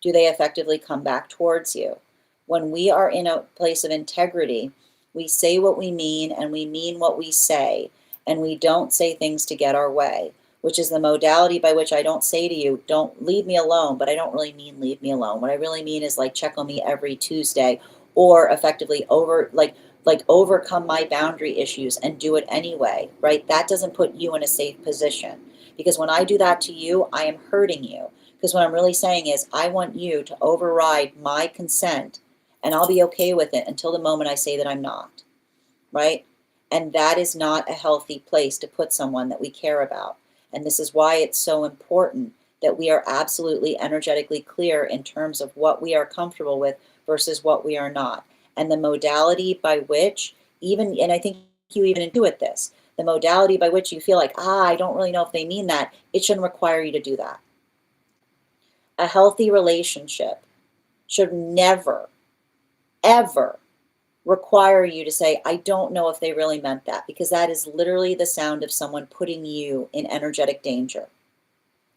do they effectively come back towards you. When we are in a place of integrity, we say what we mean and we mean what we say, and we don't say things to get our way, which is the modality by which I don't say to you, don't leave me alone, but I don't really mean leave me alone. What I really mean is like check on me every Tuesday, or effectively overcome my boundary issues and do it anyway, right? That doesn't put you in a safe position, because when I do that to you, I am hurting you. Because what I'm really saying is I want you to override my consent, and I'll be okay with it until the moment I say that I'm not, right? And that is not a healthy place to put someone that we care about. And this is why it's so important that we are absolutely energetically clear in terms of what we are comfortable with versus what we are not. And the modality by which, even, and I think you even intuit this, the modality by which you feel like, I don't really know if they mean that, it shouldn't require you to do that. A healthy relationship should never, ever require you to say, I don't know if they really meant that, because that is literally the sound of someone putting you in energetic danger.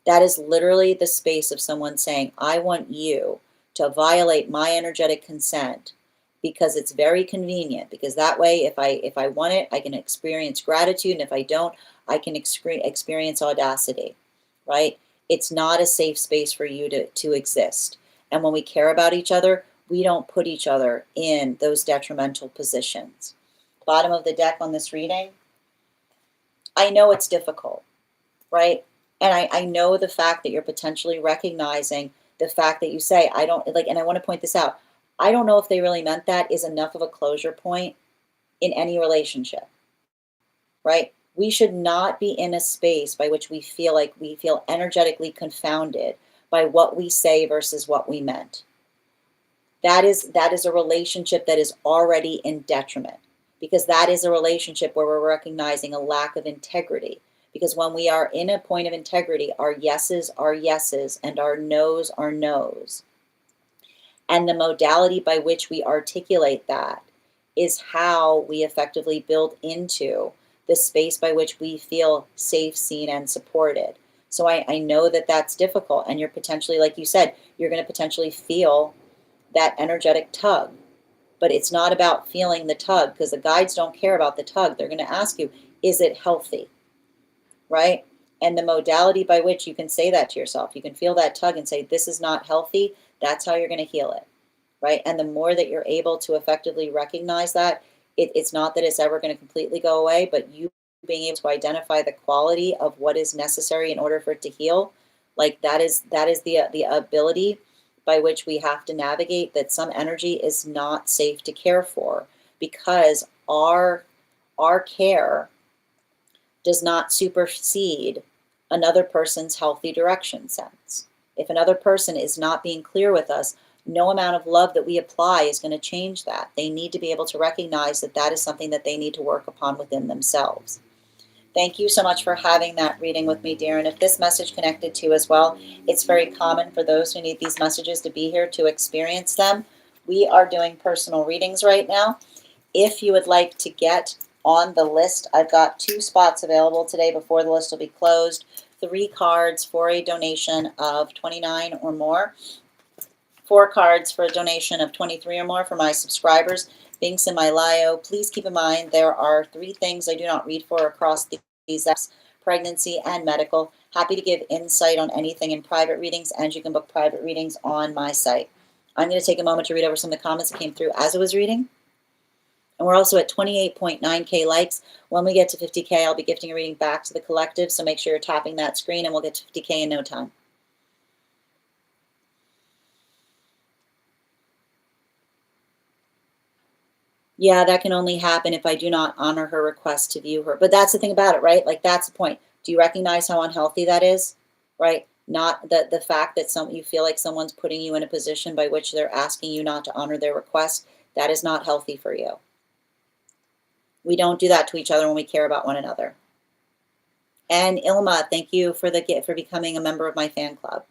That is literally the space of someone saying, I want you to violate my energetic consent because it's very convenient, because that way if I want it, I can experience gratitude, and if I don't, I can experience audacity, right? It's not a safe space for you to exist. And when we care about each other, we don't put each other in those detrimental positions. Bottom of the deck on this reading, I know it's difficult, right? And I know the fact that you're potentially recognizing the fact that you say, I don't, like, and I want to point this out, I don't know if they really meant that is enough of a closure point in any relationship, right? We should not be in a space by which we feel energetically confounded by what we say versus what we meant. That is a relationship that is already in detriment, because that is a relationship where we're recognizing a lack of integrity. Because when we are in a point of integrity, our yeses are yeses and our nos are nos. And the modality by which we articulate that is how we effectively build into the space by which we feel safe, seen, and supported. So I know that that's difficult, and you're potentially, like you said, you're going to potentially feel that energetic tug. But it's not about feeling the tug, because the guides don't care about the tug. They're going to ask you, is it healthy? Right? And the modality by which you can say that to yourself, you can feel that tug and say, this is not healthy, that's how you're going to heal it. Right? And the more that you're able to effectively recognize that, it's not that it's ever going to completely go away, but you being able to identify the quality of what is necessary in order for it to heal, like that is the ability by which we have to navigate that some energy is not safe to care for, because our care does not supersede another person's healthy direction sense. If another person is not being clear with us, no amount of love that we apply is going to change that. They need to be able to recognize that that is something that they need to work upon within themselves. Thank you so much for having that reading with me, dear. And if this message connected to you as well, it's very common for those who need these messages to be here to experience them. We are doing personal readings right now. If you would like to get on the list, I've got 2 spots available today before the list will be closed. 3 cards for a donation of $29 or more. 4 cards for a donation of $23 or more for my subscribers. Binks in my Lio. Please keep in mind there are 3 things I do not read for across these apps: pregnancy and medical. Happy to give insight on anything in private readings, and you can book private readings on my site. I'm going to take a moment to read over some of the comments that came through as I was reading. And we're also at 28.9K likes. When we get to 50K, I'll be gifting a reading back to the collective. So make sure you're tapping that screen and we'll get to 50K in no time. Yeah, that can only happen if I do not honor her request to view her. But that's the thing about it, right? Like, that's the point. Do you recognize how unhealthy that is? Right? Not the fact that you feel like someone's putting you in a position by which they're asking you not to honor their request. That is not healthy for you. We don't do that to each other when we care about one another. And Ilma, thank you for becoming a member of my fan club.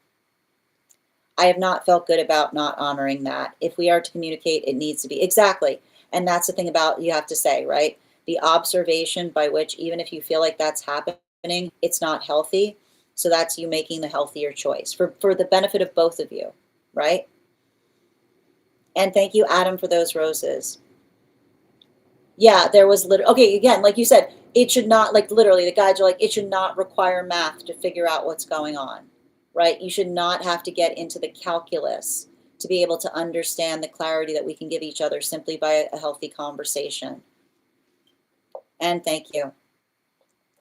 I have not felt good about not honoring that. If we are to communicate, it needs to be exactly. And that's the thing about, you have to say, right? The observation by which, even if you feel like that's happening, it's not healthy. So that's you making the healthier choice for the benefit of both of you, right? And thank you, Adam, for those roses. Yeah, there was literally, okay, again, like you said, it should not, like, literally, the guides are like, it should not require math to figure out what's going on, right? You should not have to get into the calculus to be able to understand the clarity that we can give each other simply by a healthy conversation. And thank you.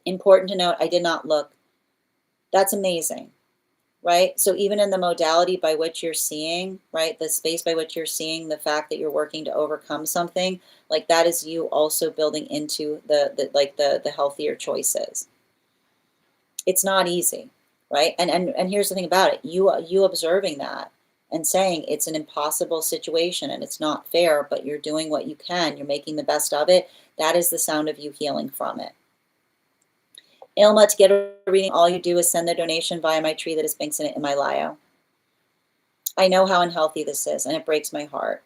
Important to note, I did not look. That's amazing, right? So even in the modality by which you're seeing, right, the space by which you're seeing the fact that you're working to overcome something, like, that is you also building into the healthier choices. It's not easy, right? And here's the thing about it. You observing that and saying it's an impossible situation and it's not fair, but you're doing what you can, you're making the best of it. That is the sound of you healing from it. Ilma, to get a reading, all you do is send the donation via my tree that is Binks in it in my bio. I know how unhealthy this is, and it breaks my heart.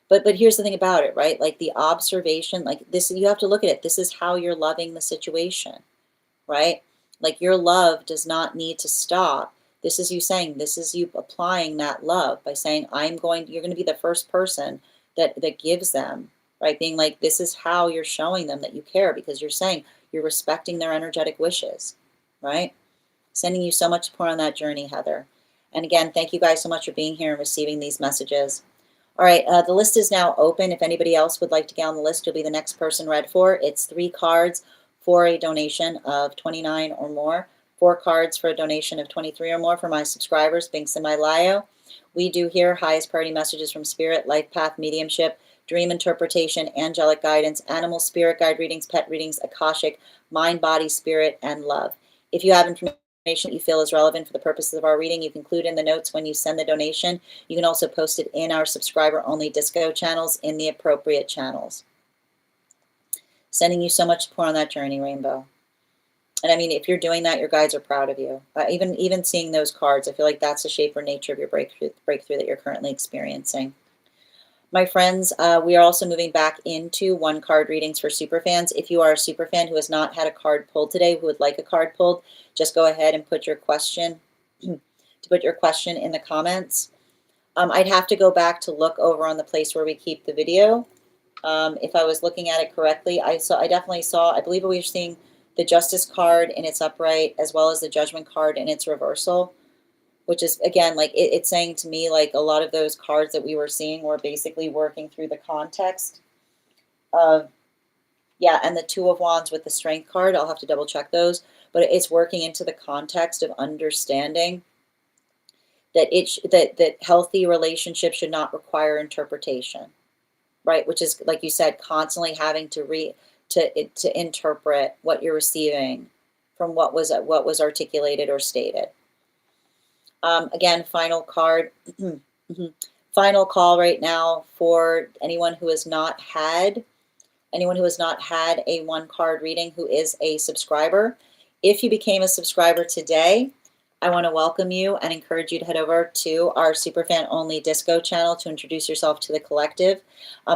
But here's the thing about it, right? Like, the observation, like, this, you have to look at it. This is how you're loving the situation, right? Like, your love does not need to stop. This is you saying, this is you applying that love by saying, you're going to be the first person that gives them, right? Being like, this is how you're showing them that you care, because you're saying you're respecting their energetic wishes, right? Sending you so much support on that journey, Heather. And again, thank you guys so much for being here and receiving these messages. All right, the list is now open. If anybody else would like to get on the list, you'll be the next person read for. It's 3 cards for a donation of $29 or more, 4 cards for a donation of $23 or more for my subscribers, Binks in my Lio. We do here highest priority messages from Spirit, Life Path, Mediumship, Dream Interpretation, Angelic Guidance, Animal Spirit Guide readings, Pet readings, Akashic, Mind, Body, Spirit, and Love. If you have information that you feel is relevant for the purposes of our reading, you can include in the notes when you send the donation. You can also post it in our subscriber-only disco channels in the appropriate channels. Sending you so much support on that journey, Rainbow. And I mean, if you're doing that, your guides are proud of you. Even seeing those cards, I feel like that's the shape or nature of your breakthrough that you're currently experiencing. My friends, we are also moving back into 1-card readings for superfans. If you are a superfan who has not had a card pulled today, who would like a card pulled, just go ahead and put your question in the comments. I'd have to go back to look over on the place where we keep the video. If I was looking at it correctly, I definitely saw, I believe we were seeing the Justice card in its upright as well as the Judgment card in its reversal, which is, again, like, it's saying to me, like, a lot of those cards that we were seeing were basically working through the context of, yeah, and the 2 of Wands with the Strength card, I'll have to double check those, but it's working into the context of understanding that that healthy relationships should not require interpretation, right? Which is, like you said, constantly having to interpret what you're receiving from what was articulated or stated. Again, final card, final call right now for anyone who has not had a 1-card reading who is a subscriber. If you became a subscriber today, I want to welcome you and encourage you to head over to our Superfan Only Disco channel to introduce yourself to the collective.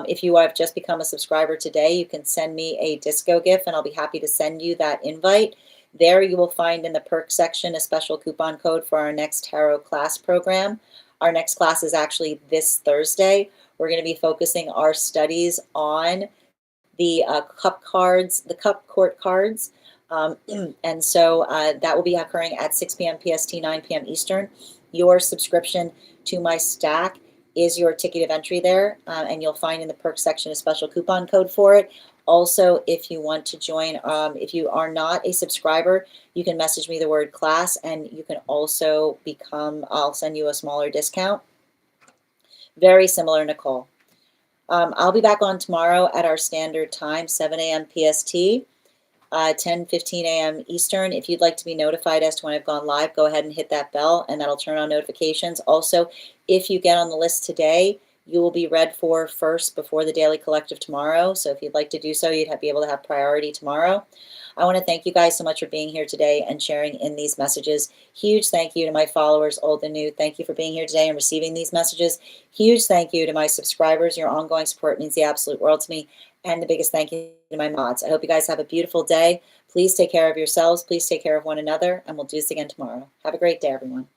If you have just become a subscriber today, you can send me a disco gift and I'll be happy to send you that invite. There you will find in the perks section a special coupon code for our next tarot class program. Our next class is actually this Thursday. We're going to be focusing our studies on the cup cards, the cup court cards. And so that will be occurring at 6 p.m. PST, 9 p.m. Eastern. Your subscription to my stack is your ticket of entry there, and you'll find in the perks section a special coupon code for it. Also, if you want to join, if you are not a subscriber, you can message me the word class, and you can also become, I'll send you a smaller discount. Very similar, Nicole. I'll be back on tomorrow at our standard time, 7 a.m. PST. 10:15 a.m. Eastern. If you'd like to be notified as to when I've gone live, go ahead and hit that bell, and that'll turn on notifications. Also, if you get on the list today, you will be read for first before the Daily Collective tomorrow. So if you'd like to do so, you'd be able to have priority tomorrow. I want to thank you guys so much for being here today and sharing in these messages. Huge thank you to my followers, old and new. Thank you for being here today and receiving these messages. Huge thank you to my subscribers. Your ongoing support means the absolute world to me. And the biggest thank you to my mods. I hope you guys have a beautiful day. Please take care of yourselves. Please take care of one another. And we'll do this again tomorrow. Have a great day, everyone.